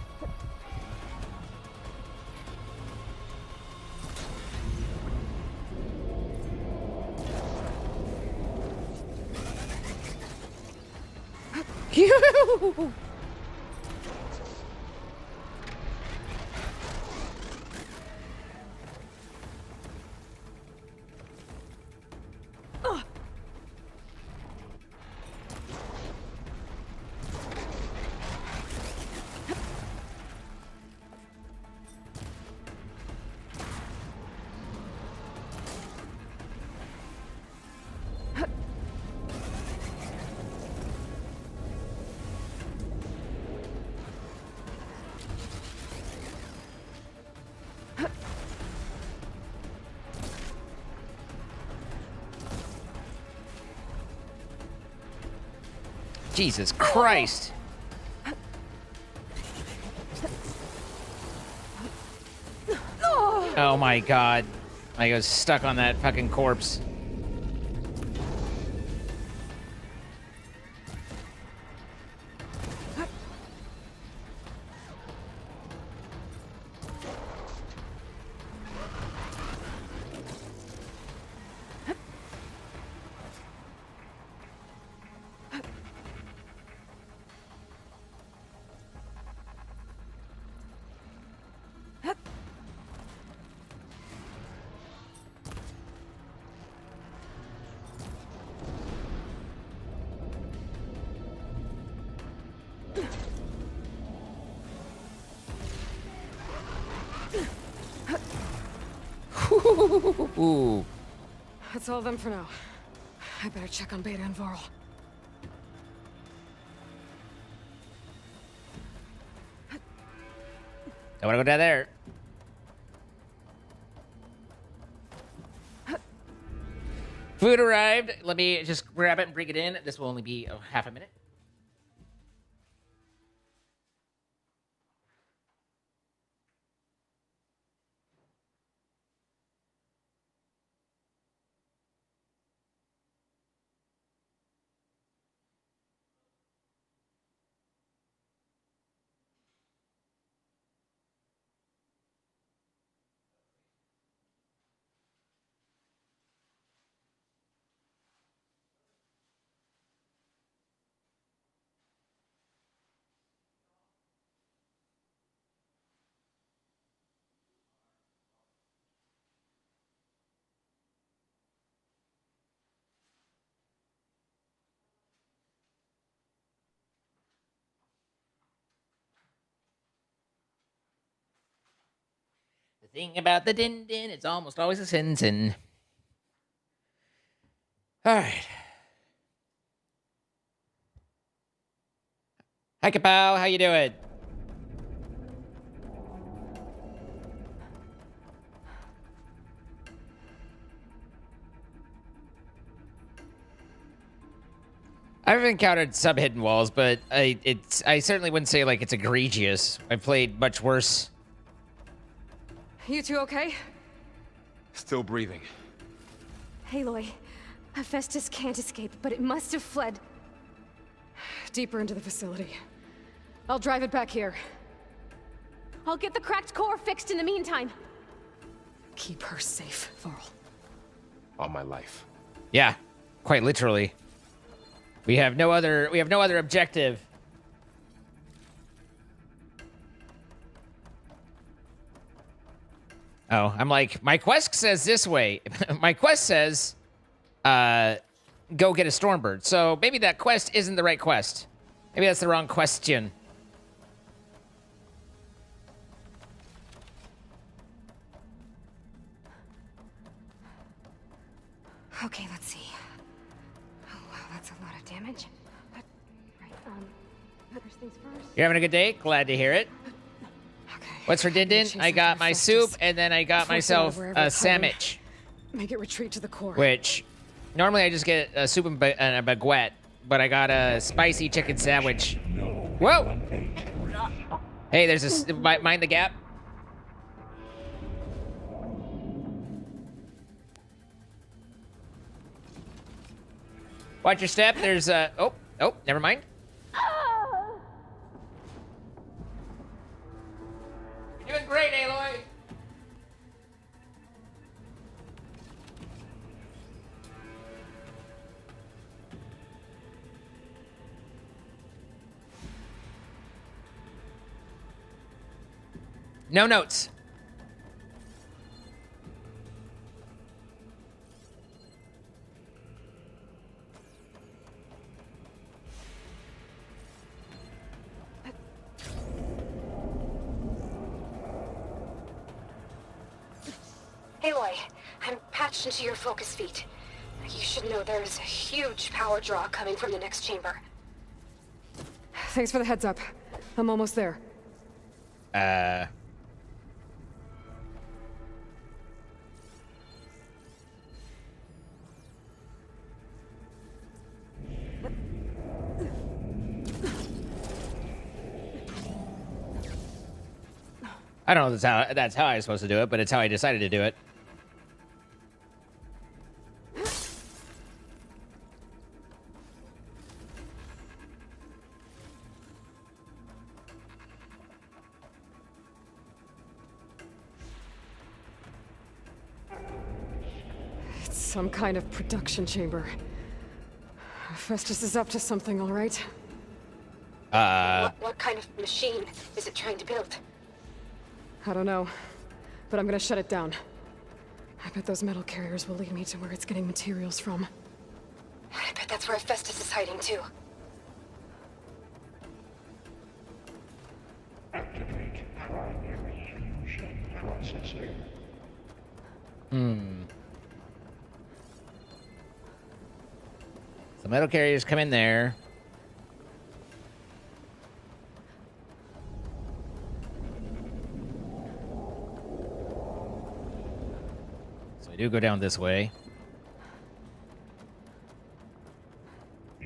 Jesus Christ. Oh my God. I was stuck on that fucking corpse. Ooh. That's all of them for now. I better check on Beta and Varl. I wanna go down there. Food arrived. Let me just grab it and bring it in. This will only be half a minute. The thing about the din din, it's almost always a sin sin. All right. Hi, Kapow. How you doing? I've encountered some hidden walls, but I certainly wouldn't say like it's egregious. I've played much worse. You two okay? Still breathing. Aloy, Hephaestus can't escape, but it must have fled deeper into the facility. I'll drive it back here. I'll get the cracked core fixed in the meantime. Keep her safe, Varl. On my life. Yeah, quite literally. We have no other objective. Oh, I'm like, my quest says this way. My quest says, go get a Stormbird. So maybe that quest isn't the right quest. Maybe that's the wrong question. Okay, let's see. Oh, wow, that's a lot of damage. Right, first things first. You're having a good day? Glad to hear it. Okay. What's for Din Din? I got my soup, and then I got myself a sandwich. Make it retreat to the core. Which, normally I just get a soup and a baguette, but I got a spicy chicken sandwich. Whoa! Hey, there's a... Mind the gap. Watch your step. There's a... Oh, never mind. You're doing great, Aloy. No notes. Aloy, I'm patched into your focus feet. You should know there's a huge power draw coming from the next chamber. Thanks for the heads up. I'm almost there. I don't know if that's how I was supposed to do it, but it's how I decided to do it. It's some kind of production Festus is up to something, all right? What kind of machine is it trying to build? I don't know, but I'm gonna shut it down. I bet those metal carriers will lead me to where it's getting materials from. I bet that's where Festus is hiding too. Activate primary fusion processor. So metal carriers come in there. So I do go down this way. I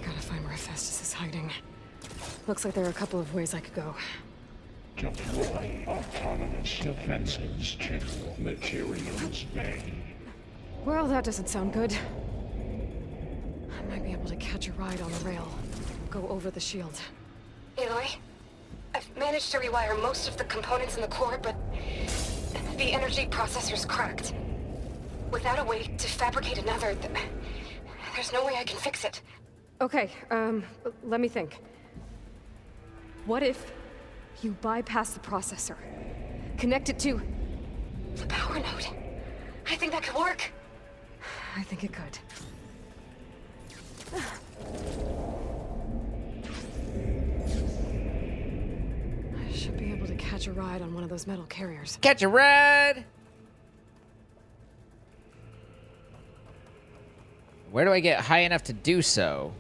gotta find where Festus is hiding. Looks like there are a couple of ways I could go. Deploy autonomous defenses to Materials Bay. Well, that doesn't sound good. I might be able to catch a ride on the rail. Go over the shield. Aloy, I've managed to rewire most of the components in the core, but the energy processor's cracked. Without a way to fabricate another, there's no way I can fix it. Okay, let me think. What if you bypass the processor? Connect it to... the power node. I think that could work. I think it could. I should be able to catch a ride on one of those metal carriers. Catch a ride! Where do I get high enough to do so?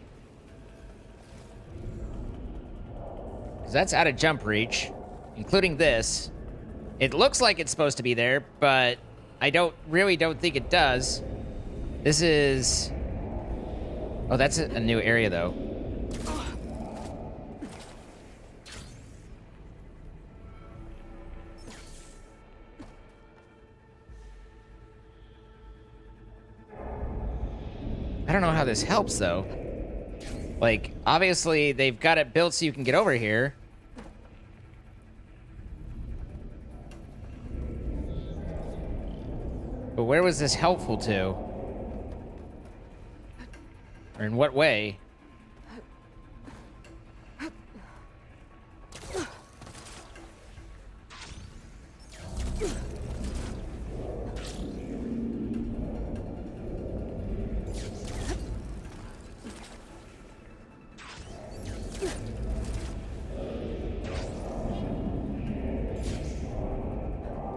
Because that's out of jump reach, including this. It looks like it's supposed to be there, but I really don't think it does. This is... Oh, that's a new area, though. I don't know how this helps, though. Like, obviously, they've got it built so you can get over here. But where was this helpful to? Or in what way?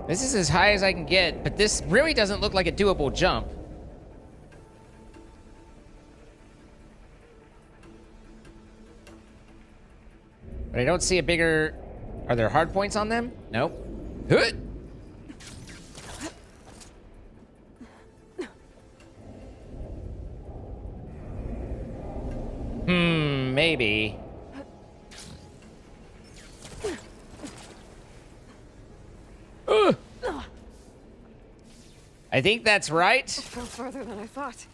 This is as high as I can get, but this really doesn't look like a doable jump. But I don't see a bigger... Are there hard points on them? Nope. Maybe. I think that's right. It fell farther than I thought.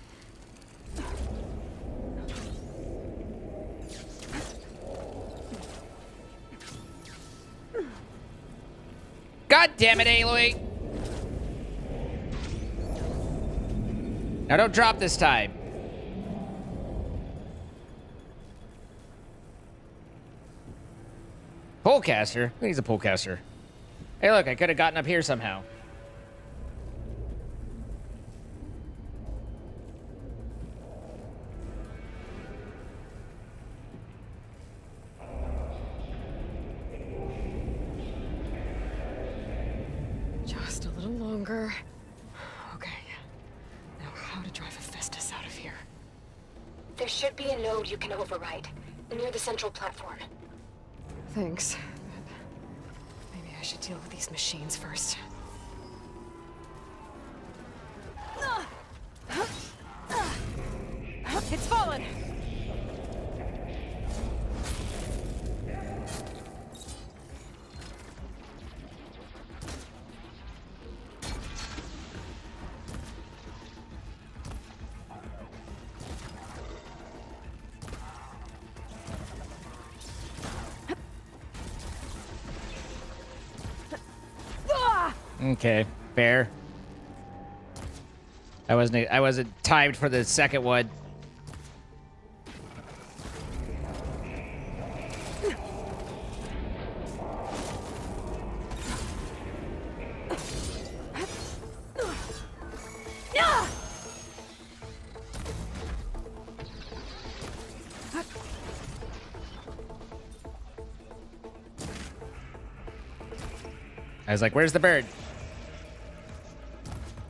God damn it, Aloy! Now don't drop this time. Polecaster? Who needs a polecaster? Hey, look, I could have gotten up here somehow. Just a little longer. Okay. Now how to drive Hephaestus out of here. There should be a node you can override, near the central platform. Thanks. Maybe I should deal with these machines first. It's fallen! Okay, fair. I wasn't timed for the second one. I was like, where's the bird?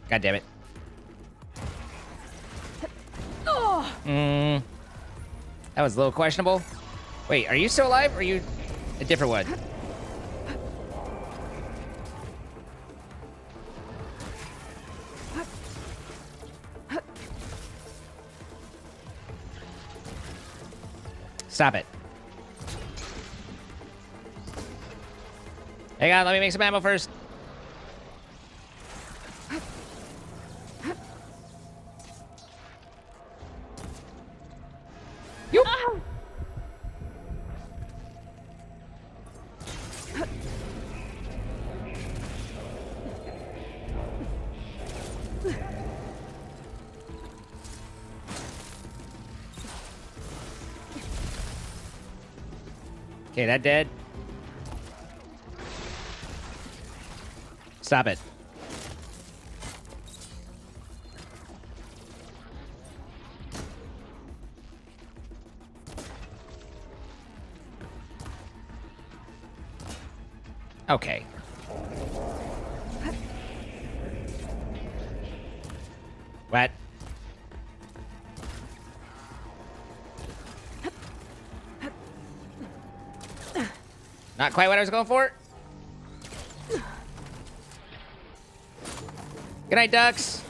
God damn it. That was a little questionable. Wait, are you still alive or are you a different one? Stop it. Hang on, let me make some ammo first. Okay, that dead. Stop it. Okay. What? Not quite what I was going for. Good night, ducks.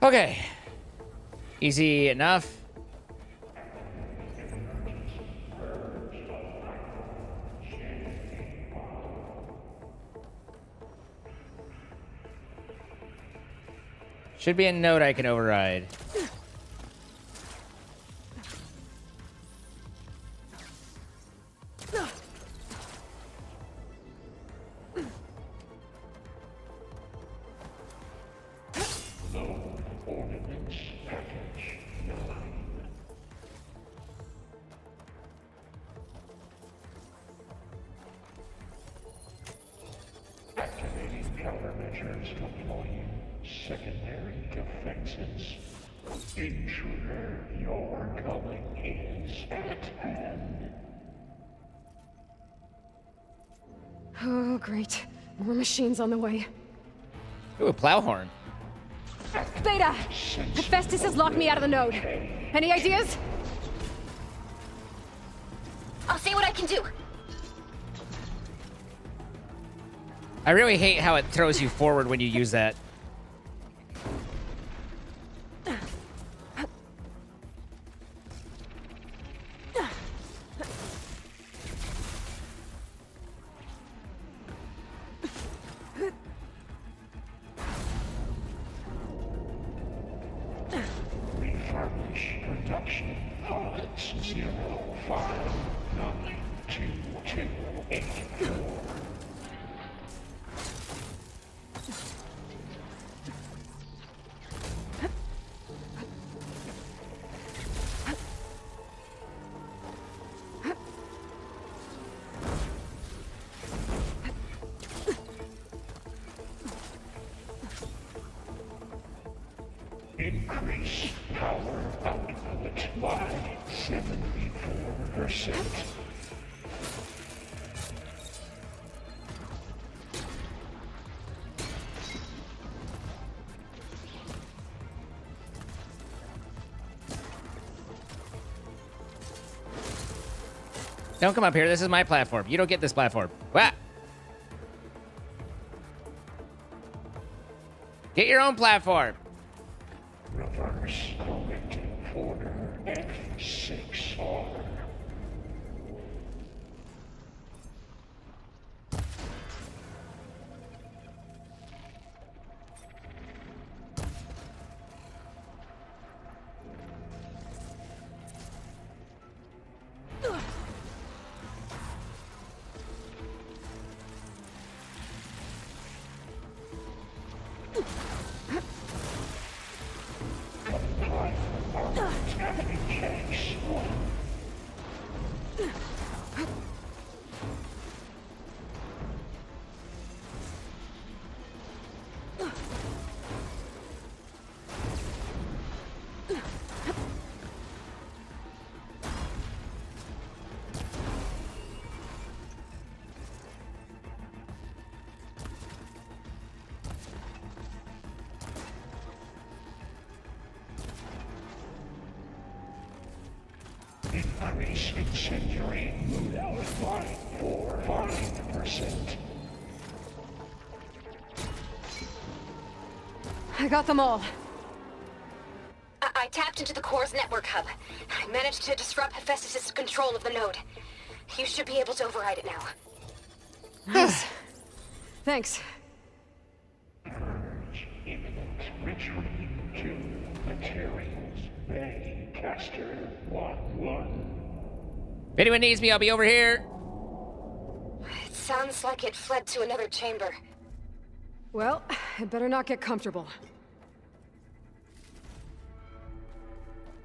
Okay. Easy enough. Should be a node I can override. Activating countermeasures deploying secondary defenses. Intruder, your coming is at hand. Oh, great. More machines on the way. Ooh, a plow horn. Beta! Hephaestus has locked me out of the node. Any ideas? see what I can do. I really hate how it throws you forward when you use that. Refurbish production pods 05922284. Increase power output by 74%. Don't come up here. This is my platform. You don't get this platform. What? Get your own platform. Reverse corrective order F6R. Increase incendiary mood output for 5%. I got them all. I tapped into the core's network hub. I managed to disrupt Hephaestus' control of the node. You should be able to override it now. Nice. Thanks. Purge imminent retreat to materials bay caster 1-1. If anyone needs me, I'll be over here. It sounds like it fled to another chamber. Well, I better not get comfortable.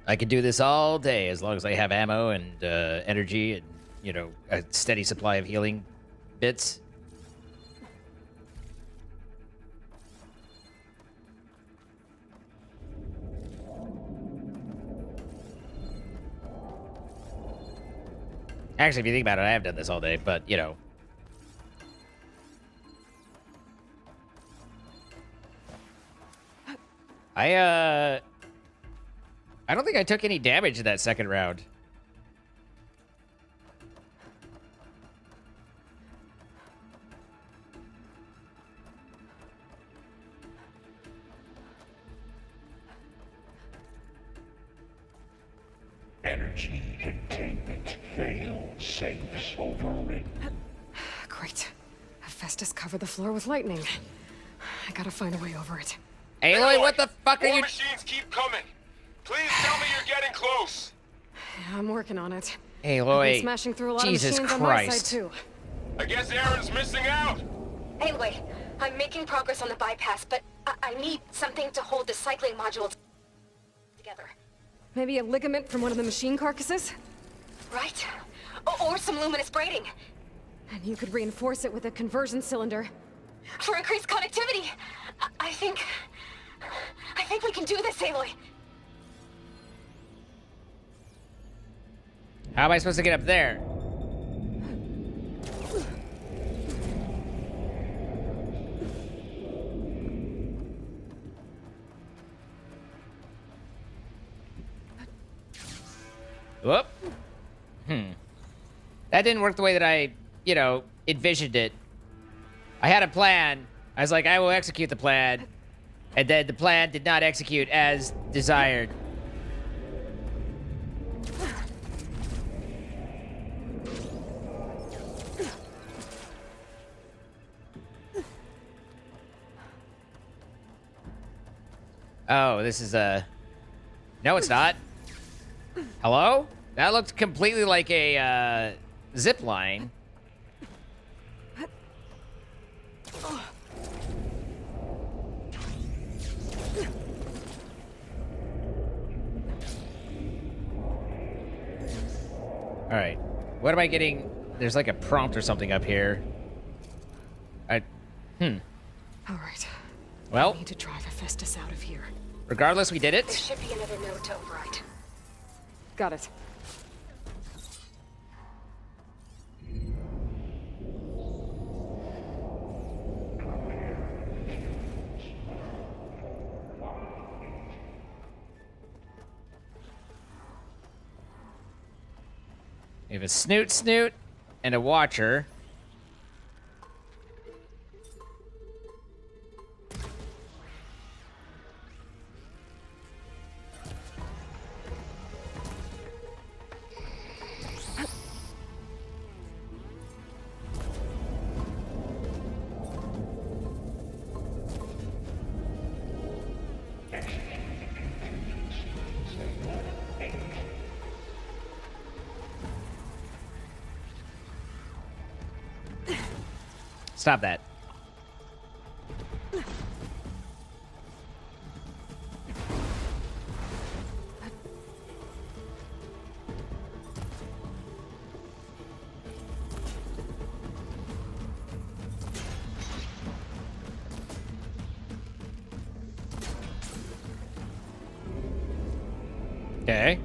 I could do this all day as long as I have ammo and energy and, you know, a steady supply of healing bits. Actually, if you think about it, I have done this all day, but, you know. I don't think I took any damage in that second round. Energy containment failed. Safes overridden. Great. Hephaestus covered the floor with lightning. I gotta find a way over it. Aloy, what the fuck are you... machines keep coming. Please tell me you're getting close. Yeah, I'm working on it. Aloy, I've been smashing through a lot Jesus of machines on my side Christ. too. I guess Aaron's missing out. Anyway, I'm making progress on the bypass, but I need something to hold the cycling module together. Maybe a ligament from one of the machine carcasses? Right? Or some luminous braiding. And you could reinforce it with a conversion cylinder. For increased connectivity. I think we can do this, Aloy. How am I supposed to get up there? Whoop. That didn't work the way that I, envisioned it. I had a plan. I was like, I will execute the plan. And then the plan did not execute as desired. Oh, this is a... No, it's not. Hello? That looked completely like a zip line. All right. What am I getting? There's like a prompt or something up here. All right. Well, I need to drive Hephaestus out of here. Regardless, we did it. There should be another note to overwrite. Got it. We have a snoot and a watcher. Stop that. Okay.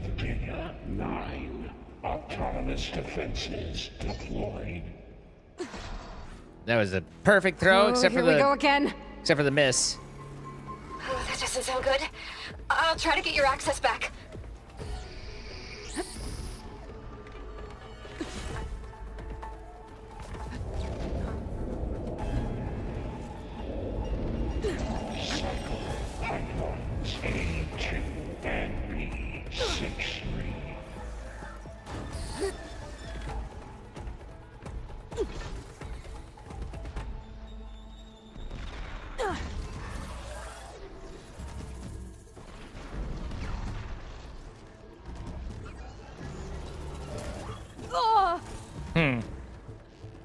Virginia 9. Autonomous defenses deployed. That was a perfect throw, except for here we go again. Except for the miss. Oh, that doesn't sound good. I'll try to get your access back. A2 and B63.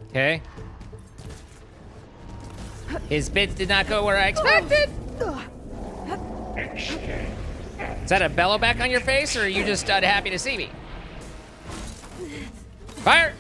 Okay. His bits did not go where I expected. Is that a bellow back on your face, or are you just happy to see me? Fire!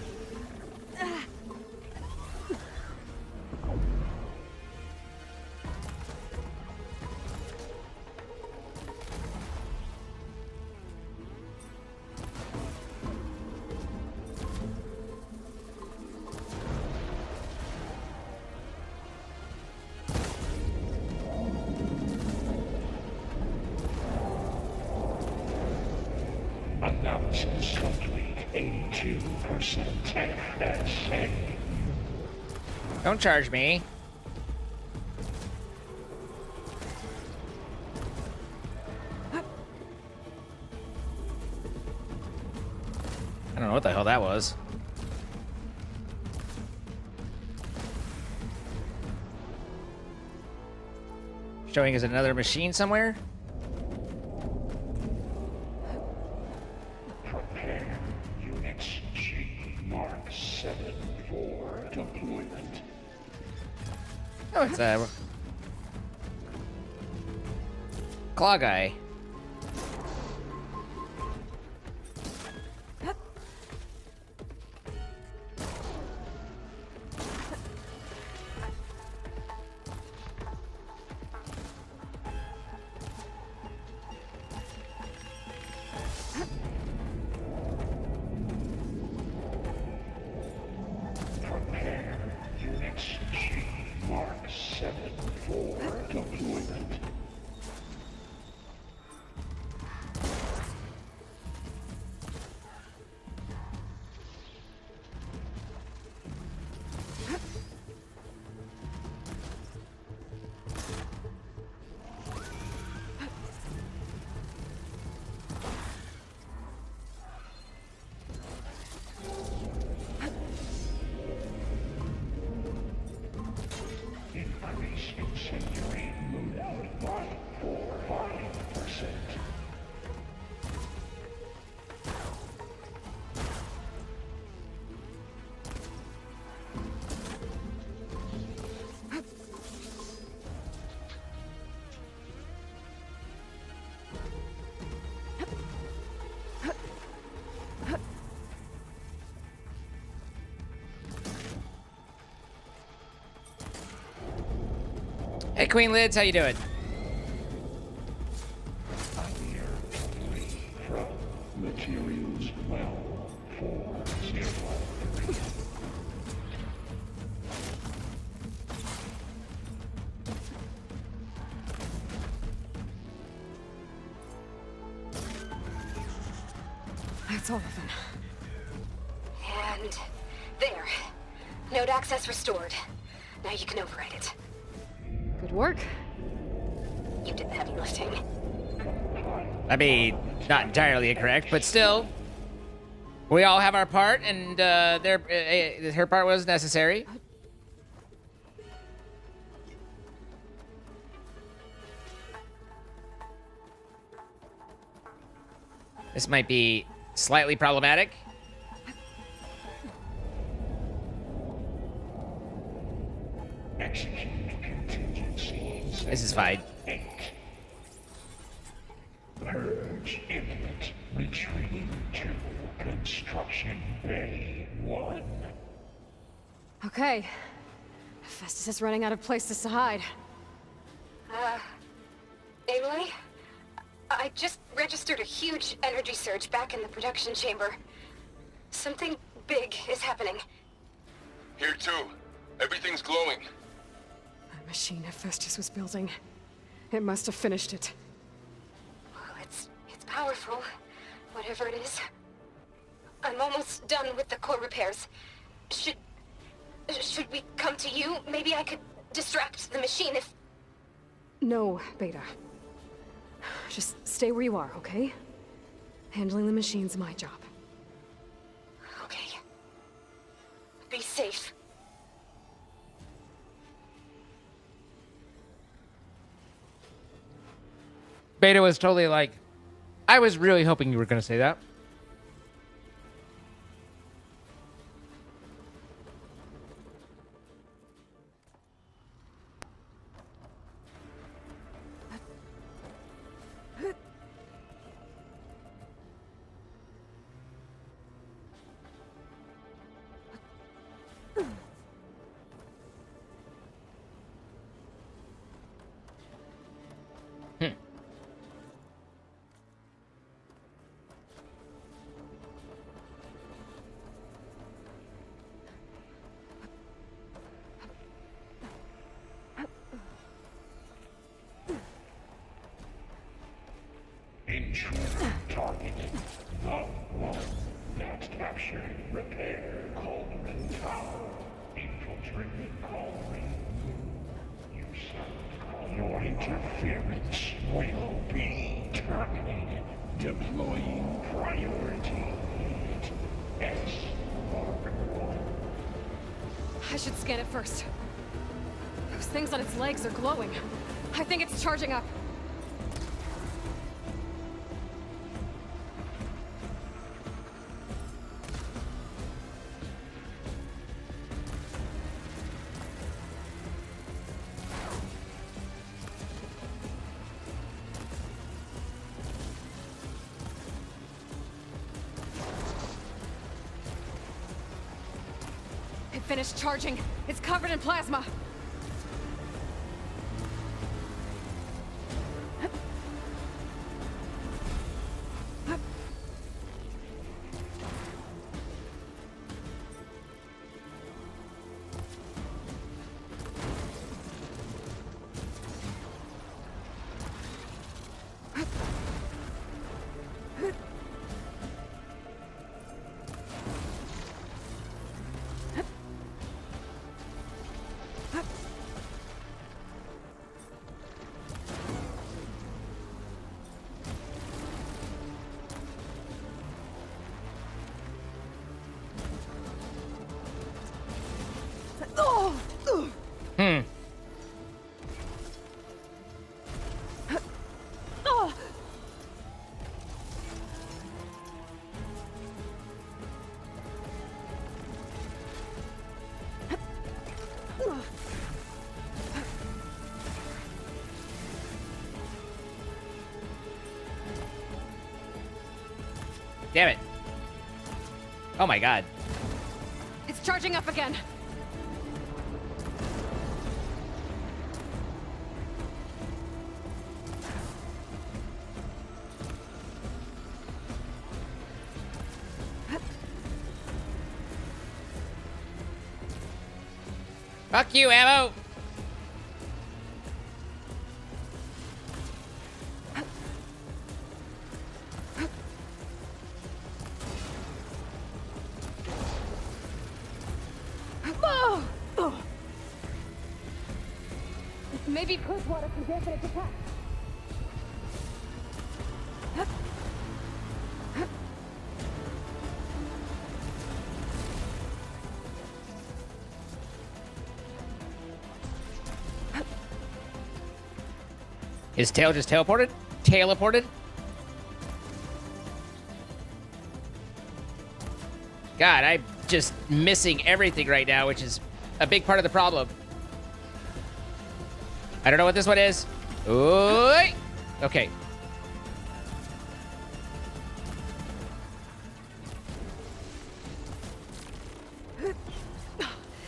Analysis complete. 82% FSA. Don't charge me. I don't know what the hell that was. Showing us another machine somewhere? Prepare units G Mark 7 for deployment. Oh, it's a claw guy. Prepare units G Mark 7 for deployment. Hey, Queen Lids, how you doing? Materials well for 0. That's all of them. And there. Node access restored. Now you can override it. Good work. You did the heavy lifting. I mean, not entirely correct, but still. We all have our part, and her part was necessary. This might be slightly problematic. Execute contingencies. This is fine. Purge imminent. Retreating to Construction Bay 1. Okay. Festus is running out of places to hide. Aloy? I just registered a huge energy surge back in the production chamber. Something big is happening. Here too. Everything's glowing. That machine Festus was building. It must have finished it. Well, it's powerful, whatever it is. I'm almost done with the core repairs. Should we come to you? Maybe I could distract the machine if... No, Beta. Just stay where you are, okay? Handling the machine's my job. Okay. Be safe. Beta was totally like, I was really hoping you were going to say that. Intruder targeted. The one that captured repair Cauldron Tower. Infiltrated Cauldron. You said your interference will be terminated. Deploying priority. S Mark 1. I should scan it first. Those things on its legs are glowing. I think it's charging up. It finished charging. It's covered in plasma. Damn it. Oh my god. It's charging up again. Fuck you, ammo! Maybe push water can dampen its attack. His tail just teleported? Teleported? God, I'm just missing everything right now, which is a big part of the problem. I don't know what this one is. Ooh. Okay.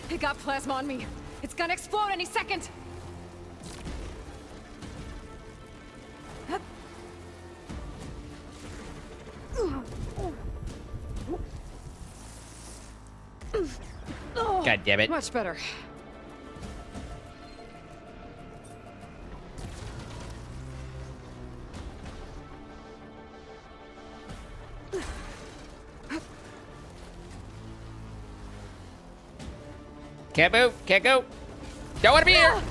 It got plasma on me. It's gonna explode any second. God damn it. Much better. Can't move. Can't go. Don't want to be here.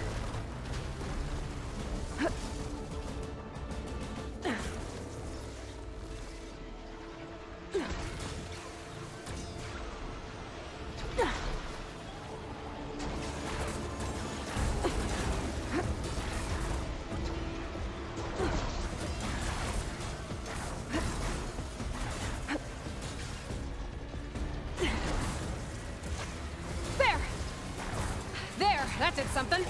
That did something.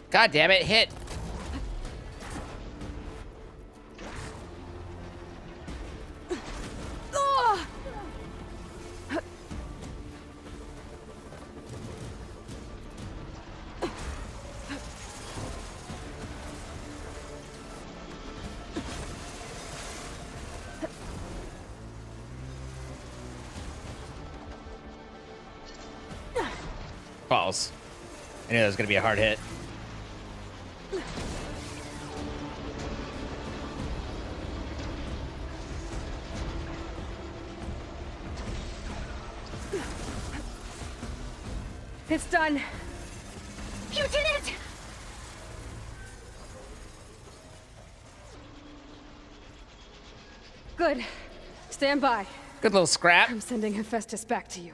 God damn it, hit. Balls. I knew that was going to be a hard hit. It's done. You did it! Good. Stand by. Good little scrap. I'm sending Hephaestus back to you.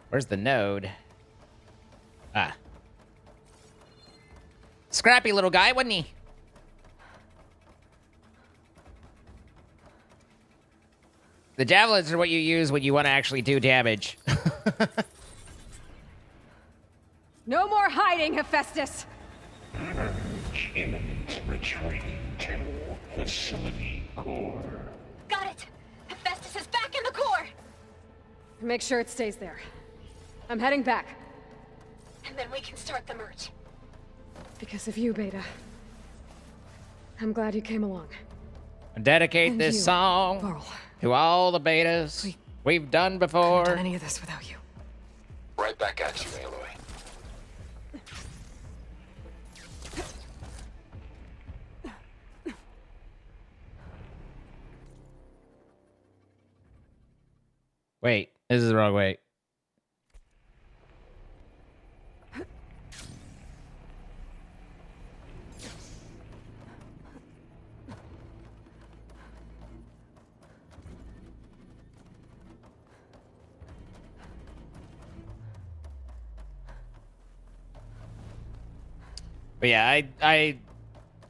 Where's the node? Ah. Scrappy little guy, wasn't he? The javelins are what you use when you want to actually do damage. No more hiding, Hephaestus! Urge imminent retreat to facility core. Got it! Hephaestus is back in the core! Make sure it stays there. I'm heading back. And then we can start the merge. Because of you, Beta. I'm glad you came along. Dedicate And this you, song Varl. to all the betas we've done before. Couldn't done any of this without you. Right back at you, Aloy. Wait, this is the wrong way. But yeah, I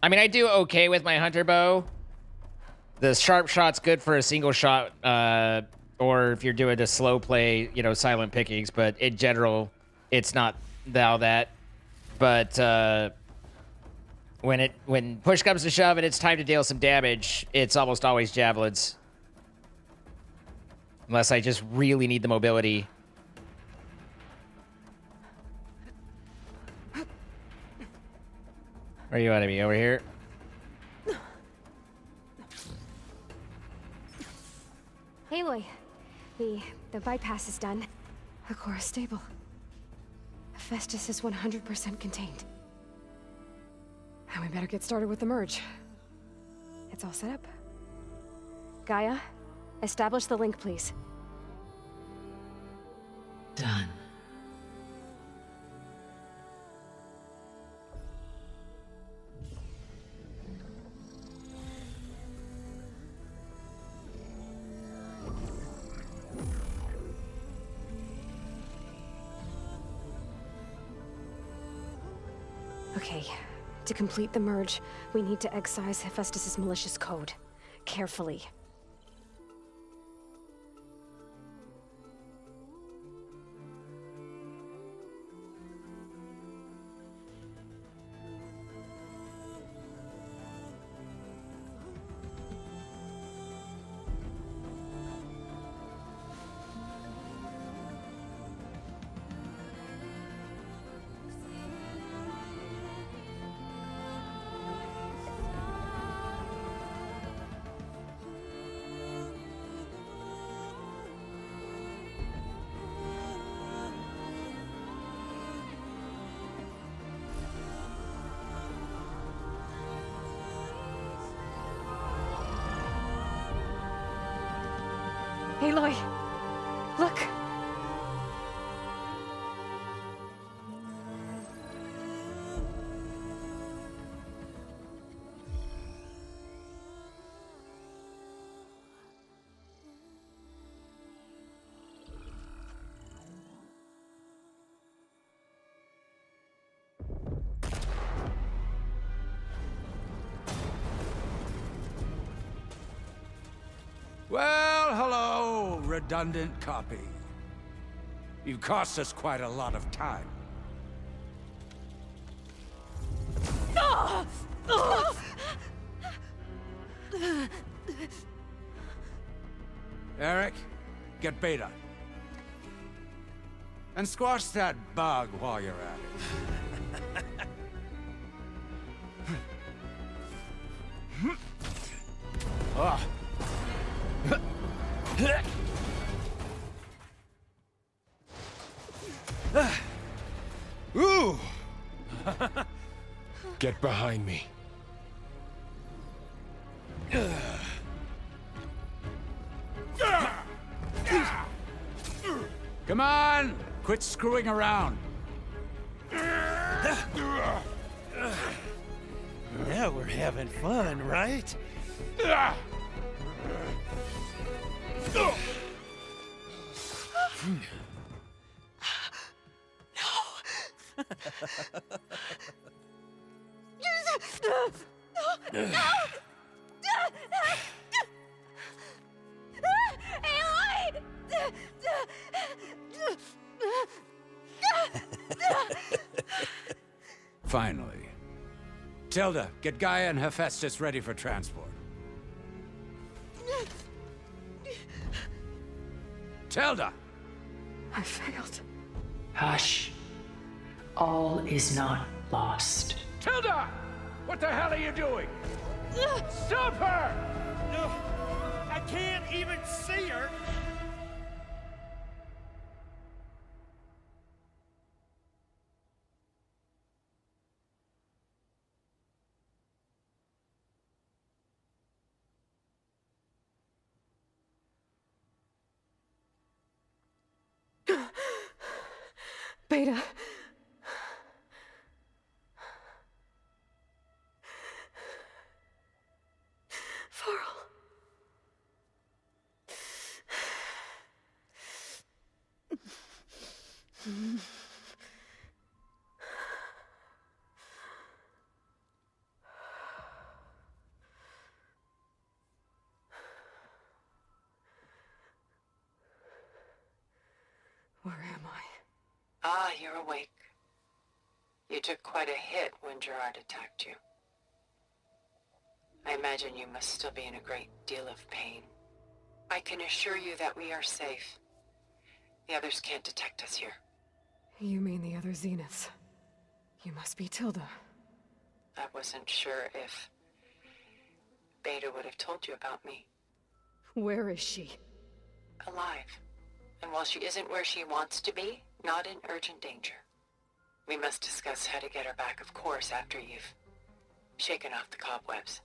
mean, I do okay with my hunter bow. The sharp shot's good for a single shot, or if you're doing a slow play, you know, silent pickings. But in general, it's not that. But when push comes to shove and it's time to deal some damage, it's almost always javelins. Unless I just really need the mobility. Where you want to be? Over here? Aloy, the bypass is done. The core is stable. Hephaestus is 100% contained. And we better get started with the merge. It's all set up. Gaia, establish the link, please. Done. Okay, to complete the merge, we need to excise Hephaestus's malicious code. Carefully. Aloy! Look! Well, hello, redundant copy. You've cost us quite a lot of time. Eric, get Beta. And squash that bug while you're at it. Ah. Ooh! Get behind me. Come on! Quit screwing around. Now we're having fun, right? Finally. Tilda, get Gaia and Hephaestus ready for transport. Tilda! I failed. Hush. All is not lost. Tilda! What the hell are you doing? Stop her! No, I can't even see her. Beta. Varl. Where am I? Ah, you're awake. You took quite a hit when Gerard attacked you. I imagine you must still be in a great deal of pain. I can assure you that we are safe. The others can't detect us here. You mean the other Zeniths? You must be Tilda. I wasn't sure if Beta would have told you about me. Where is she? Alive. And while she isn't where she wants to be, not in urgent danger. We must discuss how to get her back, of course, after you've shaken off the cobwebs.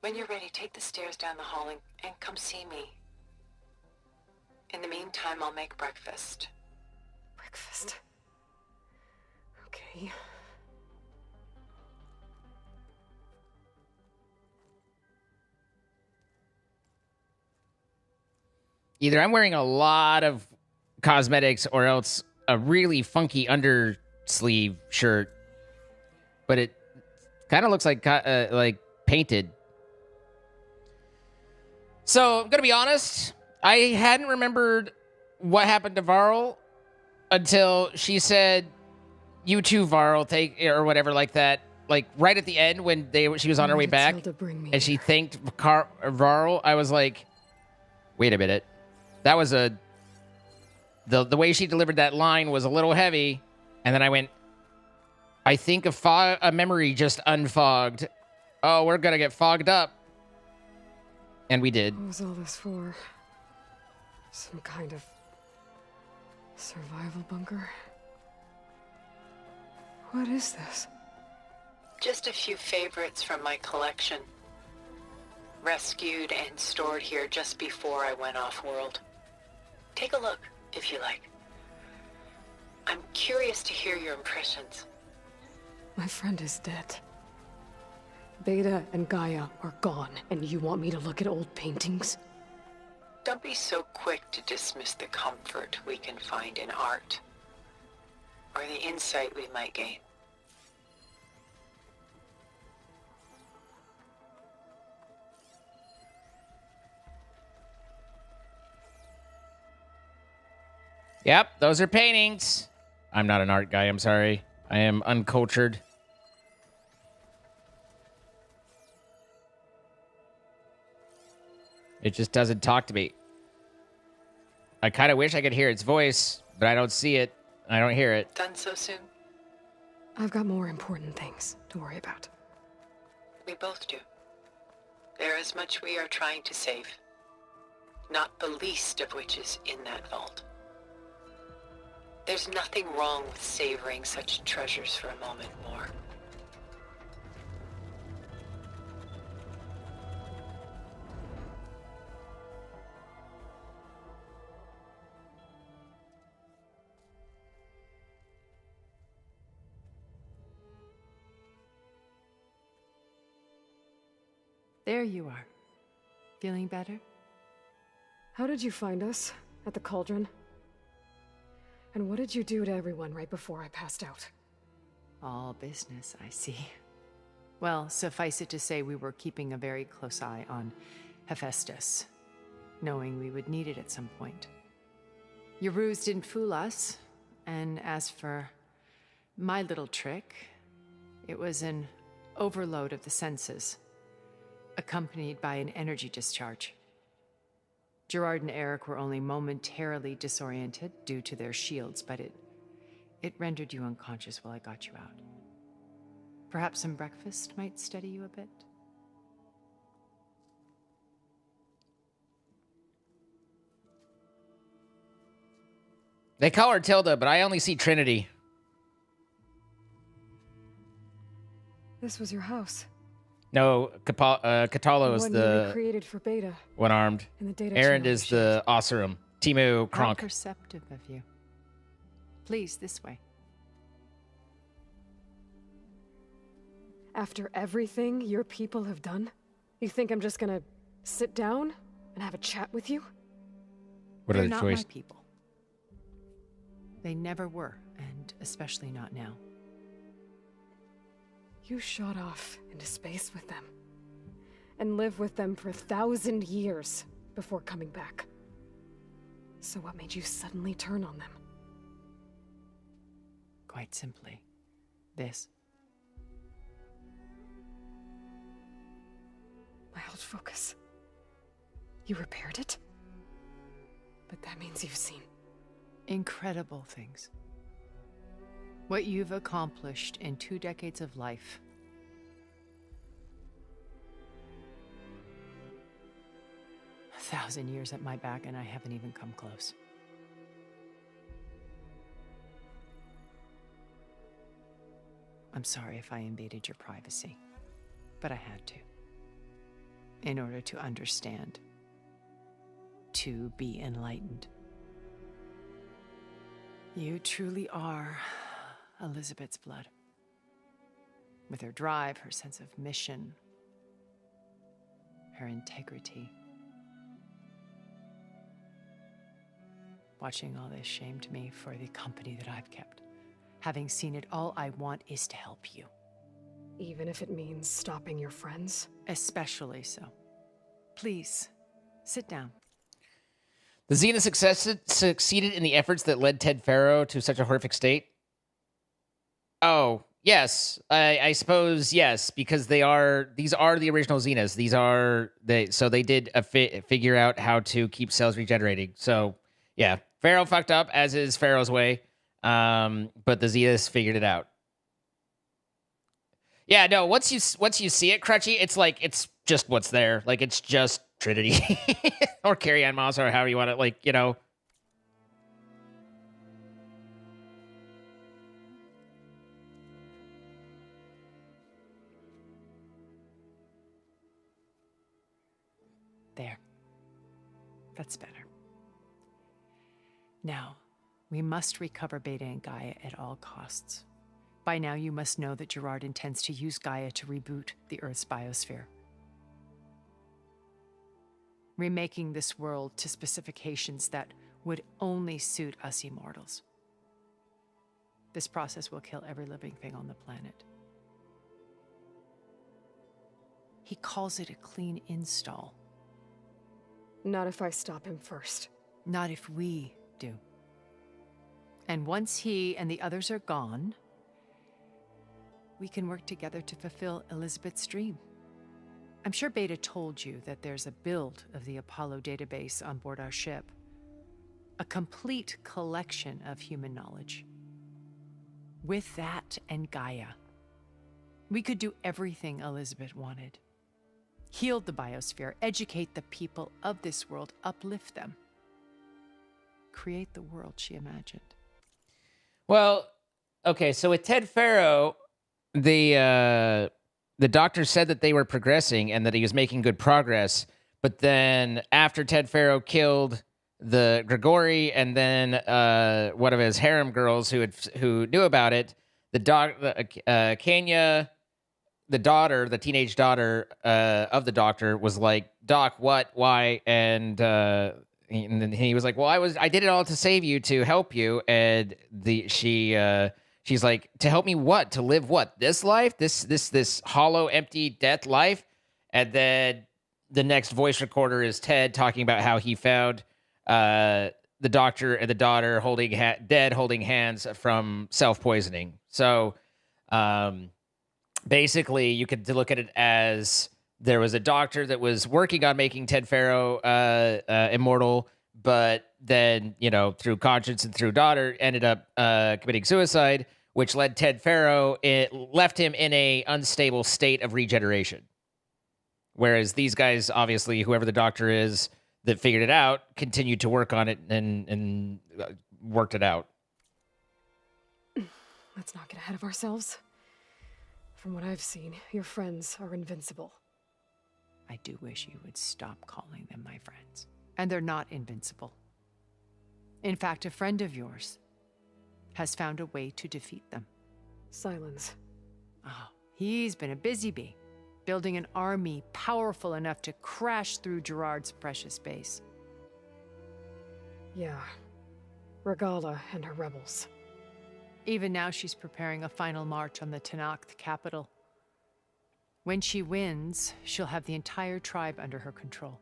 When you're ready, take the stairs down the hall and come see me. In the meantime, I'll make breakfast. Breakfast? Okay. Either I'm wearing a lot of cosmetics or else a really funky undersleeve shirt, but it kind of looks like painted. So I'm gonna be honest, I hadn't remembered what happened to Varl until she said, "You too, Varl," take or whatever like that. Like right at the end when she was on her way back and she thanked Varl. I was like, wait a minute. That was the way she delivered that line was a little heavy, and then I went, I think a memory just unfogged. Oh, we're gonna get fogged up, and we did. What was all this for? Some kind of survival bunker? What is this? Just a few favorites from my collection. Rescued and stored here just before I went off-world. Take a look, if you like. I'm curious to hear your impressions. My friend is dead. Beta and Gaia are gone, and you want me to look at old paintings? Don't be so quick to dismiss the comfort we can find in art, or the insight we might gain. Yep, those are paintings. I'm not an art guy, I'm sorry. I am uncultured. It just doesn't talk to me. I kind of wish I could hear its voice, but I don't see it. I don't hear it. Done so soon? I've got more important things to worry about. We both do. There is much we are trying to save. Not the least of which is in that vault. There's nothing wrong with savoring such treasures for a moment more. There you are. Feeling better? How did you find us? At the cauldron? And what did you do to everyone right before I passed out? All business, I see. Well, suffice it to say we were keeping a very close eye on Hephaestus, knowing we would need it at some point. Your ruse didn't fool us, and as for my little trick, it was an overload of the senses, accompanied by an energy discharge. Gerard and Eric were only momentarily disoriented due to their shields, but it rendered you unconscious while I got you out. Perhaps some breakfast might steady you a bit? They call her Tilda, but I only see Trinity. This was your house. No, Katalo is one the you created for Beta. one-armed. In the data Aaron channel is the Osserum. Timo How Kronk. perceptive of you. Please, this way. After everything your people have done, you think I'm just gonna sit down and have a chat with you? What are They're the not choices? my people. They never were, and especially not now. You shot off into space with them, and lived with them for 1,000 years before coming back. So what made you suddenly turn on them? Quite simply, this. My old focus. You repaired it? But that means you've seen incredible things. What you've accomplished in 2 decades of life 1,000 years at my back and I haven't even come close. I'm sorry if I invaded your privacy, but I had to. In order to understand. To be enlightened. You truly are Elizabeth's blood. With her drive, her sense of mission, her integrity. Watching all this shamed me for the company that I've kept. Having seen it, all I want is to help you. Even if it means stopping your friends? Especially so. Please, sit down. The Xena succeeded in the efforts that led Ted Faro to such a horrific state? Oh, yes. I suppose yes, because these are the original Xenas. So they did figure out how to keep cells regenerating. So yeah, Faro fucked up, as is Faro's way. But the Xenas figured it out. Yeah, no, once you see it, Crutchy, it's just what's there. Like, it's just Trinity. Or Carry-On Moss, or however you want it, There. That's better. Now, we must recover Beta and Gaia at all costs. By now, you must know that Gerard intends to use Gaia to reboot the Earth's biosphere. Remaking this world to specifications that would only suit us immortals. This process will kill every living thing on the planet. He calls it a clean install. Not if I stop him first. Not if we do. And once he and the others are gone, we can work together to fulfill Elizabeth's dream. I'm sure Beta told you that there's a build of the Apollo database on board our ship. A complete collection of human knowledge. With that and Gaia, we could do everything Elizabeth wanted. Heal the biosphere, educate the people of this world, uplift them. Create the world she imagined. Well, okay, so with Ted Faro, the doctor said that they were progressing and that he was making good progress, but then after Ted Faro killed the Grigori and then one of his harem girls who knew about it, Kenya, the teenage daughter of the doctor, was like, "Doc, what? Why?" And then he was like, "Well, I did it all to save you, to help you." And she's like, "To help me what? To live what? This life? This hollow, empty death life?" And then the next voice recorder is Ted talking about how he found the doctor and the daughter holding hands from self-poisoning. So basically, you could look at it as there was a doctor that was working on making Ted Faro immortal, but then, through conscience and through daughter, ended up committing suicide, which led Ted Faro, it left him in a unstable state of regeneration. Whereas these guys, obviously, whoever the doctor is that figured it out, continued to work on it and worked it out. Let's not get ahead of ourselves. From what I've seen, your friends are invincible. I do wish you would stop calling them my friends. And they're not invincible. In fact, a friend of yours has found a way to defeat them. Silence. Oh, he's been a busy bee, building an army powerful enough to crash through Gerard's precious base. Yeah. Regala and her rebels. Even now, she's preparing a final march on the Tenakth capital. When she wins, she'll have the entire tribe under her control.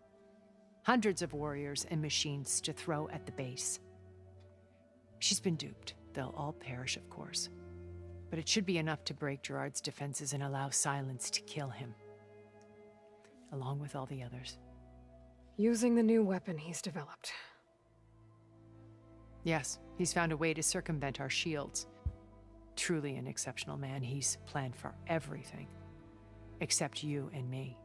Hundreds of warriors and machines to throw at the base. She's been duped. They'll all perish, of course. But it should be enough to break Gerard's defenses and allow Silence to kill him. Along with all the others. Using the new weapon he's developed. Yes, he's found a way to circumvent our shields. Truly an exceptional man. He's planned for everything. Except you and me.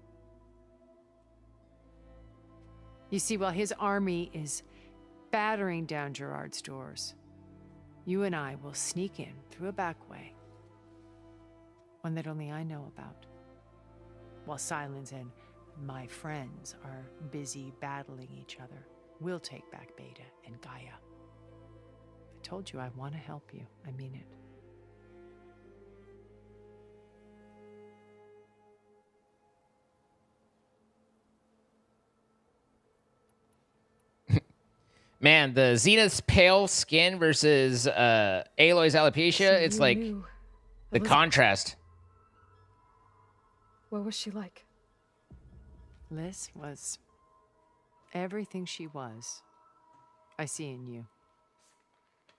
You see, while his army is battering down Gerard's doors, you and I will sneak in through a back way, one that only I know about, while Silence and my friends are busy battling each other. We'll take back Beta and Gaia. I told you I want to help you. I mean it. Man, the Zenith's pale skin versus Aloy's alopecia, it's you like knew the Elizabeth. contrast. What was she like? Liz was everything she was. I see in you.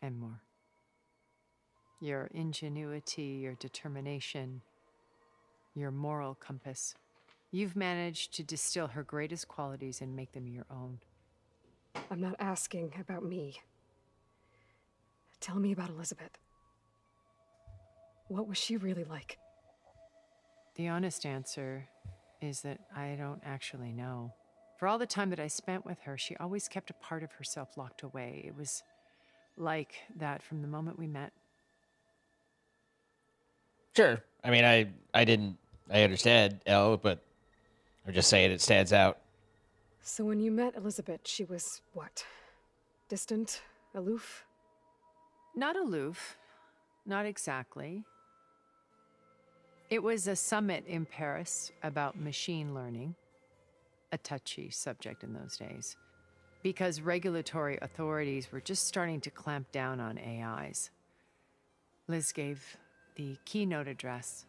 And more. Your ingenuity, your determination, your moral compass. You've managed to distill her greatest qualities and make them your own. I'm not asking about me. Tell me about Elizabeth. What was she really like? The honest answer is that I don't actually know. For all the time that I spent with her, she always kept a part of herself locked away. It was like that from the moment we met. Sure. I mean, I understand, Elle, but I'm just saying it stands out. So when you met Elizabeth, she was what? Distant? Aloof? Not aloof. Not exactly. It was a summit in Paris about machine learning, a touchy subject in those days, because regulatory authorities were just starting to clamp down on AIs. Liz gave the keynote address.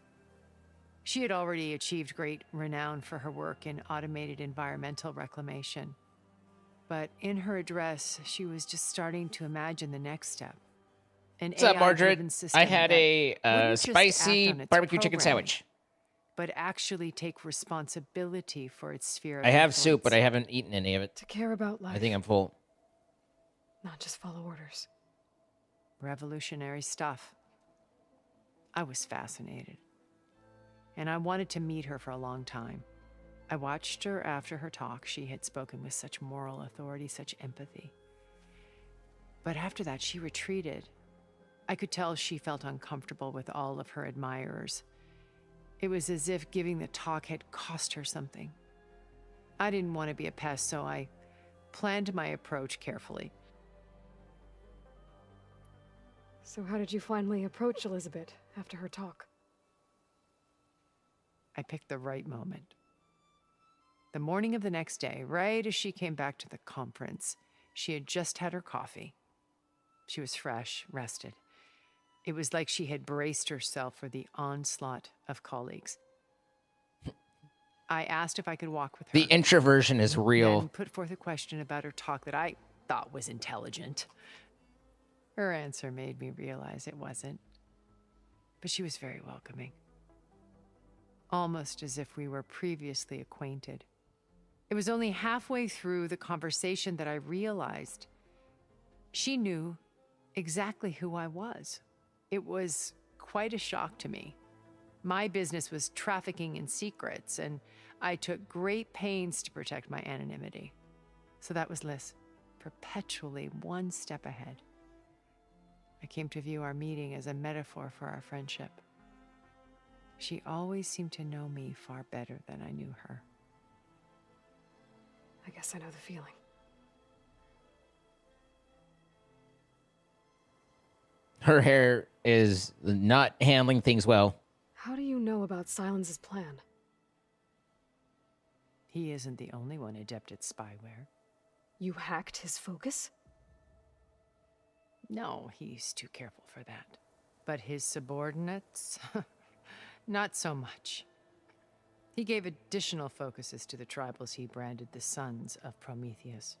She had already achieved great renown for her work in automated environmental reclamation. But in her address, she was just starting to imagine the next step. What's up, Margaret? I had a spicy barbecue chicken sandwich. But actually take responsibility for its sphere of I have influence. soup, but I haven't eaten any of it. To care about life. I think I'm full. Not just follow orders. Revolutionary stuff. I was fascinated. And I wanted to meet her for a long time. I watched her after her talk. She had spoken with such moral authority, such empathy. But after that, she retreated. I could tell she felt uncomfortable with all of her admirers. It was as if giving the talk had cost her something. I didn't want to be a pest, so I planned my approach carefully. So how did you finally approach Elizabeth after her talk? I picked the right moment. The morning of the next day, right as she came back to the conference, she had just had her coffee. She was fresh, rested. It was like she had braced herself for the onslaught of colleagues. I asked if I could walk with her. The introversion is real. And put forth a question about her talk that I thought was intelligent. Her answer made me realize it wasn't. But she was very welcoming. Almost as if we were previously acquainted. It was only halfway through the conversation that I realized she knew exactly who I was. It was quite a shock to me. My business was trafficking in secrets, and I took great pains to protect my anonymity. So that was Liz, perpetually one step ahead. I came to view our meeting as a metaphor for our friendship. She always seemed to know me far better than I knew her. I guess I know the feeling. Her hair is not handling things well. How do you know about Silence's plan? He isn't the only one adept at spyware. You hacked his focus? No, he's too careful for that. But his subordinates? Not so much. He gave additional focuses to the tribals he branded the Sons of Prometheus.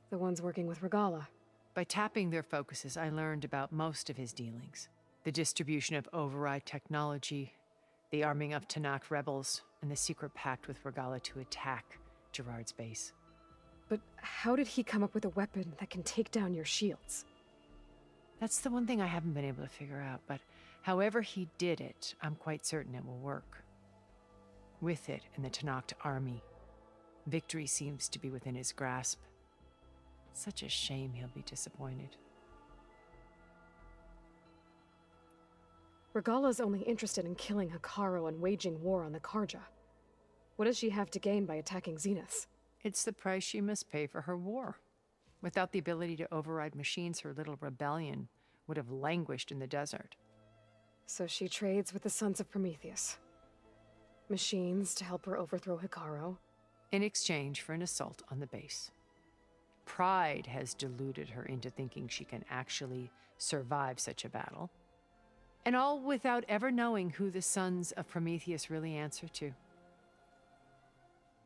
The ones working with Regala. By tapping their focuses, I learned about most of his dealings. The distribution of override technology, the arming of Tanakh rebels, and the secret pact with Regala to attack Gerard's base. But how did he come up with a weapon that can take down your shields? That's the one thing I haven't been able to figure out, but however he did it, I'm quite certain it will work. With it and the Tanakh army, Victory seems to be within his grasp. Such a shame he'll be disappointed. Regala's only interested in killing Hekarro and waging war on the Karja. What does she have to gain by attacking Zeniths? It's the price she must pay for her war. Without the ability to override machines, her little rebellion would have languished in the desert. So she trades with the Sons of Prometheus. Machines to help her overthrow Hekarro. In exchange for an assault on the base. Pride has deluded her into thinking she can actually survive such a battle. And all without ever knowing who the Sons of Prometheus really answer to.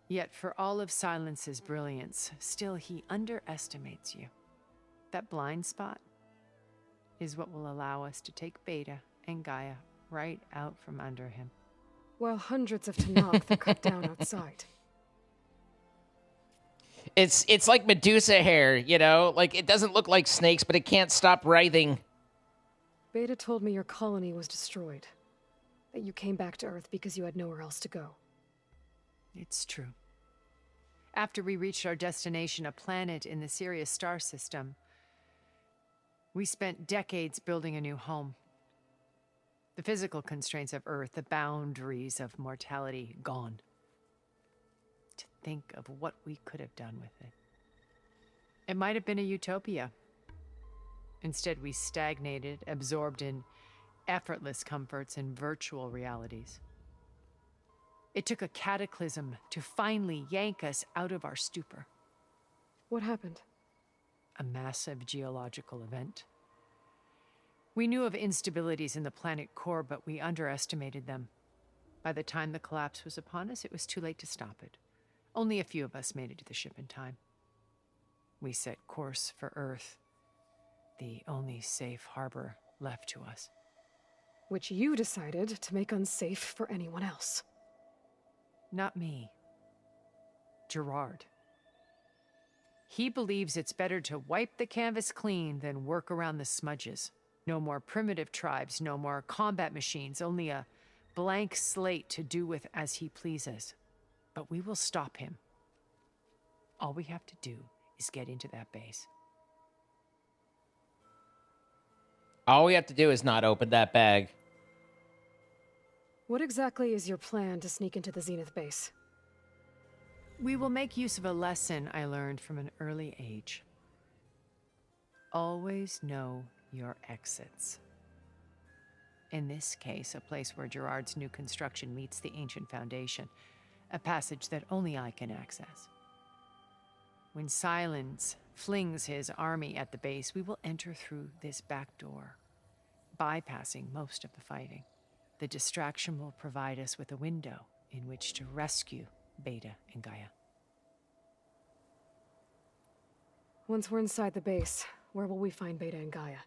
Yet for all of Silence's brilliance, still he underestimates you. That blind spot is what will allow us to take Beta and Gaia right out from under him. While hundreds of Tanakh are cut down outside. It's like Medusa hair, you know? Like, it doesn't look like snakes, but it can't stop writhing. Beta told me your colony was destroyed. That you came back to Earth because you had nowhere else to go. It's true. After we reached our destination, a planet in the Sirius star system, we spent decades building a new home. The physical constraints of Earth, the boundaries of mortality, gone. To think of what we could have done with it. It might have been a utopia. Instead, we stagnated, absorbed in effortless comforts and virtual realities. It took a cataclysm to finally yank us out of our stupor. What happened? A massive geological event. We knew of instabilities in the planet core, but we underestimated them. By the time the collapse was upon us, it was too late to stop it. Only a few of us made it to the ship in time. We set course for Earth, the only safe harbor left to us. Which you decided to make unsafe for anyone else. Not me. Gerard. He believes it's better to wipe the canvas clean than work around the smudges. No more primitive tribes, no more combat machines, only a blank slate to do with as he pleases. But we will stop him. All we have to do is get into that base. All we have to do is not open that bag. What exactly is your plan to sneak into the Zenith base? We will make use of a lesson I learned from an early age. Always know your exits. In this case, a place where Gerard's new construction meets the ancient foundation, a passage that only I can access. When Silence flings his army at the base, we will enter through this back door, bypassing most of the fighting. The distraction will provide us with a window in which to rescue Beta and Gaia. Once we're inside the base, where will we find Beta and Gaia?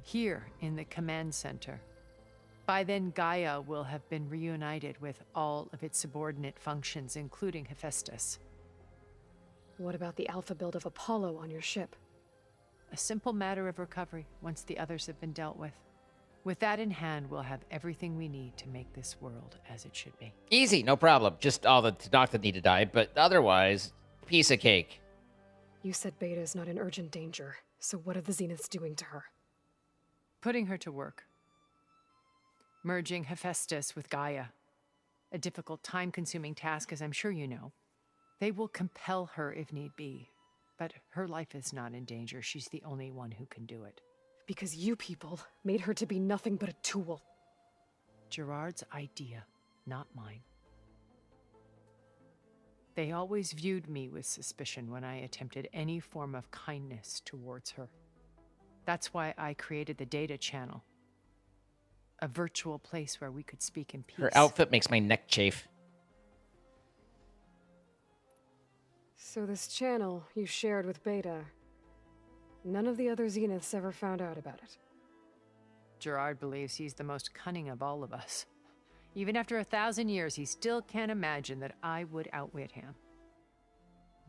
Here in the command center. By then, Gaia will have been reunited with all of its subordinate functions, including Hephaestus. What about the alpha build of Apollo on your ship? A simple matter of recovery once the others have been dealt with. With that in hand, we'll have everything we need to make this world as it should be. Easy, no problem. Just all the Tanakh that need to die, but otherwise, piece of cake. You said Beta is not in urgent danger, so what are the Zeniths doing to her? Putting her to work. Merging Hephaestus with Gaia. A difficult, time-consuming task, as I'm sure you know. They will compel her if need be, but her life is not in danger. She's the only one who can do it. Because you people made her to be nothing but a tool. Gerard's idea, not mine. They always viewed me with suspicion when I attempted any form of kindness towards her. That's why I created the data channel. A virtual place where we could speak in peace. Her outfit makes my neck chafe. So this channel you shared with Beta, none of the other Zeniths ever found out about it. Gerard believes he's the most cunning of all of us. Even after 1,000 years, he still can't imagine that I would outwit him.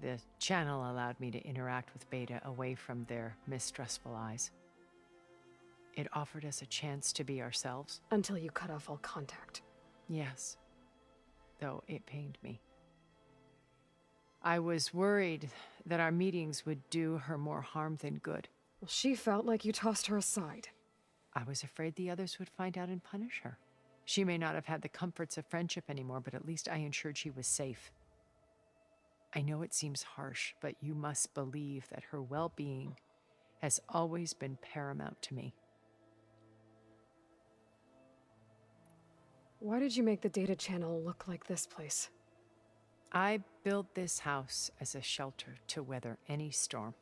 The channel allowed me to interact with Beta away from their mistrustful eyes. It offered us a chance to be ourselves. Until you cut off all contact. Yes. though it pained me. I was worried that our meetings would do her more harm than good. Well, she felt like you tossed her aside. I was afraid the others would find out and punish her. She may not have had the comforts of friendship anymore, but at least I ensured she was safe. I know it seems harsh, but you must believe that her well-being has always been paramount to me. Why did you make the data channel look like this place? I built this house as a shelter to weather any storm.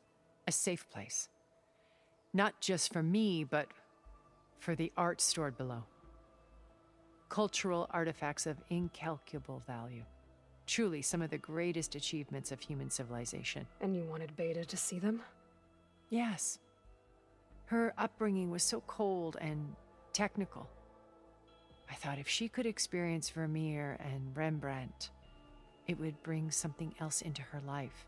A safe place. Not just for me, but for the art stored below. Cultural artifacts of incalculable value. Truly some of the greatest achievements of human civilization. And you wanted Beta to see them? Yes. Her upbringing was so cold and technical. I thought if she could experience Vermeer and Rembrandt, it would bring something else into her life.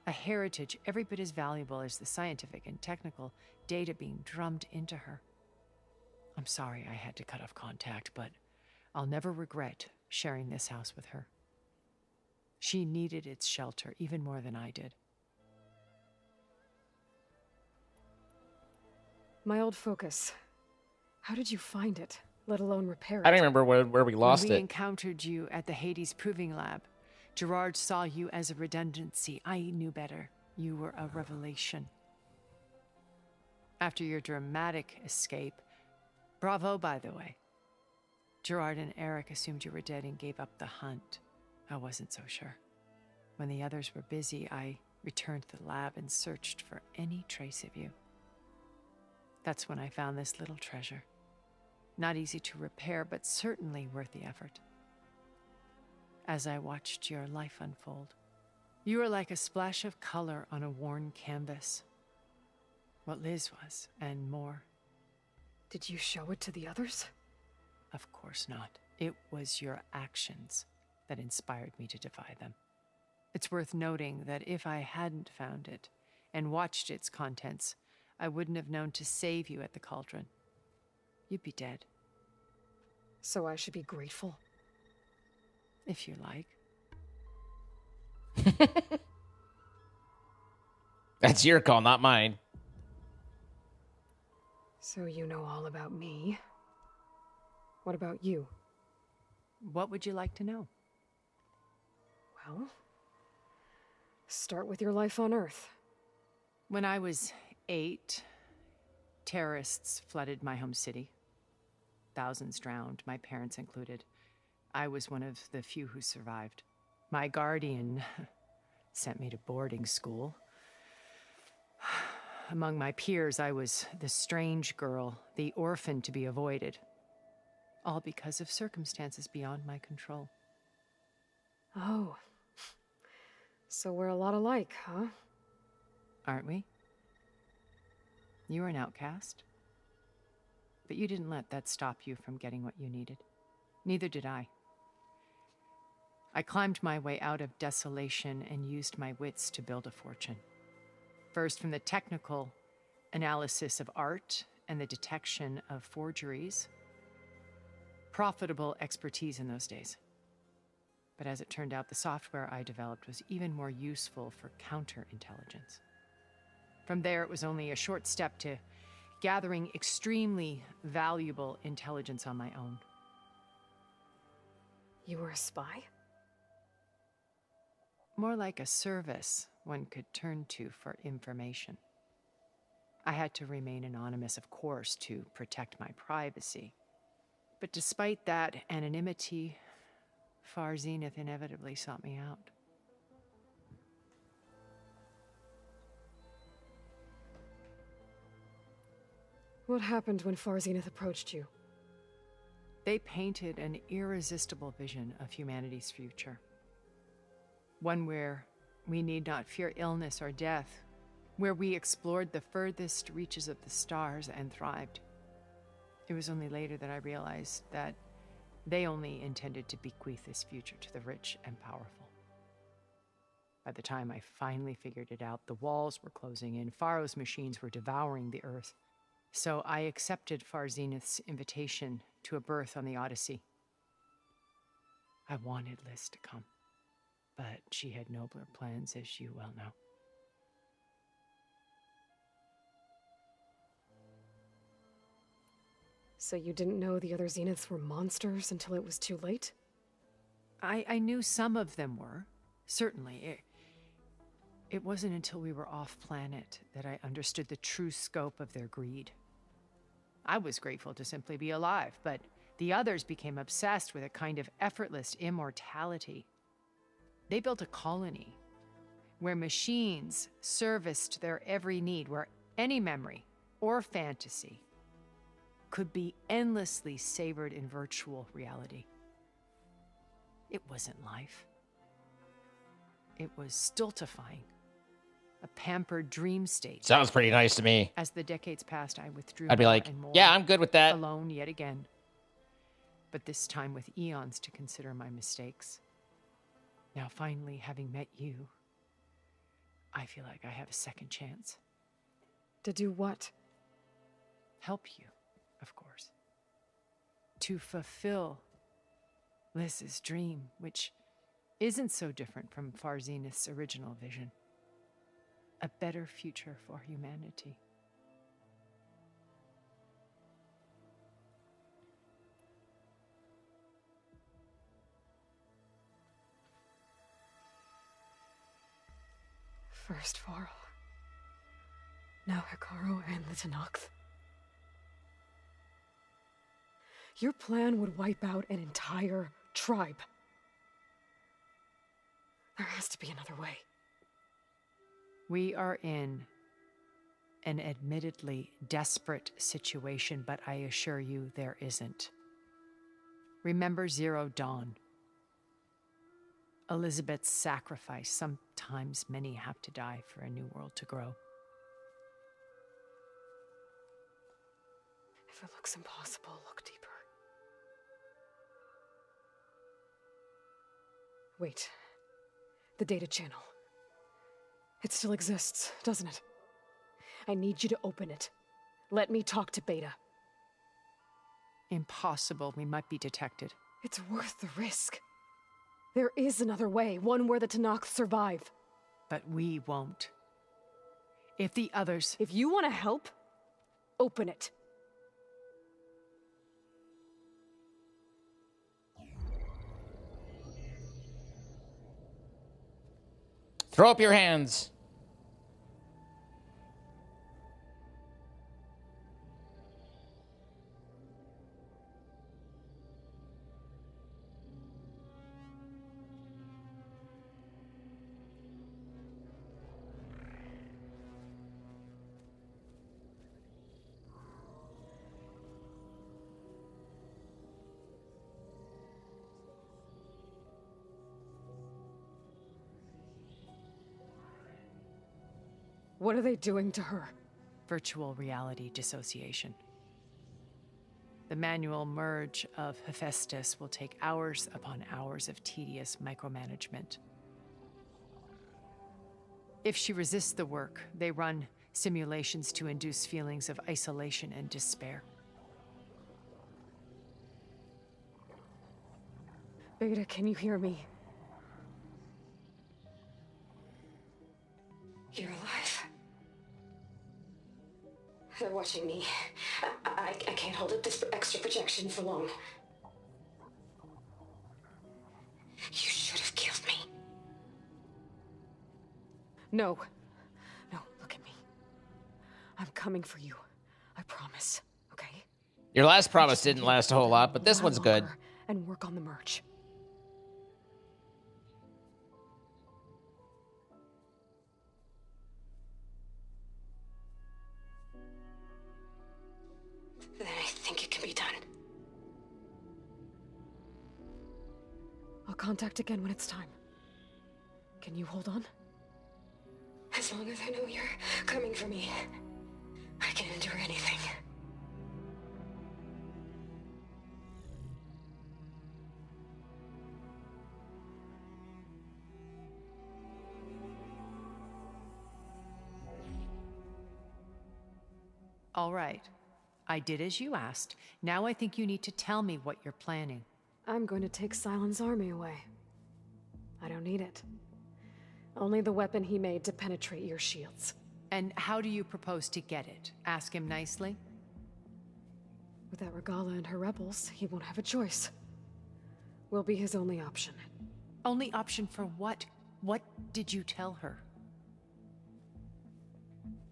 A heritage every bit as valuable as the scientific and technical data being drummed into her. I'm sorry I had to cut off contact, but I'll never regret sharing this house with her. She needed its shelter even more than I did. My old focus. How did you find it, let alone repair it? I don't remember where we lost When we it. encountered you at the Hades Proving Lab, Gerard saw you as a redundancy. I knew better. You were a revelation. After your dramatic escape, bravo, by the way. Gerard and Eric assumed you were dead and gave up the hunt. I wasn't so sure. When the others were busy, I returned to the lab and searched for any trace of you. That's when I found this little treasure. Not easy to repair, but certainly worth the effort. As I watched your life unfold, you were like a splash of color on a worn canvas. What Liz was, and more. Did you show it to the others? Of course not. It was your actions that inspired me to defy them. It's worth noting that if I hadn't found it and watched its contents, I wouldn't have known to save you at the cauldron. You'd be dead. So I should be grateful? If you like. That's your call, not mine. So you know all about me. What about you? What would you like to know? Well, start with your life on Earth. When I was 8, terrorists flooded my home city. Thousands drowned, my parents included. I was one of the few who survived. My guardian sent me to boarding school. Among my peers, I was the strange girl, the orphan to be avoided. All because of circumstances beyond my control. Oh. So we're a lot alike, huh? Aren't we? You were an outcast. But you didn't let that stop you from getting what you needed. Neither did I. I climbed my way out of desolation and used my wits to build a fortune. First, from the technical analysis of art and the detection of forgeries. Profitable expertise in those days. But as it turned out, the software I developed was even more useful for counterintelligence. From there, it was only a short step to gathering extremely valuable intelligence on my own. You were a spy? More like a service one could turn to for information. I had to remain anonymous, of course, to protect my privacy. But despite that anonymity, Far Zenith inevitably sought me out. What happened when Far Zenith approached you? They painted an irresistible vision of humanity's future. One where we need not fear illness or death, where we explored the furthest reaches of the stars and thrived. It was only later that I realized that they only intended to bequeath this future to the rich and powerful. By the time I finally figured it out, the walls were closing in, Pharaoh's machines were devouring the earth. So I accepted Far Zenith's invitation to a berth on the Odyssey. I wanted Liz to come, but she had nobler plans, as you well know. So you didn't know the other Zeniths were monsters until it was too late? I knew some of them were, certainly. It wasn't until we were off-planet that I understood the true scope of their greed. I was grateful to simply be alive, but the others became obsessed with a kind of effortless immortality. They built a colony where machines serviced their every need, where any memory or fantasy could be endlessly savored in virtual reality. It wasn't life. It was stultifying, a pampered dream state. Sounds pretty nice to me. As the decades passed, I withdrew I'd be more like, and more, yeah, I'm good with that. alone yet again. But this time with eons to consider my mistakes. Now finally, having met you, I feel like I have a second chance. To do what? Help you, of course. To fulfill Liz's dream, which isn't so different from Farzenith's original vision. A better future for humanity. First Varl. Now Hekarro and the Tenakth. Your plan would wipe out an entire tribe. There has to be another way. We are in an admittedly desperate situation, but I assure you there isn't. Remember Zero Dawn. Elizabeth's sacrifice. Sometimes many have to die for a new world to grow. If it looks impossible, look deeper. Wait. The data channel. It still exists, doesn't it? I need you to open it. Let me talk to Beta. Impossible. We might be detected. It's worth the risk. There is another way, one where the Tenakth survive. But we won't. If the others... If you want to help, open it. Throw up your hands. What are they doing to her? Virtual reality dissociation. The manual merge of Hephaestus will take hours upon hours of tedious micromanagement. If she resists the work, they run simulations to induce feelings of isolation and despair. Beta, can you hear me? You're alive. They're watching me. I can't hold up this extra protection for long. You should have killed me. No. No, look at me. I'm coming for you. I promise, okay? Your last promise didn't last a whole lot, but this one's good. And work on the merge. Then I think it can be done. I'll contact again when it's time. Can you hold on? As long as I know you're coming for me, I can endure anything. All right. I did as you asked. Now I think you need to tell me what you're planning. I'm going to take Sylens' army away. I don't need it. Only the weapon he made to penetrate your shields. And how do you propose to get it? Ask him nicely? Without Regala and her rebels, he won't have a choice. We'll be his only option. Only option for what? What did you tell her?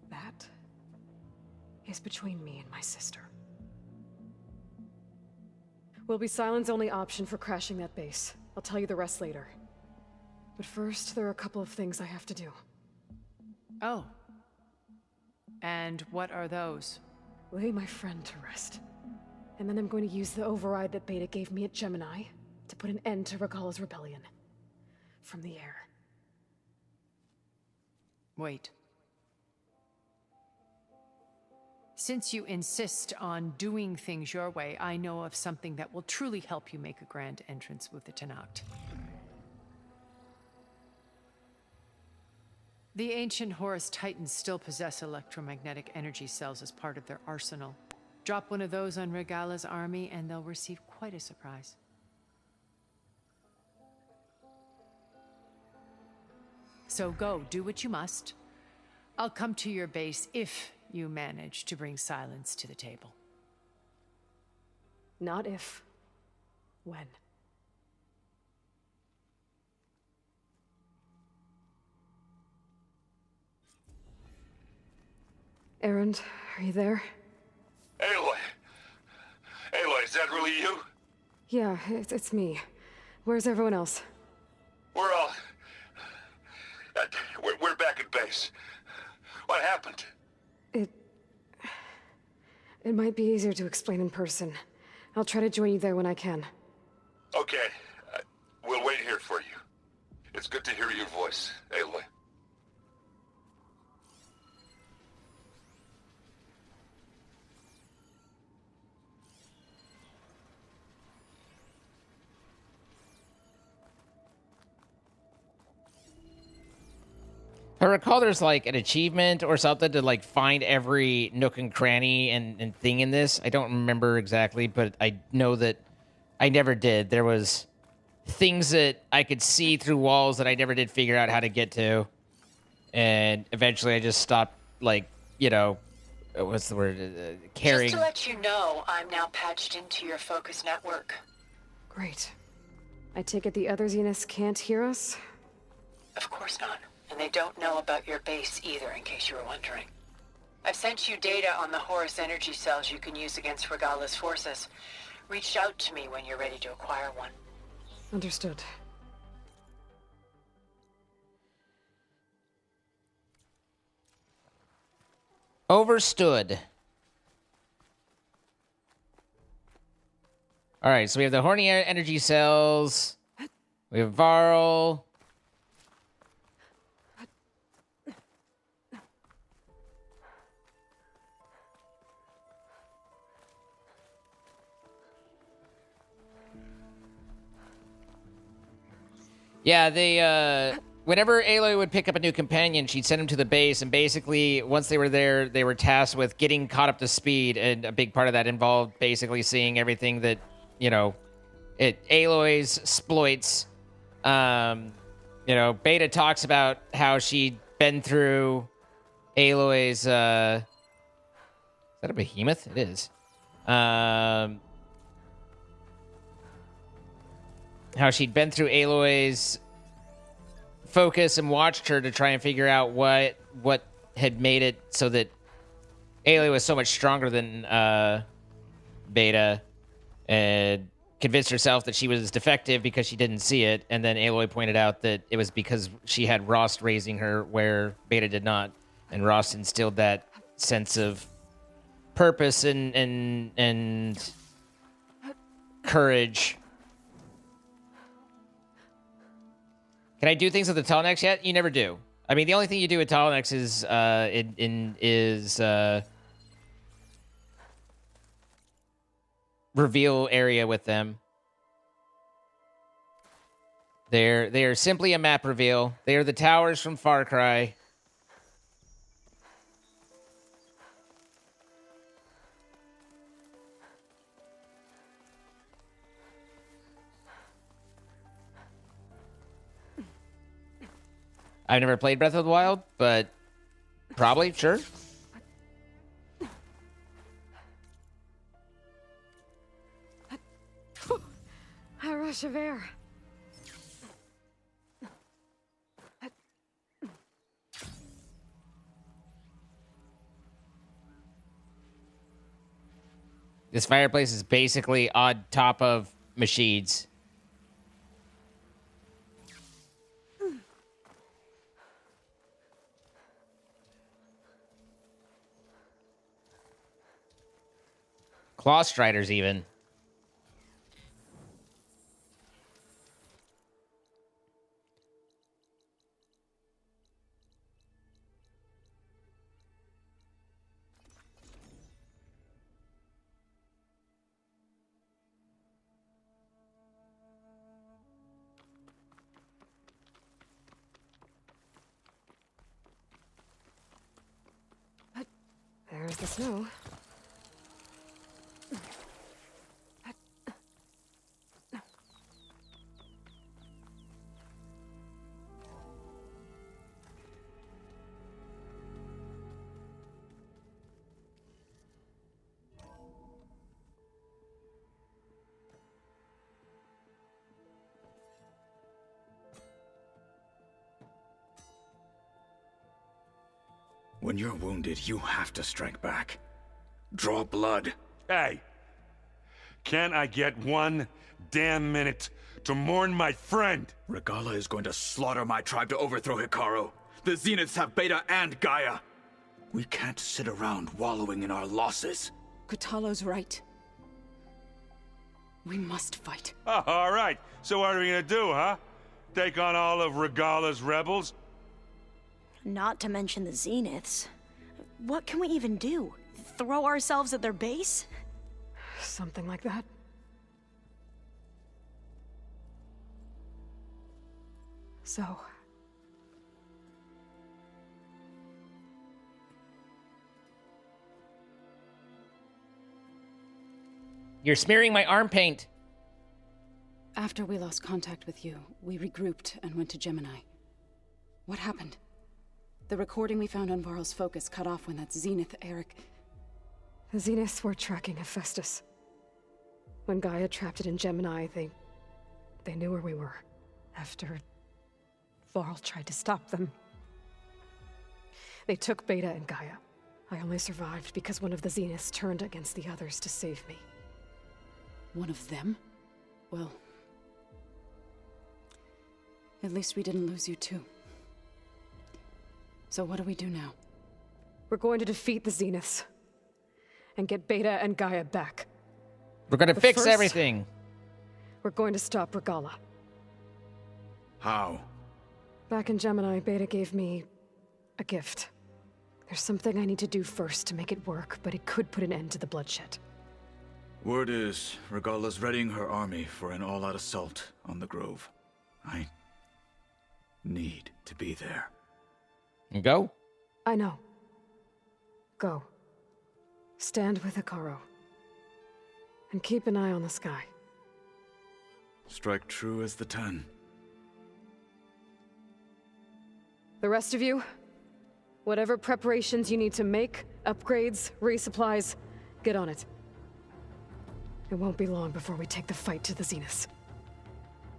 That is between me and my sister. Will be Sylens' only option for crashing that base. I'll tell you the rest later. But first, there are a couple of things I have to do. Oh. And what are those? Lay my friend to rest. And then I'm going to use the override that Beta gave me at Gemini to put an end to Regala's rebellion. From the air. Wait. Since you insist on doing things your way, I know of something that will truly help you make a grand entrance with the Tenakth. The ancient Horus Titans still possess electromagnetic energy cells as part of their arsenal. Drop one of those on Regala's army and they'll receive quite a surprise. So go, do what you must. I'll come to your base if you manage to bring Sylens to the table. Not if. When. Erend, are you there? Aloy! Aloy, is that really you? Yeah, it's me. Where's everyone else? We're all... We're back at base. What happened? It might be easier to explain in person. I'll try to join you there when I can. Okay. We'll wait here for you. It's good to hear your voice, Aloy. I recall there's like an achievement or something to like find every nook and cranny and thing in this. I don't remember exactly, but I know that I never did. There was things that I could see through walls that I never did figure out how to get to. And eventually I just stopped, like, you know, what's the word? Carrying. Just to let you know, I'm now patched into your focus network. Great. I take it the other Zeniths can't hear us? Of course not. And they don't know about your base either, in case you were wondering. I've sent you data on the Horus energy cells you can use against Regala's forces. Reach out to me when you're ready to acquire one. Understood. Overstood. All right, so we have the horny energy cells. We have Varl. Yeah, they, whenever Aloy would pick up a new companion, she'd send him to the base, and basically, once they were there, they were tasked with getting caught up to speed, and a big part of that involved basically seeing everything that, you know, Aloy's exploits. You know, Beta talks about how she'd been through Aloy's, is that a behemoth? It is. How she'd been through Aloy's focus and watched her to try and figure out what had made it so that Aloy was so much stronger than Beta, and convinced herself that she was defective because she didn't see it. And then Aloy pointed out that it was because she had Rost raising her where Beta did not, and Rost instilled that sense of purpose and courage. Can I do things with the Telenex yet? You never do. I mean, the only thing you do with Telenex is reveal area with them. They are simply a map reveal. They are the towers from Far Cry. I've never played Breath of the Wild, but probably, sure. A rush of air. This fireplace is basically on top of machines. Claw Striders, even. There's the snow. When you're wounded, you have to strike back. Draw blood. Hey! Can't I get one damn minute to mourn my friend? Regala is going to slaughter my tribe to overthrow Hikaru. The Zeniths have Beta and Gaia. We can't sit around wallowing in our losses. Kutalo's right. We must fight. Oh, all right. So what are we gonna do, huh? Take on all of Regala's rebels? Not to mention the Zeniths. What can we even do? Throw ourselves at their base? Something like that. So... You're smearing my arm paint. After we lost contact with you, we regrouped and went to Gemini. What happened? The recording we found on Varl's focus cut off when that Zenith Eric... The Zeniths were tracking Hephaestus. When Gaia trapped it in Gemini, they knew where we were. After Varl tried to stop them. They took Beta and Gaia. I only survived because one of the Zeniths turned against the others to save me. One of them? Well... At least we didn't lose you too. So what do we do now? We're going to defeat the Zeniths. And get Beta and Gaia back. We're gonna But fix first, everything. We're going to stop Regala. How? Back in Gemini, Beta gave me a gift. There's something I need to do first to make it work, but it could put an end to the bloodshed. Word is, Regala's readying her army for an all-out assault on the Grove. I need to be there. Go? I know. Go. Stand with Hikaru. And keep an eye on the sky. Strike true as the 10. The rest of you, whatever preparations you need to make, upgrades, resupplies, get on it. It won't be long before we take the fight to the Zeniths.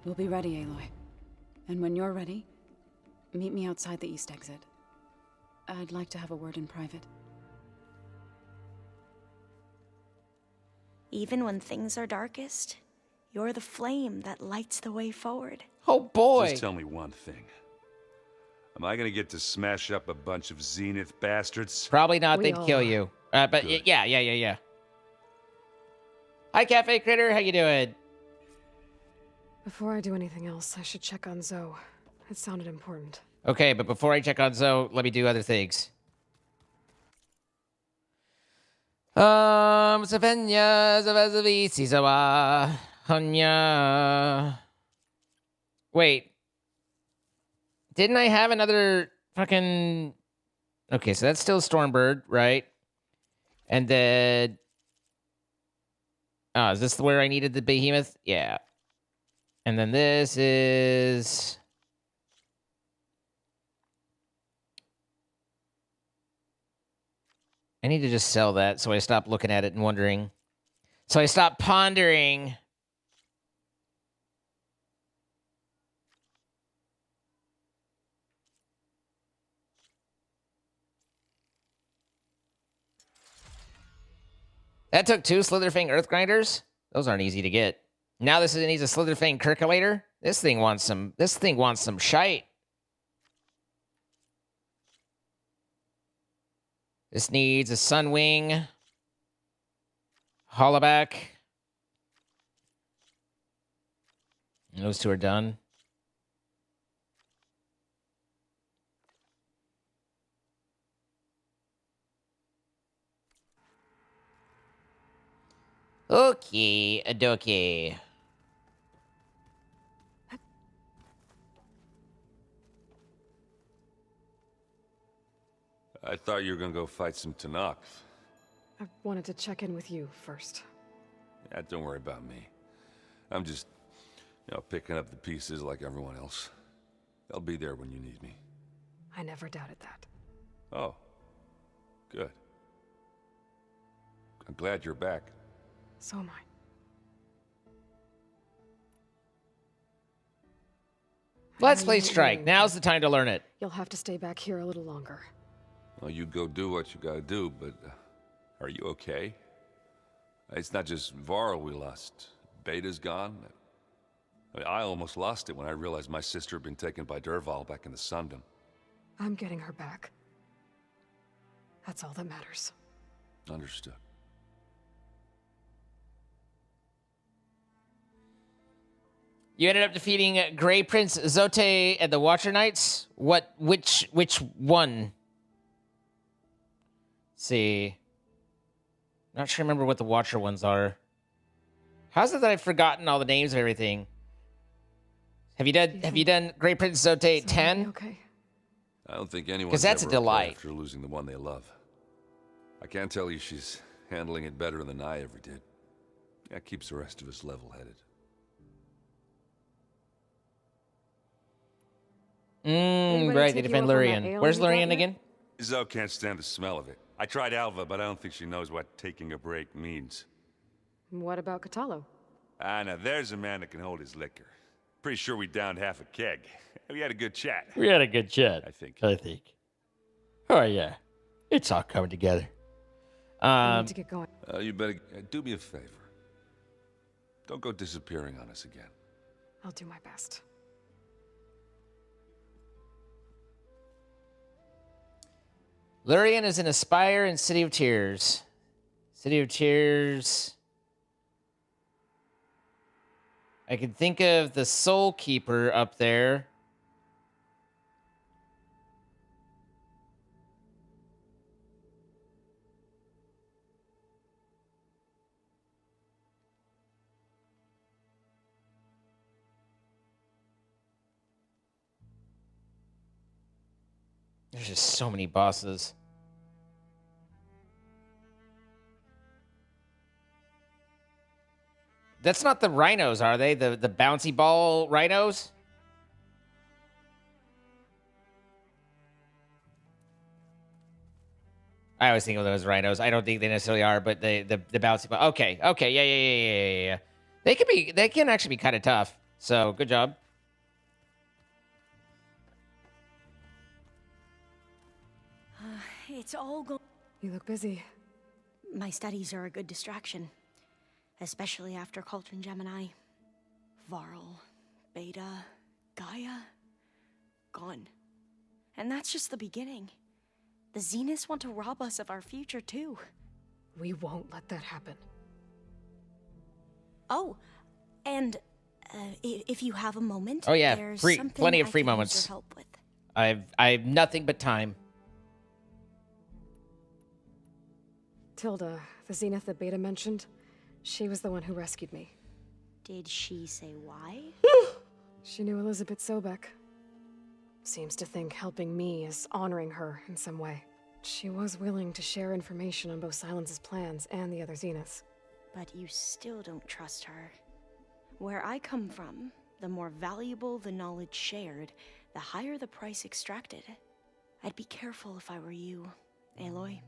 We'll be ready, Aloy. And when you're ready, meet me outside the east exit. I'd like to have a word in private. Even when things are darkest, you're the flame that lights the way forward. Oh boy! Just tell me one thing. Am I gonna get to smash up a bunch of Zenith bastards? Probably not, they'd kill you. But yeah. Hi, Cafe Critter, how you doing? Before I do anything else, I should check on Zoe. It sounded important. Okay, but before I check on Zoe, let me do other things. Savenya, Zavazavisi, Zawa, Hanya. Wait. Didn't I have another fucking... Okay, so that's still Stormbird, right? And then... Oh, is this where I needed the behemoth? Yeah. And then this is... I need to just sell that so I stop looking at it and wondering. So I stop pondering. That took 2 Slitherfang Earth Grinders. Those aren't easy to get. Now this needs a Slitherfang Kirkulator. This thing wants some shite. This needs a Sunwing. Hollaback. And those 2 are done. Okay, adokie. I thought you were gonna go fight some Tanakh. I wanted to check in with you first. Yeah, don't worry about me. I'm just, picking up the pieces like everyone else. I'll be there when you need me. I never doubted that. Oh, good. I'm glad you're back. So am I. Let's play Strike. Now's the time to learn it. You'll have to stay back here a little longer. Well, you go do what you gotta do, but are you okay? It's not just Varl we lost. Beta's gone. I almost lost it when I realized my sister had been taken by Dervahl back in the Sundom. I'm getting her back. That's all that matters. Understood. You ended up defeating Grey Prince Zote and the Watcher Knights? Which one? Let's see. Not sure remember what the Watcher ones are. How's it that I've forgotten all the names of everything? Have you done Grey Prince Zote 10? Okay. I don't think anyone's 'Cause that's a ever delight. okay after losing the one they love. I can't tell you she's handling it better than I ever did. That keeps the rest of us level-headed. Right, they defend Lurian. Where's Lurian again? Zoe can't stand the smell of it. I tried Alva, but I don't think she knows what taking a break means. What about Catalo? Ah, now there's a man that can hold his liquor. Pretty sure we downed half a keg. We had a good chat. We had a good chat. I think. Oh, yeah. It's all coming together. I need to get going. You better do me a favor. Don't go disappearing on us again. I'll do my best. Lurian is in Aspire and City of Tears. City of Tears. I can think of the Soul Keeper up there. There's just so many bosses. That's not the rhinos, are they? The bouncy ball rhinos? I always think of them as rhinos. I don't think they necessarily are, but the bouncy ball. Okay, yeah. They can actually be kind of tough. So good job. It's all go. You look busy. My studies are a good distraction. Especially after Cauldron Gemini. Varl, Beta, Gaia, gone. And that's just the beginning. The Zeniths want to rob us of our future, too. We won't let that happen. Oh, and if you have a moment, Oh yeah, there's free, something plenty of I free can use moments. your help with. I've nothing but time. Tilda, the Zenith that Beta mentioned, she was the one who rescued me. Did she say why? She knew Elizabeth Sobek. Seems to think helping me is honoring her in some way. She was willing to share information on both Silence's plans and the other Zeniths. But you still don't trust her. Where I come from, the more valuable the knowledge shared, the higher the price extracted. I'd be careful if I were you, Aloy.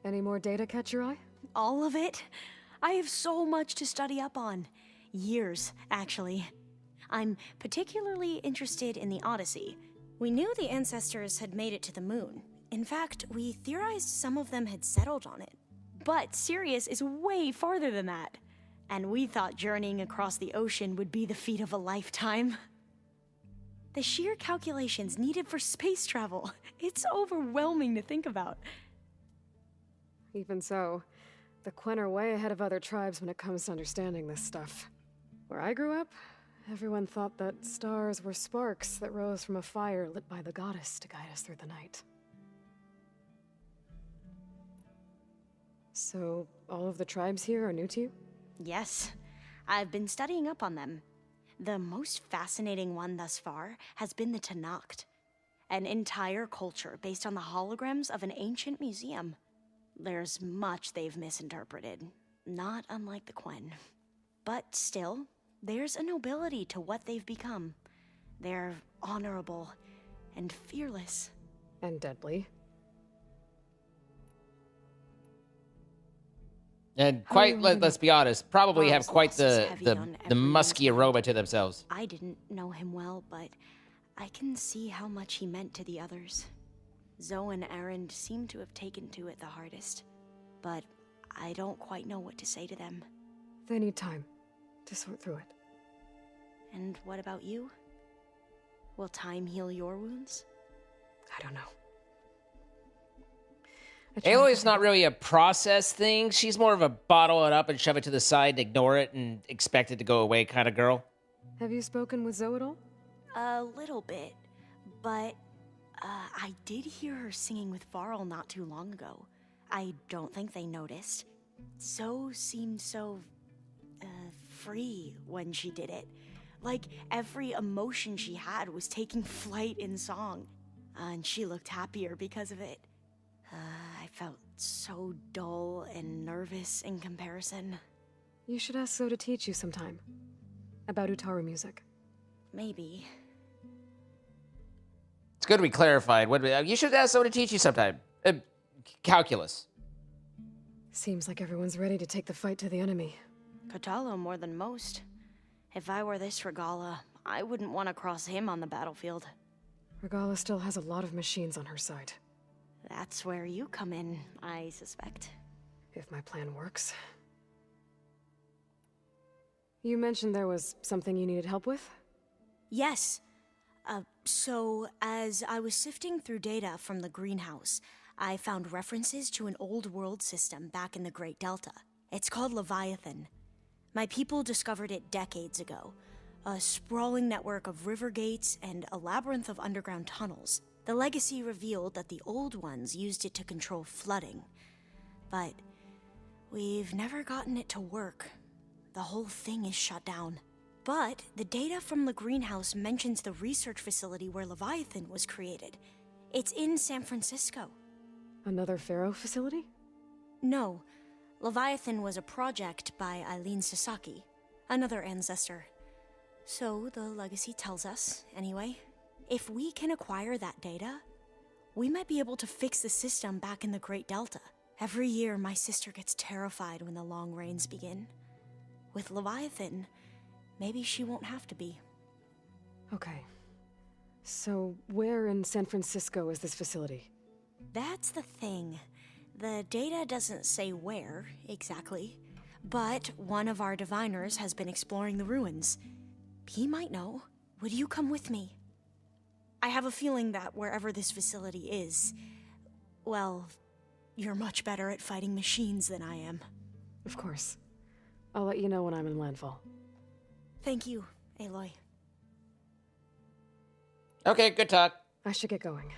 Any more data catch your eye? All of it? I have so much to study up on. Years, actually. I'm particularly interested in the Odyssey. We knew the ancestors had made it to the moon. In fact, we theorized some of them had settled on it. But Sirius is way farther than that. And we thought journeying across the ocean would be the feat of a lifetime. The sheer calculations needed for space travel, it's overwhelming to think about. Even so, the Quen are way ahead of other tribes when it comes to understanding this stuff. Where I grew up, everyone thought that stars were sparks that rose from a fire lit by the goddess to guide us through the night. So, all of the tribes here are new to you? Yes, I've been studying up on them. The most fascinating one thus far has been the Tenakth, an entire culture based on the holograms of an ancient museum. There's much they've misinterpreted, not unlike the Quen. But still, there's a nobility to what they've become. They're honorable and fearless. And deadly. And quite, let's be honest, probably have quite the musky aroma to themselves. I didn't know him well, but I can see how much he meant to the others. Zoe and Erend seem to have taken to it the hardest, but I don't quite know what to say to them. They need time to sort through it. And what about you? Will time heal your wounds? I don't know. Aloy's not really a process thing. She's more of a bottle it up and shove it to the side, ignore it, and expect it to go away kind of girl. Have you spoken with Zoe at all? A little bit, but I did hear her singing with Varl not too long ago. I don't think they noticed. Zoe seemed so free when she did it. Like every emotion she had was taking flight in song. And she looked happier because of it. I felt so dull and nervous in comparison. You should ask Zoe to teach you sometime. About Utaru music. Maybe. It's good we clarified. You should ask someone to teach you sometime. Calculus. Seems like everyone's ready to take the fight to the enemy. Kotallo more than most. If I were this Regala, I wouldn't want to cross him on the battlefield. Regala still has a lot of machines on her side. That's where you come in, I suspect. If my plan works. You mentioned there was something you needed help with? Yes. So, as I was sifting through data from the greenhouse, I found references to an old world system back in the Great Delta. It's called Leviathan. My people discovered it decades ago. A sprawling network of river gates and a labyrinth of underground tunnels. The legacy revealed that the old ones used it to control flooding. But we've never gotten it to work. The whole thing is shut down. But the data from the greenhouse mentions the research facility where Leviathan was created. It's in San Francisco. Another Pharaoh facility? No. Leviathan was a project by Eileen Sasaki, another ancestor. So the legacy tells us, anyway. If we can acquire that data, we might be able to fix the system back in the Great Delta. Every year, my sister gets terrified when the long rains begin. With Leviathan, maybe she won't have to be. Okay. So, where in San Francisco is this facility? That's the thing. The data doesn't say where, exactly. But one of our diviners has been exploring the ruins. He might know. Would you come with me? I have a feeling that wherever this facility is, well, you're much better at fighting machines than I am. Of course. I'll let you know when I'm in landfall. Thank you, Aloy. Okay, good talk. I should get going.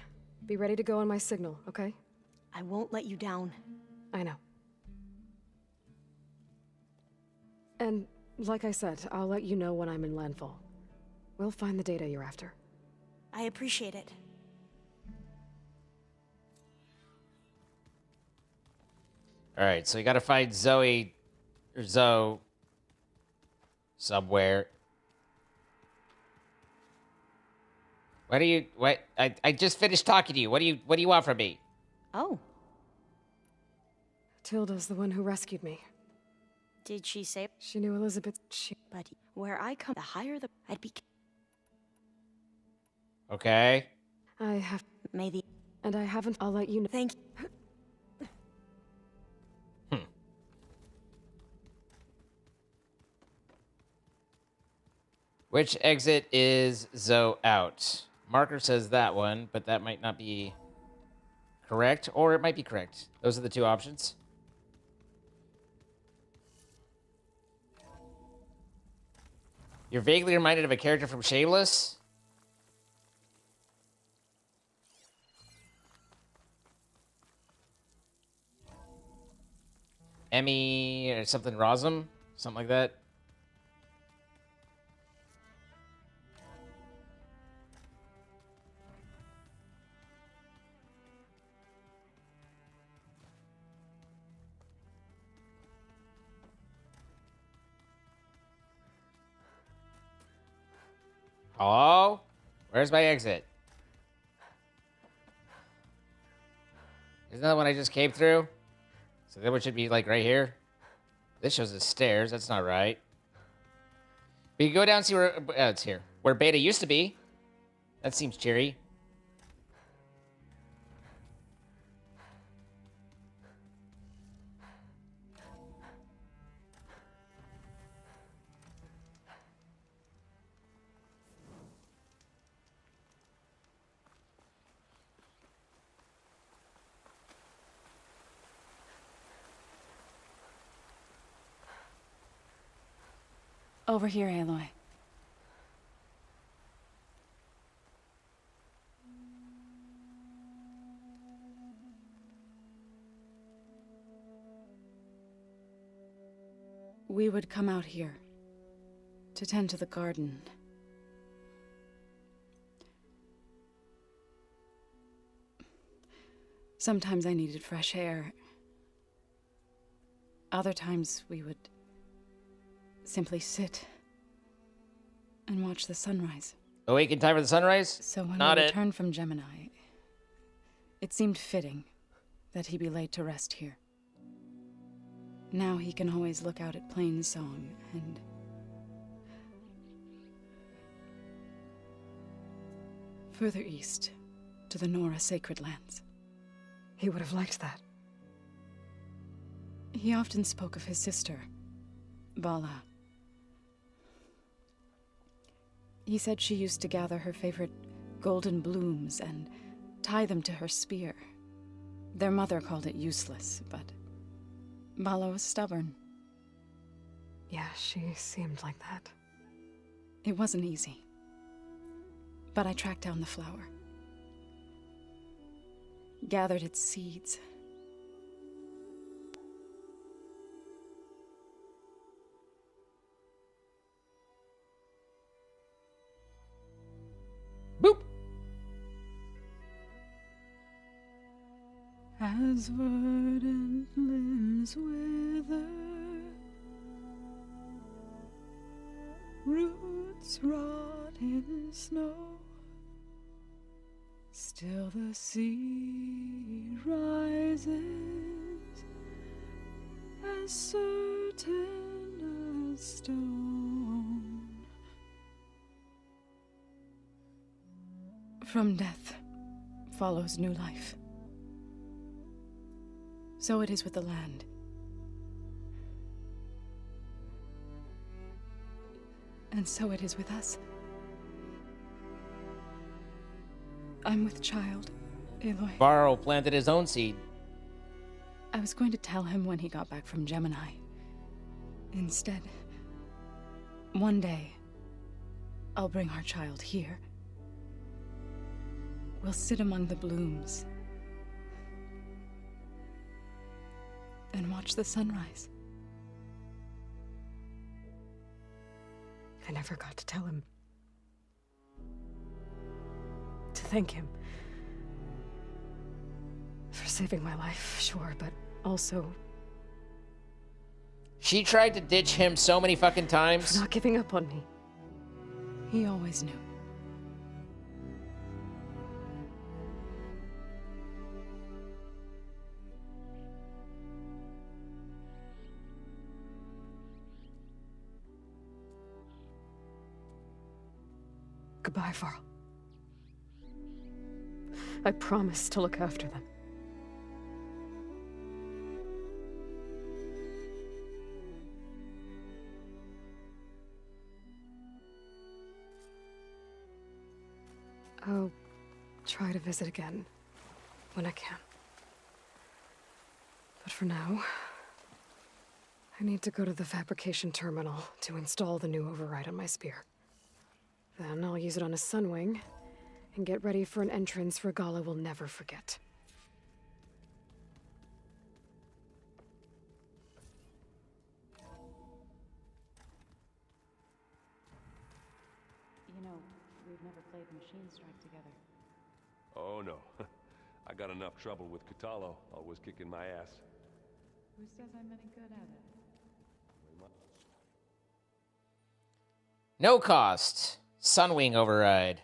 Be ready to go on my signal, okay? I won't let you down. I know. And, like I said, I'll let you know when I'm in landfall. We'll find the data you're after. I appreciate it. Alright, so you gotta find Zoe somewhere. I just finished talking to you. What do you want from me? Oh. Tilda's the one who rescued me. Did she say? She knew Elizabeth. But where I come, the higher the I'd be. Okay. I have. Maybe. And I haven't. I'll let you know. Thank you. Which exit is Zoe out? Marker says that one, but that might not be correct, or it might be correct. Those are the two options. You're vaguely reminded of a character from Shameless? Emmy or something Rosum? Something like that? Hello? Where's my exit? Isn't that one I just came through? So that one should be like right here. This shows us stairs. That's not right. We can go down and see where it's here. Where Beta used to be. That seems cheery. Over here, Aloy. We would come out here to tend to the garden. Sometimes I needed fresh air. Other times we would simply sit and watch the sunrise. Awake in time for the sunrise? So when Not we it. returned from Gemini, it seemed fitting that he be laid to rest here. Now he can always look out at Plainsong and further east to the Nora Sacred Lands. He would have liked that. He often spoke of his sister, Bala. He said she used to gather her favorite golden blooms and tie them to her spear. Their mother called it useless, but Bala was stubborn. Yeah, she seemed like that. It wasn't easy. But I tracked down the flower. Gathered its seeds. Boop! As verdant limbs wither, roots rot in snow, still the sea rises, as certain as stone. From death follows new life. So it is with the land. And so it is with us. I'm with child, Aloy. Varro planted his own seed. I was going to tell him when he got back from Gemini. Instead, one day, I'll bring our child here. We'll sit among the blooms and watch the sunrise. I never got to tell him. To thank him. For saving my life, sure, but also... She tried to ditch him so many fucking times. For not giving up on me. He always knew. Goodbye, Varl. I promise to look after them. I'll try to visit again when I can. But for now, I need to go to the fabrication terminal to install the new override on my spear. Then I'll use it on a sunwing and get ready for an entrance Regalla will never forget. You know, we've never played Machine Strike together. Oh, no. I got enough trouble with Catallo, always kicking my ass. Who says I'm any good at it? No cost. Sunwing override.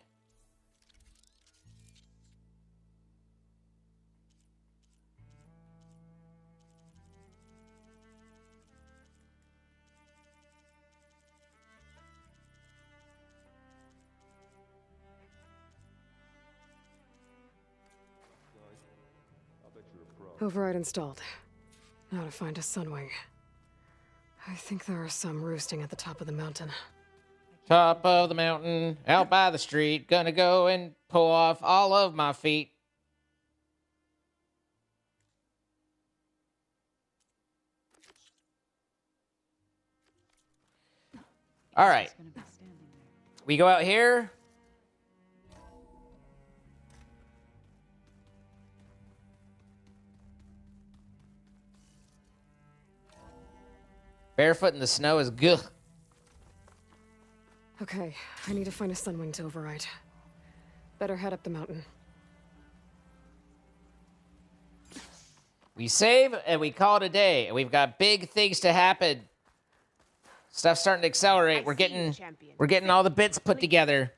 Override installed. Now to find a sunwing. I think there are some roosting at the top of the mountain. Top of the mountain, out by the street. Gonna go and pull off all of my feet. All right. We go out here. Barefoot in the snow is good. Okay, I need to find a sunwing to override. Better head up the mountain. We save and we call it a day. And we've got big things to happen. Stuff's starting to accelerate. We're getting all the bits put together.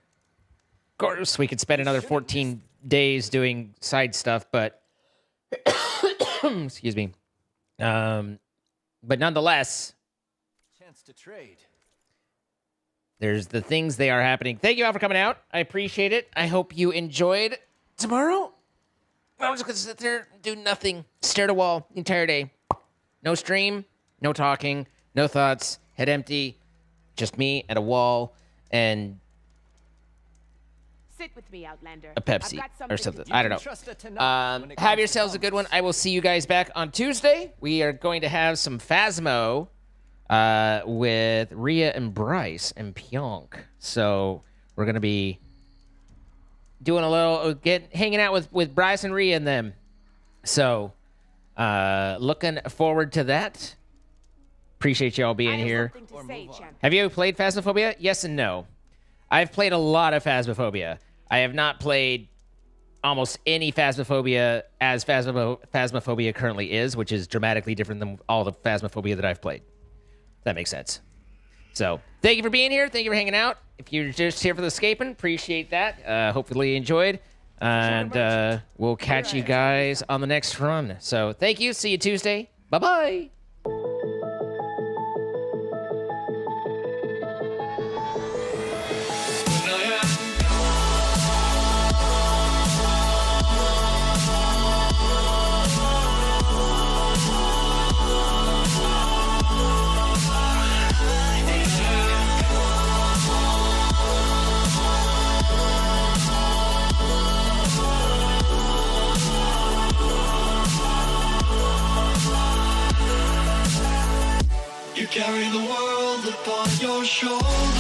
Of course, we could spend another 14 days doing side stuff, but excuse me. But nonetheless, Chance to trade. there's the things they are happening. Thank you all for coming out. I appreciate it. I hope you enjoyed. Tomorrow, I'm just gonna sit there and do nothing. Stare at a wall the entire day. No stream, no talking, no thoughts, head empty. Just me at a wall and Sit with me, Outlander. a Pepsi I've got or something something. I don't know. Have yourselves a good one. I will see you guys back on Tuesday. We are going to have some Phasmo with Rhea and Bryce and Pionk. So we're going to be doing a little, hanging out with Bryce and Rhea and them. So looking forward to that. Appreciate y'all being here. Have you ever played Phasmophobia? Yes and no. I've played a lot of Phasmophobia. I have not played almost any Phasmophobia as Phasmophobia currently is, which is dramatically different than all the Phasmophobia that I've played. That makes sense. So, thank you for being here. Thank you for hanging out. If you're just here for the escaping, appreciate that. Hopefully you enjoyed. And we'll catch you guys on the next run. So, thank you. See you Tuesday. Bye-bye. You carry the world upon your shoulders.